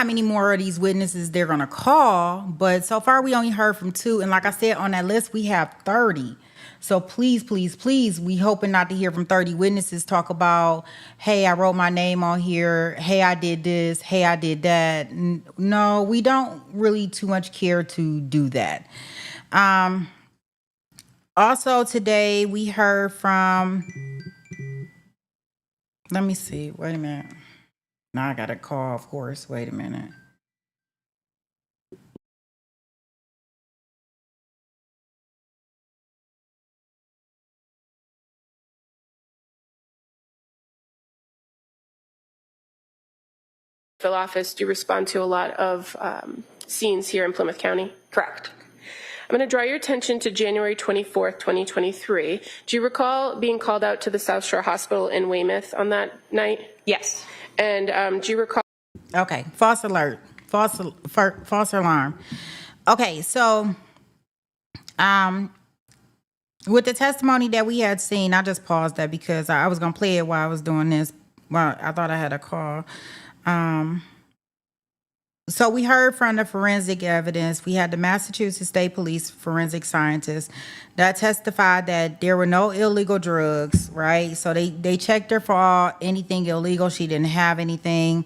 many more of these witnesses they're going to call, but so far we only heard from 2. And like I said, on that list, we have 30. So please, please, please, we hoping not to hear from 30 witnesses talk about, hey, I wrote my name on here. Hey, I did this. Hey, I did that. No, we don't really too much care to do that. Also today we heard from, let me see, wait a minute. Now I got a call, of course. Wait a minute. Office do respond to a lot of scenes here in Plymouth County? Correct. I'm going to draw your attention to January 24th, 2023. Do you recall being called out to the South Shore Hospital in Weymouth on that night? Yes. And do you recall? Okay, false alert, false alarm. Okay, so with the testimony that we had seen, I just paused that because I was gonna play it while I was doing this. Well, I thought I had a call. So we heard from the forensic evidence. We had the Massachusetts State Police forensic scientists that testified that there were no illegal drugs, right? So they checked her for anything illegal. She didn't have anything.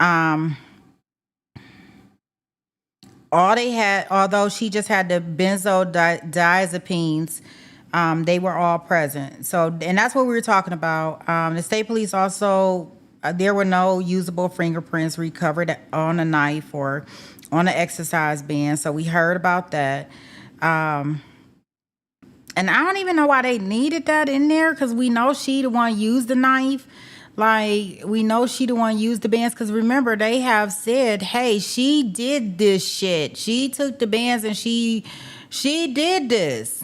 All they had, although she just had the benzodiazepines, they were all present. So, and that's what we were talking about. The state police also, there were no usable fingerprints recovered on a knife or on an exercise band. So we heard about that. And I don't even know why they needed that in there, because we know she the one used the knife. Like, we know she the one used the bands, because remember, they have said, hey, she did this shit. She took the bands and she did this.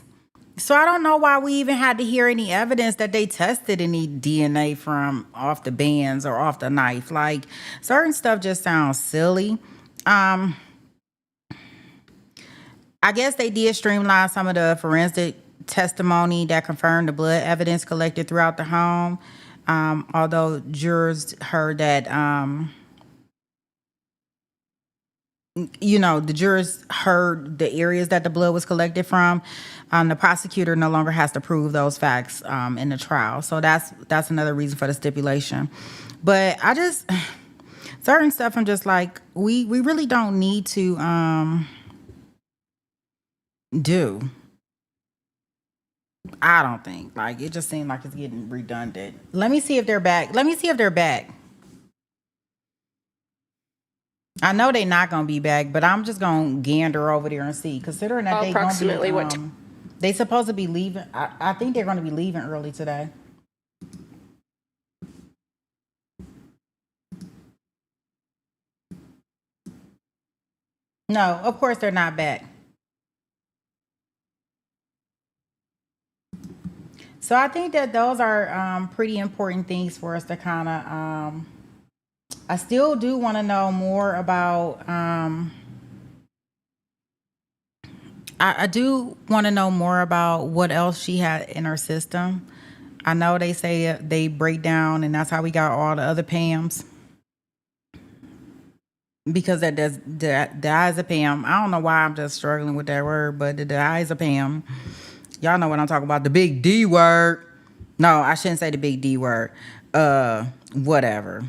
So I don't know why we even had to hear any evidence that they tested any DNA from off the bands or off the knife. Like, certain stuff just sounds silly. I guess they did streamline some of the forensic testimony that confirmed the blood evidence collected throughout the home. Although jurors heard that, the jurors heard the areas that the blood was collected from. The prosecutor no longer has to prove those facts in the trial. So that's another reason for the stipulation. But I just, certain stuff, I'm just like, we really don't need to do. I don't think. Like, it just seemed like it's getting redundant. Let me see if they're back. I know they're not going to be back, but I'm just going to gander over there and see. Considering that they're going to be, they supposed to be leaving. I think they're going to be leaving early today. No, of course they're not back. So I think that those are pretty important things for us to kind of, I still do want to know more about, I do want to know more about what else she had in her system. I know they say they break down, and that's how we got all the other Pams. Because that does the diazepam. I don't know why I'm just struggling with that word, but the diazepam. Y'all know what I'm talking about. The big D word. No, I shouldn't say the big D word. Whatever.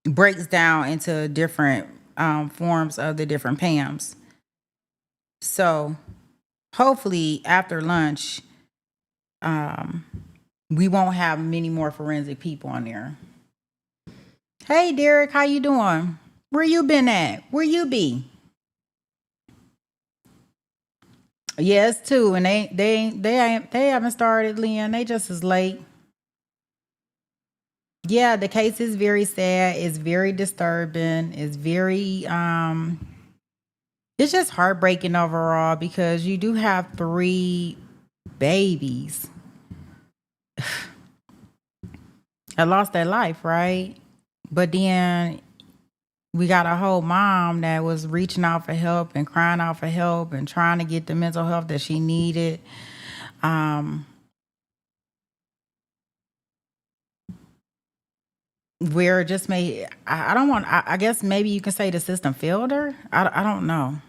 Breaks down into different forms of the different PAMs. So hopefully after lunch, we won't have many more forensic people on there. Hey Derek, how you doing? Where you been at? Where you be? Yes, too, and they haven't started, Leon. They just as late. Yeah, the case is very sad. It's very disturbing. It's very it's just heartbreaking overall, because you do have 3 babies that lost their life, right? But then we got a whole mom that was reaching out for help and crying out for help and trying to get the mental health that she needed. Where it just may, I guess maybe you can say the system failed her. I don't know.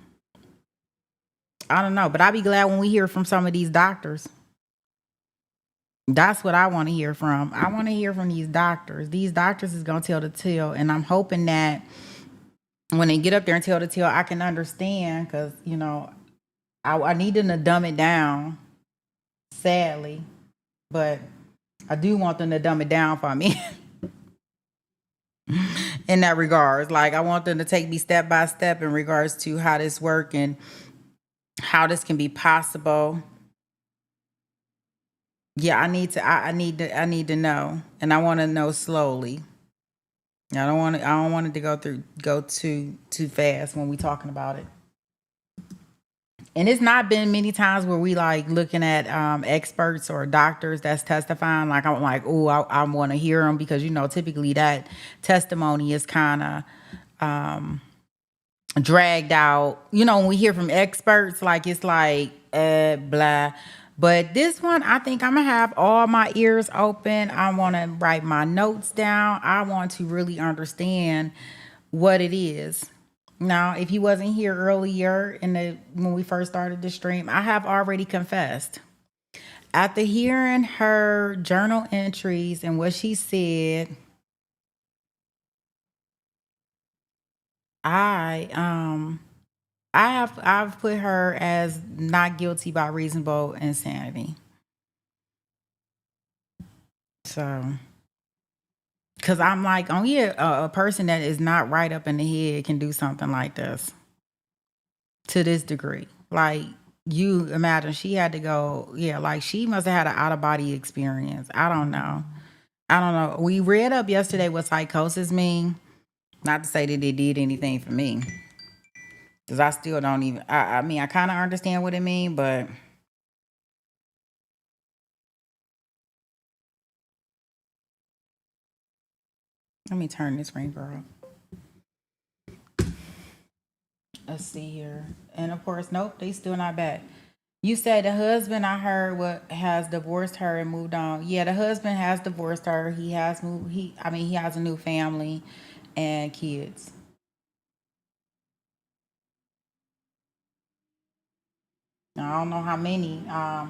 But I'll be glad when we hear from some of these doctors. That's what I want to hear from. I want to hear from these doctors. These doctors is going to tell the tale. And I'm hoping that when they get up there and tell the tale, I can understand, because, I need them to dumb it down, sadly. But I do want them to dumb it down for me in that regards. Like, I want them to take me step by step in regards to how this works and how this can be possible. Yeah, I need to know, and I want to know slowly. I don't want it to go too fast when we talking about it. And it's not been many times where we like looking at experts or doctors that's testifying. Like I'm like, oh, I want to hear them because typically that testimony is kind of dragged out. When we hear from experts, like it's like blah. But this one, I think I'm gonna have all my ears open. I want to write my notes down. I want to really understand what it is. Now, if you wasn't here earlier when we first started the stream, I have already confessed. After hearing her journal entries and what she said, I've put her as not guilty by reasonable insanity. So, because I'm like, oh yeah, a person that is not right up in the head can do something like this to this degree. Like, you imagine she had to go, like she must have had an out of body experience. I don't know. We read up yesterday what psychosis mean. Not to say that it did anything for me, because I still don't even. I mean, I kind of understand what it mean, but let me turn this rainbow up. Let's see here, and of course, nope, they still not back. You said the husband, I heard, has divorced her and moved on. Yeah, the husband has divorced her. He has moved. He has a new family and kids. Now, I don't know how many. How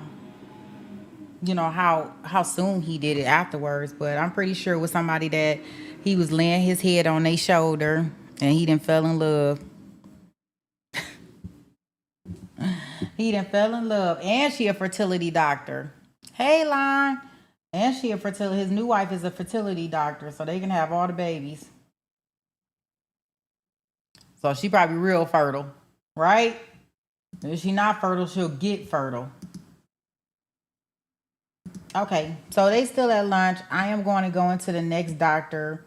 soon he did it afterwards, but I'm pretty sure it was somebody that he was laying his head on their shoulder and he done fell in love. He done fell in love, and she a fertility doctor. Hey, Line. And his new wife is a fertility doctor, so they can have all the babies. So she probably real fertile, right? If she not fertile, she'll get fertile. Okay, so they still at lunch. I am going to go into the next doctor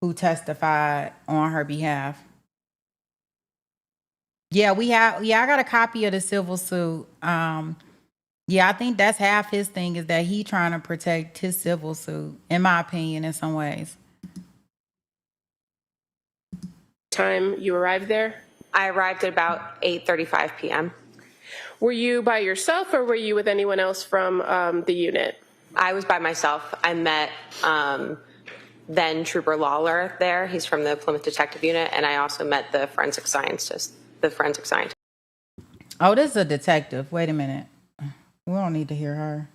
who testified on her behalf. Yeah, I got a copy of the civil suit. I think that's half his thing, is that he trying to protect his civil suit, in my opinion, in some ways. Time you arrived there? I arrived at about 8:35 p.m. Were you by yourself or were you with anyone else from the unit? I was by myself. I met then Trooper Lawler there. He's from the Plymouth Detective Unit, and I also met the forensic scientist. Oh, this is a detective. Wait a minute. We don't need to hear her.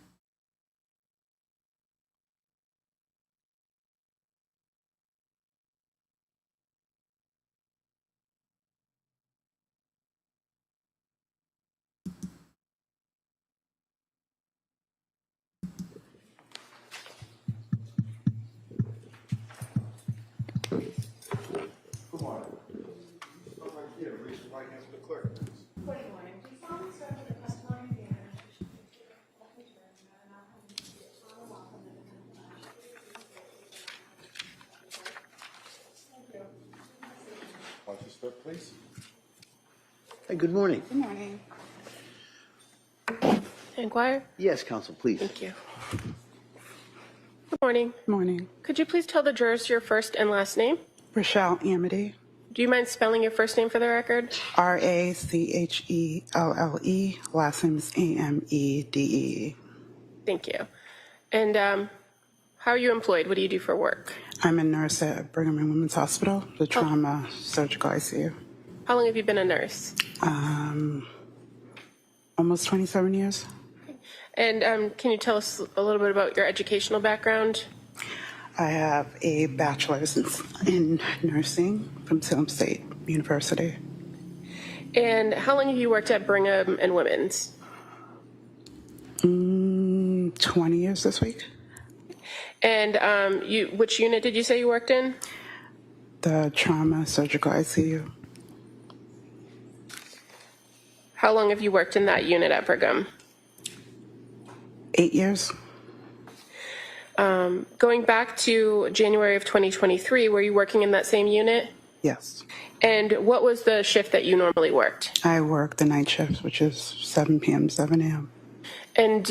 Watch your step, please. Hey, good morning. Good morning. Inquire? Yes, counsel, please. Thank you. Good morning. Morning. Could you please tell the jurors your first and last name? Rochelle Amity. Do you mind spelling your first name for the record? Rachelle. Last name is Amede. Thank you. And how are you employed? What do you do for work? I'm a nurse at Brigham and Women's Hospital, the trauma surgical ICU. How long have you been a nurse? Almost 27 years. And can you tell us a little bit about your educational background? I have a bachelor's in nursing from Salem State University. And how long have you worked at Brigham and Women's? 20 years this week. And which unit did you say you worked in? The trauma surgical ICU. How long have you worked in that unit at Brigham? 8 years. Going back to January of 2023, were you working in that same unit? Yes. And what was the shift that you normally worked? I work the night shift, which is 7 p.m. 7 a.m. And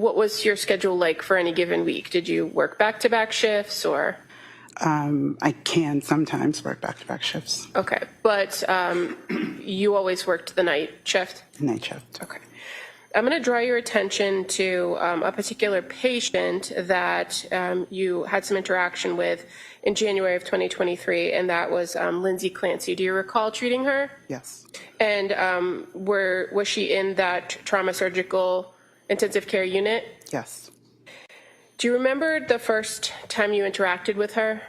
what was your schedule like for any given week? Did you work back-to-back shifts or? I can sometimes work back-to-back shifts. Okay, but you always worked the night shift? The night shift. Okay. I'm going to draw your attention to a particular patient that you had some interaction with in January of 2023, and that was Lindsay Clancy. Do you recall treating her? Yes. And was she in that trauma surgical intensive care unit? Yes. Do you remember the first time you interacted with her?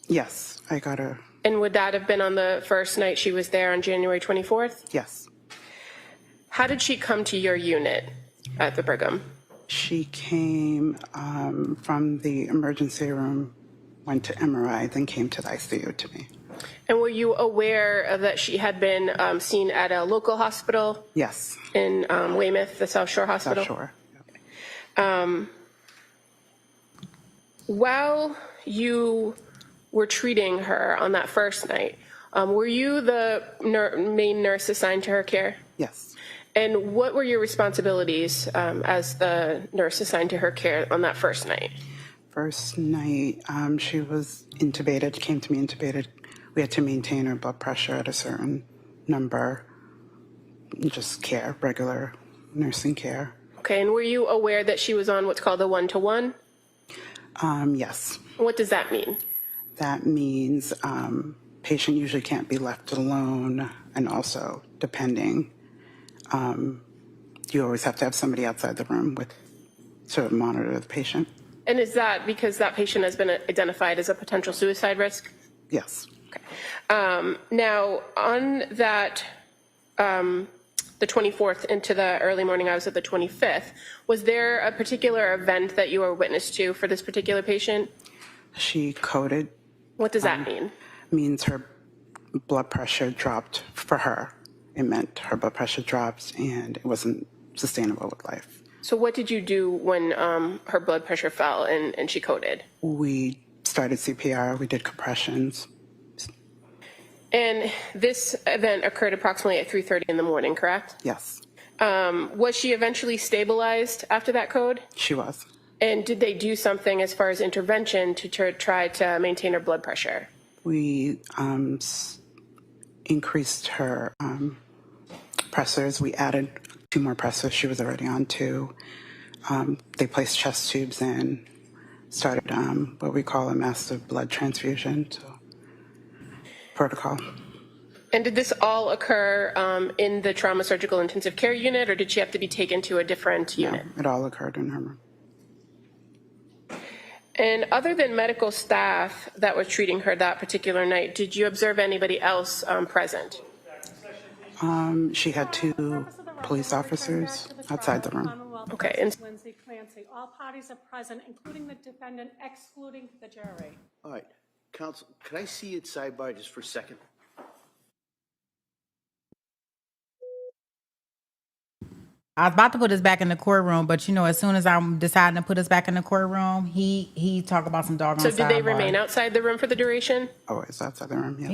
Yes, I got her. And would that have been on the first night she was there on January 24th? Yes. How did she come to your unit at the Brigham? She came from the emergency room, went to MRI, then came to the ICU to me. And were you aware that she had been seen at a local hospital? Yes. In Weymouth, the South Shore Hospital? South Shore. While you were treating her on that first night, were you the main nurse assigned to her care? Yes. And what were your responsibilities as the nurse assigned to her care on that first night? First night, she was intubated, came to me intubated. We had to maintain her blood pressure at a certain number, just care, regular nursing care. Okay, and were you aware that she was on what's called a one-to-one? Yes. What does that mean? That means patient usually can't be left alone, and also depending, you always have to have somebody outside the room to monitor the patient. And is that because that patient has been identified as a potential suicide risk? Yes. Okay. Now, on that, the 24th into the early morning hours of the 25th, was there a particular event that you were witness to for this particular patient? She coded. What does that mean? Means her blood pressure dropped for her. It meant her blood pressure dropped and it wasn't sustainable with life. So what did you do when her blood pressure fell and she coded? We started CPR, we did compressions. And this event occurred approximately at 3:30 in the morning, correct? Yes. Was she eventually stabilized after that code? She was. And did they do something as far as intervention to try to maintain her blood pressure? We increased her pressors. We added 2 more pressors. She was already on 2. They placed chest tubes in, started what we call a massive blood transfusion protocol. And did this all occur in the trauma surgical intensive care unit, or did she have to be taken to a different unit? No, it all occurred in her room. And other than medical staff that was treating her that particular night, did you observe anybody else present? She had 2 police officers outside the room. Okay. And Lindsay Clancy. All parties are present, including the defendant, excluding the jury. All right, counsel, could I see it sidebar just for a second? I was about to put us back in the courtroom, but you know, as soon as I'm deciding to put us back in the courtroom, he talk about some doggone. So did they sidebar. remain outside the room for the duration? Always outside the room, yes.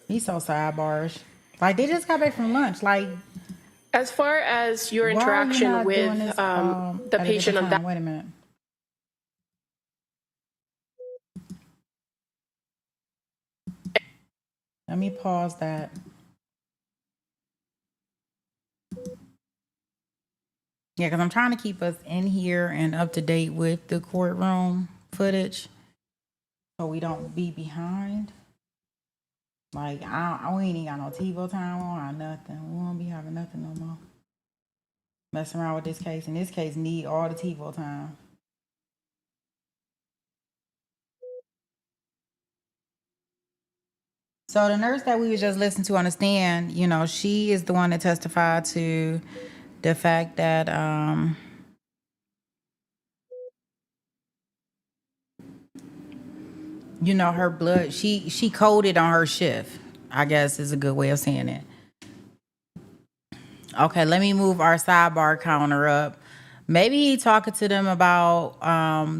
He's so sidebars. Like, they just got back from lunch. Like, as far as your why are you interaction not with doing this, the at a patient different on time? that. Wait a minute. Let me pause that. Yeah, because I'm trying to keep us in here and up to date with the courtroom footage so we don't be behind. Like, we ain't even got no TiVo time on or nothing. We won't be having nothing no more. Messing around with this case. And this case need all the TiVo time. So the nurse that we was just listening to on the stand, you know, she is the one that testified to the fact that you know, her blood, she coded on her shift, I guess is a good way of saying it. Okay, let me move our sidebar counter up. Maybe he talking to them about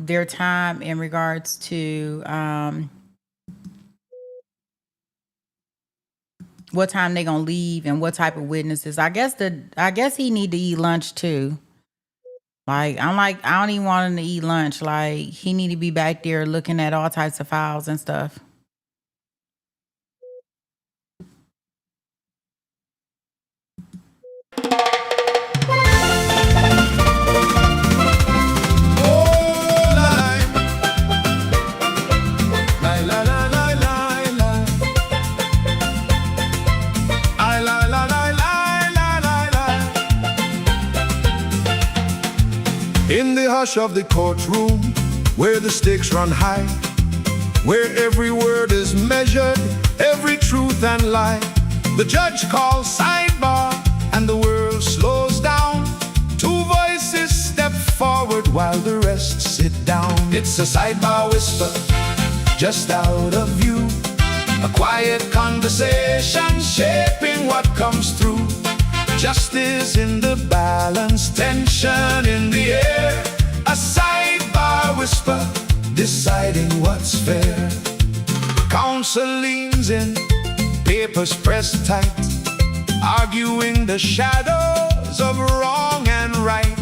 their time in regards to what time they gonna leave and what type of witnesses. I guess he need to eat lunch too. I don't even want him to eat lunch. Like, he need to be back there looking at all types of files and stuff. In the hush of the courtroom, where the stakes run high, where every word is measured, every truth and lie, the judge calls sidebar and the world slows down. Two voices step forward while the rest sit down. It's a sidebar whisper, just out of view, a quiet conversation shaping what comes through. Justice in the balance, tension in the air, a sidebar whisper, deciding what's fair. Counsel leans in, papers pressed tight, arguing the shadows of wrong and right.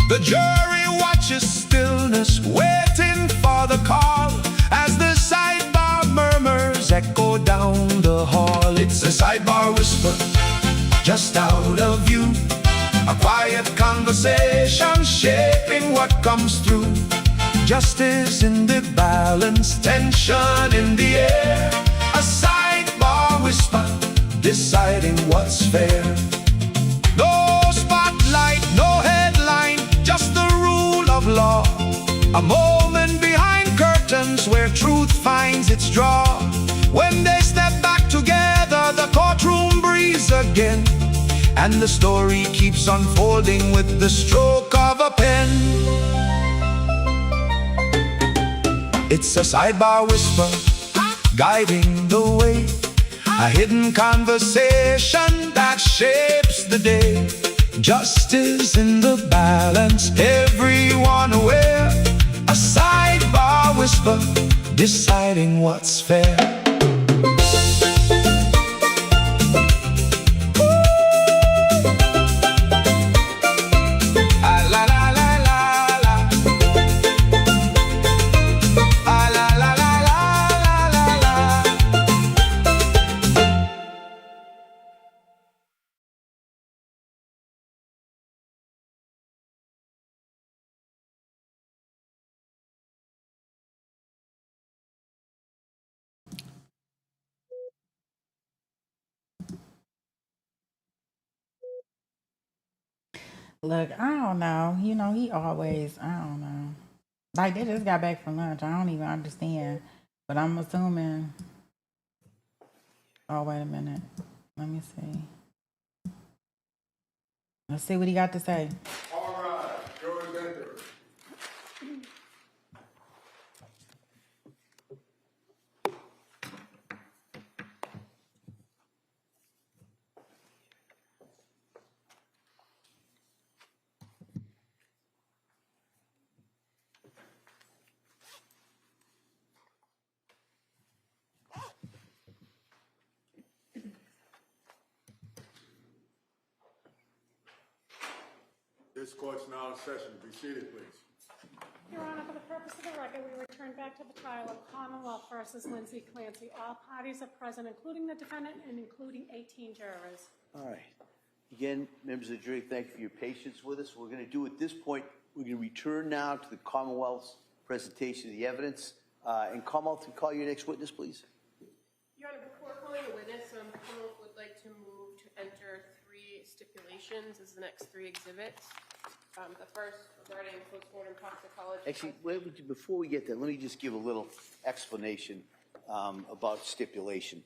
The jury watches stillness, waiting for the call, as the sidebar murmurs echo down the hall. It's a sidebar whisper, just out of view, a quiet conversation shaping what comes through. Justice in the balance, tension in the air, a sidebar whisper, deciding what's fair. No spotlight, no headline, just the rule of law, a moment behind curtains where truth finds its draw. When they step back together, the courtroom breathes again, and the story keeps unfolding with the stroke of a pen. It's a sidebar whisper, guiding the way, a hidden conversation that shapes the day. Justice in the balance, everyone aware, a sidebar whisper, deciding what's fair. Look, I don't know. You know, he always, I don't know. Like, they just got back from lunch. I don't even understand. But I'm assuming. Oh, wait a minute. Let me see. Let's see what he got to say. All right, Joey Bender. This court's now in session. Be seated, please. Your Honor, for the purpose of the record, we return back to the trial of Commonwealth versus Lindsay Clancy. All parties are present, including the defendant and including 18 jurors. All right. Again, members of the jury, thank you for your patience with us. We're going to do at this point, we're going to return now to the Commonwealth's presentation of the evidence. And Commonwealth, can call your next witness, please. Your Honor, before calling a witness, Commonwealth would like to move to enter 3 stipulations as the next 3 exhibits. The first regarding postmortem toxicology. Actually, before we get there, let me just give a little explanation about stipulation.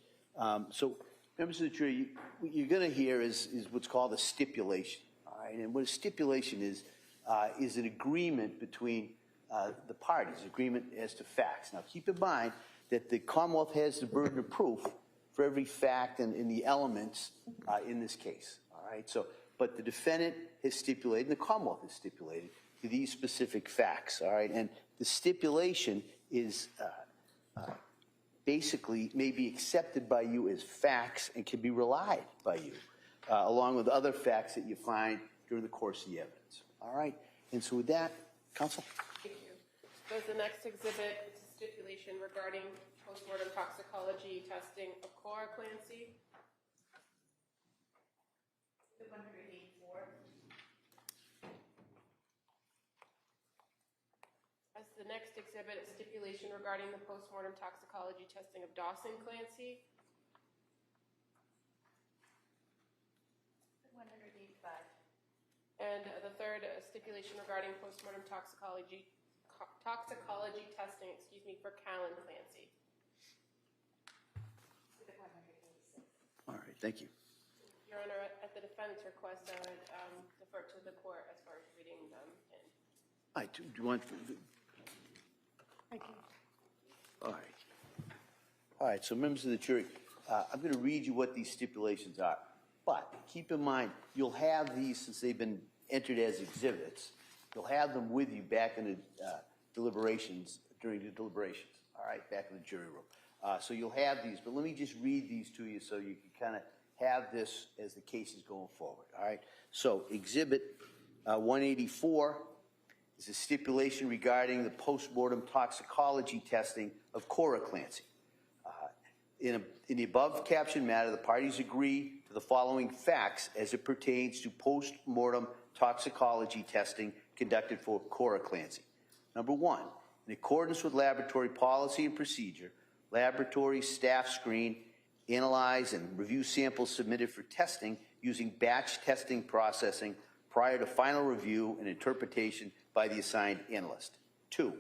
So, members of the jury, what you're going to hear is what's called a stipulation. All right, and what a stipulation is an agreement between the parties, agreement as to facts. Now, keep in mind that the Commonwealth has the burden of proof for every fact and the elements in this case. All right, so. But the defendant has stipulated, and the Commonwealth has stipulated, to these specific facts, all right? And the stipulation is basically may be accepted by you as facts and can be relied by you, along with other facts that you find during the course of the evidence, all right? And so with that, counsel? Thank you. So the next exhibit is a stipulation regarding postmortem toxicology testing of Cora Clancy. 184. As the next exhibit, a stipulation regarding the postmortem toxicology testing of Dawson Clancy. 185. And the third, a stipulation regarding postmortem toxicology testing, for Callan Clancy. All right, thank you. Your Honor, at the defendant's request, I would defer to the court as far as reading them in. All right, do you want? Thank you. All right. All right, so members of the jury, I'm going to read you what these stipulations are. But keep in mind, you'll have these, since they've been entered as exhibits, you'll have them with you back in the deliberations, during the deliberations, all right, back in the jury room. So you'll have these, but let me just read these to you so you can kind of have this as the case is going forward, all right? So Exhibit 184 is a stipulation regarding the postmortem toxicology testing of Cora Clancy. In the above captioned matter, the parties agree to the following facts as it pertains to postmortem toxicology testing conducted for Cora Clancy. Number one, in accordance with laboratory policy and procedure, laboratory staff screen, analyze, and review samples submitted for testing using batch testing processing prior to final review and interpretation by the assigned analyst. Two,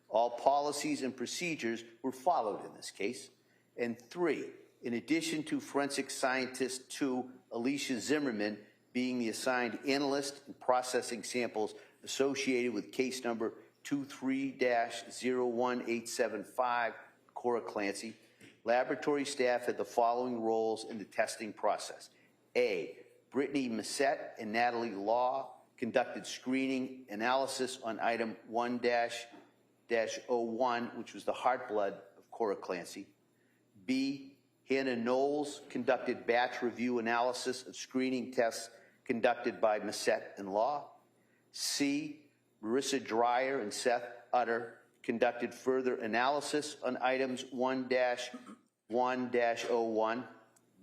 all policies and procedures were followed in this case. And three, in addition to forensic scientist 2, Alicia Zimmerman, being the assigned analyst in processing samples associated with case number 23-01875, Cora Clancy, laboratory staff had the following roles in the testing process. A, Brittany Massette and Natalie Law conducted screening analysis on item 1-01, which was the heart blood of Cora Clancy. B, Hannah Knowles conducted batch review analysis of screening tests conducted by Massette and Law. C, Marissa Dreyer and Seth Utter conducted further analysis on items 1-1-01.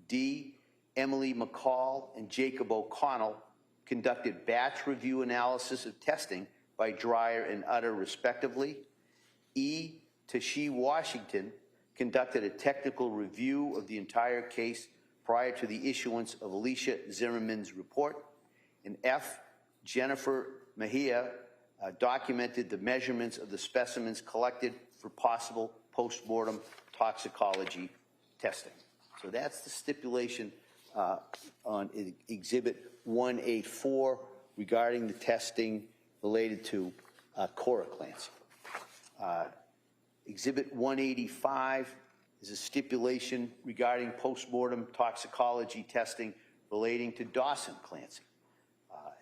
D, Emily McCall and Jacob O'Connell conducted batch review analysis of testing by Dreyer and Utter respectively. E, Tashi Washington conducted a technical review of the entire case prior to the issuance of Alicia Zimmerman's report. And F, Jennifer Mejia documented the measurements of the specimens collected for possible postmortem toxicology testing. So that's the stipulation on Exhibit 184 regarding the testing related to Cora Clancy. Exhibit 185 is a stipulation regarding postmortem toxicology testing relating to Dawson Clancy.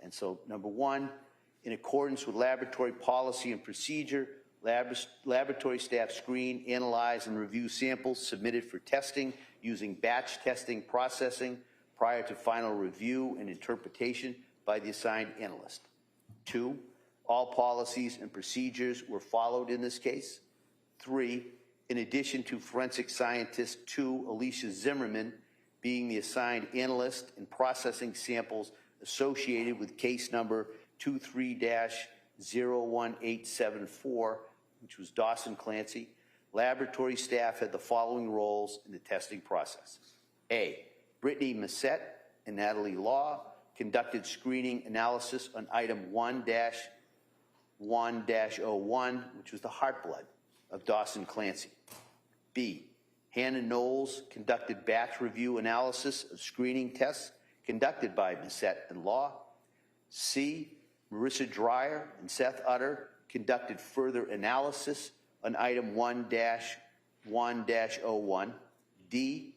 And so, number one, in accordance with laboratory policy and procedure, laboratory staff screen, analyze, and review samples submitted for testing using batch testing processing prior to final review and interpretation by the assigned analyst. Two, all policies and procedures were followed in this case. Three, in addition to forensic scientist 2, Alicia Zimmerman, being the assigned analyst in processing samples associated with case number 23-01874, which was Dawson Clancy, laboratory staff had the following roles in the testing process. A, Brittany Massette and Natalie Law conducted screening analysis on item 1-1-01, which was the heart blood of Dawson Clancy. B, Hannah Knowles conducted batch review analysis of screening tests conducted by Massette and Law. C, Marissa Dreyer and Seth Utter conducted further analysis on item 1-1-01. D,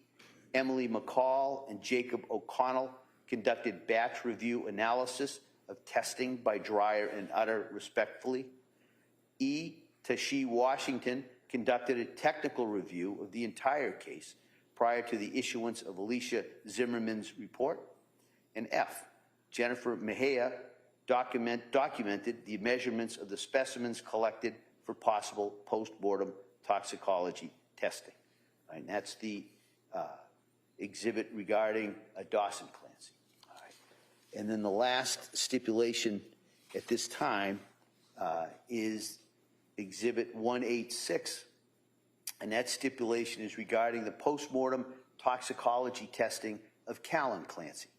Emily McCall and Jacob O'Connell conducted batch review analysis of testing by Dreyer and Utter, respectively. E. Tashi Washington conducted a technical review of the entire case prior to the issuance of Alicia Zimmerman's report. And F. Jennifer Mejia documented the measurements of the specimens collected for possible post-mortem toxicology testing. All right, and that's the exhibit regarding Dawson Clancy. All right. And then the last stipulation at this time is Exhibit 186, and that stipulation is regarding the post-mortem toxicology testing of Callan Clancy.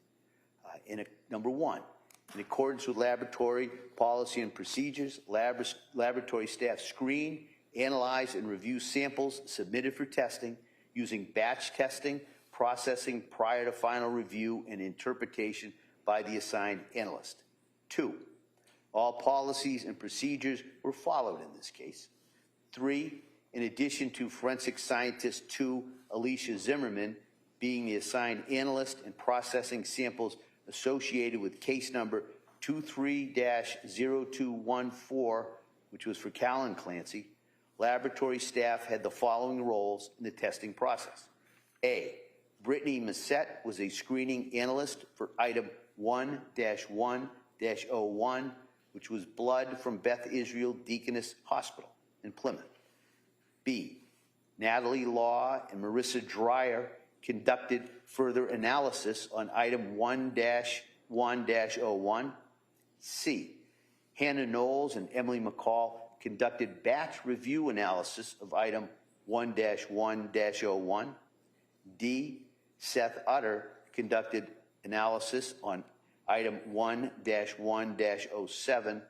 Number one, in accordance with laboratory policy and procedures, laboratory staff screen, analyze, and review samples submitted for testing using batch testing, processing prior to final review and interpretation by the assigned analyst. 2, all policies and procedures were followed in this case. 3, in addition to forensic scientist 2, Alicia Zimmerman, being the assigned analyst and processing samples associated with case number 23-0214, which was for Callan Clancy, laboratory staff had the following roles in the testing process. A. Brittany Massette was a screening analyst for item 1-1-01, which was blood from Beth Israel Deaconess Hospital in Plymouth. B. Natalie Law and Marissa Dreyer conducted further analysis on item 1-1-01. C. Hannah Knowles and Emily McCall conducted batch review analysis of item 1-1-01. D. Seth Utter conducted analysis on item 1-1-07,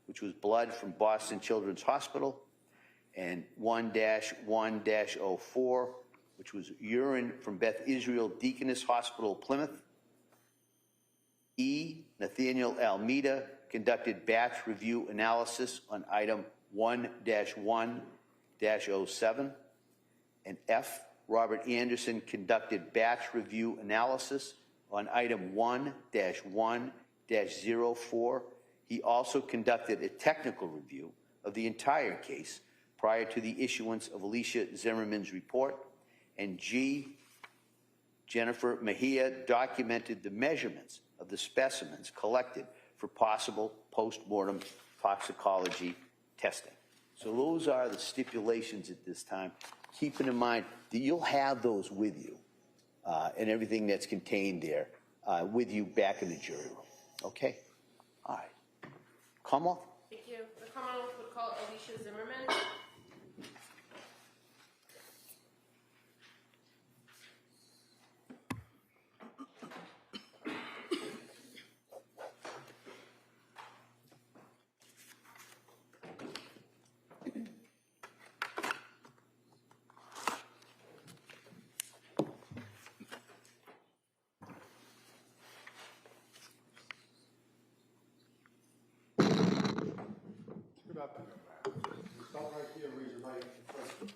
which was blood from Boston Children's Hospital, and 1-1-04, which was urine from Beth Israel Deaconess Hospital, Plymouth. E. Nathaniel Almeida conducted batch review analysis on item 1-1-07. And F. Robert Anderson conducted batch review analysis on item 1-1-04. He also conducted a technical review of the entire case prior to the issuance of Alicia Zimmerman's report. And G. Jennifer Mejia documented the measurements of the specimens collected for possible post-mortem toxicology testing. So those are the stipulations at this time, keeping in mind that you'll have those with you and everything that's contained there with you back in the jury room. Okay? All right. Commonwealth? Thank you. The Commonwealth would call Alicia Zimmerman. Good afternoon. Stop right here, raise your right hand first. We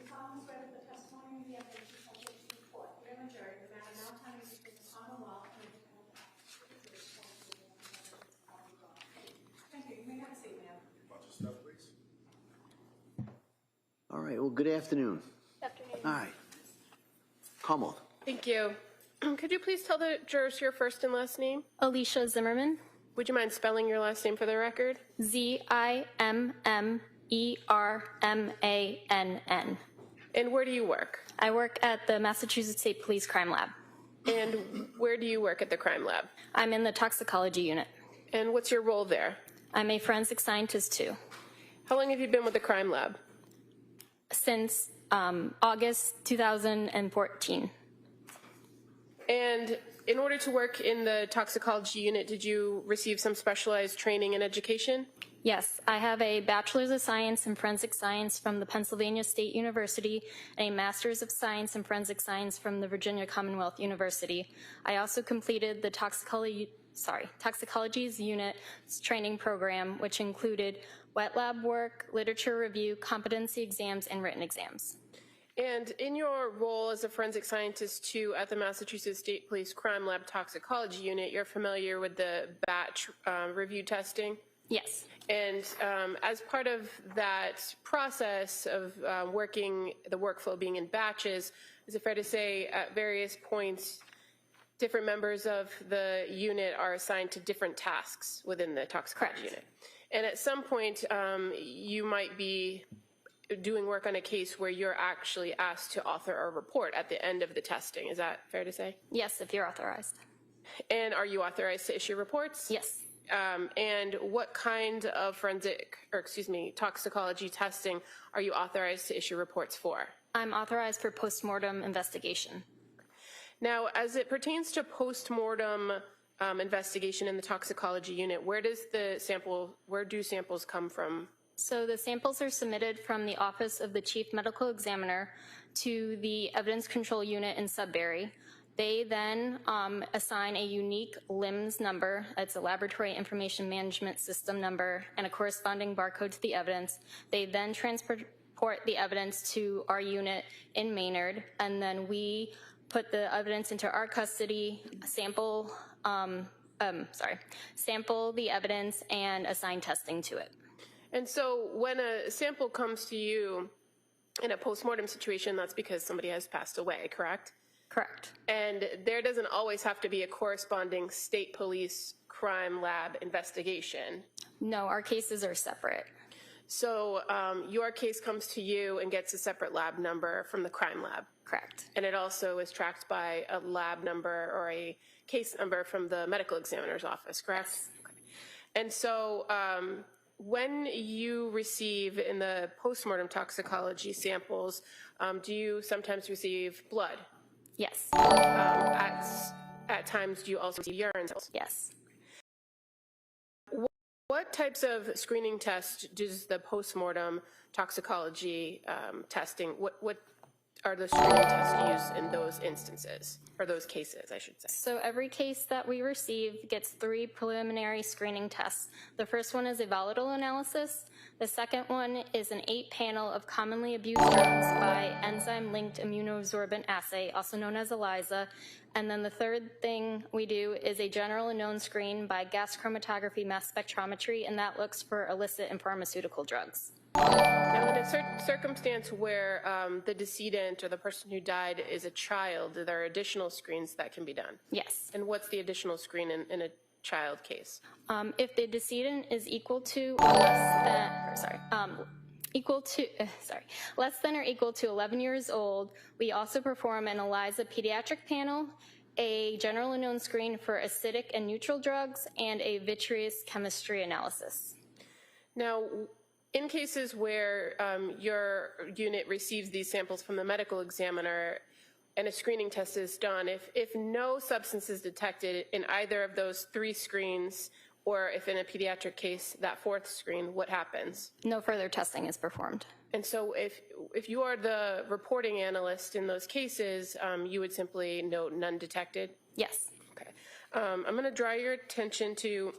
solemnly swear that the testimony and the evidence you shall give to the court, here in the jury, no matter now timing between the Commonwealth and the Thank you. You may have a seat, ma'am. Watch your step, please. All right. Well, good afternoon. Good afternoon. All right. Commonwealth. Thank you. Could you please tell the jurors your first and last name? Alicia Zimmerman. Would you mind spelling your last name for the record? Zimmermann. And where do you work? I work at the Massachusetts State Police Crime Lab. And where do you work at the crime lab? I'm in the toxicology unit. And what's your role there? I'm a forensic scientist too. How long have you been with the crime lab? Since August 2014. And in order to work in the toxicology unit, did you receive some specialized training and education? Yes, I have a Bachelor's of Science in Forensic Science from the Pennsylvania State University and a Master's of Science in Forensic Science from the Virginia Commonwealth University. I also completed the Toxicology's Unit training program, which included wet lab work, literature review, competency exams, and written exams. And in your role as a forensic scientist too at the Massachusetts State Police Crime Lab Toxicology Unit, you're familiar with the batch review testing? Yes. And as part of that process of working, the workflow being in batches, is it fair to say at various points, different members of the unit are assigned to different tasks within the toxicology unit? And at some point, you might be doing work on a case where you're actually asked to author a report at the end of the testing. Is that fair to say? Yes, if you're authorized. And are you authorized to issue reports? Yes. And what kind of toxicology testing are you authorized to issue reports for? I'm authorized for postmortem investigation. Now, as it pertains to postmortem investigation in the toxicology unit, where do samples come from? So the samples are submitted from the Office of the Chief Medical Examiner to the Evidence Control Unit in Sudbury. They then assign a unique LIMS number, it's a Laboratory Information Management System number, and a corresponding barcode to the evidence. They then transport the evidence to our unit in Maynard, and then we put the evidence into our custody, sample the evidence, and assign testing to it. And so when a sample comes to you in a postmortem situation, that's because somebody has passed away, correct? Correct. And there doesn't always have to be a corresponding state police crime lab investigation. No, our cases are separate. So your case comes to you and gets a separate lab number from the crime lab. Correct. And it also is tracked by a lab number or a case number from the medical examiner's office, correct? Yes. Okay. And so when you receive in the postmortem toxicology samples, do you sometimes receive blood? Yes. At times, do you also receive urine samples? Yes. What types of screening tests does the postmortem toxicology testing, what are the screening tests used in those instances, or those cases, I should say? So every case that we receive gets 3 preliminary screening tests. The first one is a volatile analysis. The second one is an 8-panel of commonly abused drugs by enzyme-linked immunosorbent assay, also known as ELISA. And then the third thing we do is a general unknown screen by gas chromatography mass spectrometry, and that looks for illicit and pharmaceutical drugs. Now, in a circumstance where the decedent or the person who died is a child, there are additional screens that can be done? Yes. And what's the additional screen in a child case? If the decedent is equal to or less than or equal to 11 years old, we also perform an ELISA pediatric panel, a general unknown screen for acidic and neutral drugs, and a vitreous chemistry analysis. Now, in cases where your unit receives these samples from the medical examiner and a screening test is done, if no substance is detected in either of those 3 screens, or if in a pediatric case, that 4th screen, what happens? No further testing is performed. And so if you are the reporting analyst in those cases, you would simply note none detected? Yes. Okay. I'm going to draw your attention to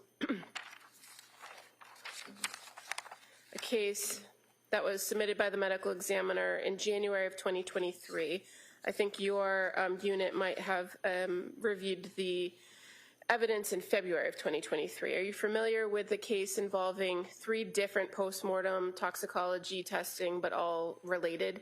a case that was submitted by the medical examiner in January of 2023. I think your unit might have reviewed the evidence in February of 2023. Are you familiar with the case involving 3 different postmortem toxicology testing, but all related?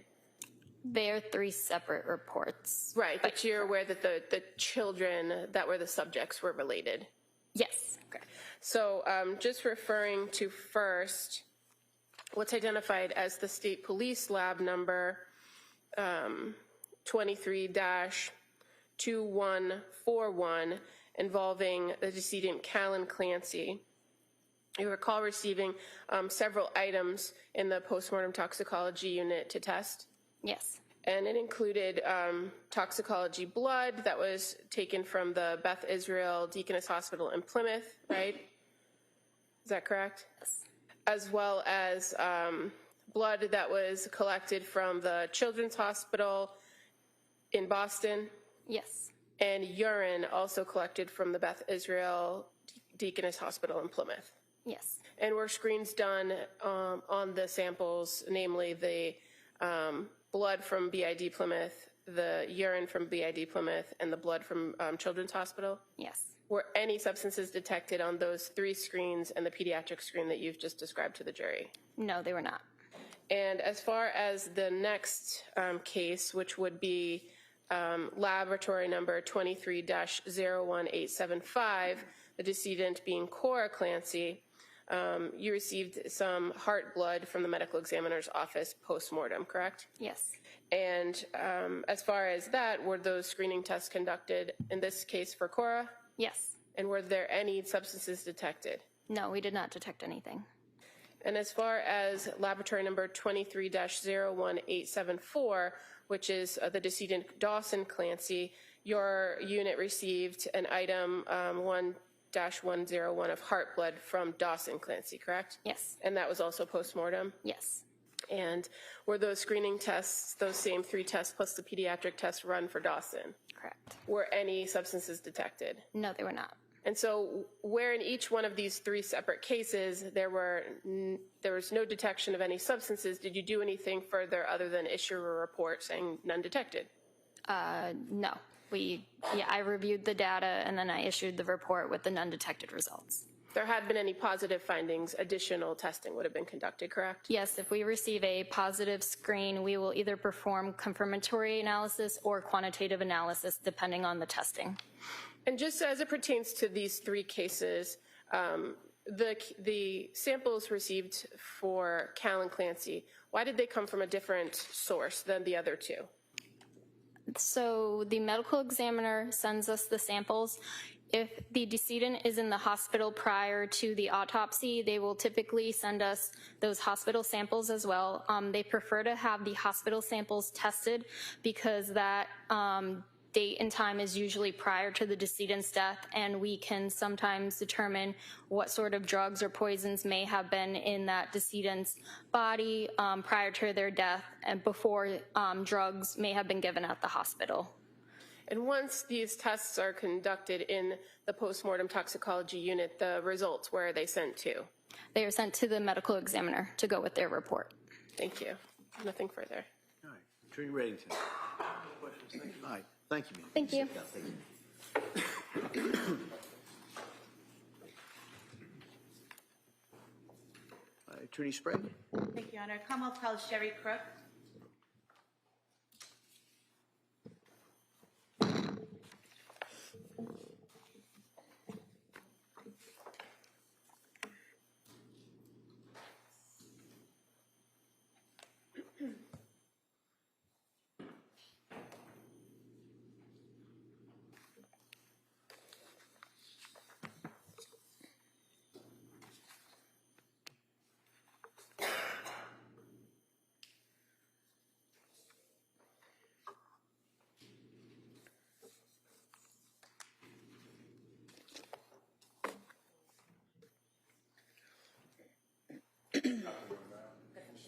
They are 3 separate reports. Right, but you're aware that the children that were the subjects were related? Yes. Okay. So just referring to first, what's identified as the state police lab number 23-2141, involving the decedent Callan Clancy. You recall receiving several items in the postmortem toxicology unit to test? Yes. And it included toxicology blood that was taken from the Beth Israel Deaconess Hospital in Plymouth, right? Is that correct? Yes. As well as blood that was collected from the Children's Hospital in Boston? Yes. And urine also collected from the Beth Israel Deaconess Hospital in Plymouth? Yes. And were screens done on the samples, namely the blood from BID Plymouth, the urine from BID Plymouth, and the blood from Children's Hospital? Yes. Were any substances detected on those 3 screens and the pediatric screen that you've just described to the jury? No, they were not. And as far as the next case, which would be laboratory number 23-01875, the decedent being Cora Clancy, you received some heart blood from the medical examiner's office post-mortem, correct? Yes. And as far as that, were those screening tests conducted in this case for Cora? Yes. And were there any substances detected? No, we did not detect anything. And as far as laboratory number 23-01874, which is the decedent Dawson Clancy, your unit received an item 1-101 of heart blood from Dawson Clancy, correct? Yes. And that was also post-mortem? Yes. And were those screening tests, those same 3 tests plus the pediatric test run for Dawson? Correct. Were any substances detected? No, they were not. And so where in each one of these 3 separate cases there was no detection of any substances, did you do anything further other than issue a report saying none detected? No. I reviewed the data and then I issued the report with the none detected results. If there had been any positive findings, additional testing would have been conducted, correct? Yes, if we receive a positive screen, we will either perform confirmatory analysis or quantitative analysis depending on the testing. And just as it pertains to these 3 cases, the samples received for Cal and Clancy, why did they come from a different source than the other 2? So the medical examiner sends us the samples. If the decedent is in the hospital prior to the autopsy, they will typically send us those hospital samples as well. They prefer to have the hospital samples tested because that date and time is usually prior to the decedent's death, and we can sometimes determine what sort of drugs or poisons may have been in that decedent's body prior to their death and before drugs may have been given at the hospital. And once these tests are conducted in the postmortem toxicology unit, the results, where are they sent to? They are sent to the medical examiner to go with their report. Thank you. Nothing further. All right. Attorney Reddington. Questions? All right. Thank you, ma'am. Thank you. Thank you. Attorney Sprague. Thank you, Your Honor. Commonwealth College Sherry Crook.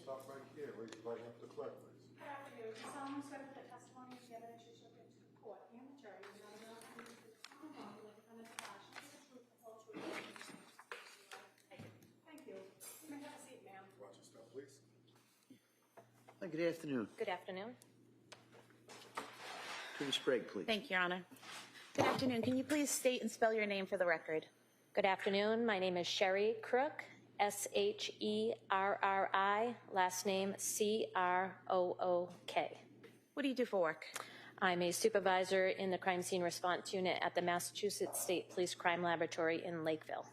Stop right here, raise your right hand to the clerk, please. Good afternoon. You solemnly swear that the testimony and the evidence you shall give to the court and the jury is not enough to prove the Commonwealth will defend its passion for the truth, the whole truth, and nothing but the truth. Thank you. You may have a seat, ma'am. Watch yourself, please. Good afternoon. Good afternoon. Attorney Sprague, please. Thank you, Your Honor. Good afternoon. Can you please state and spell your name for the record? Good afternoon. My name is Sherry Crook, Sherri, last name Crook. What do you do for work? I'm a supervisor in the crime scene response unit at the Massachusetts State Police Crime Laboratory in Lakeville.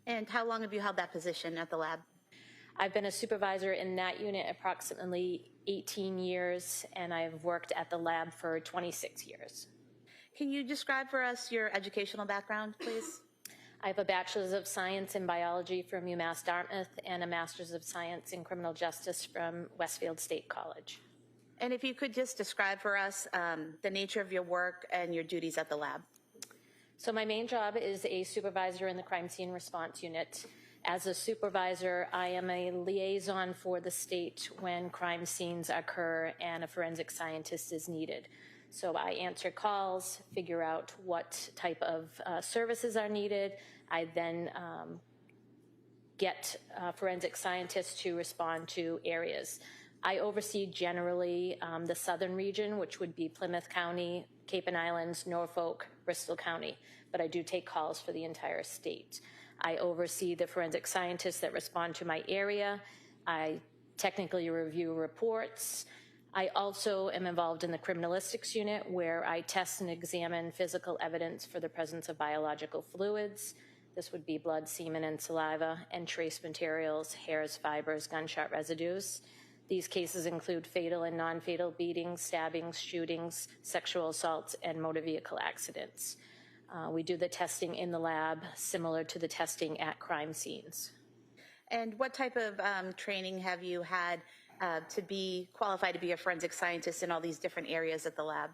And how long have you held that position at the lab? I've been a supervisor in that unit approximately 18 years, and I've worked at the lab for 26 years. Can you describe for us your educational background, please? I have a Bachelor's of Science in Biology from UMass Dartmouth and a Master's of Science in Criminal Justice from Westfield State College. And if you could just describe for us the nature of your work and your duties at the lab. So my main job is a supervisor in the crime scene response unit. As a supervisor, I am a liaison for the state when crime scenes occur and a forensic scientist is needed. So I answer calls, figure out what type of services are needed. I then get forensic scientists to respond to areas. I oversee generally the southern region, which would be Plymouth County, Cape and Islands, Norfolk, Bristol County, but I do take calls for the entire state. I oversee the forensic scientists that respond to my area. I technically review reports. I also am involved in the criminalistics unit, where I test and examine physical evidence for the presence of biological fluids. This would be blood, semen, and saliva, and trace materials, hairs, fibers, gunshot residues. These cases include fatal and non-fatal beatings, stabbings, shootings, sexual assaults, and motor vehicle accidents. We do the testing in the lab, similar to the testing at crime scenes. And what type of training have you had to be qualified to be a forensic scientist in all these different areas at the lab?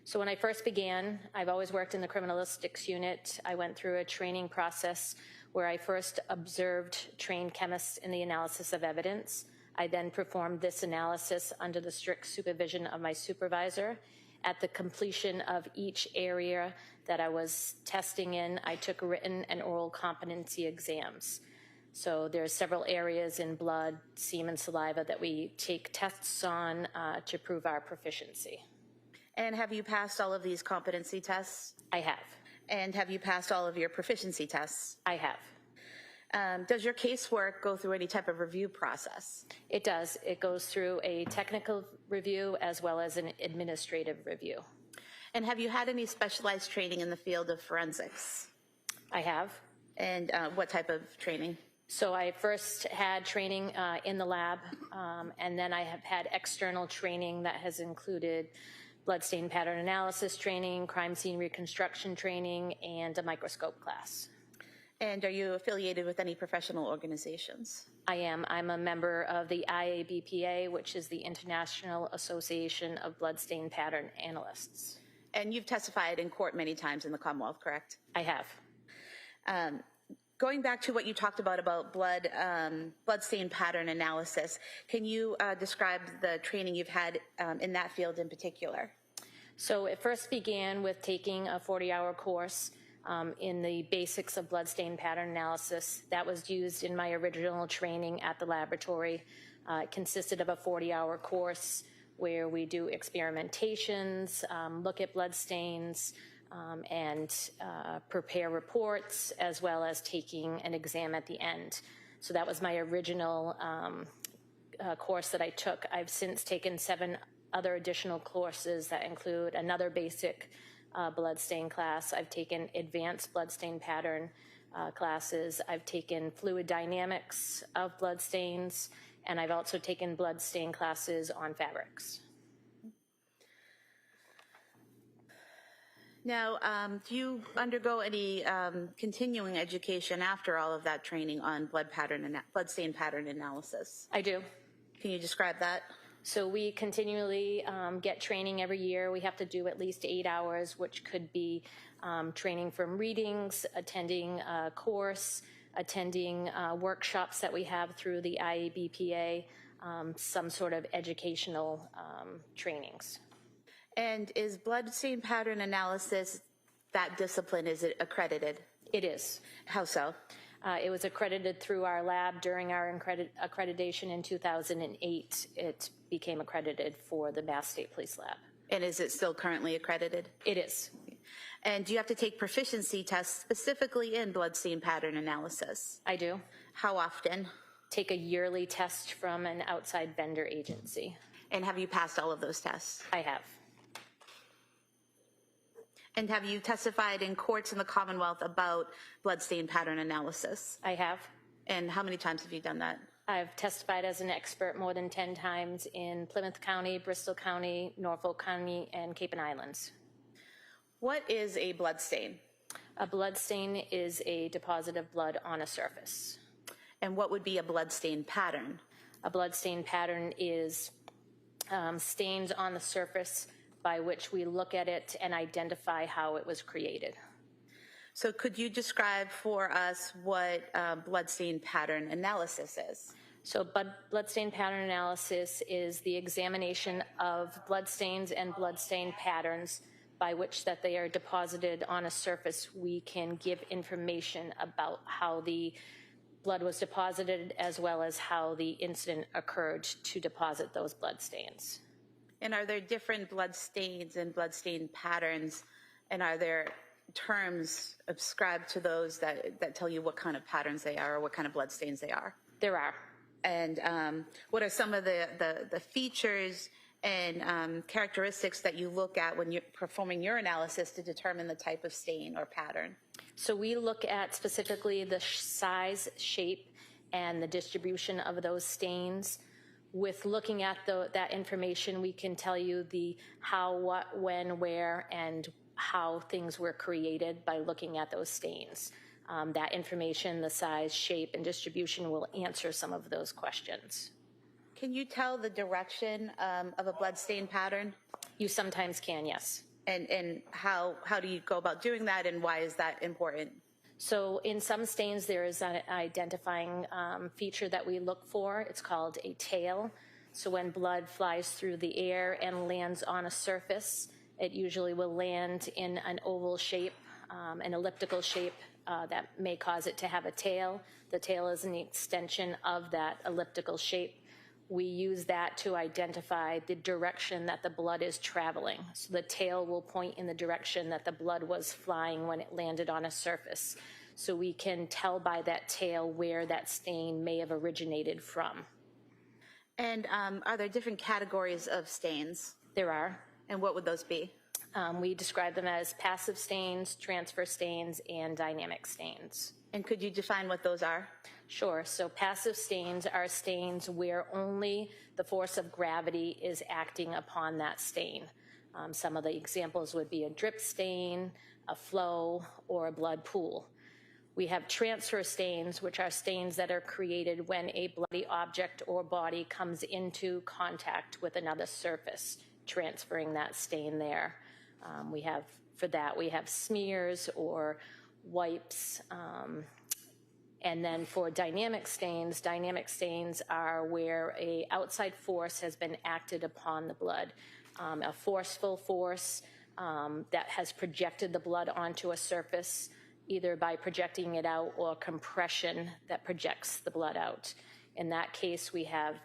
So when I first began, I've always worked in the criminalistics unit. I went through a training process where I first observed trained chemists in the analysis of evidence. I then performed this analysis under the strict supervision of my supervisor. At the completion of each area that I was testing in, I took written and oral competency exams. So there's several areas in blood, semen, saliva that we take tests on to prove our proficiency. And have you passed all of these competency tests? I have. And have you passed all of your proficiency tests? I have. Does your casework go through any type of review process? It does. It goes through a technical review as well as an administrative review. And have you had any specialized training in the field of forensics? I have. And what type of training? So I first had training in the lab, and then I have had external training that has included bloodstain pattern analysis training, crime scene reconstruction training, and a microscope class. And are you affiliated with any professional organizations? I am. I'm a member of the IABPA, which is the International Association of Bloodstain Pattern Analysts. And you've testified in court many times in the Commonwealth, correct? I have. Going back to what you talked about bloodstain pattern analysis, can you describe the training you've had in that field in particular? So it first began with taking a 40-hour course in the basics of bloodstain pattern analysis. That was used in my original training at the laboratory. It consisted of a 40-hour course where we do experimentations, look at bloodstains, and prepare reports, as well as taking an exam at the end. So that was my original course that I took. I've since taken 7 other additional courses that include another basic bloodstain class. I've taken advanced bloodstain pattern classes. I've taken fluid dynamics of bloodstains, and I've also taken bloodstain classes on fabrics. Now, do you undergo any continuing education after all of that training on bloodstain pattern analysis? I do. Can you describe that? So we continually get training every year. We have to do at least 8 hours, which could be training from readings, attending a course, attending workshops that we have through the IABPA, some sort of educational trainings. And is bloodstain pattern analysis, that discipline, is it accredited? It is. How so? It was accredited through our lab during our accreditation in 2008. It became accredited for the Mass State Police Lab. And is it still currently accredited? It is. And do you have to take proficiency tests specifically in bloodstain pattern analysis? I do. How often? Take a yearly test from an outside vendor agency. And have you passed all of those tests? I have. And have you testified in courts in the Commonwealth about bloodstain pattern analysis? I have. And how many times have you done that? I've testified as an expert more than 10 times in Plymouth County, Bristol County, Norfolk County, and Cape and Islands. What is a bloodstain? A bloodstain is a deposit of blood on a surface. And what would be a bloodstain pattern? A bloodstain pattern is stains on the surface by which we look at it and identify how it was created. So could you describe for us what bloodstain pattern analysis is? So bloodstain pattern analysis is the examination of bloodstains and bloodstain patterns by which that they are deposited on a surface. We can give information about how the blood was deposited, as well as how the incident occurred to deposit those blood stains. And are there different blood stains and blood stain patterns? And are there terms ascribed to those that tell you what kind of patterns they are or what kind of blood stains they are? There are. And what are some of the features and characteristics that you look at when you're performing your analysis to determine the type of stain or pattern? So we look at specifically the size, shape, and the distribution of those stains. With looking at that information, we can tell you the how, what, when, where, and how things were created by looking at those stains. That information, the size, shape, and distribution will answer some of those questions. Can you tell the direction of a blood stain pattern? You sometimes can, yes. And how do you go about doing that, and why is that important? So in some stains, there is an identifying feature that we look for. It's called a tail. So when blood flies through the air and lands on a surface, it usually will land in an oval shape, an elliptical shape that may cause it to have a tail. The tail is an extension of that elliptical shape. We use that to identify the direction that the blood is traveling. So the tail will point in the direction that the blood was flying when it landed on a surface. So we can tell by that tail where that stain may have originated from. And are there different categories of stains? There are. And what would those be? We describe them as passive stains, transfer stains, and dynamic stains. And could you define what those are? Sure. So passive stains are stains where only the force of gravity is acting upon that stain. Some of the examples would be a drip stain, a flow, or a blood pool. We have transfer stains, which are stains that are created when a bloody object or body comes into contact with another surface, transferring that stain there. We have smears or wipes. And then for dynamic stains are where a outside force has been acted upon the blood. A forceful force that has projected the blood onto a surface, either by projecting it out or compression that projects the blood out. In that case, we have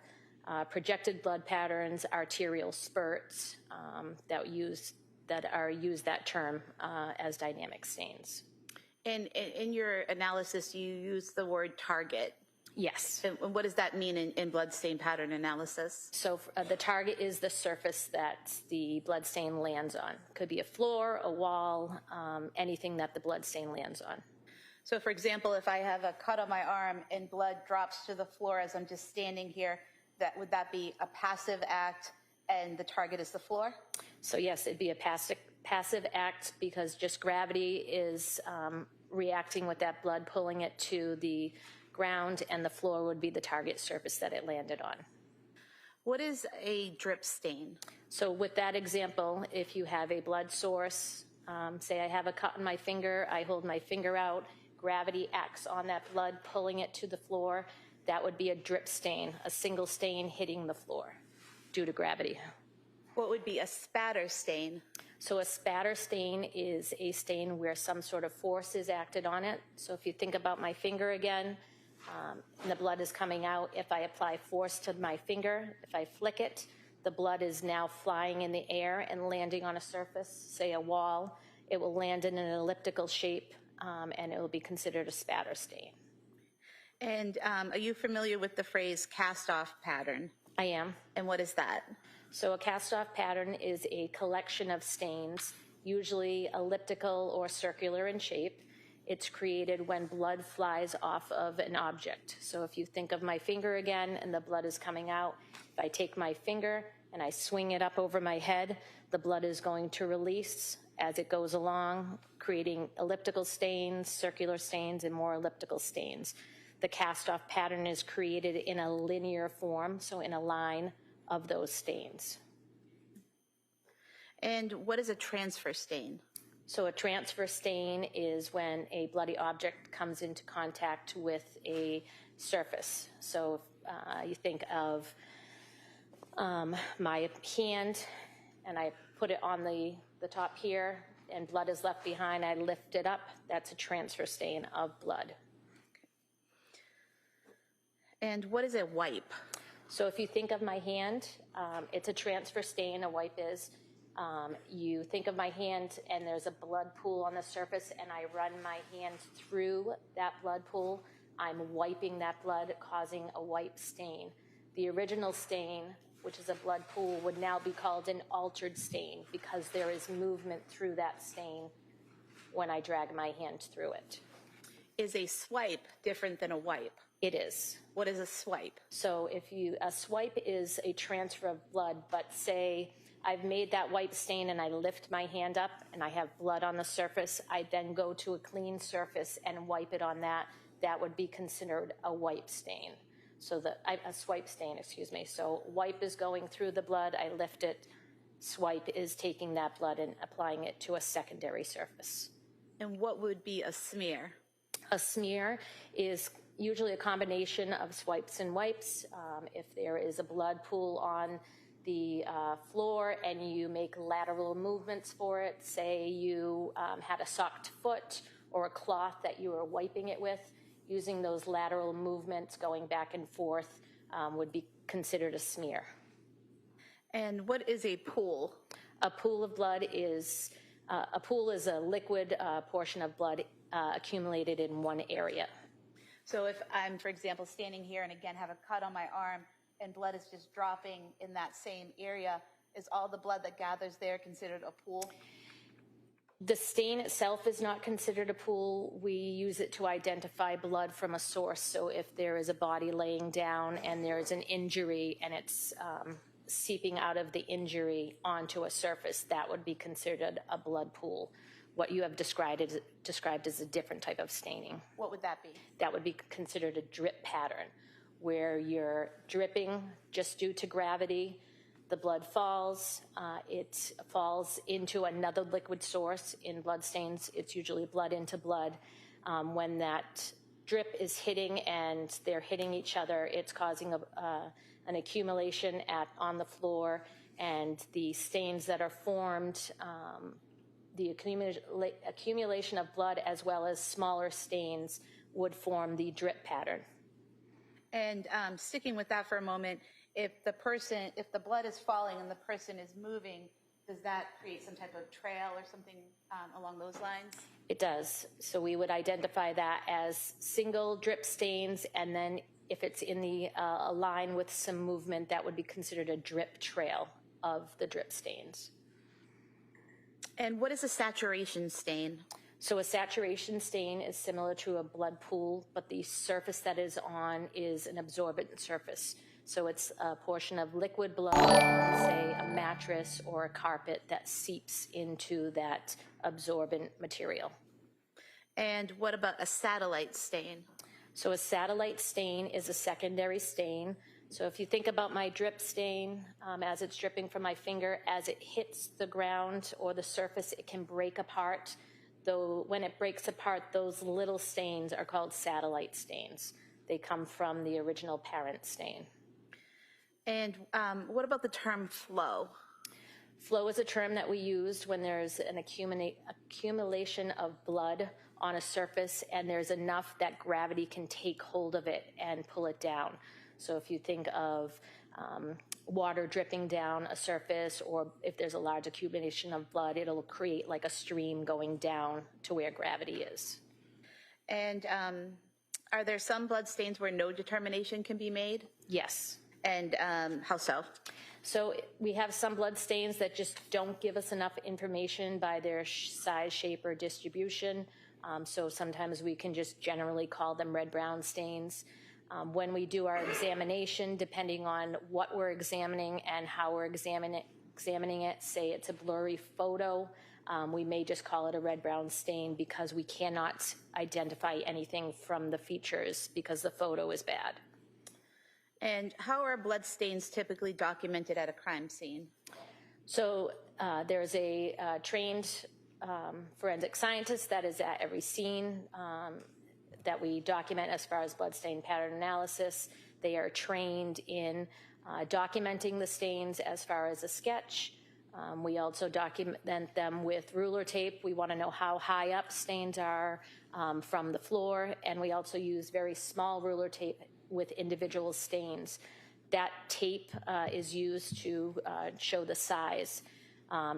projected blood patterns, arterial spurts that term as dynamic stains. And in your analysis, you use the word target. Yes. And what does that mean in blood stain pattern analysis? So the target is the surface that the blood stain lands on. Could be a floor, a wall, anything that the blood stain lands on. So for example, if I have a cut on my arm and blood drops to the floor as I'm just standing here, would that be a passive act and the target is the floor? So yes, it'd be a passive act because just gravity is reacting with that blood, pulling it to the ground, and the floor would be the target surface that it landed on. What is a drip stain? So with that example, if you have a blood source, say I have a cut on my finger, I hold my finger out, gravity acts on that blood, pulling it to the floor, that would be a drip stain, a single stain hitting the floor due to gravity. What would be a spatter stain? So a spatter stain is a stain where some sort of force is acted on it. So if you think about my finger again, and the blood is coming out, if I apply force to my finger, if I flick it, the blood is now flying in the air and landing on a surface, say a wall. It will land in an elliptical shape, and it will be considered a spatter stain. And are you familiar with the phrase cast-off pattern? I am. And what is that? So a cast-off pattern is a collection of stains, usually elliptical or circular in shape. It's created when blood flies off of an object. So if you think of my finger again and the blood is coming out, if I take my finger and I swing it up over my head, the blood is going to release as it goes along, creating elliptical stains, circular stains, and more elliptical stains. The cast-off pattern is created in a linear form, so in a line of those stains. And what is a transfer stain? So a transfer stain is when a bloody object comes into contact with a surface. So you think of my hand, and I put it on the top here, and blood is left behind. I lift it up. That's a transfer stain of blood. And what is a wipe? So if you think of my hand, it's a transfer stain, a wipe is. You think of my hand and there's a blood pool on the surface and I run my hand through that blood pool, I'm wiping that blood, causing a wipe stain. The original stain, which is a blood pool, would now be called an altered stain because there is movement through that stain when I drag my hand through it. Is a swipe different than a wipe? It is. What is a swipe? So a swipe is a transfer of blood, but say I've made that wipe stain and I lift my hand up and I have blood on the surface, I then go to a clean surface and wipe it on that, that would be considered a wipe stain. So a swipe stain, excuse me. So wipe is going through the blood, I lift it. Swipe is taking that blood and applying it to a secondary surface. And what would be a smear? A smear is usually a combination of swipes and wipes. If there is a blood pool on the floor and you make lateral movements for it, say you had a socked foot or a cloth that you were wiping it with, using those lateral movements going back and forth would be considered a smear. And what is a pool? A pool of blood is a liquid portion of blood accumulated in one area. So if I'm, for example, standing here and again have a cut on my arm and blood is just dropping in that same area, is all the blood that gathers there considered a pool? The stain itself is not considered a pool. We use it to identify blood from a source. So if there is a body laying down and there's an injury and it's seeping out of the injury onto a surface, that would be considered a blood pool. What you have described as a different type of staining. What would that be? That would be considered a drip pattern, where you're dripping just due to gravity. The blood falls. It falls into another liquid source. In blood stains, it's usually blood into blood. When that drip is hitting and they're hitting each other, it's causing an accumulation on the floor, and the stains that are formed, the accumulation of blood as well as smaller stains would form the drip pattern. And sticking with that for a moment, if the blood is falling and the person is moving, does that create some type of trail or something along those lines? It does. So we would identify that as single drip stains, and then if it's in a line with some movement, that would be considered a drip trail of the drip stains. And what is a saturation stain? So a saturation stain is similar to a blood pool, but the surface that is on is an absorbent surface. So it's a portion of liquid blood, say a mattress or a carpet, that seeps into that absorbent material. And what about a satellite stain? So a satellite stain is a secondary stain. So if you think about my drip stain, as it's dripping from my finger, as it hits the ground or the surface, it can break apart. Though when it breaks apart, those little stains are called satellite stains. They come from the original parent stain. And what about the term flow? Flow is a term that we used when there's an accumulation of blood on a surface and there's enough that gravity can take hold of it and pull it down. So if you think of water dripping down a surface, or if there's a large accumulation of blood, it'll create like a stream going down to where gravity is. And are there some blood stains where no determination can be made? Yes. And how so? So we have some blood stains that just don't give us enough information by their size, shape, or distribution. So sometimes we can just generally call them red-brown stains. When we do our examination, depending on what we're examining and how we're examining it, say it's a blurry photo, we may just call it a red-brown stain because we cannot identify anything from the features because the photo is bad. And how are blood stains typically documented at a crime scene? So there's a trained forensic scientist that is at every scene that we document as far as bloodstain pattern analysis. They are trained in documenting the stains as far as a sketch. We also document them with ruler tape. We want to know how high up stains are from the floor, and we also use very small ruler tape with individual stains. That tape is used to show the size.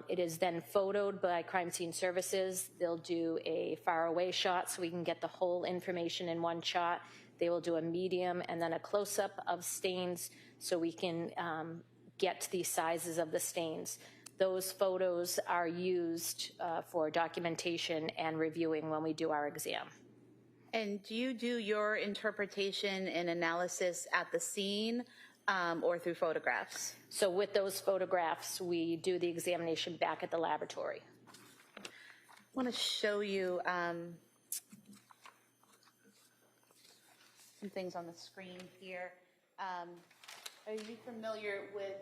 It is then photoed by crime scene services. They'll do a far away shot so we can get the whole information in one shot. They will do a medium and then a close-up of stains so we can get the sizes of the stains. Those photos are used for documentation and reviewing when we do our exam. And do you do your interpretation and analysis at the scene or through photographs? So with those photographs, we do the examination back at the laboratory. I want to show you some things on the screen here. Are you familiar with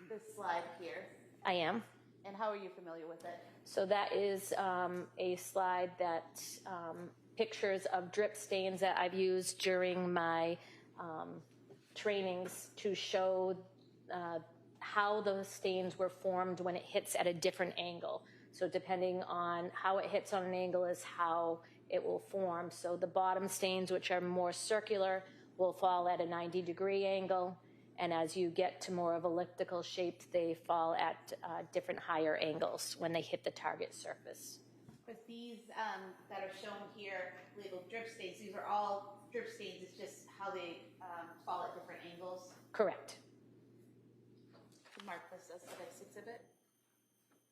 this slide here? I am. And how are you familiar with it? So that is a slide that pictures of drip stains that I've used during my trainings to show how the stains were formed when it hits at a different angle. So depending on how it hits on an angle is how it will form. So the bottom stains, which are more circular, will fall at a 90-degree angle. And as you get to more of elliptical shapes, they fall at different higher angles when they hit the target surface. With these that are shown here, labeled drip stains, these are all drip stains. It's just how they fall at different angles. Correct. Mark this as the next exhibit.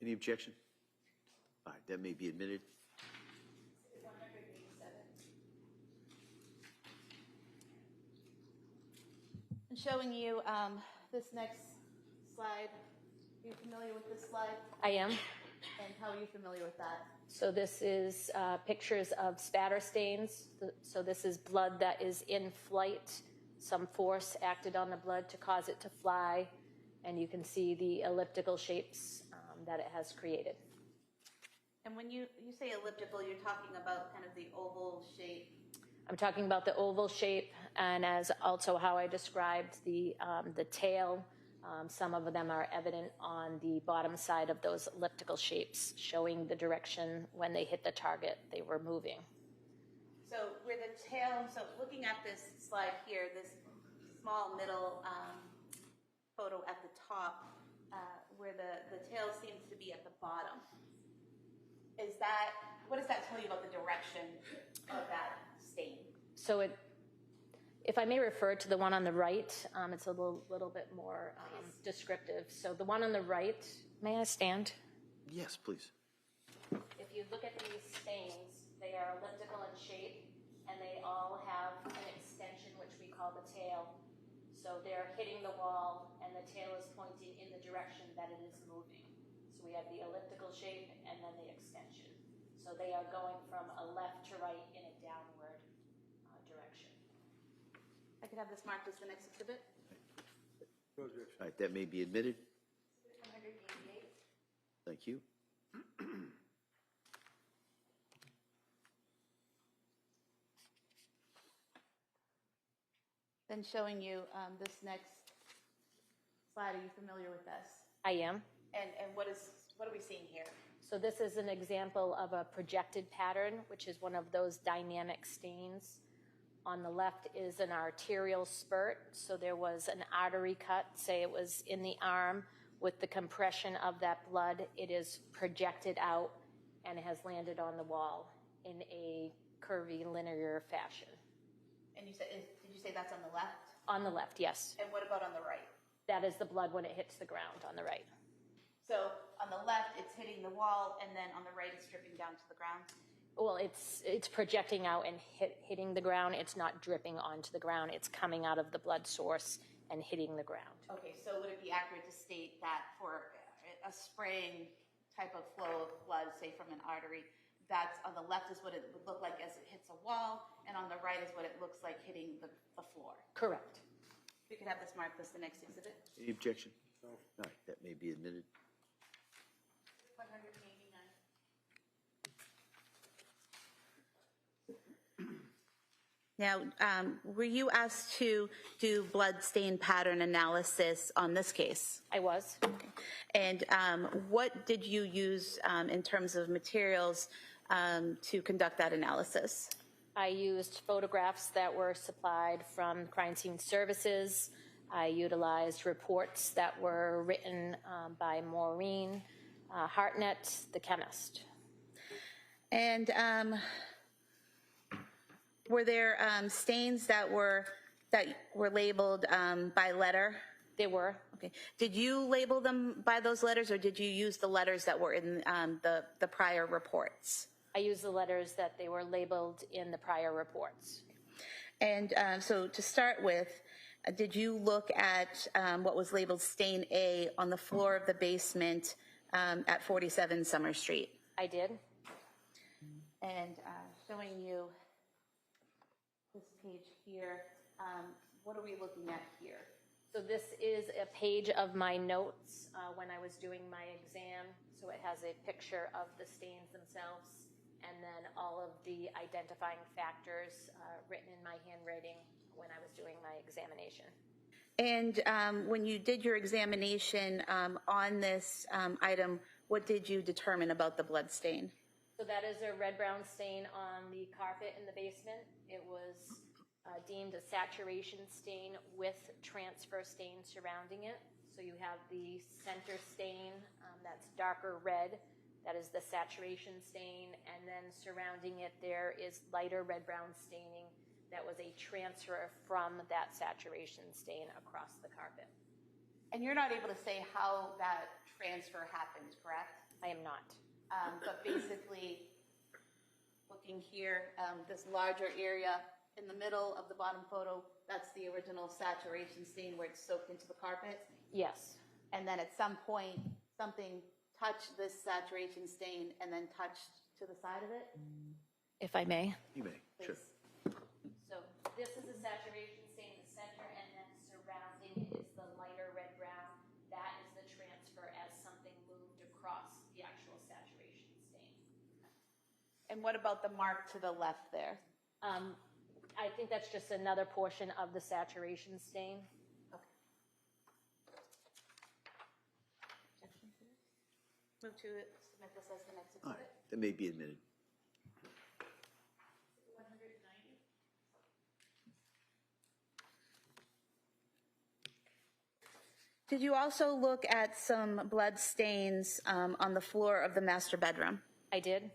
Any objection? All right, that may be admitted. And showing you this next slide. Are you familiar with this slide? I am. And how are you familiar with that? So this is pictures of spatter stains. So this is blood that is in flight. Some force acted on the blood to cause it to fly. And you can see the elliptical shapes that it has created. And when you say elliptical, you're talking about kind of the oval shape. I'm talking about the oval shape, and as also how I described the tail. Some of them are evident on the bottom side of those elliptical shapes, showing the direction when they hit the target, they were moving. So where the tail, so looking at this slide here, this small middle photo at the top, where the tail seems to be at the bottom. What does that tell you about the direction of that stain? So if I may refer to the one on the right, it's a little bit more descriptive. So the one on the right, may I stand? Yes, please. If you look at these stains, they are elliptical in shape, and they all have an extension, which we call the tail. So they're hitting the wall, and the tail is pointing in the direction that it is moving. So we have the elliptical shape and then the extension. So they are going from a left to right in a downward direction. I could have this marked as the next exhibit. All right, that may be admitted. 188. Thank you. Then showing you this next slide. Are you familiar with this? I am. And what are we seeing here? So this is an example of a projected pattern, which is one of those dynamic stains. On the left is an arterial spurt. So there was an artery cut, say it was in the arm. With the compression of that blood, it is projected out and has landed on the wall in a curvy, linear fashion. And did you say that's on the left? On the left, yes. And what about on the right? That is the blood when it hits the ground on the right. So on the left, it's hitting the wall, and then on the right, it's dripping down to the ground? Well, it's projecting out and hitting the ground. It's not dripping onto the ground. It's coming out of the blood source and hitting the ground. Okay, so would it be accurate to state that for a spraying type of flow of blood, say from an artery, that's on the left is what it would look like as it hits a wall, and on the right is what it looks like hitting the floor? Correct. We could have this marked as the next exhibit. Any objection? No. All right, that may be admitted. 189. Now, were you asked to do blood stain pattern analysis on this case? I was. Okay. And what did you use in terms of materials to conduct that analysis? I used photographs that were supplied from crime scene services. I utilized reports that were written by Maureen Hartnett, the chemist. And were there stains that were labeled by letter? They were. Okay. Did you label them by those letters, or did you use the letters that were in the prior reports? I used the letters that they were labeled in the prior reports. And so to start with, did you look at what was labeled stain A on the floor of the basement at 47 Summer Street? I did. And showing you this page here, what are we looking at here? So this is a page of my notes when I was doing my exam. So it has a picture of the stains themselves and then all of the identifying factors written in my handwriting when I was doing my examination. And when you did your examination on this item, what did you determine about the blood stain? So that is a red-brown stain on the carpet in the basement. It was deemed a saturation stain with transfer stain surrounding it. So you have the center stain that's darker red. That is the saturation stain. And then surrounding it, there is lighter red-brown staining that was a transfer from that saturation stain across the carpet. And you're not able to say how that transfer happened, correct? I am not. But basically, looking here, this larger area in the middle of the bottom photo, that's the original saturation stain where it's soaked into the carpet? Yes. And then at some point, something touched this saturation stain and then touched to the side of it? If I may. You may, sure. So this is the saturation stain in the center, and then surrounding it is the lighter red-brown. That is the transfer as something moved across the actual saturation stain. And what about the mark to the left there? I think that's just another portion of the saturation stain. Move to submit this as the next All exhibit. right, that may be admitted. Did you also look at some blood stains on the floor of the master bedroom? I did.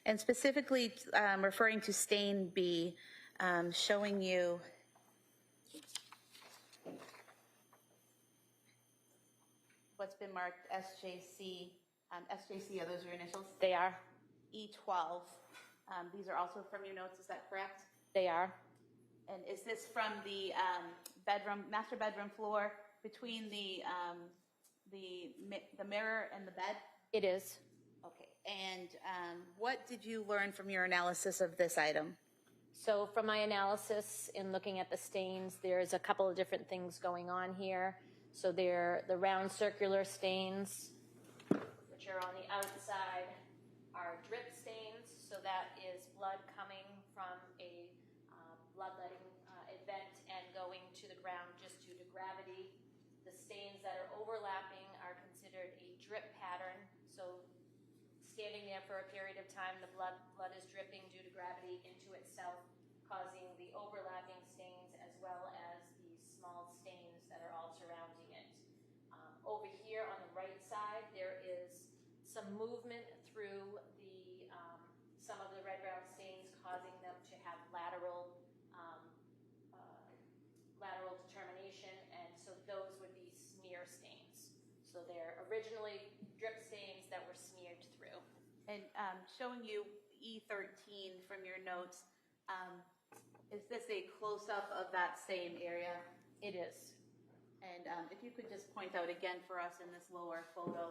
And specifically referring to stain B, showing you what's been marked SJC. SJC, are those your initials? They are. E12. These are also from your notes, is that correct? They are. And is this from the master bedroom floor between the mirror and the bed? It is. Okay. And what did you learn from your analysis of this item? So from my analysis in looking at the stains, there's a couple of different things going on here. So they're the round circular stains, which are on the outside, are drip stains. So that is blood coming from a bloodletting event and going to the ground just due to gravity. The stains that are overlapping are considered a drip pattern. So standing there for a period of time, the blood is dripping due to gravity into itself, causing the overlapping stains as well as the small stains that are all surrounding it. Over here on the right side, there is some movement through the some of the red-brown stains, causing them to have lateral determination, and so those would be smear stains. So they're originally drip stains that were smeared through. And showing you E13 from your notes, is this a close-up of that same area? It is. And if you could just point out again for us in this lower photo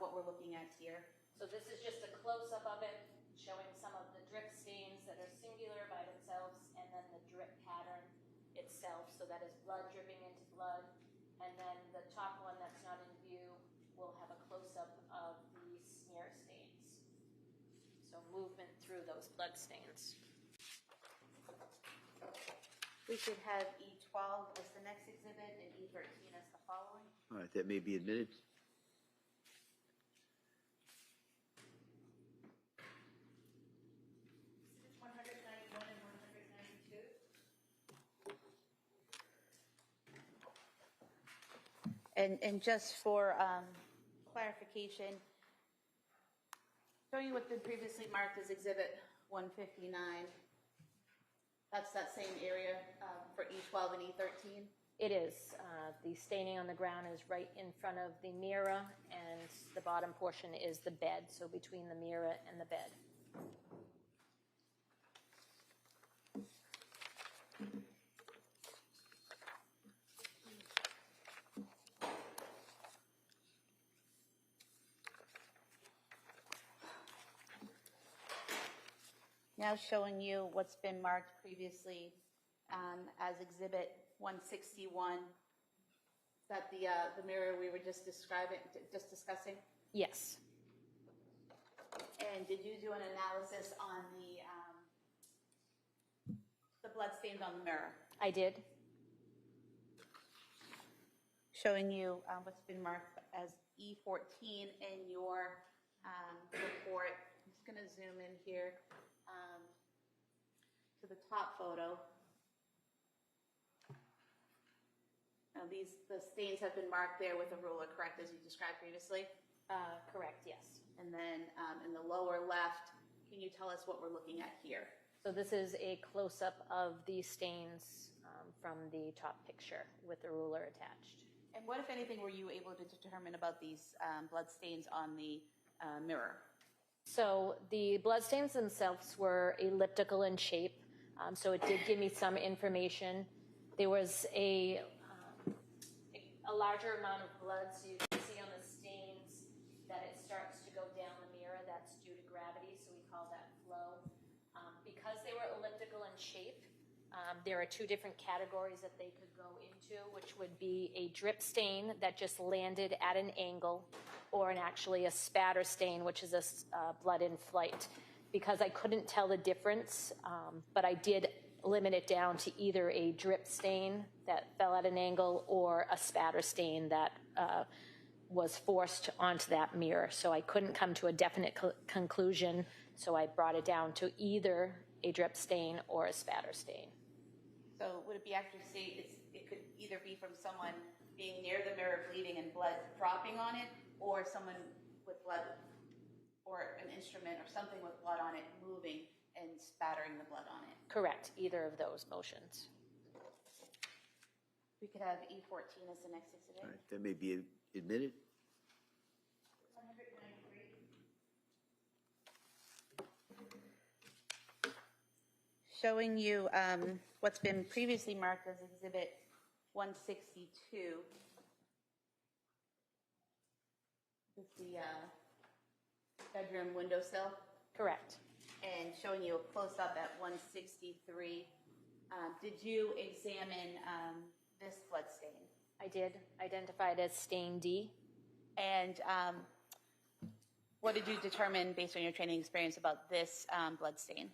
what we're looking at here. So this is just a close-up of it, showing some of the drip stains that are singular by themselves, and then the drip pattern itself. So that is blood dripping into blood. And then the top one that's not in view will have a close-up of the smear stains. So movement through those blood stains. We should have E12 as the next exhibit and E13 as the following. All right, that may be admitted. And just for clarification, showing you what's been previously marked as Exhibit 159. That's that same area for E12 and E13. It is. The staining on the ground is right in front of the mirror, and the bottom portion is the bed, so between the mirror and the bed. Now showing you what's been marked previously as Exhibit 161. Is that the mirror we were just discussing? Yes. And did you do an analysis on the blood stains on the mirror? I did. Showing you what's been marked as E14 in your report. I'm just going to zoom in here to the top photo. Now the stains have been marked there with a ruler, correct, as you described previously? Correct, yes. And then in the lower left, can you tell us what we're looking at here? So this is a close-up of the stains from the top picture with the ruler attached. And what, if anything, were you able to determine about these blood stains on the mirror? So the bloodstains themselves were elliptical in shape, so it did give me some information. There was a larger amount of blood, so you can see on the stains that it starts to go down the mirror. That's due to gravity, so we call that flow. Because they were elliptical in shape, there are two different categories that they could go into, which would be a drip stain that just landed at an angle, or actually a spatter stain, which is a blood in flight. Because I couldn't tell the difference, but I did limit it down to either a drip stain that fell at an angle or a spatter stain that was forced onto that mirror. So I couldn't come to a definite conclusion, so I brought it down to either a drip stain or a spatter stain. So would it be accurate to say it could either be from someone being near the mirror bleeding and blood dropping on it, or someone with blood, or an instrument or something with blood on it moving and spattering the blood on it? Correct, either of those motions. We could have E14 as the next exhibit. All right, that may be admitted. 193. Showing you what's been previously marked as Exhibit 162. This is the bedroom windowsill. Correct. And showing you a close-up at 163. Did you examine this blood stain? I did, identified as stain D. And what did you determine based on your training experience about this blood stain?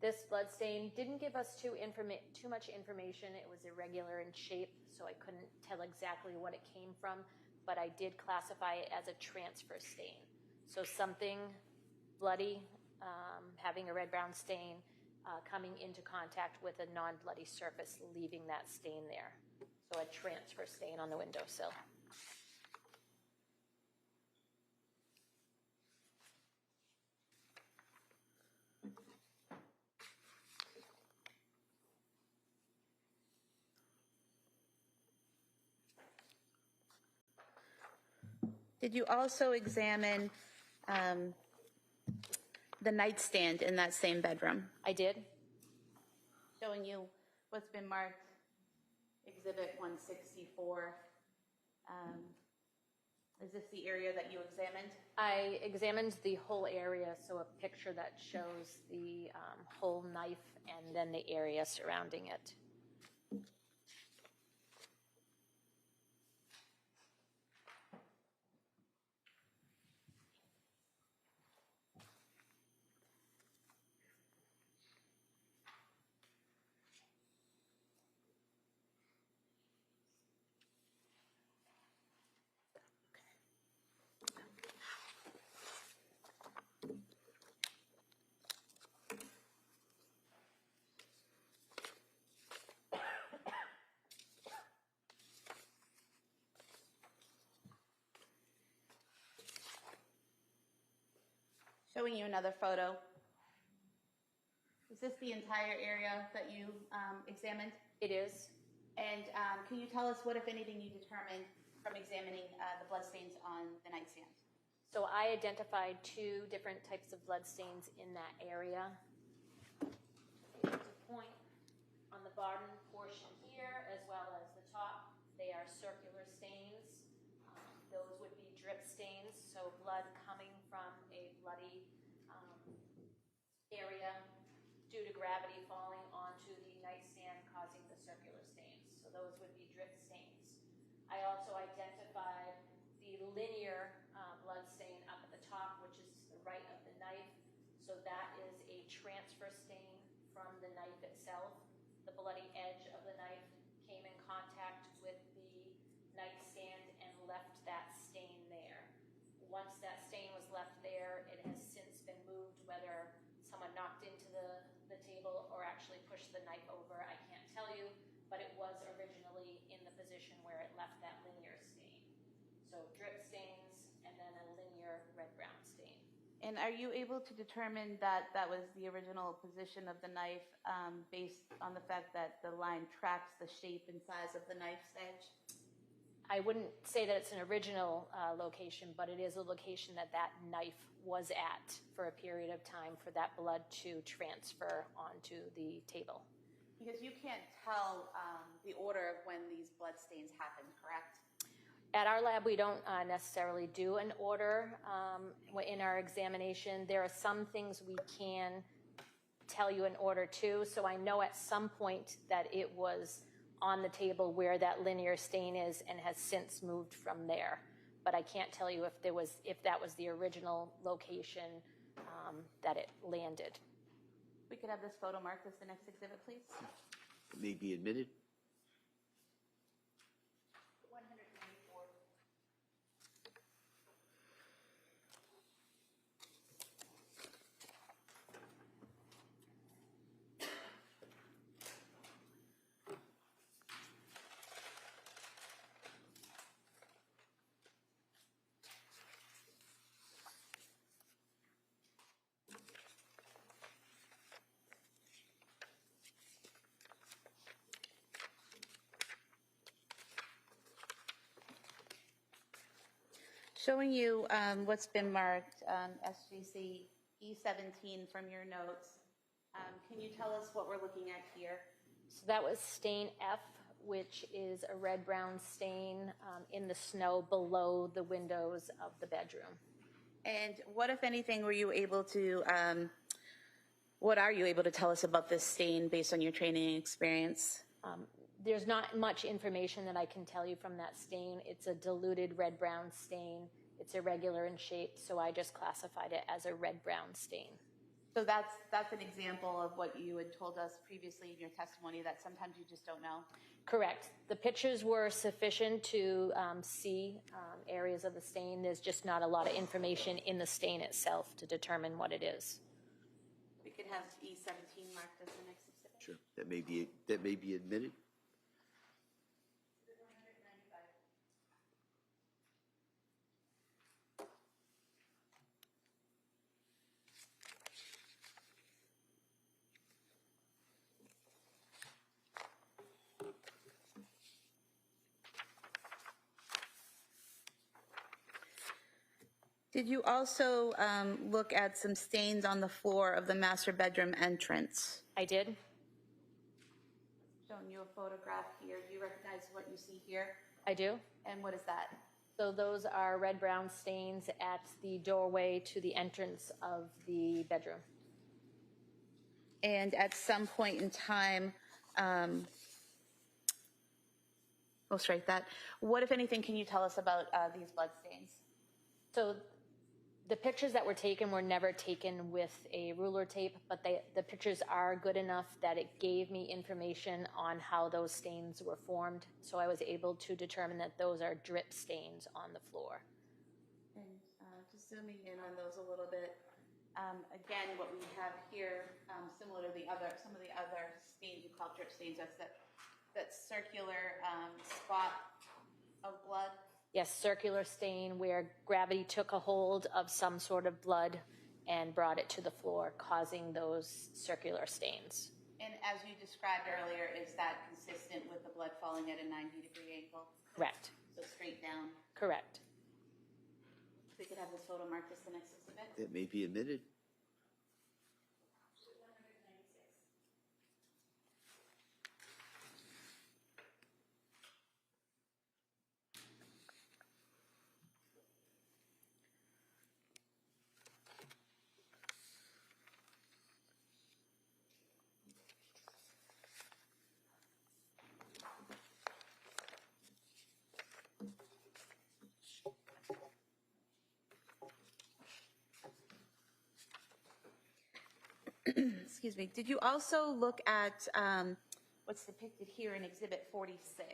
This blood stain didn't give us too much information. It was irregular in shape, so I couldn't tell exactly what it came from, but I did classify it as a transfer stain. So something bloody, having a red-brown stain, coming into contact with a non-bloody surface, leaving that stain there. So a transfer stain on the windowsill. Did you also examine the nightstand in that same bedroom? I did. Showing you what's been marked Exhibit 164. Is this the area that you examined? I examined the whole area, so a picture that shows the whole knife and then the area surrounding it. showing you another photo. Is this the entire area that you examined? It is. And can you tell us what, if anything, you determined from examining the bloodstains on the nightstand? So I identified 2 different types of blood stains in that area. There's a point on the bottom portion here as well as the top. They are circular stains. Those would be drip stains, so blood coming from a bloody area due to gravity falling onto the nightstand causing the circular stains. So those would be drip stains. I also identified the linear blood stain up at the top, which is to the right of the knife. So that is a transfer stain from the knife itself. The bloody edge of the knife came in contact with the nightstand and left that stain there. Once that stain was left there, it has since been moved, whether someone knocked into the table or actually pushed the knife over, I can't tell you, but it was originally in the position where it left that linear stain. So drip stains and then a linear red-brown stain. And are you able to determine that that was the original position of the knife based on the fact that the line tracks the shape and size of the knife's edge? I wouldn't say that it's an original location, but it is a location that that knife was at for a period of time for that blood to transfer onto the table. Because you can't tell the order of when these blood stains happen, correct? At our lab, we don't necessarily do an order in our examination. There are some things we can tell you an order to, so I know at some point that it was on the table where that linear stain is and has since moved from there. But I can't tell you if that was the original location that it landed. We could have this photo marked as the next exhibit, please. It may be admitted. 194. Showing you what's been marked SGC E17 from your notes. Can you tell us what we're looking at here? So that was stain F, which is a red-brown stain in the snow below the windows of the bedroom. And what, if anything, were you able to, what are you able to tell us about this stain based on your training and experience? There's not much information that I can tell you from that stain. It's a diluted red-brown stain. It's irregular in shape, so I just classified it as a red-brown stain. So that's an example of what you had told us previously in your testimony, that sometimes you just don't know? Correct. The pictures were sufficient to see areas of the stain. There's just not a lot of information in the stain itself to determine what it is. We could have E17 marked as the next exhibit. Sure. That may be admitted. Did you also look at some stains on the floor of the master bedroom entrance? I did. Showing you a photograph here. Do you recognize what you see here? I do. And what is that? So those are red-brown stains at the doorway to the entrance of the bedroom. And at some point in time, we'll strike that. What, if anything, can you tell us about these blood stains? So the pictures that were taken were never taken with a ruler tape, but the pictures are good enough that it gave me information on how those stains were formed. So I was able to determine that those are drip stains on the floor. And just zooming in on those a little bit. Again, what we have here, similar to some of the other stains you call drip stains, that's that circular spot of blood. Yes, circular stain where gravity took a hold of some sort of blood and brought it to the floor, causing those circular stains. And as you described earlier, is that consistent with the blood falling at a 90-degree angle? Correct. So straight down? Correct. We could have this photo marked as the next exhibit? That may be admitted. Excuse me. Did you also look at what's depicted here in Exhibit 46?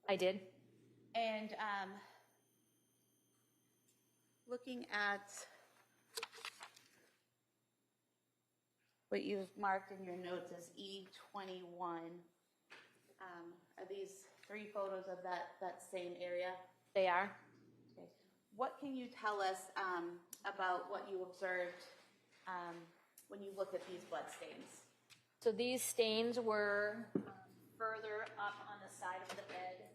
I did. And looking at what you've marked in your notes as E21, are these 3 photos of that same area? They are. Okay. What can you tell us about what you observed when you looked at these blood stains? So these stains were further up on the side of the bed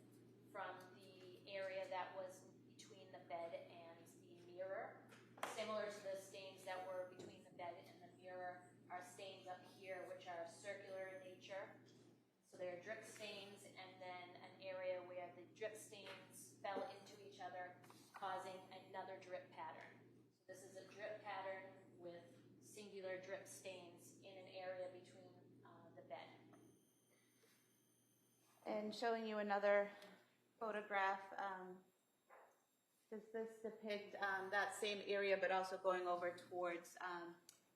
from the area that was between the bed and the mirror. Similar to the stains that were between the bed and the mirror are stains up here, which are circular in nature. So they're drip stains, and then an area where the drip stains fell into each other, causing another drip pattern. So this is a drip pattern with singular drip stains in an area between the bed. And showing you another photograph, does this depict that same area but also going over towards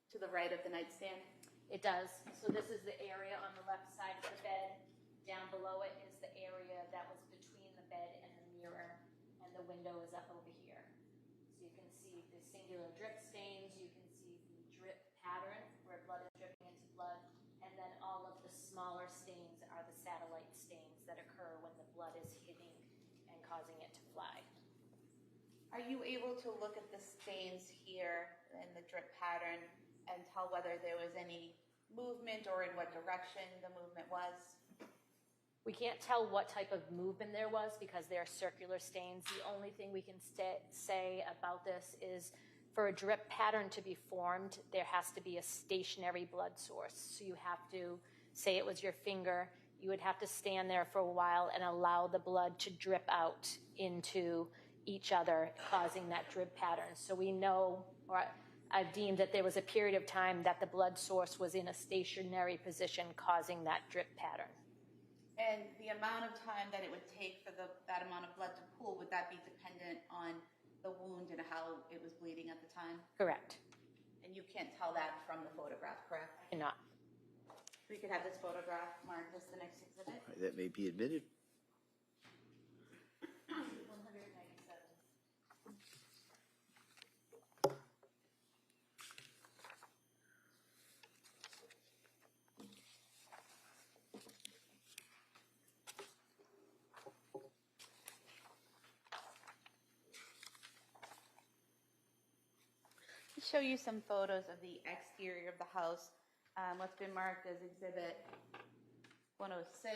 to the right of the nightstand? It does. So this is the area on the left side of the bed. Down below it is the area that was between the bed and the mirror, and the window is up over here. So you can see the singular drip stains, you can see the drip pattern where blood is dripping into blood, and then all of the smaller stains are the satellite stains that occur when the blood is hitting and causing it to fly. Are you able to look at the stains here in the drip pattern and tell whether there was any movement or in what direction the movement was? We can't tell what type of movement there was because they are circular stains. The only thing we can say about this is for a drip pattern to be formed, there has to be a stationary blood source. So you have to say it was your finger. You would have to stand there for a while and allow the blood to drip out into each other, causing that drip pattern. So we know, or I've deemed that there was a period of time that the blood source was in a stationary position, causing that drip pattern. And the amount of time that it would take for that amount of blood to pool, would that be dependent on the wound and how it was bleeding at the time? Correct. And you can't tell that from the photograph, correct? I cannot. We could have this photograph marked as the next exhibit. That may be admitted. Show you some photos of the exterior of the house. What's been marked as exhibit 106.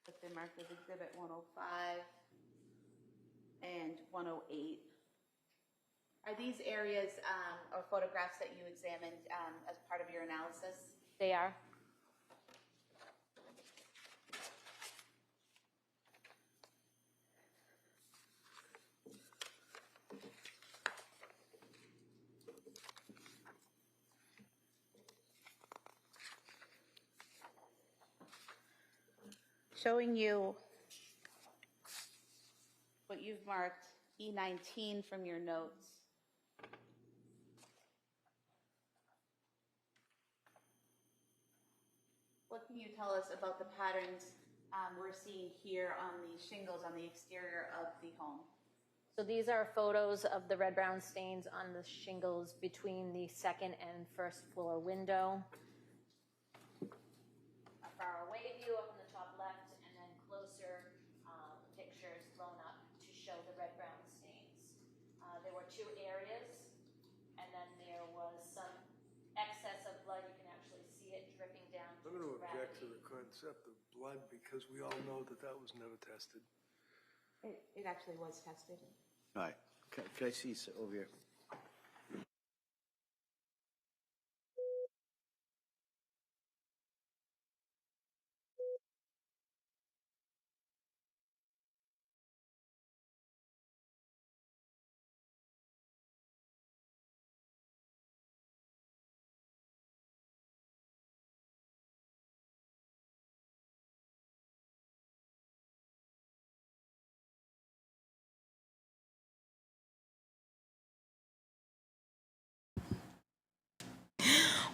What's been marked as exhibit 105 and 108. Are these areas or photographs that you examined as part of your analysis? They are. Showing you what you've marked E19 from your notes. What can you tell us about the patterns we're seeing here on the shingles on the exterior of the home? So these are photos of the red-brown stains on the shingles between the second and first floor window. A far away view up in the top left, and then closer accept the blood because we all know that that was never tested. It actually was tested. All right, can I see over here?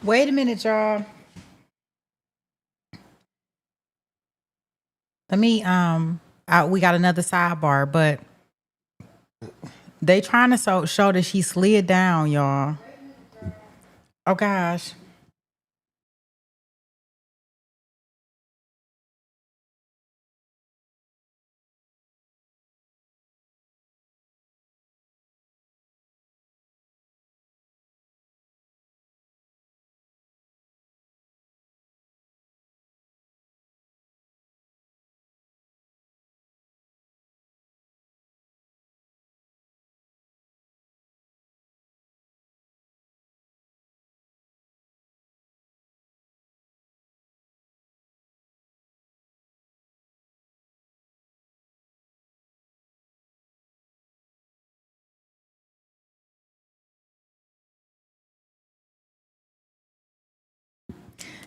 Wait a minute, y'all. Let me we got another sidebar, but they trying to show that she slid down, y'all. Oh gosh.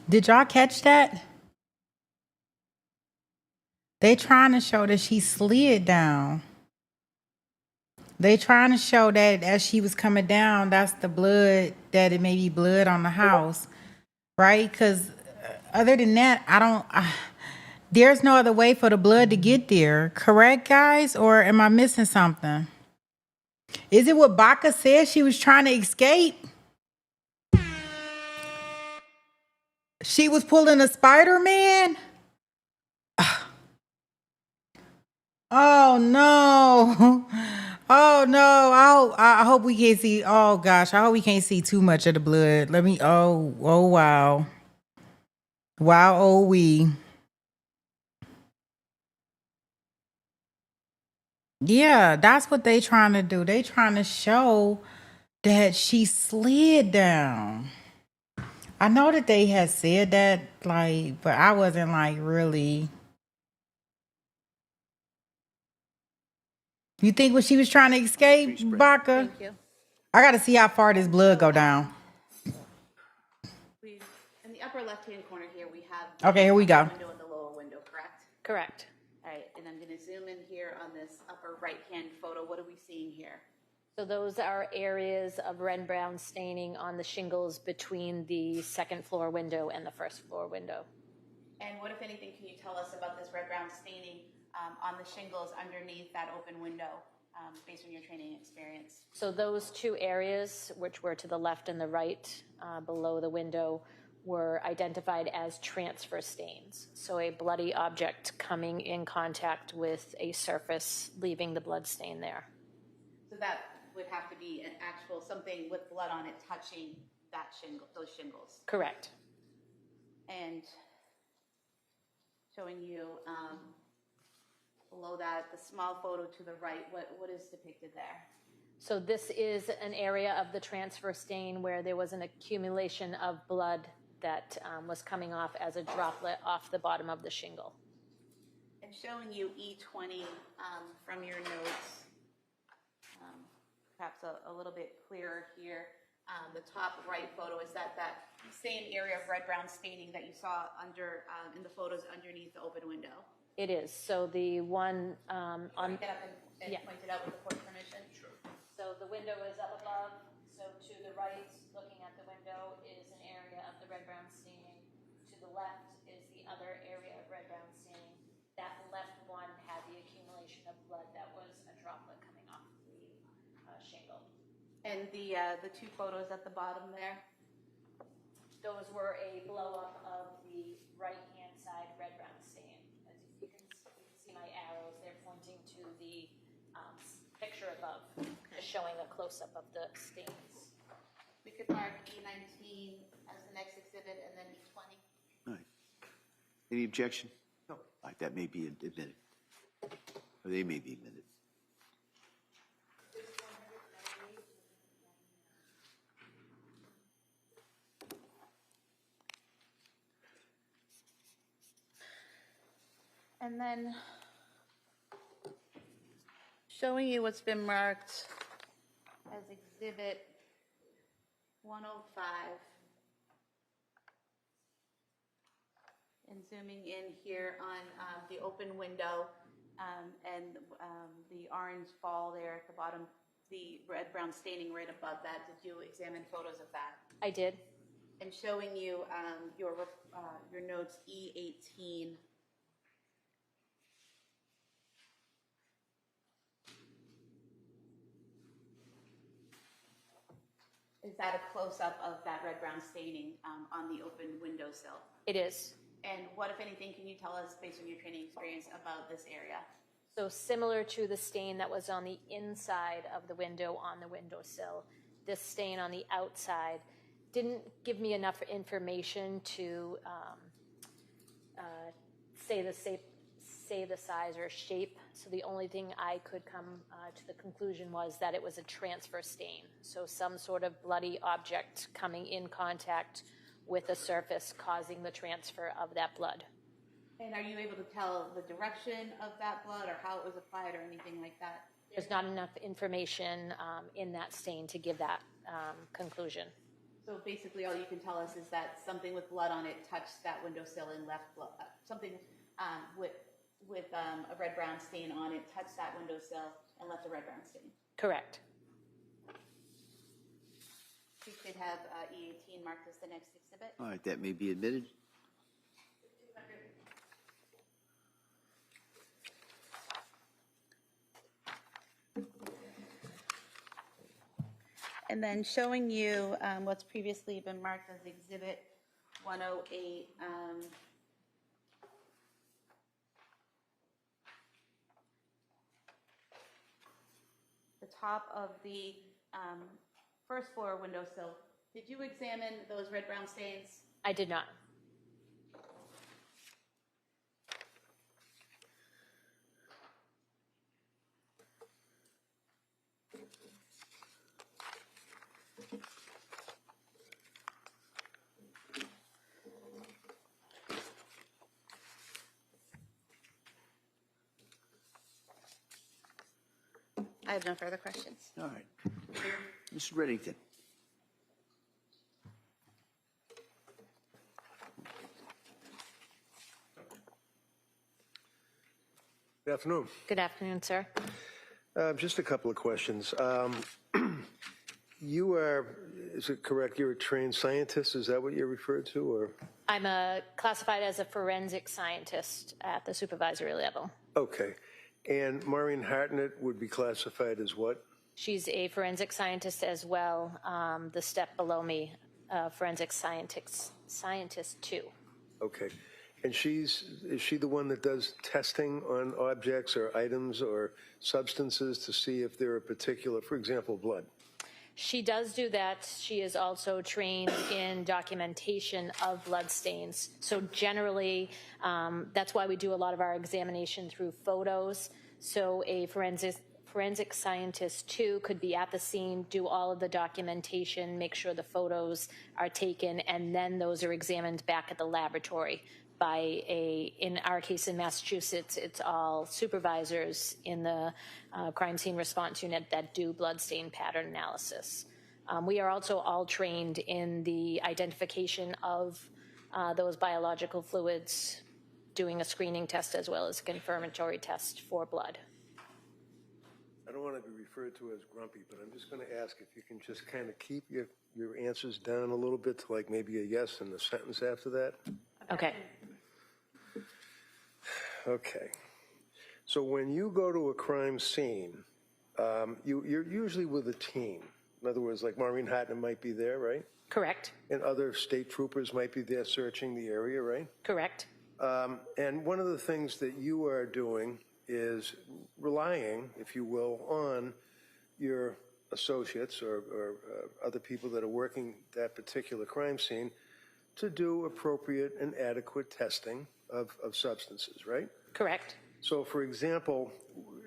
Did y'all catch that? They trying to show that she slid down. They trying to show that as she was coming down, that's the blood, that it may be blood on the house, right? Because other than that, there's no other way for the blood to get there. Correct, guys? Or am I missing something? Is it what Baca said? She was trying to escape? She was pulling a Spider-Man? Oh no. Oh no. I hope we can't see. Oh gosh. I hope we can't see too much of the blood. Oh wow. Wow, oh we. Yeah, that's what they trying to do. They trying to show that she slid down. I know that they had said that, but I wasn't really. You think when she was trying to escape, Baca? Thank you. I got to see how far this blood go down. In the upper left-hand corner here, we have Okay, here we the go. window and the lower window, correct? Correct. All right, and I'm going to zoom in here on this upper right-hand photo. What are we seeing here? So those are areas of red-brown staining on the shingles between the second floor window and the first floor window. And what, if anything, can you tell us about this red-brown staining on the shingles underneath that open window, based on your training experience? So those two areas, which were to the left and the right below the window, were identified as transfer stains. So a bloody object coming in contact with a surface, leaving the blood stain there. So that would have to be an actual, something with blood on it touching that shingle, those shingles. Correct. And showing you below that, the small photo to the right, what is depicted there? So this is an area of the transfer stain where there was an accumulation of blood that was coming off as a droplet off the bottom of the shingle. And showing you E20 from your notes, perhaps a little bit clearer here. The top right photo, is that same area of red-brown staining that you saw in the photos underneath the open window? It is. So the one on... Get up and point it out with the court permission? Sure. So the window is up above. So to the right, looking at the window, is an area of the red-brown staining. To the left is the other area of red-brown staining. That left one had the accumulation of blood that was a droplet coming off the shingle. And the two photos at the bottom there? Those were a blow-up of the right-hand side red-brown stain. As you can see my arrows, they're pointing to the picture above, just showing a close-up of the stains. We could mark E19 as the next exhibit and then E20. Right. Any objection? No. All right, that may be admitted. Or they may be admitted. And then showing you what's been marked as Exhibit 105. And zooming in here on the open window and the orange fall there at the bottom, the red-brown staining right above that. Did you examine photos of that? I did. And showing you your notes E18. Is that a close-up of that red-brown staining on the open windowsill? It is. And what, if anything, can you tell us, based on your training experience, about this area? So similar to the stain that was on the inside of the window on the windowsill, this stain on the outside didn't give me enough information to say the size or shape. So the only thing I could come to the conclusion was that it was a transfer stain. So some sort of bloody object coming in contact with the surface causing the transfer of that blood. And are you able to tell the direction of that blood or how it was applied or anything like that? There's not enough information in that stain to give that conclusion. So basically all you can tell us is that something with blood on it touched that windowsill and left blood, something with a red-brown stain on it touched that windowsill and left a red-brown stain. Correct. We could have E18 marked as the next exhibit. All right, that may be admitted. And then showing you what's previously been marked as Exhibit 108. The top of the first floor windowsill. Did you examine those red-brown stains? I did not. I have no further questions. All right. Mr. Reddington. Good afternoon. Good afternoon, sir. Just a couple of questions. You are, is it correct, you're a trained scientist? Is that what you're referred to, or? I'm classified as a forensic scientist at the supervisory level. Okay. And Maureen Hartnett would be classified as what? She's a forensic scientist as well. The step below me, forensic scientist 2. Okay. And is she the one that does testing on objects or items or substances to see if they're a particular, for example, blood? She does do that. She is also trained in documentation of blood stains. So generally, that's why we do a lot of our examination through photos. So a forensic scientist 2 could be at the scene, do all of the documentation, make sure the photos are taken, and then those are examined back at the laboratory by in our case in Massachusetts, it's all supervisors in the crime scene response unit that do blood stain pattern analysis. We are also all trained in the identification of those biological fluids, doing a screening test as well as a confirmatory test for blood. I don't want to be referred to as grumpy, but I'm just going to ask if you can just kind of keep your answers down a little bit to like maybe a yes and a sentence after that. Okay. Okay. So when you go to a crime scene, you're usually with a team. In other words, like Maureen Hartnett might be there, right? Correct. And other state troopers might be there searching the area, right? Correct. And one of the things that you are doing is relying, if you will, on your associates or other people that are working that particular crime scene to do appropriate and adequate testing of substances, right? Correct. So, for example,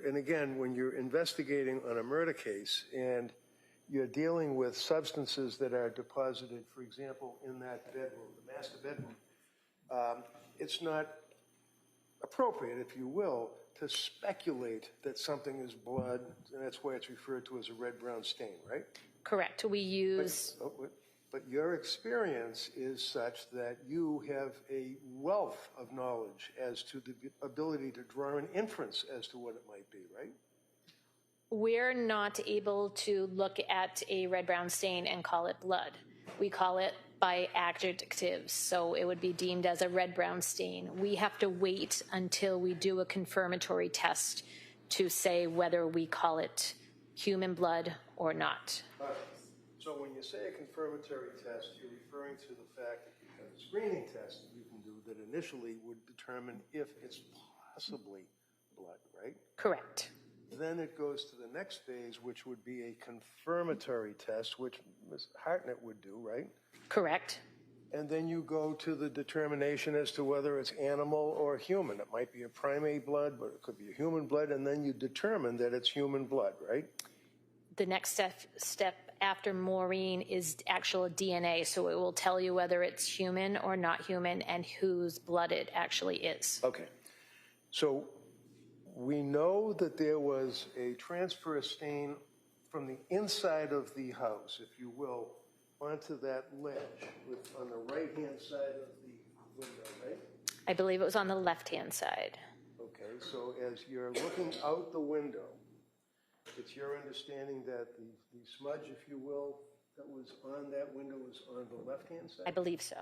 and again, when you're investigating on a murder case and you're dealing with substances that are deposited, for example, in that bedroom, the master bedroom, it's not appropriate, if you will, to speculate that something is blood, and that's why it's referred to as a red-brown stain, right? Correct. We use... But your experience is such that you have a wealth of knowledge as to the ability to draw an inference as to what it might be, right? We're not able to look at a red-brown stain and call it blood. We call it by adjectives, so it would be deemed as a red-brown stain. We have to wait until we do a confirmatory test to say whether we call it human blood or not. So when you say a confirmatory test, you're referring to the fact that you have a screening test that you can do that initially would determine if it's possibly blood, right? Correct. Then it goes to the next phase, which would be a confirmatory test, which Ms. Hartnett would do, right? Correct. And then you go to the determination as to whether it's animal or human. It might be a primate blood, but it could be a human blood, and then you determine that it's human blood, right? The next step after Maureen is actual DNA, so it will tell you whether it's human or not human and whose blood it actually is. Okay. So we know that there was a transfer stain from the inside of the house, if you will, onto that ledge on the right-hand side of the window, right? I believe it was on the left-hand side. Okay, so as you're looking out the window, it's your understanding that the smudge, if you will, that was on that window was on the left-hand side? I believe so.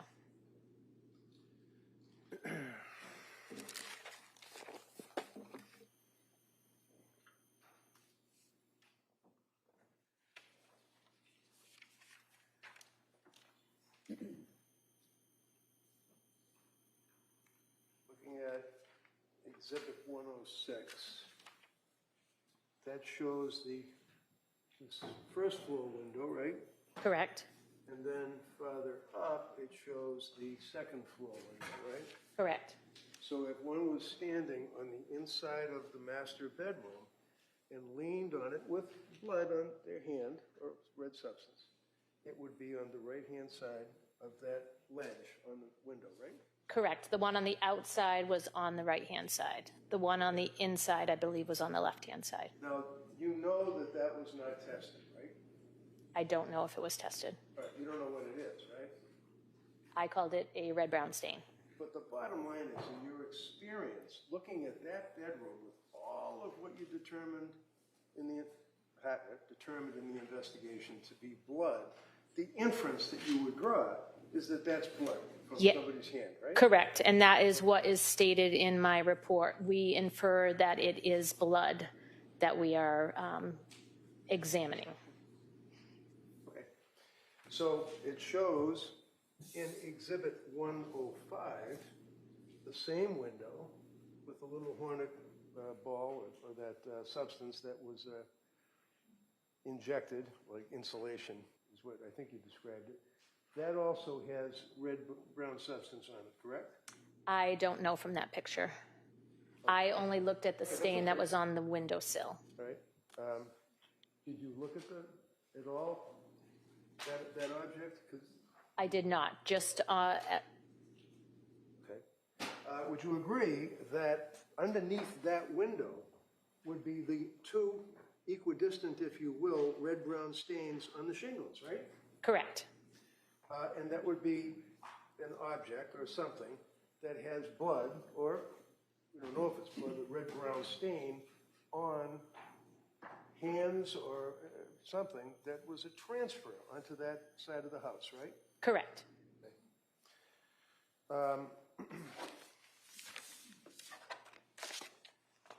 Looking at Exhibit 106, that shows this first floor window, right? Correct. And then farther up, it shows the second floor window, right? Correct. So if one was standing on the inside of the master bedroom and leaned on it with blood on their hand, or red substance, it would be on the right-hand side of that ledge on the window, right? Correct. The one on the outside was on the right-hand side. The one on the inside, I believe, was on the left-hand side. Now, you know that that was not tested, right? I don't know if it was tested. All right, you don't know what it is, right? I called it a red-brown stain. But the bottom line is, in your experience, looking at that bedroom with all of what you determined in the investigation to be blood, the inference that you would draw is that that's blood from somebody's hand, right? Correct, and that is what is stated in my report. We infer that it is blood that we are examining. Okay. So it shows in Exhibit 105 the same window with the little hornet ball or that substance that was injected, like insulation is what I think you described it. That also has red-brown substance on it, correct? I don't know from that picture. I only looked at the stain that was on the windowsill. Right. Did you look at at all that object? 'Cause I did not, just okay. Would you agree that underneath that window would be the two equidistant, if you will, red-brown stains on the shingles, right? correct. And that would be an object or something that has blood, or we don't know if it's blood, but red-brown stain on hands or something that was a transfer onto that side of the house, right? Correct.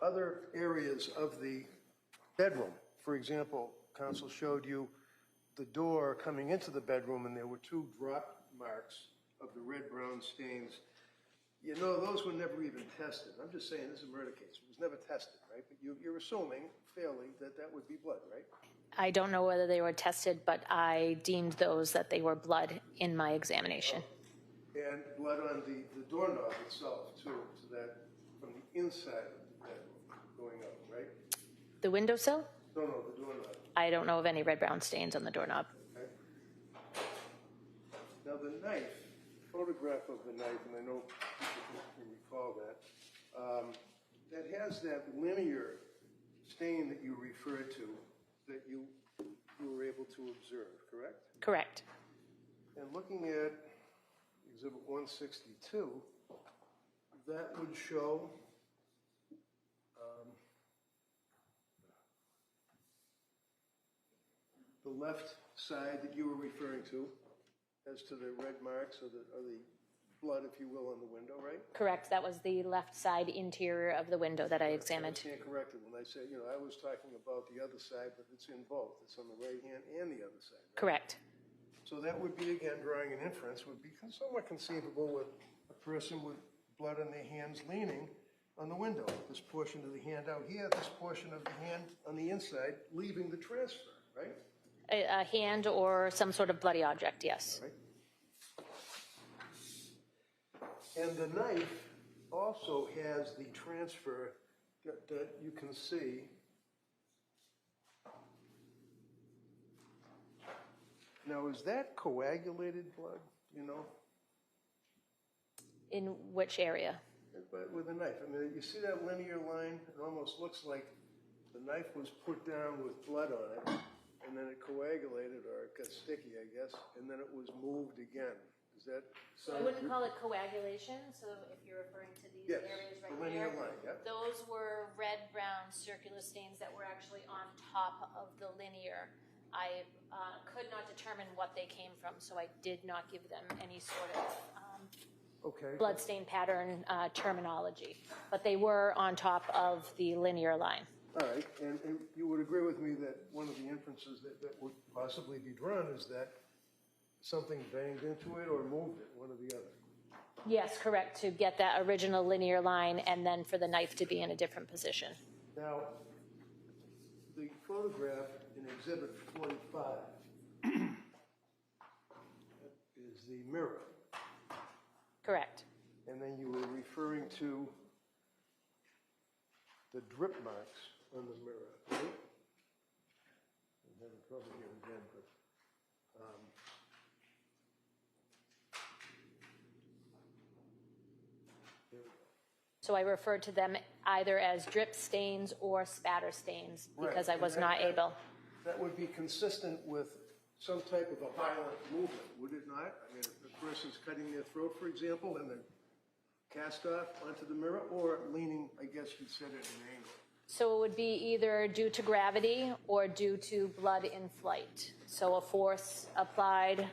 Other areas of the bedroom, for example, counsel showed you the door coming into the bedroom and there were two drop marks of the red-brown stains. You know, those were never even tested. I'm just saying this is a murder case. It was never tested, right? But you're assuming fairly that that would be blood, right? I don't know whether they were tested, but I deemed those that they were blood in my examination. And blood on the doorknob itself, too, so that from the inside of the bedroom going up, right? The windowsill? No, the doorknob. I don't know of any red-brown stains on the doorknob. Okay. Now the knife, photograph of the knife, and I know people can recall that, that has that linear stain that you referred to that you were able to observe, correct? Correct. And looking at Exhibit 162, that would show the left side that you were referring to as to the red marks or the blood, if you will, on the window, right? Correct. That was the left side interior of the window that I examined. I stand corrected when I say, I was talking about the other side, but it's in both. It's on the right hand and the other side. Right? Correct. So that would be, again, drawing an inference, would be somewhat conceivable with a person with blood on their hands leaning on the window. This portion of the hand out here, this portion of the hand on the inside, leaving the transfer, right? A hand or some sort of bloody object, yes. Right. And the knife also has the transfer that you can see. Now, is that coagulated blood, In which area? But with a knife. I mean, you see that linear line? It almost looks like the knife was put down with blood on it, and then it coagulated, or it got sticky, I guess, and then it was moved again. Is that I wouldn't call it coagulation, so if you're referring to these areas right the linear there, line, yeah. those were red-brown circular stains that were actually on top of the linear. I could not determine what they came from, so I did not give them any sort of bloodstain pattern terminology. But they were on top of the linear line. All right, and you would agree with me that one of the inferences that would possibly be drawn is that something banged into it or moved it, one or the other. Yes, correct, to get that original linear line and then for the knife to be in a different position. Now, the photograph in Exhibit 45 is the mirror. Correct. And then you were referring to the drip marks on the mirror, right? I'm having trouble here again, but there we go. So I referred to them either as drip stains or spatter stains because I was not able. That would be consistent with some type of a violent movement, would it not? I mean, if the person's cutting their throat, for example, and then cast off onto the mirror, or leaning, I guess you'd said at an angle. So it would be either due to gravity or due to blood in flight. So a force applied,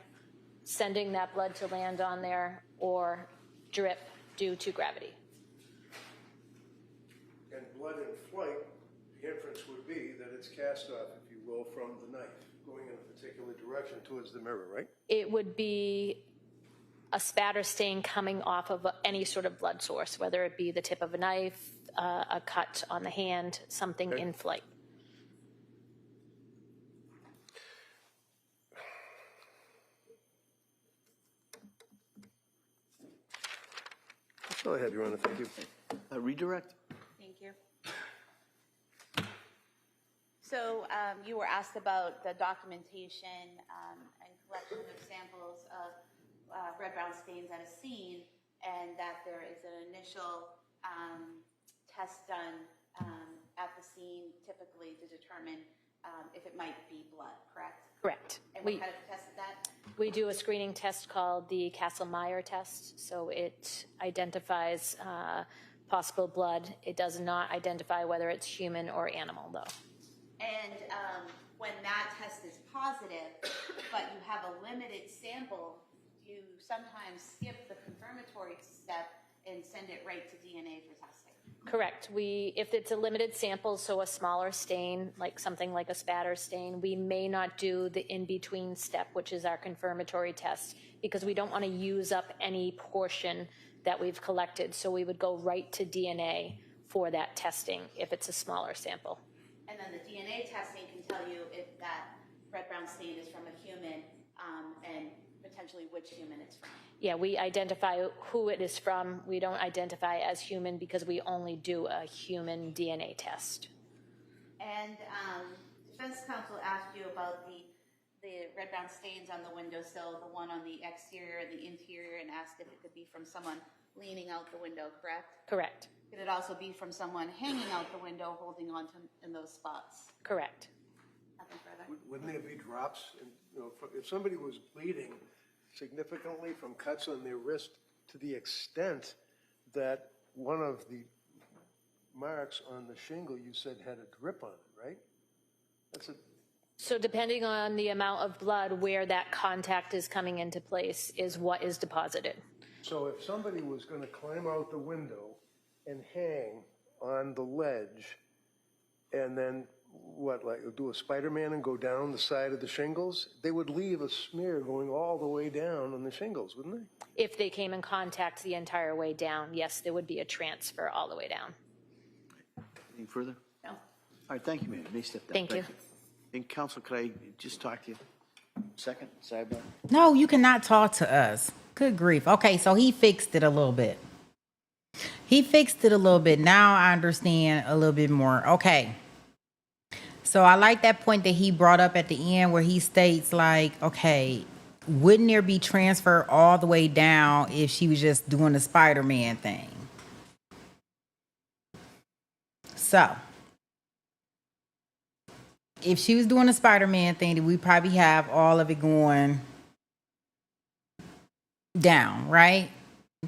sending that blood to land on there, or drip due to gravity. And blood in flight, the inference would be that it's cast off, if you will, from the knife, going in a particular direction towards the mirror, right? It would be a spatter stain coming off of any sort of blood source, whether it be the tip of a knife, a cut on the hand, something in flight. Go ahead, Your Honor, thank you. Redirect. Thank you. So you were asked about the documentation and collection of samples of red-brown stains at a scene, and that there is an initial test done at the scene, typically to determine if it might be blood, correct? Correct. And what kind of test is that? We do a screening test called the Kastle-Meyer test. So it identifies possible blood. It does not identify whether it's human or animal, though. And when that test is positive, but you have a limited sample, you sometimes skip the confirmatory step and send it right to DNA for testing. Correct. If it's a limited sample, so a smaller stain, like something like a spatter stain, we may not do the in-between step, which is our confirmatory test, because we don't want to use up any portion that we've collected. So we would go right to DNA for that testing if it's a smaller sample. And then the DNA testing can tell you if that red-brown stain is from a human and potentially which human it's from. Yeah, we identify who it is from. We don't identify as human because we only do a human DNA test. And defense counsel asked you about the red brown stains on the windowsill, the one on the exterior and the interior, and asked if it could be from someone leaning out the window, correct? Correct. Could it also be from someone hanging out the window holding on to in those spots? Correct. Nothing further? Wouldn't there be drops? If somebody was bleeding significantly from cuts on their wrist to the extent that one of the marks on the shingle you said had a drip on it, right? So depending on the amount of blood where that contact is coming into place is what is deposited. So if somebody was going to climb out the window and hang on the ledge and then do a Spider-Man and go down the side of the shingles, they would leave a smear going all the way down on the shingles, wouldn't they? If they came in contact the entire way down, yes, there would be a transfer all the way down. Any further? No. All right, thank you, ma'am. You may step down. Thank you. And counsel, could I just talk to you? Second, sidebar? No, you cannot talk to us. Good grief. Okay, so he fixed it a little bit. Now I understand a little bit more. Okay. So I like that point that he brought up at the end where he states like, okay, wouldn't there be transfer all the way down if she was just doing the Spider-Man thing? So if she was doing the Spider-Man thing, then we probably have all of it going down, right?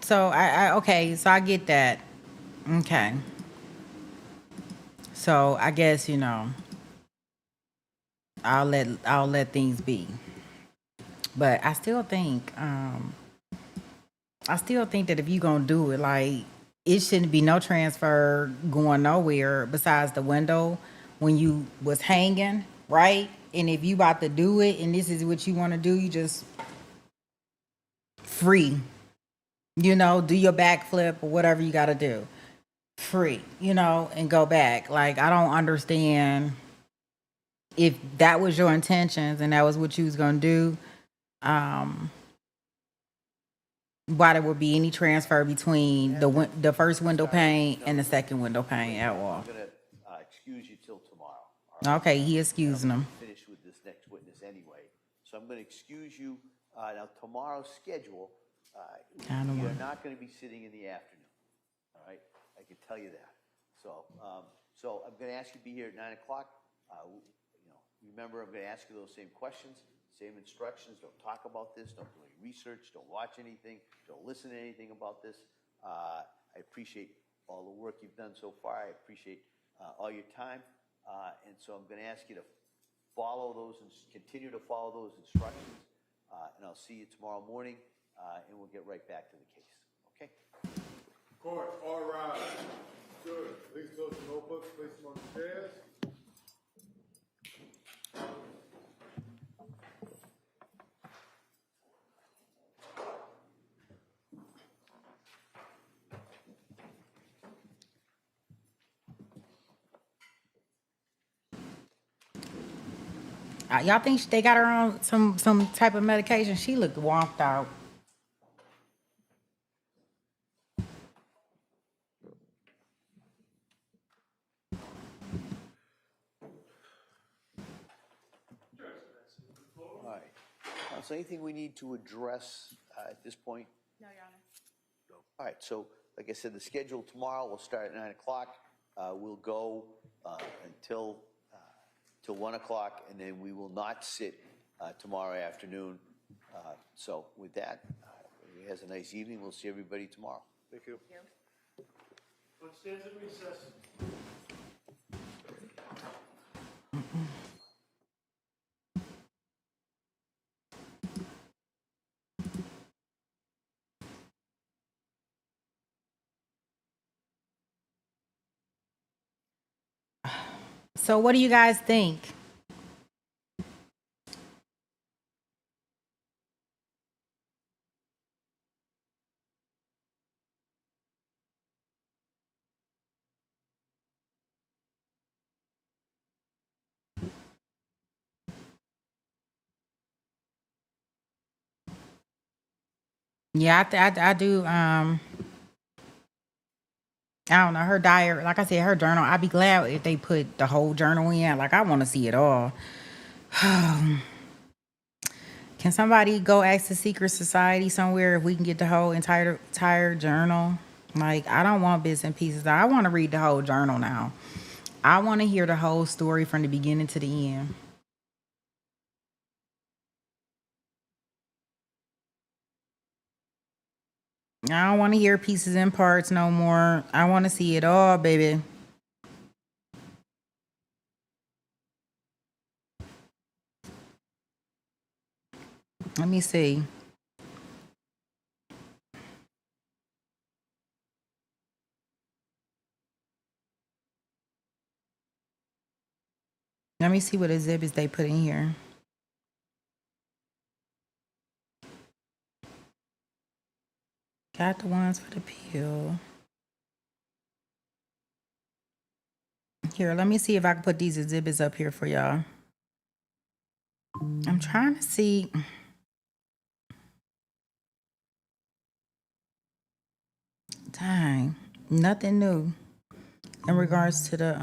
So okay, so I get that. Okay. So I guess, I'll let things be. But I still think that if you're gonna do it, like, it shouldn't be no transfer going nowhere besides the window when you was hanging, right? And if you about to do it and this is what you want to do, you just free, do your backflip or whatever you got to do. Free, and go back. Like, I don't understand if that was your intentions and that was what you was going to do, why there would be any transfer between the first window pane and the second window pane at all. I'm going to excuse you till tomorrow. All right? Okay, he excusing them. Finish with this next witness anyway. So I'm going to excuse you. Now, tomorrow's schedule, you're not going to be sitting in the afternoon. All right? I can tell you that. So I'm going to ask you to be here at 9 o'clock. Remember, I'm going to ask you those same questions, same instructions. Don't talk about this. Don't do any research. Don't watch anything. Don't listen to anything about this. I appreciate all the work you've done so far. I appreciate all your time. And so I'm going to ask you to follow those and continue to follow those instructions. And I'll see you tomorrow morning, and we'll get right back to the case. Okay? Court, all rise. Good. Please close the notebooks, place them on the chairs. Y'all think they got her on some type of medication? She looked womped out. All right. So anything we need to address at this point? No, Your Honor. No. All right. So, like I said, the schedule tomorrow will start at 9 o'clock. We'll go until 1 o'clock, and then we will not sit tomorrow afternoon. So with that, everybody has a nice evening. We'll see everybody tomorrow. Thank you. What stands at recess? So what do you guys think? Yeah, I do. I don't know, her diary, like I said, her journal. I'd be glad if they put the whole journal in. Like, I want to see it all. Can somebody go ask the secret society somewhere if we can get the whole entire journal? Like, I don't want bits and pieces. I want to read the whole journal now. I want to hear the whole story from the beginning to the end. I don't want to hear pieces and parts no more. I want to see it all, baby. Let me see. Let me see what exhibits they put in here. Got the ones for the pill. Here, let me see if I can put these exhibits up here for y'all. I'm trying to see. Dang, nothing new in regards to the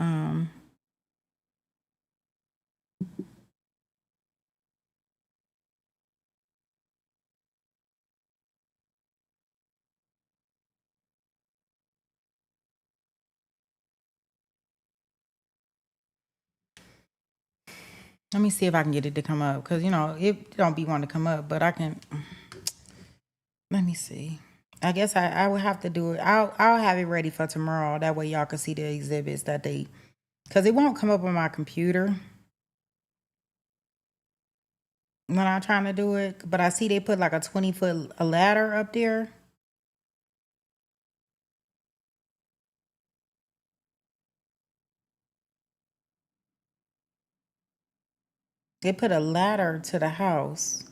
let me see if I can get it to come up, because you know it don't be wanting to come up, but I can. Let me see. I guess I would have to do it. I'll have it ready for tomorrow. That way y'all can see the exhibits that they, because it won't come up on my computer when I'm trying to do it. But I see they put like a 20-foot ladder up there. They put a ladder to the house.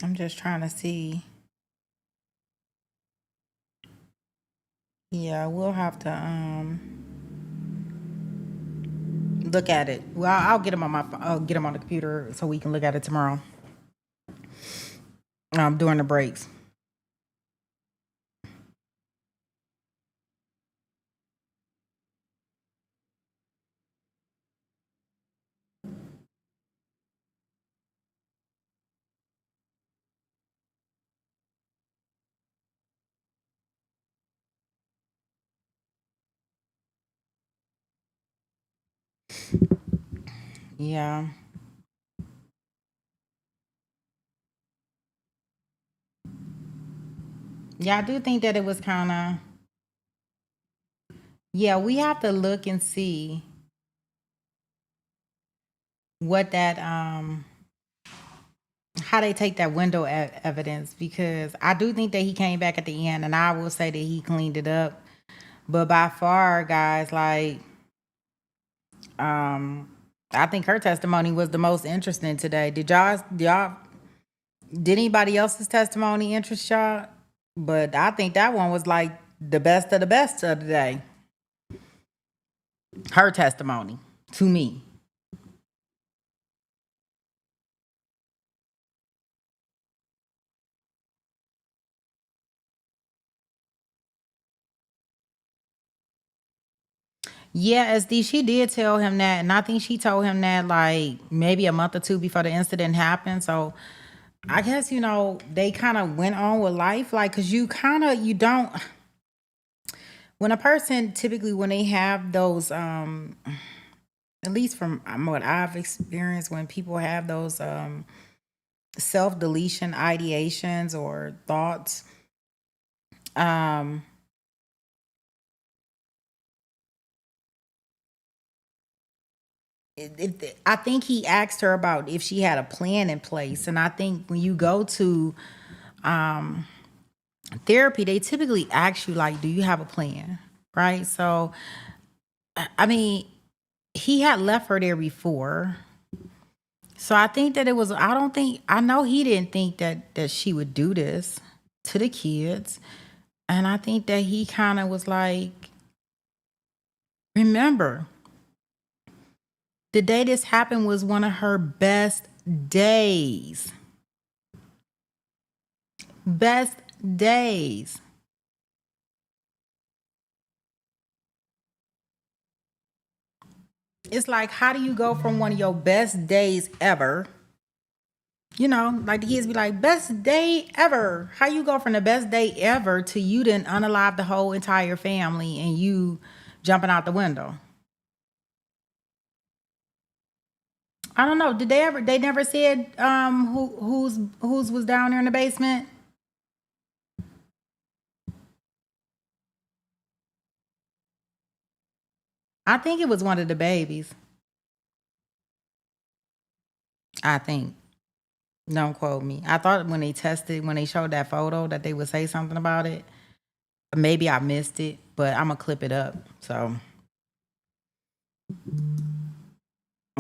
I'm just trying to see. Yeah, we'll have to look at it. Well, I'll get them on I'll get them on the computer so we can look at it tomorrow. During the breaks. Yeah. Yeah, I do think that it was kind of. Yeah, we have to look and see what that how they take that window evidence, because I do think that he came back at the end, and I will say that he cleaned it up. But by far, guys, like I think her testimony was the most interesting today. Did anybody else's testimony interest y'all? But I think that one was like the best of the best of the day. Her testimony to me. Yeah, SD, she did tell him that, and I think she told him that like maybe a month or two before the incident happened. So I guess, you know, they kind of went on with life, like, because you don't, when a person, typically when they have those, at least from what I've experienced, when people have those self-deletion ideations or thoughts, I think he asked her about if she had a plan in place. And I think when you go to therapy, they typically ask you, like, do you have a plan? Right? So, I mean, he had left her there before. So I think that I know he didn't think that she would do this to the kids. And I think that he kind of was like, remember, The day this happened was one of her best days. Best days. It's like, how do you go from one of your best days ever? You know, like the kids be like, best day ever. How you go from the best day ever to you didn't unalive the whole entire family and you jumping out the window? I don't know. Did they ever? They never said whose was down there in the basement. I think it was one of the babies. I think. Don't quote me. I thought when they showed that photo that they would say something about it. Maybe I missed it, but I'm gonna clip it up. So,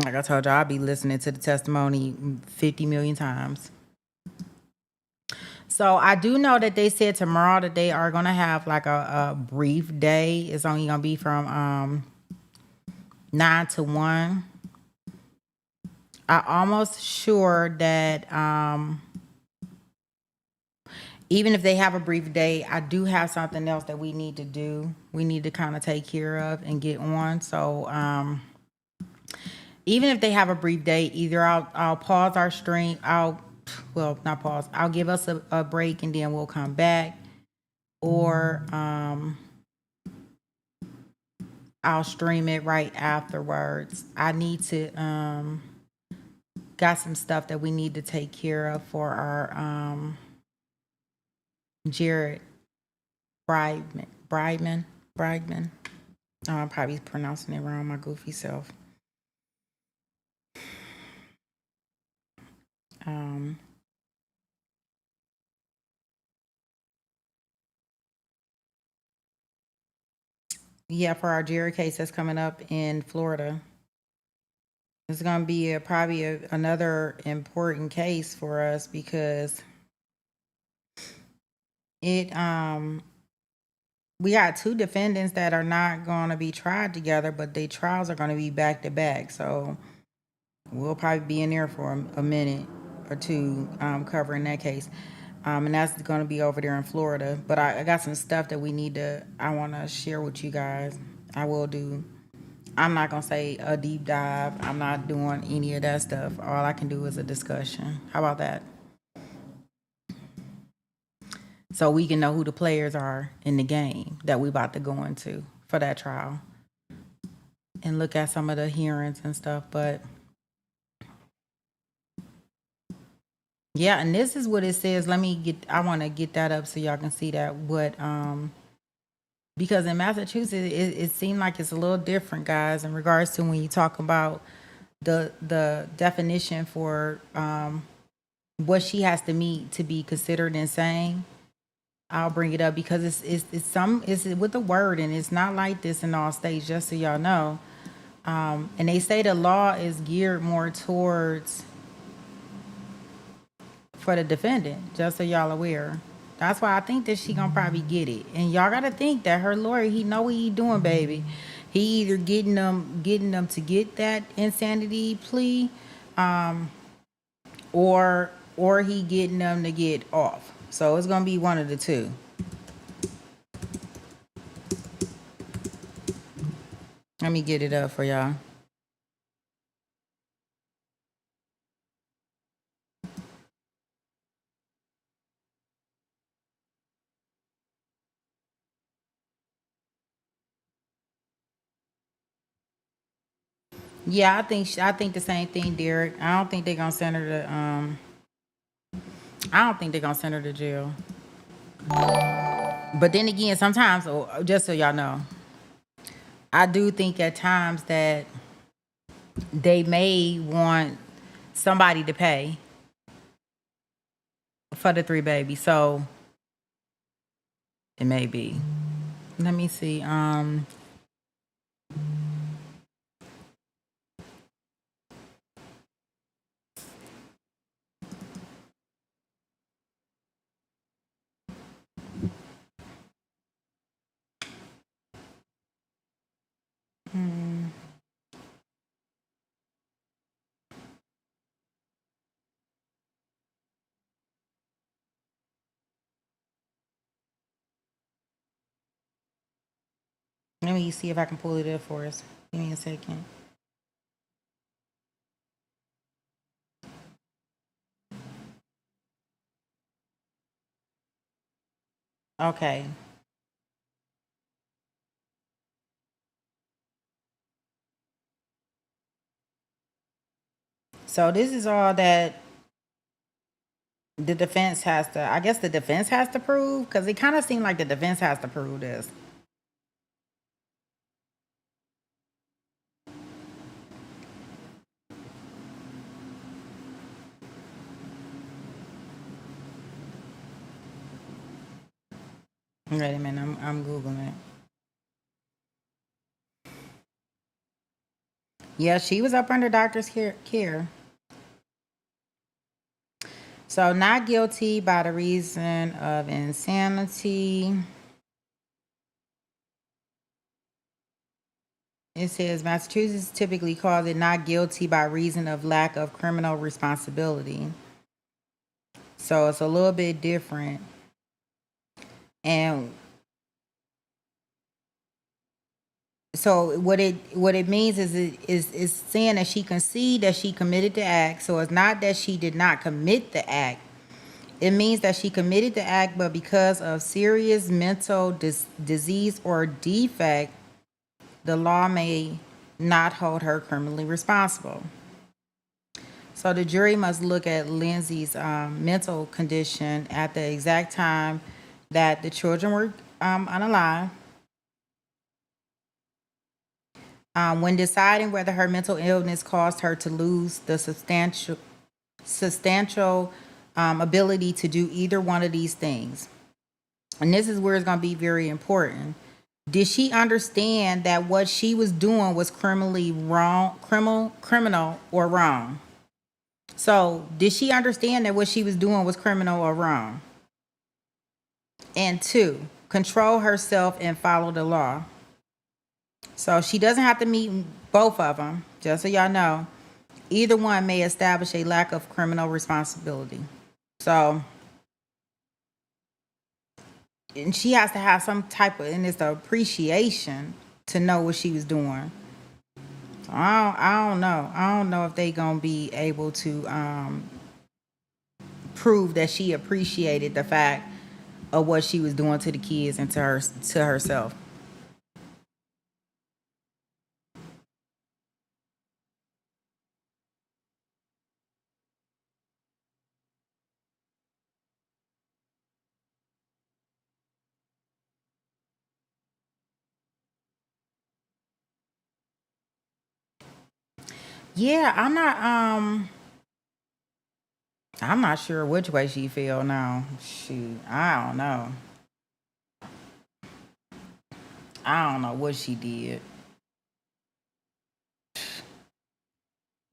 like I told you, I'll be listening to the testimony 50 million times. So I do know that they said tomorrow that they are gonna have like a brief day. It's only gonna be from 9 to 1. I almost sure that even if they have a brief day, I do have something else that we need to do. We need to kind of take care of and get on. So even if they have a brief day, either I'll pause our stream. Not pause. I'll give us a break and then we'll come back, or I'll stream it right afterwards. I need to got some stuff that we need to take care of for our Jared Brideman. I'm probably pronouncing it wrong, my goofy self. Yeah, for our Jared case that's coming up in Florida. It's going to be another important case for us because we got two defendants that are not going to be tried together, but their trials are going to be back to back. So we'll probably be in there for a minute or two covering that case. And that's going to be over there in Florida. But I got some stuff that I want to share with you guys. I will do. I'm not going to say a deep dive. I'm not doing any of that stuff. All I can do is a discussion. How about that? So we can know who the players are in the game that we about to go into for that trial. And look at some of the hearings and stuff. But yeah, and this is what it says. I want to get that up so y'all can see that because in Massachusetts, it seemed like it's a little different, guys, in regards to when you talk about the definition for what she has to meet to be considered insane. I'll bring it up because it's with the word, and it's not like this in all states, just so y'all know. And they say the law is geared more towards for the defendant, just so y'all aware. That's why I think that she gonna probably get it. And y'all gotta think that her lawyer, he know what he doing, baby. He either getting them to get that insanity plea, or he getting them to get off. So it's gonna be one of the two. Let me get it up for y'all. Yeah, I think the same thing, Derek. I don't think they're gonna send her to jail. But then again, sometimes, just so y'all know, I do think at times that they may want somebody to pay for the 3 babies. So it may be. Let me see. Let me see if I can pull it up for us. Give me a second. Okay. So this is all that the defense has to, I guess the defense has to prove, because it kind of seemed like the defense has to prove this. Wait a minute, I'm Googling it. Yeah, she was up under doctor's care. So not guilty by the reason of insanity. It says Massachusetts typically calls it not guilty by reason of lack of criminal responsibility. So it's a little bit different. And so what it means is is saying that she conceded that she committed the act. So it's not that she did not commit the act. It means that she committed the act, but because of serious mental disease or defect, the law may not hold her criminally responsible. So the jury must look at Lindsay's mental condition at the exact time that the children were unalive. When deciding whether her mental illness caused her to lose the substantial ability to do either one of these things. And this is where it's going to be very important. Did she understand that what she was doing was criminally wrong, criminal or wrong? So did she understand that what she was doing was criminal or wrong? And 2, control herself and follow the law. So she doesn't have to meet both of them, just so y'all know. Either one may establish a lack of criminal responsibility. So, and she has to have some type of, and it's the appreciation to know what she was doing. So I don't know. I don't know if they gonna be able to prove that she appreciated the fact of what she was doing to the kids and to herself. Yeah, I'm not sure which way she feel now. Shoot, I don't know. I don't know what she did.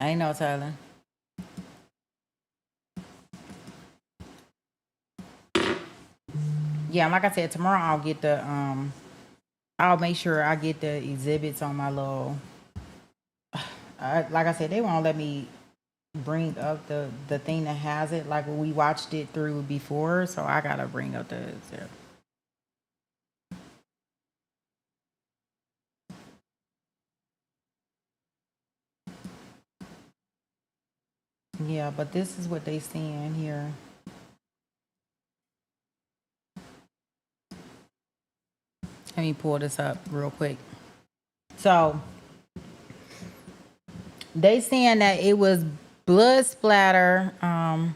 Ain't no telling. Yeah, like I said, tomorrow I'll get the I'll make sure I get the exhibits on my little. Like I said, they won't let me bring up the thing that has it. Like when we watched it through before, so I gotta bring up the exhibit. Yeah, but this is what they saying here. Let me pull this up real quick. So they saying that it was blood splatter. Let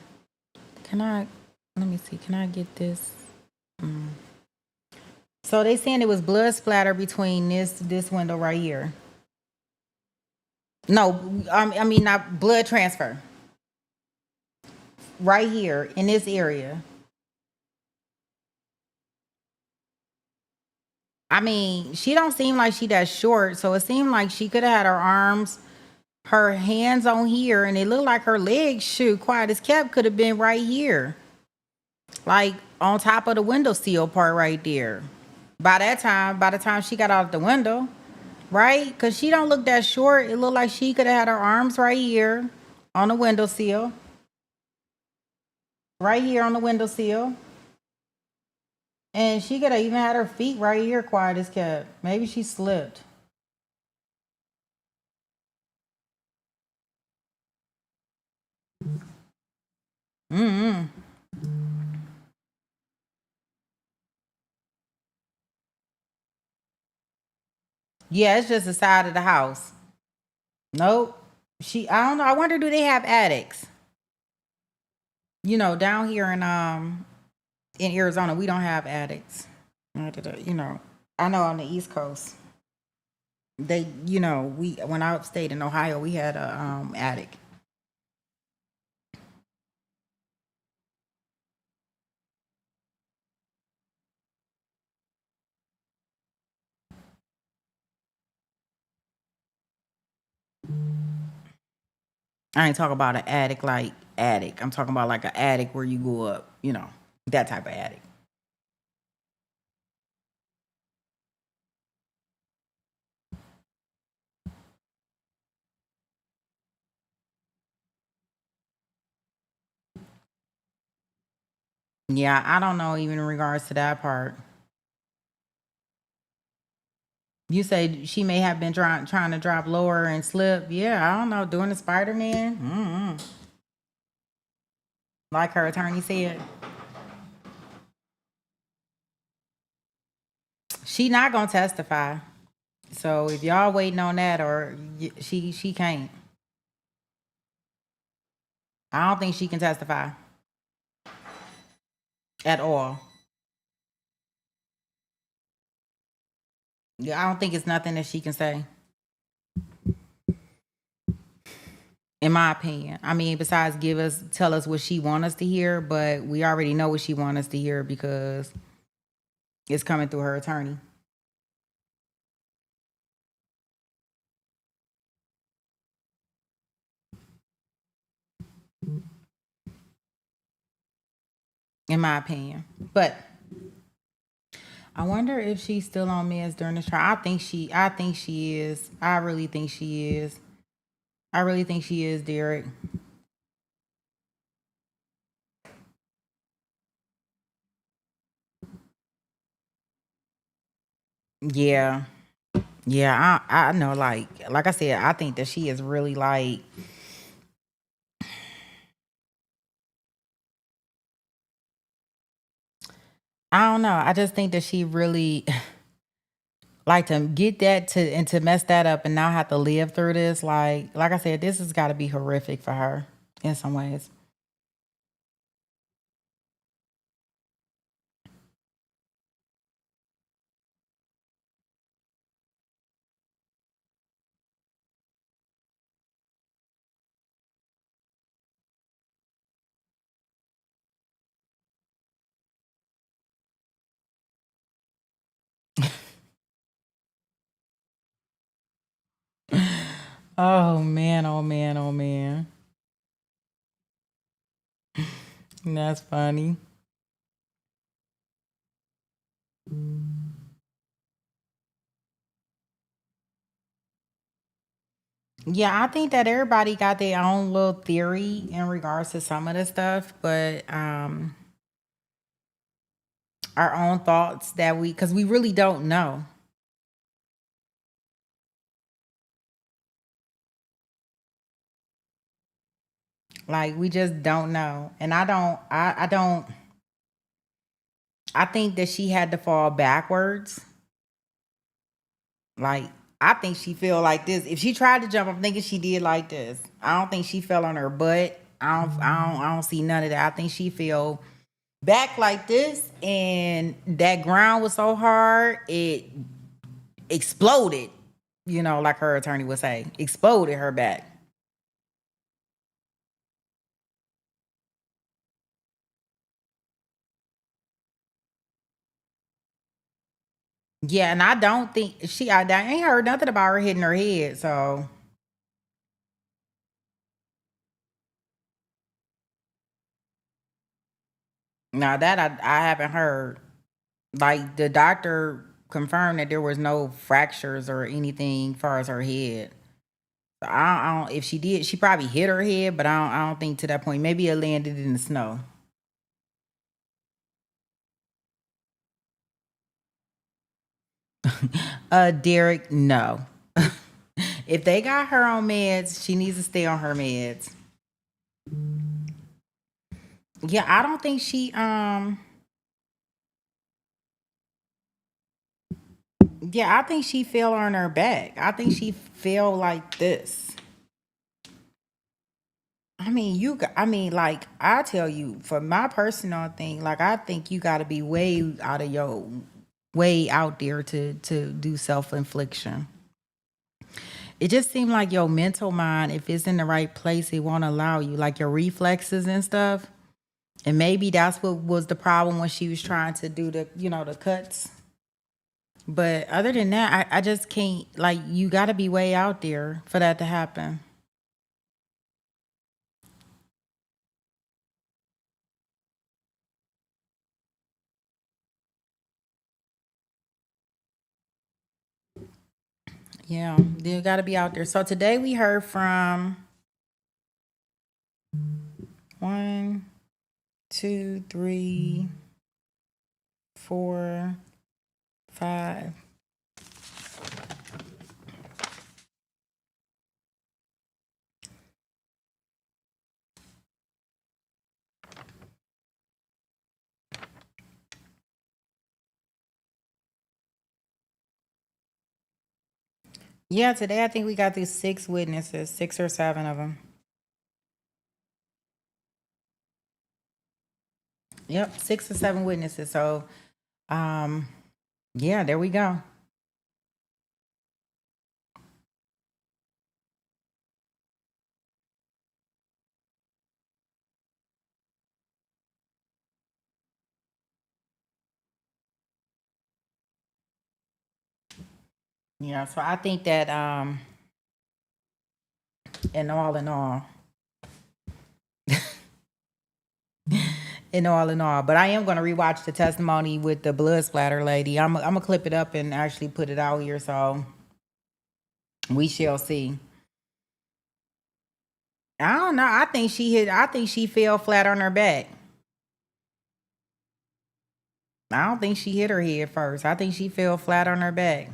me see. Can I get this? So they saying it was blood splatter between this window right here. No, I mean not blood transfer. Right here in this area. I mean, she don't seem like she that short, so it seemed like she could have had her arms, her hands on here, and it looked like her legs, shoot, quiet as kept, could have been right here. Like on top of the window sill part right there. By the time she got out the window, right? Because she don't look that short. It looked like she could have had her arms right here on the windowsill. Right here on the windowsill. And she could have even had her feet right here quiet as kept. Maybe she slipped. Mm-mm. Yeah, it's just the side of the house. Nope. I don't know. I wonder, do they have attics? You know, down here in Arizona, we don't have attics. You know, I know on the East Coast, they, you know, we when I stayed in Ohio, we had a attic. I ain't talking about an attic like attic. I'm talking about like an attic where you go up, you know, that type of attic. Yeah, I don't know even in regards to that part. You say she may have been trying to drop lower and slip. Yeah, I don't know. Doing the Spider Man, like her attorney said, she not gonna testify. So if y'all waiting on that, or she can't. I don't think she can testify at all. Yeah, I don't think it's nothing that she can say. In my opinion, I mean, besides tell us what she want us to hear, but we already know what she want us to hear because it's coming through her attorney. In my opinion, but I wonder if she's still on meds during this trial. I think she is. I really think she is. I really think she is, Derek. Yeah. Yeah, I know, like I said, I think that she is really like, I don't know. I just think that she really like to get that to and to mess that up and now have to live through this. Like I said, this has got to be horrific for her in some ways. Oh man, oh man, oh man. That's funny. Yeah, I think that everybody got their own little theory in regards to some of the stuff, but our own thoughts that because we really don't know. Like we just don't know. And I don't I think that she had to fall backwards. Like I think she feel like this. If she tried to jump, I'm thinking she did like this. I don't think she fell on her butt. I don't see none of that. I think she fell back like this, and that ground was so hard it exploded. You know, like her attorney would say, exploded her back. Yeah, and I don't think I ain't heard nothing about her hitting her head. So now that I haven't heard. Like the doctor confirmed that there was no fractures or anything far as her head. I don't. If she did, she probably hit her head, but I don't think to that point. Maybe it landed in the snow. Derek, no. If they got her on meds, she needs to stay on her meds. Yeah, I don't think she yeah, I think she fell on her back. I think she fell like this. I mean, like, I tell you, for my personal thing, like, I think you got to be way out of your way out there to do self-infliction. It just seemed like your mental mind, if it's in the right place, it won't allow you, like your reflexes and stuff. And maybe that's what was the problem when she was trying to do the, the cuts. But other than that, I just can't, like, you got to be way out there for that to happen. Yeah, you got to be out there. So today we heard from 1, 2, 3, 4, 5. Yeah, today I think we got these 6 witnesses, 6 or 7 of them. Yep, 6 or 7 witnesses. So, yeah, there we go. Yeah, so I think that in all, but I am going to rewatch the testimony with the blood splatter lady. I'm gonna clip it up and actually put it out here, so we shall see. I don't know. I think she fell flat on her back. I don't think she hit her head first. I think she fell flat on her back.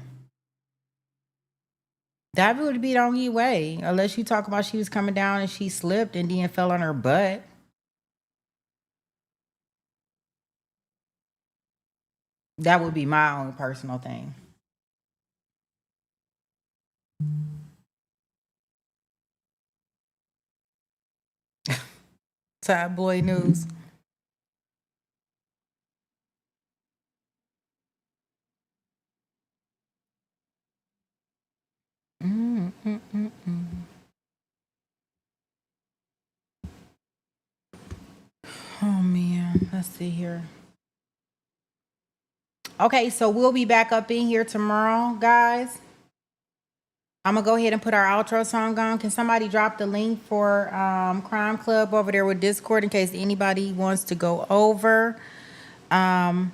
That would be the only way, unless you talk about she was coming down and she slipped and then fell on her butt. That would be my own personal thing. Tabloid news. Oh man, let's see here. Okay, so we'll be back up in here tomorrow, guys. I'm gonna go ahead and put our outro song on. Can somebody drop the link for Crime Club over there with Discord in case anybody wants to go over? Put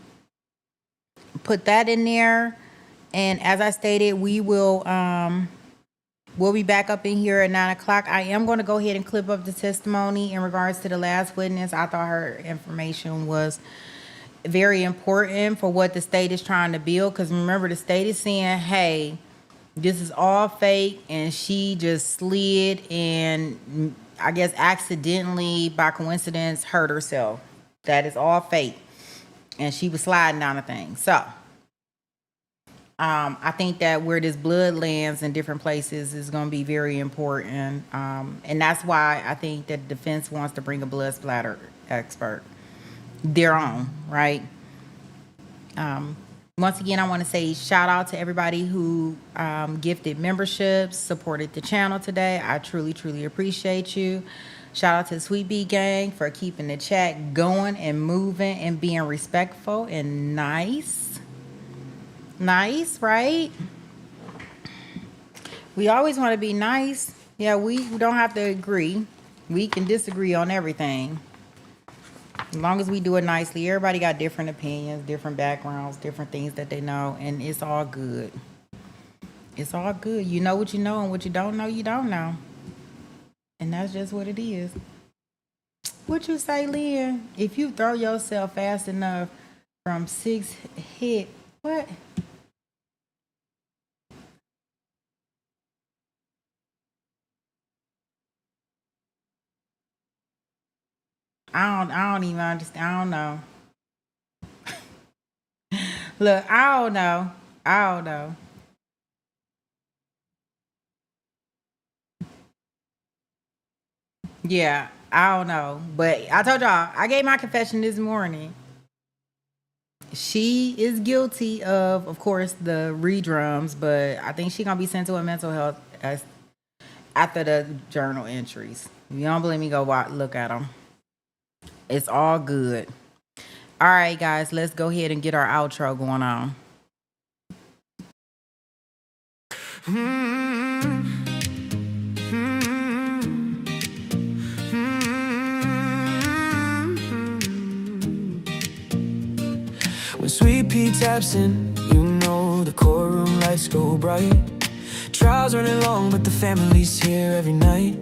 that in there. And as I stated, we'll be back up in here at 9 o'clock. I am going to go ahead and clip up the testimony in regards to the last witness. I thought her information was very important for what the state is trying to build. Because remember, the state is saying, hey, this is all fake, and she just slid and I guess accidentally, by coincidence, hurt herself. That is all fake. And she was sliding down a thing. So I think that where this blood lands in different places is going to be very important. And that's why I think that the defense wants to bring a blood splatter expert. Their own, right? Once again, I want to say shout out to everybody who gifted memberships, supported the channel today. I truly, truly appreciate you. Shout out to the Sweet Bee Gang for keeping the chat going and moving and being respectful and nice. Nice, right? We always want to be nice. Yeah, we don't have to agree. We can disagree on everything. As long as we do it nicely. Everybody got different opinions, different backgrounds, different things that they know, and it's all good. It's all good. You know what you know, and what you don't know, you don't know. And that's just what it is. What you say, Lynn? If you throw yourself fast enough from 6 hit, what? I don't even understand. I don't know. Look, I don't know. Yeah, I don't know. But I told y'all, I gave my confession this morning. She is guilty of course, the redrums, but I think she's gonna be sent to a mental health after the journal entries. If you don't believe me, go look at them. It's all good. All right, guys, let's go ahead and get our outro going on. When Sweet Pea taps in, you know the courtroom lights go bright. Trials running long, but the family's here every night.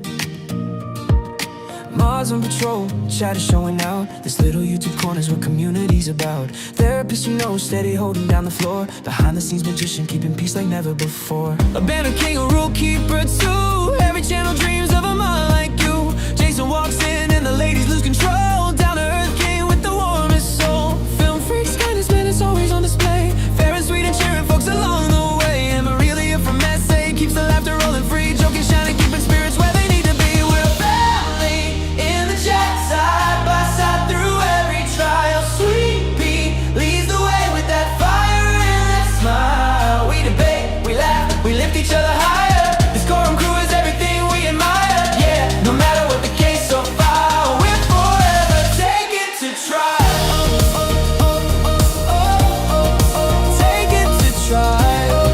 Mars on patrol, chatter showing out. This little YouTube corner's what community's about. Therapist you know, steady holding down the floor. Behind the scenes magician, keeping peace like never before. A banner king, a rule keeper too. Every channel dreams of a mom like you. Jason walks in and the ladies lose control. Down to earth king with the warmest soul. Film freaks, kindness, man, it's always on display. Fair and sweet and cheering folks along the way. And Marilia from SA keeps the laughter rolling free. Joking, shining, keeping spirits where they need to be. We're a family in the chat, side by side through every trial. Sweet Pea leads the way with that fire and that smile. We debate, we laugh, we lift each other higher. This Courtroom crew is everything we admire. Yeah, no matter what the case so far, we're forever taken to trial. Take it to trial.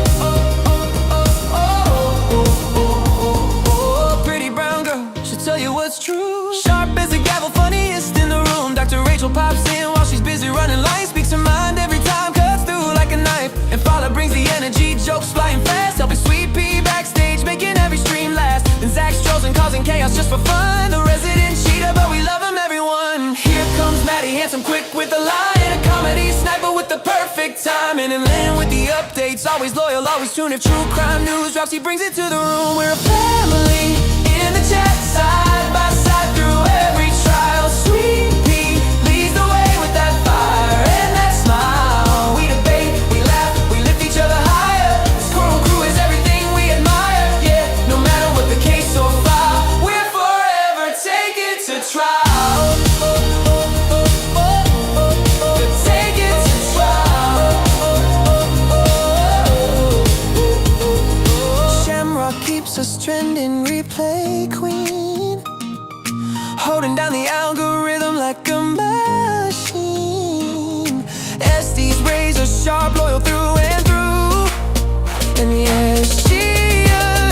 Pretty brown girl, she'll tell you what's true. Sharp as a gavel, funniest in the room. Dr. Rachel pops in while she's busy running lines. Speaks her mind every time, cuts through like a knife. And Fowler brings the energy, jokes flying fast. Helping Sweet Pea backstage, making every stream last. Then Zach strolls and causing chaos just for fun. The resident cheater, but we love him, everyone. Here comes Maddie, handsome, quick with the line. A comedy sniper with the perfect timing. And Lynn with the updates, always loyal, always tuned. If true crime news drops, he brings it to the room. We're a family in the chat, side by side through every trial. Sweet Pea leads the way with that fire and that smile. We debate, we laugh, we lift each other higher. This Courtroom crew is everything we admire. Yeah, no matter what the case so far, we're forever taken to trial. Take it to trial. Shamrock keeps us trending, replay queen. Holding down the algorithm like a machine. SD's razor sharp, loyal through and through. And yeah, she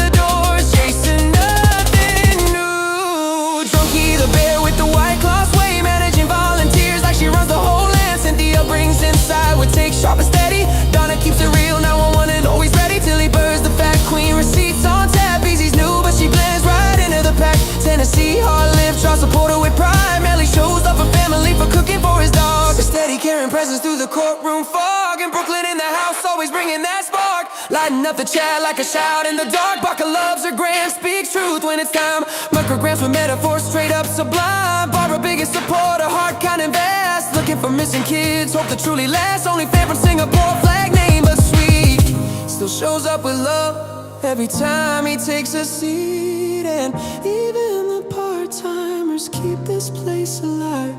adores Jason, nothing new. Drunky the bear with the white claws way, managing volunteers like she runs the whole land. Cynthia brings inside what takes sharp and steady. Donna keeps it real, 911 and always ready till he burns the fat queen. Receipts on tap, Easy's new, but she blends right into the pack. Tennessee, hard-lived, try support her with pride. Melly shows up her family for cooking for his dog. A steady carrying presence through the courtroom fog. And Brooklyn in the house, always bringing that spark. Lighting up the chat like a shout in the dark. Barker loves her gram, speaks truth when it's time. Micrograms with metaphors straight up sublime. Barbara biggest supporter, heart kind of vast. Looking for missing kids, hope to truly last. Only fan from Singapore, flag name but sweet. Still shows up with love every time he takes a seat. And even the part-timers keep this place alive.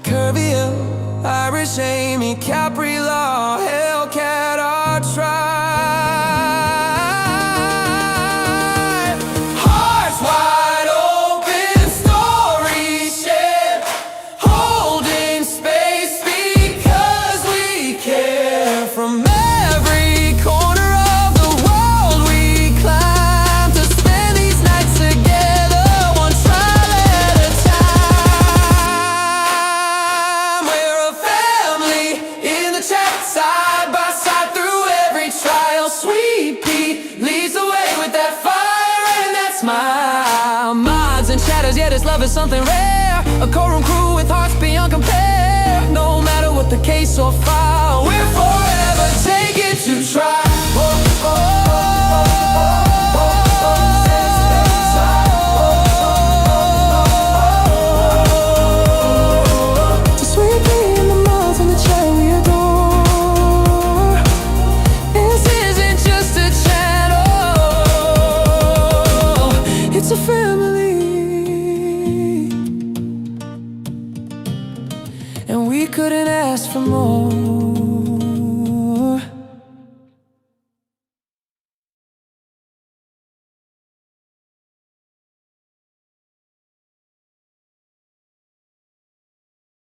Curviel, Irish Amy, Capri Law, Hellcat, our tribe. Hearts wide open, stories shared, holding space because we care. From every corner of the world we climb to spend these nights together, one trial at a time. We're a family in the chat, side by side through every trial. Sweet Pea leads the way with that fire and that smile. Mods and chatters, yeah, this love is something rare. A Courtroom crew with hearts beyond compare. No matter what the case or file, we're forever taken to trial.